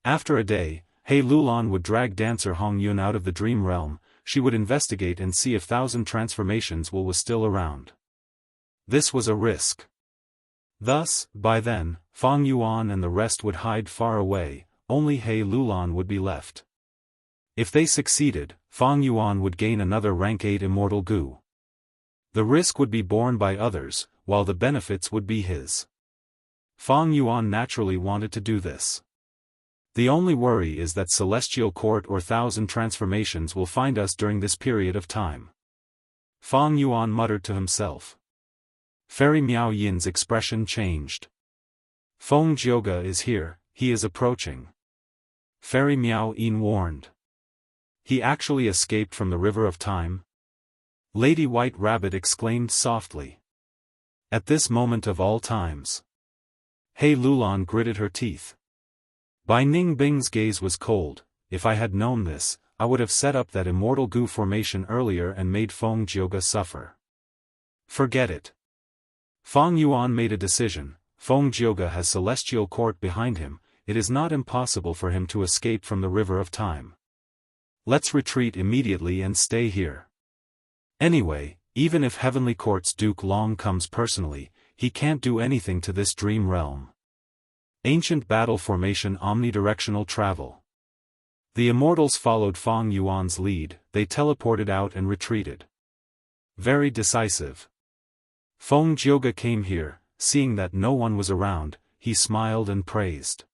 After a day, He Lulan would drag Dancer Hong Yun out of the Dream Realm, she would investigate and see if 1,000 Transformations will was still around. This was a risk. Thus, by then, Fang Yuan and the rest would hide far away, only He Lulan would be left. If they succeeded, Fang Yuan would gain another rank 8 Immortal Gu. The risk would be borne by others, while the benefits would be his. Fang Yuan naturally wanted to do this. The only worry is that Celestial Court or 1,000 Transformations will find us during this period of time. Fang Yuan muttered to himself. Fairy Miao Yin's expression changed. Feng Jioga is here, he is approaching. Fairy Miao Yin warned. He actually escaped from the river of time? Lady White Rabbit exclaimed softly. At this moment of all times. He Lulan gritted her teeth. Bai Ningbing's gaze was cold, if I had known this, I would have set up that immortal goo formation earlier and made Feng Jioge suffer. Forget it. Feng Yuan made a decision. Feng Jioge has celestial court behind him, it is not impossible for him to escape from the river of time. Let's retreat immediately and stay here. Anyway, even if Heavenly Court's Duke Long comes personally, he can't do anything to this dream realm. Ancient battle formation omnidirectional travel. The immortals followed Feng Yuan's lead, they teleported out and retreated. Very decisive. Feng Jioge came here, seeing that no one was around, he smiled and praised.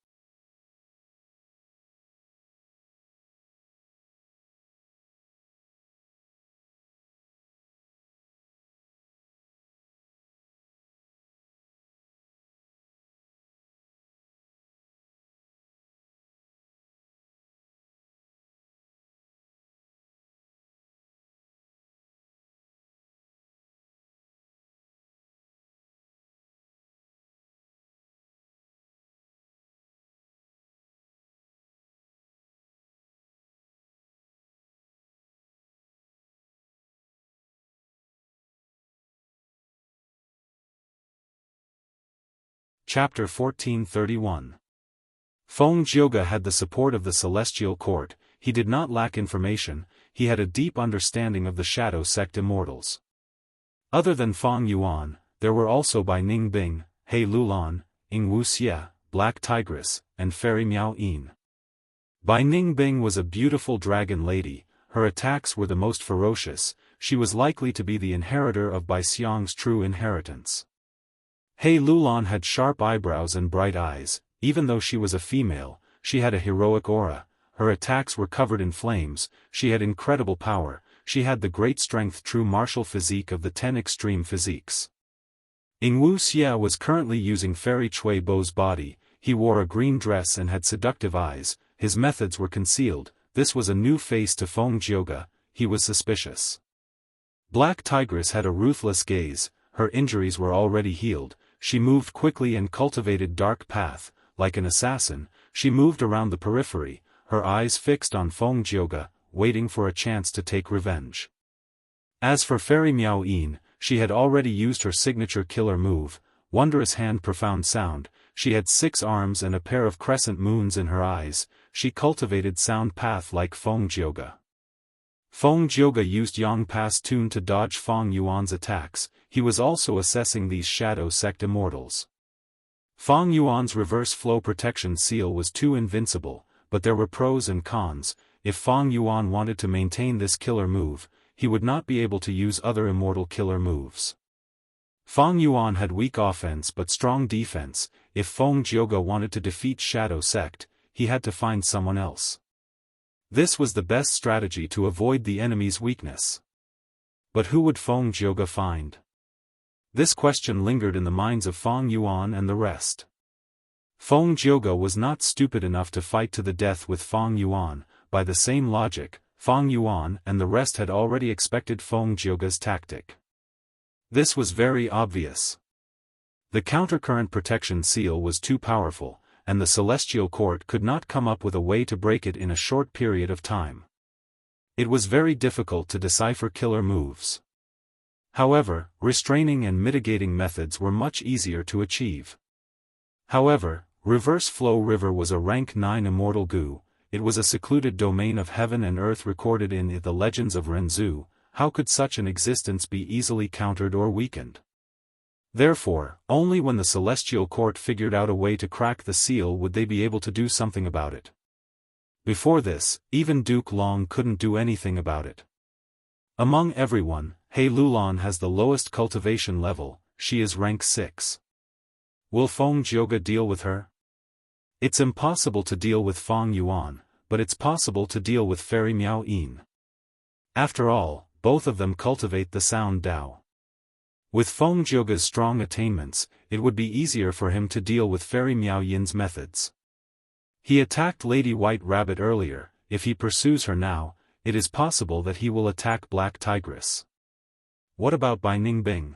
Chapter 1431. Feng Jioge had the support of the Celestial Court, he did not lack information, he had a deep understanding of the Shadow Sect Immortals. Other than Feng Yuan, there were also Bai Ningbing, He Lulan, Ing Wuxia, Black Tigress, and Fairy Miao Yin. Bai Ningbing was a beautiful dragon lady, her attacks were the most ferocious, she was likely to be the inheritor of Bai Xiang's true inheritance. He Lulan had sharp eyebrows and bright eyes, even though she was a female, she had a heroic aura, her attacks were covered in flames, she had incredible power, she had the great strength true martial physique of the 10 extreme physiques. Ing Wuxia was currently using Fairy Chui Bo's body, he wore a green dress and had seductive eyes, his methods were concealed, this was a new face to Feng Jioge, he was suspicious. Black Tigress had a ruthless gaze, her injuries were already healed, she moved quickly and cultivated dark path, like an assassin, she moved around the periphery, her eyes fixed on Feng Jioge, waiting for a chance to take revenge. As for Fairy Miao Yin, she had already used her signature killer move, Wondrous Hand Profound Sound, she had 6 arms and a pair of crescent moons in her eyes, she cultivated sound path like Feng Jioge. Feng Jioge used Yang Pass Tune to dodge Feng Yuan's attacks, he was also assessing these Shadow Sect Immortals. Feng Yuan's reverse flow protection seal was too invincible, but there were pros and cons, if Feng Yuan wanted to maintain this killer move, he would not be able to use other immortal killer moves. Feng Yuan had weak offense but strong defense, if Feng Jioge wanted to defeat Shadow Sect, he had to find someone else. This was the best strategy to avoid the enemy's weakness. But who would Feng Jioge find? This question lingered in the minds of Feng Yuan and the rest. Feng Jioge was not stupid enough to fight to the death with Feng Yuan, by the same logic, Feng Yuan and the rest had already expected Feng Jioge's tactic. This was very obvious. The countercurrent protection seal was too powerful, and the Celestial Court could not come up with a way to break it in a short period of time. It was very difficult to decipher killer moves. However, restraining and mitigating methods were much easier to achieve. However, Reverse Flow River was a rank 9 immortal goo, it was a secluded domain of heaven and earth recorded in the legends of Renzu, how could such an existence be easily countered or weakened? Therefore, only when the Celestial Court figured out a way to crack the seal would they be able to do something about it. Before this, even Duke Long couldn't do anything about it. Among everyone, He Lulan has the lowest cultivation level, she is rank 6. Will Feng Jioge deal with her? It's impossible to deal with Feng Yuan, but it's possible to deal with Fairy Miao Yin. After all, both of them cultivate the sound Dao. With Feng Jioge's strong attainments, it would be easier for him to deal with Fairy Miao Yin's methods. He attacked Lady White Rabbit earlier, if he pursues her now, it is possible that he will attack Black Tigress. What about Bai Ningbing?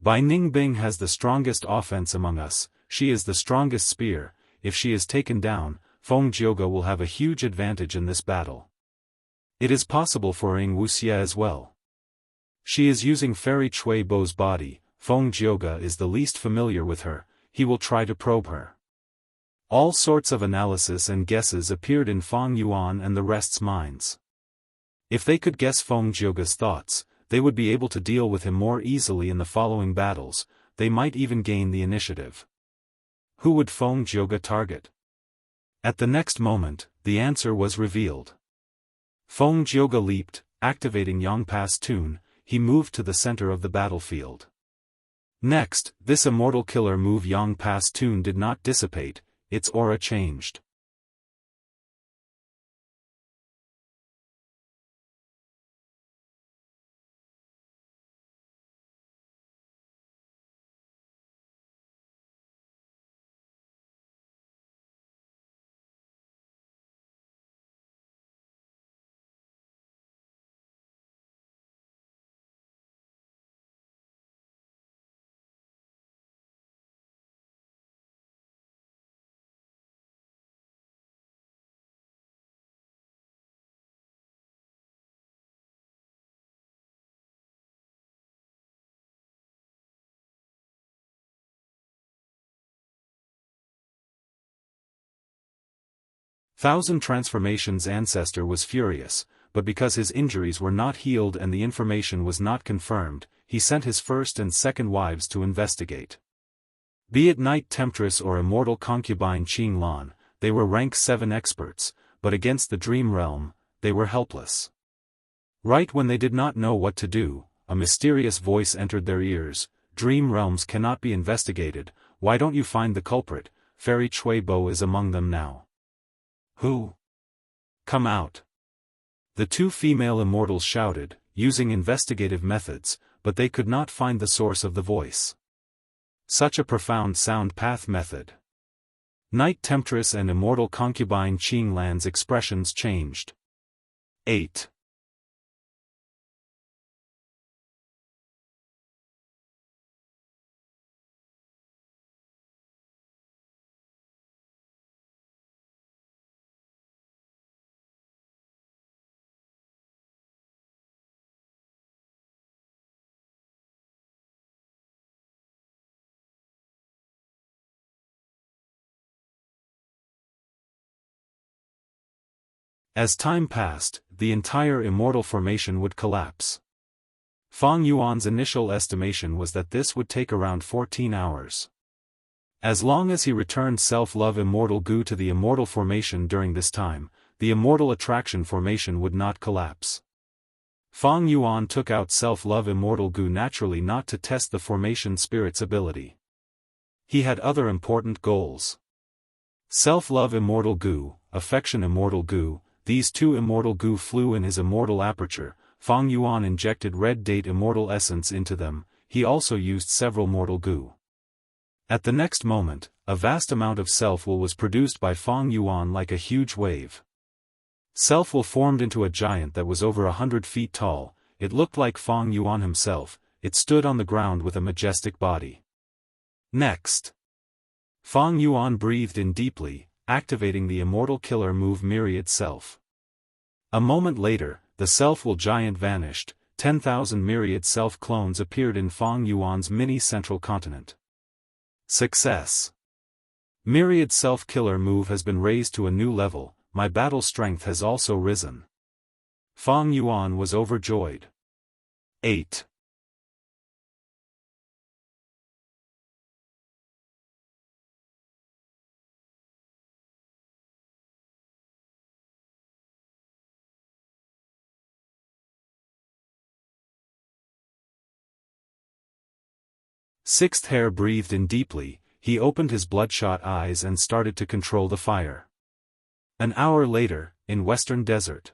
Bai Ningbing has the strongest offense among us, she is the strongest spear, if she is taken down, Feng Jioge will have a huge advantage in this battle. It is possible for Ying Wuxia as well. She is using Fairy Chui Bo's body. Feng Jioge is the least familiar with her, he will try to probe her. All sorts of analysis and guesses appeared in Feng Yuan and the rest's minds. If they could guess Feng Jioge's thoughts, they would be able to deal with him more easily in the following battles, they might even gain the initiative. Who would Feng Jioge target? At the next moment, the answer was revealed. Feng Jioge leaped, activating Yangpa's tune, he moved to the center of the battlefield. Next, this immortal killer move Yangpa's tune did not dissipate, its aura changed. Thousand Transformations' ancestor was furious, but because his injuries were not healed and the information was not confirmed, he sent his first and second wives to investigate. Be it Night Temptress or immortal concubine Qing Lan, they were rank 7 experts, but against the Dream Realm, they were helpless. Right when they did not know what to do, a mysterious voice entered their ears, Dream Realms cannot be investigated, why don't you find the culprit, Fairy Chui Bo is among them now. Who? Come out. The two female immortals shouted, using investigative methods, but they could not find the source of the voice. Such a profound sound path method. Night Temptress and immortal concubine Qing Lan's expressions changed. 8. As time passed, the entire immortal formation would collapse. Feng Yuan's initial estimation was that this would take around 14 hours. As long as he returned self-love immortal goo to the immortal formation during this time, the immortal attraction formation would not collapse. Feng Yuan took out self-love immortal goo naturally not to test the formation spirit's ability. He had other important goals. Self-love immortal goo, affection immortal goo, these two immortal goo flew in his immortal aperture, Feng Yuan injected red date immortal essence into them, he also used several mortal goo. At the next moment, a vast amount of self-will was produced by Feng Yuan like a huge wave. Self-will formed into a giant that was over 100 feet tall, it looked like Feng Yuan himself, it stood on the ground with a majestic body. Next. Feng Yuan breathed in deeply, activating the immortal killer move Myriad Self. A moment later, the self-will giant vanished, 10,000 myriad self-clones appeared in Feng Yuan's mini-central continent. Success! Myriad self-killer move has been raised to a new level, my battle strength has also risen. Feng Yuan was overjoyed. 8. Sixth Hair breathed in deeply, he opened his bloodshot eyes and started to control the fire. An hour later, in Western Desert.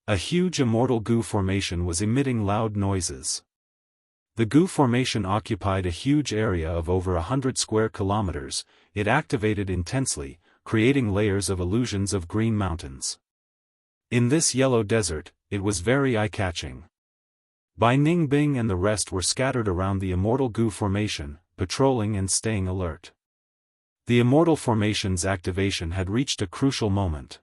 A huge immortal goo formation was emitting loud noises. The goo formation occupied a huge area of over 100 square kilometers, it activated intensely, creating layers of illusions of green mountains. In this yellow desert, it was very eye-catching. Bai Ningbing and the rest were scattered around the immortal goo formation, patrolling and staying alert. The immortal formation's activation had reached a crucial moment.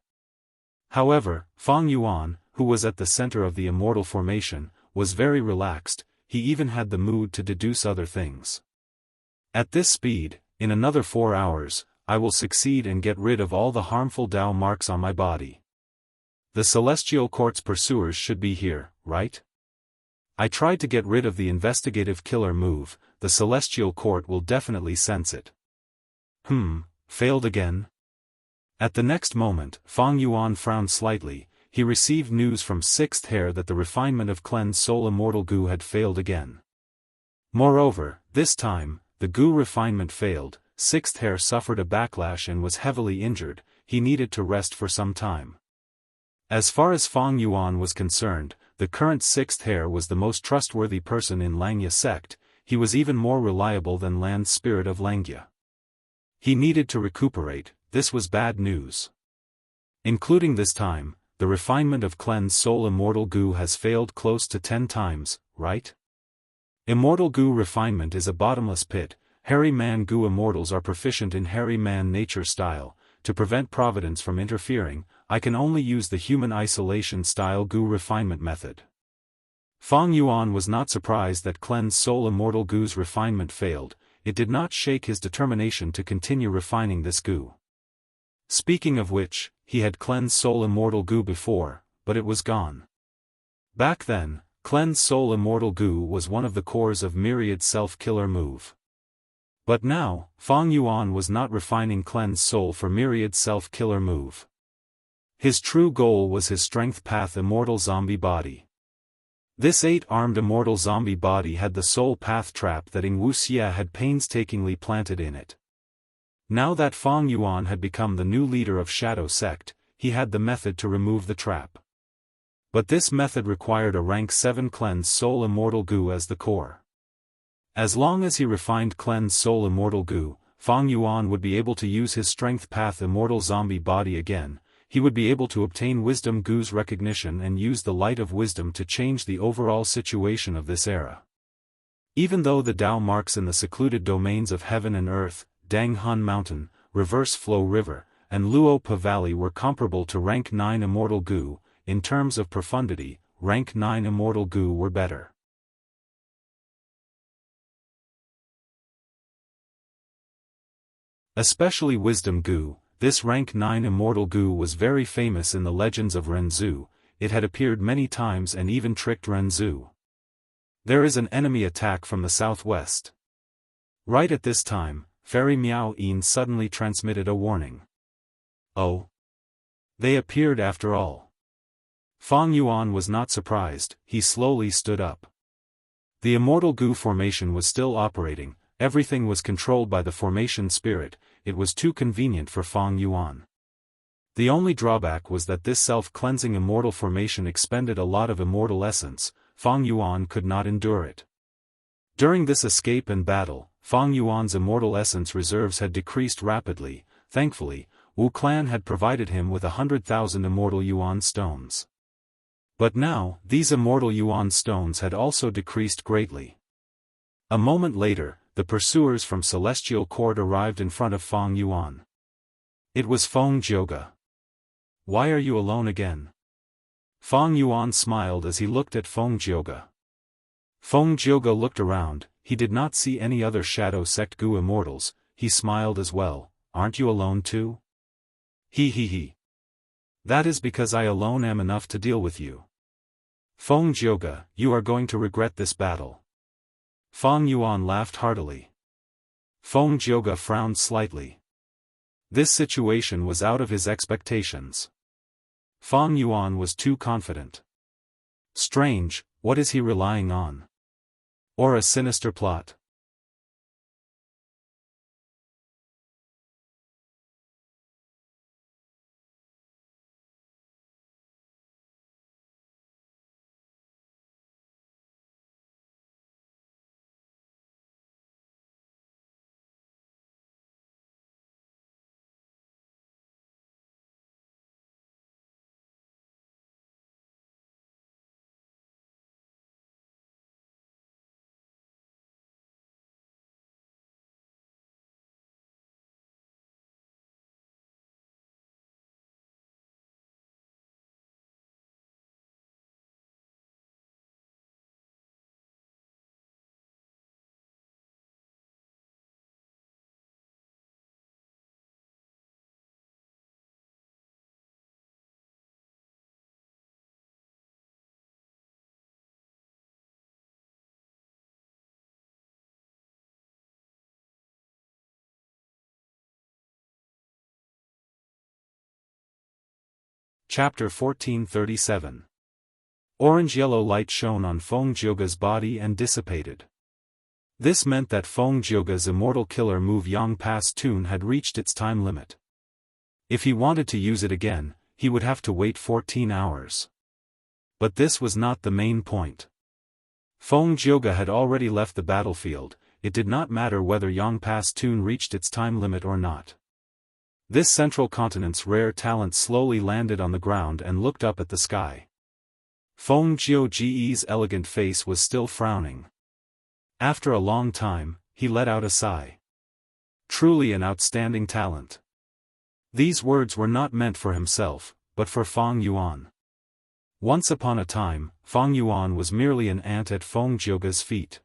However, Feng Yuan, who was at the center of the immortal formation, was very relaxed. He even had the mood to deduce other things. At this speed, in another 4 hours, I will succeed and get rid of all the harmful Dao marks on my body. The Celestial Court's pursuers should be here, right? I tried to get rid of the investigative killer move. The Celestial Court will definitely sense it. Failed again? At the next moment, Fang Yuan frowned slightly. He received news from Sixth Hair that the refinement of cleansed soul immortal goo had failed again. Moreover, this time, the goo refinement failed. Sixth Hair suffered a backlash and was heavily injured. He needed to rest for some time. As far as Fang Yuan was concerned, the current Sixth Hair was the most trustworthy person in Langya sect. He was even more reliable than Land Spirit of Langya. He needed to recuperate. This was bad news. Including this time, the refinement of cleansed soul immortal goo has failed close to 10 times, right? Immortal goo refinement is a bottomless pit. Hairy man goo immortals are proficient in hairy man nature style. To prevent Providence from interfering, I can only use the human isolation style goo refinement method. Fang Yuan was not surprised that cleansed soul immortal goo's refinement failed. It did not shake his determination to continue refining this goo. Speaking of which, he had cleansed soul immortal goo before, but it was gone. Back then, cleansed soul immortal goo was one of the cores of Myriad self-killer move. But now, Fang Yuan was not refining cleansed soul for Myriad self-killer move. His true goal was his strength path immortal zombie body. This 8-armed immortal zombie body had the soul path trap that Wuxia had painstakingly planted in it. Now that Fang Yuan had become the new leader of Shadow Sect, he had the method to remove the trap. But this method required a rank 7 cleansed soul immortal goo as the core. As long as he refined cleansed soul immortal goo, Fang Yuan would be able to use his strength path immortal zombie body again. He would be able to obtain wisdom goo's recognition and use the light of wisdom to change the overall situation of this era. Even though the Dao marks in the secluded domains of heaven and earth, Dang Han Mountain, Reverse Flow River, and Luo Pa Valley were comparable to rank 9 immortal goo, in terms of profundity, rank 9 immortal goo were better. Especially wisdom goo, this rank 9 immortal goo was very famous in the legends of Renzu. It had appeared many times and even tricked Renzu. There is an enemy attack from the southwest. Right at this time, Fairy Miao Yin suddenly transmitted a warning. Oh! They appeared after all. Fang Yuan was not surprised. He slowly stood up. The immortal goo formation was still operating. Everything was controlled by the formation spirit. It was too convenient for Fang Yuan. The only drawback was that this self-cleansing immortal formation expended a lot of immortal essence. Fang Yuan could not endure it. During this escape and battle, Fang Yuan's immortal essence reserves had decreased rapidly. Thankfully, Wu Clan had provided him with 100,000 immortal Yuan stones. But now, these immortal Yuan stones had also decreased greatly. A moment later, the pursuers from Celestial Court arrived in front of Fang Yuan. It was Feng Jioge. Why are you alone again? Fang Yuan smiled as he looked at Feng Jioge. Feng Jioge looked around. He did not see any other Shadow Sect Goo immortals. He smiled as well. Aren't you alone too? He. That is because I alone am enough to deal with you. Feng Jioge, you are going to regret this battle. Fang Yuan laughed heartily. Feng Jioge frowned slightly. This situation was out of his expectations. Fang Yuan was too confident. Strange, what is he relying on? Or a sinister plot? Chapter 1437. Orange-yellow light shone on Feng Jioge's body and dissipated. This meant that Feng Jioge's immortal killer move Yang Pass Tune had reached its time limit. If he wanted to use it again, he would have to wait 14 hours. But this was not the main point. Feng Jioge had already left the battlefield. It did not matter whether Yang Pass Tune reached its time limit or not. This central continent's rare talent slowly landed on the ground and looked up at the sky. Feng Jioge's elegant face was still frowning. After a long time, he let out a sigh. Truly an outstanding talent. These words were not meant for himself, but for Feng Yuan. Once upon a time, Feng Yuan was merely an ant at Feng Jioge's feet.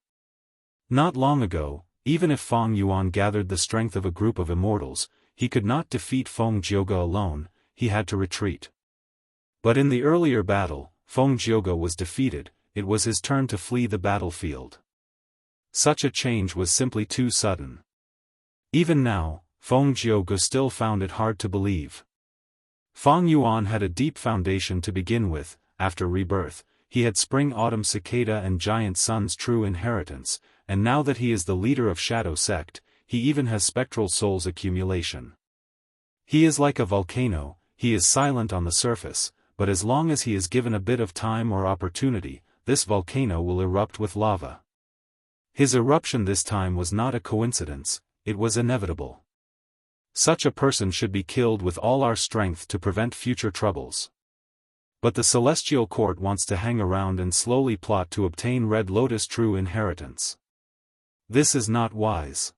Not long ago, even if Feng Yuan gathered the strength of a group of immortals, he could not defeat Feng Jioge alone, he had to retreat. But in the earlier battle, Feng Jioge was defeated, it was his turn to flee the battlefield. Such a change was simply too sudden. Even now, Feng Jioge still found it hard to believe. Feng Yuan had a deep foundation to begin with. After rebirth, he had spring-autumn cicada and giant sun's true inheritance, and now that he is the leader of Shadow Sect, he even has spectral soul's accumulation. He is like a volcano, he is silent on the surface, but as long as he is given a bit of time or opportunity, this volcano will erupt with lava. His eruption this time was not a coincidence, it was inevitable. Such a person should be killed with all our strength to prevent future troubles. But the Celestial Court wants to hang around and slowly plot to obtain Red Lotus' true inheritance. This is not wise.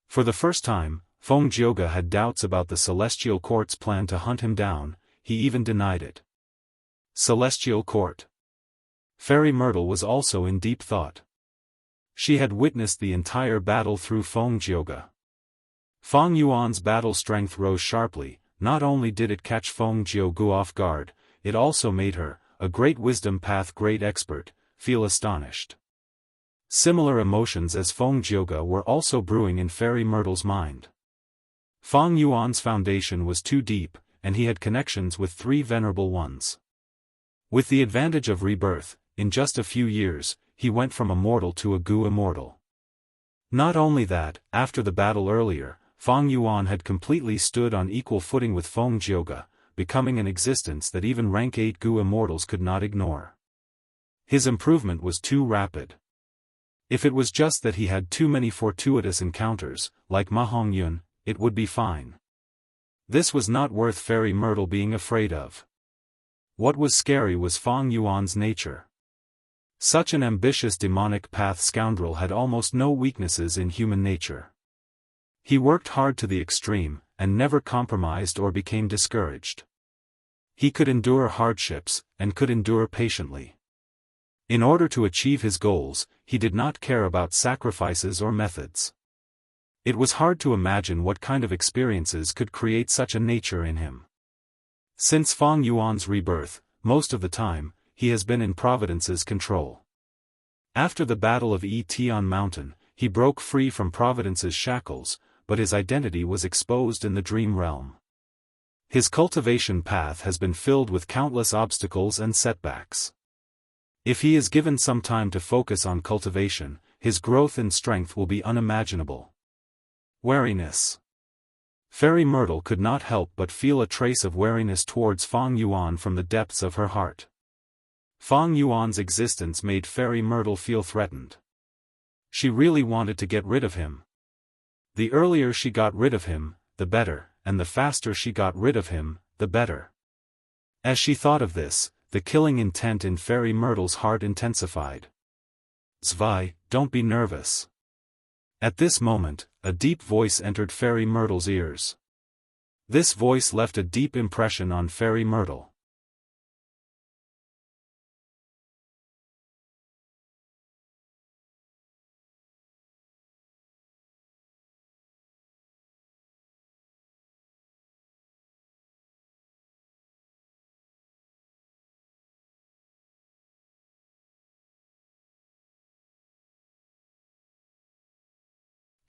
For the first time, Feng Jioge had doubts about the Celestial Court's plan to hunt him down, he even denied it. Celestial Court. Fairy Myrtle was also in deep thought. She had witnessed the entire battle through Feng Jioge. Feng Yuan's battle strength rose sharply, not only did it catch Feng Jioge off guard, it also made her, a great wisdom path great expert, feel astonished. Similar emotions as Feng Jioge were also brewing in Fairy Myrtle's mind. Feng Yuan's foundation was too deep, and he had connections with 3 venerable ones. With the advantage of rebirth, in just a few years, he went from a mortal to a Gu immortal. Not only that, after the battle earlier, Feng Yuan had completely stood on equal footing with Feng Jioge, becoming an existence that even rank 8 Gu immortals could not ignore. His improvement was too rapid. If it was just that he had too many fortuitous encounters, like Ma Hongyun, it would be fine. This was not worth Fairy Myrtle being afraid of. What was scary was Feng Yuan's nature. Such an ambitious demonic path scoundrel had almost no weaknesses in human nature. He worked hard to the extreme, and never compromised or became discouraged. He could endure hardships, and could endure patiently. In order to achieve his goals, he did not care about sacrifices or methods. It was hard to imagine what kind of experiences could create such a nature in him. Since Feng Yuan's rebirth, most of the time, he has been in Providence's control. After the Battle of Tian Mountain, he broke free from Providence's shackles, but his identity was exposed in the dream realm. His cultivation path has been filled with countless obstacles and setbacks. If he is given some time to focus on cultivation, his growth and strength will be unimaginable. Wariness. Fairy Myrtle could not help but feel a trace of wariness towards Feng Yuan from the depths of her heart. Feng Yuan's existence made Fairy Myrtle feel threatened. She really wanted to get rid of him. The earlier she got rid of him, the better, and the faster she got rid of him, the better. As she thought of this, the killing intent in Fairy Myrtle's heart intensified. Zwei, don't be nervous. At this moment, a deep voice entered Fairy Myrtle's ears. This voice left a deep impression on Fairy Myrtle.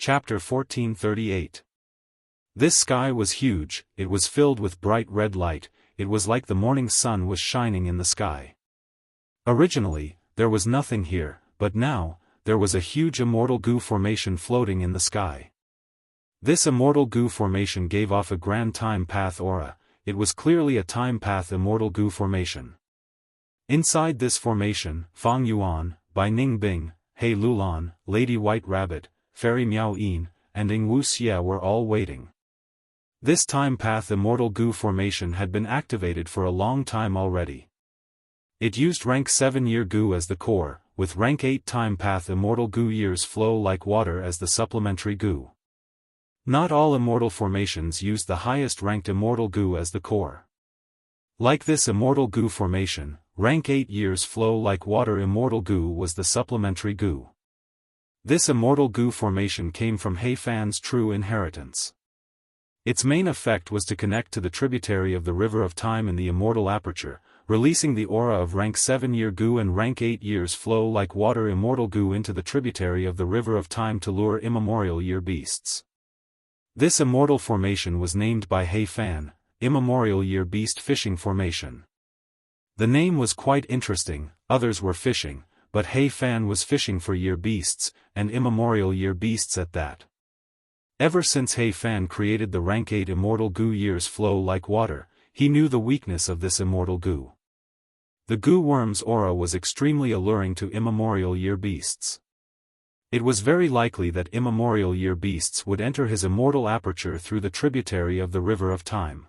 Chapter 1438. This sky was huge, it was filled with bright red light, it was like the morning sun was shining in the sky. Originally, there was nothing here, but now, there was a huge immortal goo formation floating in the sky. This immortal goo formation gave off a grand time path aura. It was clearly a time path immortal goo formation. Inside this formation, Fang Yuan, Bai Ning Bing, He Lulan, Lady White Rabbit, Fairy Miao Yin, and Ing Wu Xie were all waiting. This time path immortal goo formation had been activated for a long time already. It used rank 7 year goo as the core, with rank 8 time path immortal goo years flow like water as the supplementary goo. Not all immortal formations used the highest ranked immortal goo as the core. Like this immortal goo formation, rank 8 years flow like water immortal goo was the supplementary goo. This immortal goo formation came from He Fan's true inheritance. Its main effect was to connect to the tributary of the River of Time in the immortal aperture, releasing the aura of rank 7 year goo and rank 8 years flow like water immortal goo into the tributary of the River of Time to lure immemorial year beasts. This immortal formation was named by He Fan, Immemorial Year Beast Fishing Formation. The name was quite interesting. Others were fishing, but He Fan was fishing for year beasts, and immemorial year beasts at that. Ever since He Fan created the rank 8 immortal goo years flow like water, he knew the weakness of this immortal goo. The goo worm's aura was extremely alluring to immemorial year beasts. It was very likely that immemorial year beasts would enter his immortal aperture through the tributary of the River of Time.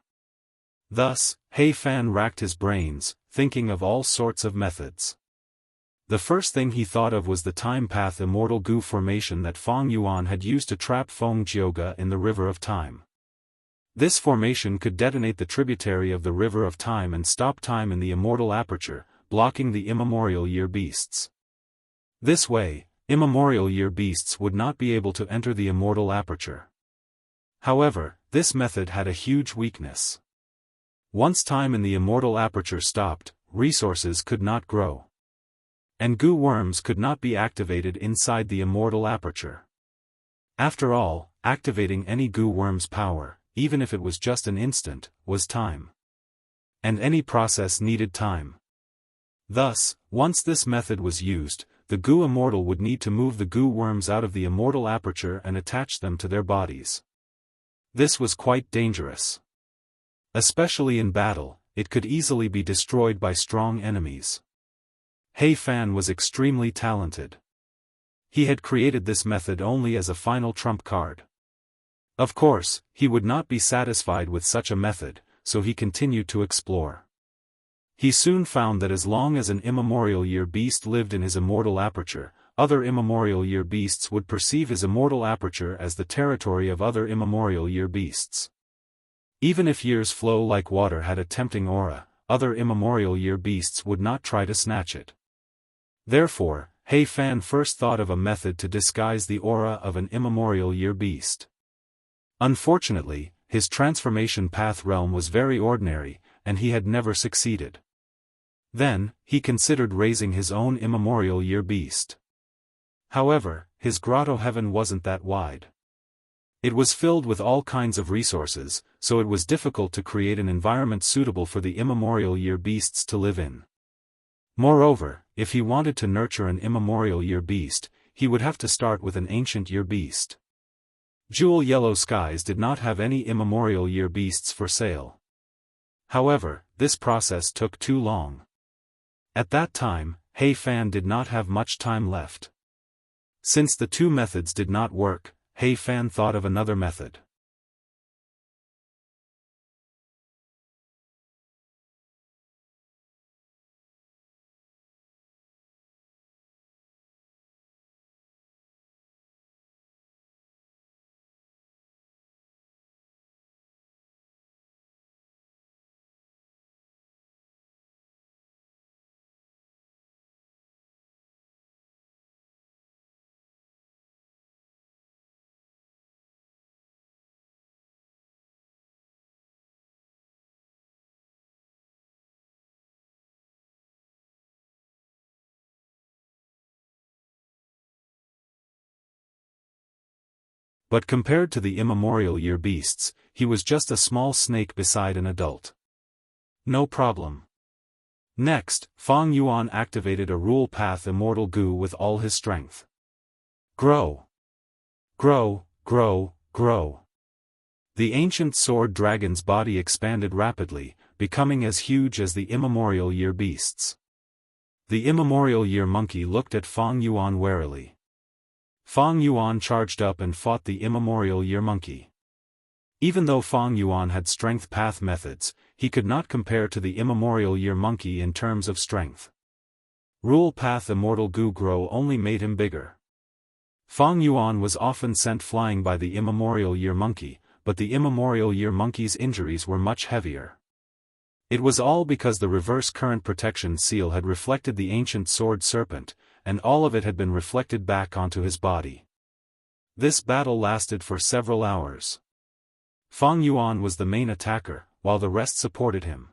Thus, He Fan racked his brains, thinking of all sorts of methods. The first thing he thought of was the time path immortal goo formation that Fang Yuan had used to trap Feng Jioge in the River of Time. This formation could detonate the tributary of the River of Time and stop time in the immortal aperture, blocking the immemorial year beasts. This way, immemorial year beasts would not be able to enter the immortal aperture. However, this method had a huge weakness. Once time in the immortal aperture stopped, resources could not grow. And goo worms could not be activated inside the immortal aperture. After all, activating any goo worm's power, even if it was just an instant, was time. And any process needed time. Thus, once this method was used, the goo immortal would need to move the goo worms out of the immortal aperture and attach them to their bodies. This was quite dangerous. Especially in battle, it could easily be destroyed by strong enemies. He Fan was extremely talented. He had created this method only as a final trump card. Of course, he would not be satisfied with such a method, so he continued to explore. He soon found that as long as an immemorial year beast lived in his immortal aperture, other immemorial year beasts would perceive his immortal aperture as the territory of other immemorial year beasts. Even if years flow like water had a tempting aura, other immemorial year beasts would not try to snatch it. Therefore, He Fan first thought of a method to disguise the aura of an immemorial year beast. Unfortunately, his transformation path realm was very ordinary, and he had never succeeded. Then, he considered raising his own immemorial year beast. However, his grotto heaven wasn't that wide. It was filled with all kinds of resources, so it was difficult to create an environment suitable for the immemorial year beasts to live in. Moreover, if he wanted to nurture an immemorial year beast, he would have to start with an ancient year beast. Jewel Yellow Skies did not have any immemorial year beasts for sale. However, this process took too long. At that time, He Fan did not have much time left. Since the two methods did not work, He Fan thought of another method. But compared to the immemorial year beasts, he was just a small snake beside an adult. No problem. Next, Fang Yuan activated a rule path Immortal Gu with all his strength. Grow. Grow, grow, grow. The ancient sword dragon's body expanded rapidly, becoming as huge as the immemorial year beasts. The immemorial year monkey looked at Fang Yuan warily. Fang Yuan charged up and fought the immemorial year monkey. Even though Fang Yuan had strength path methods, he could not compare to the immemorial year monkey in terms of strength. Rule path Immortal Gu grow only made him bigger. Fang Yuan was often sent flying by the immemorial year monkey, but the immemorial year monkey's injuries were much heavier. It was all because the reverse current protection seal had reflected the ancient sword serpent, and all of it had been reflected back onto his body. This battle lasted for several hours. Fang Yuan was the main attacker, while the rest supported him.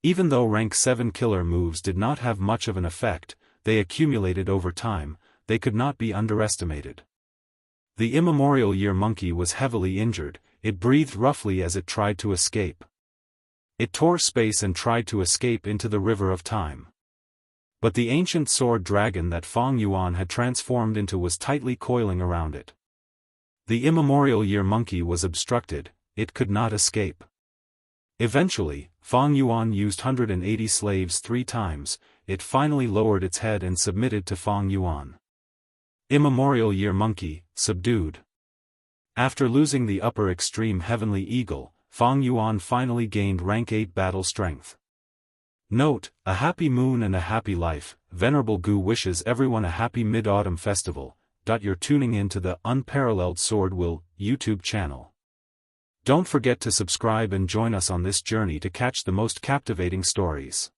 Even though rank 7 killer moves did not have much of an effect, they accumulated over time, they could not be underestimated. The immemorial year monkey was heavily injured, it breathed roughly as it tried to escape. It tore space and tried to escape into the river of time. But the ancient sword dragon that Fang Yuan had transformed into was tightly coiling around it. The immemorial year monkey was obstructed, it could not escape. Eventually, Fang Yuan used 180 slaves 3 times, it finally lowered its head and submitted to Fang Yuan. Immemorial year monkey, subdued. After losing the upper extreme heavenly eagle, Fang Yuan finally gained rank 8 battle strength. Note, a happy moon and a happy life. Venerable Gu wishes everyone a happy Mid-Autumn festival. You're tuning in to the Unparalleled SwordWill YouTube channel. Don't forget to subscribe and join us on this journey to catch the most captivating stories.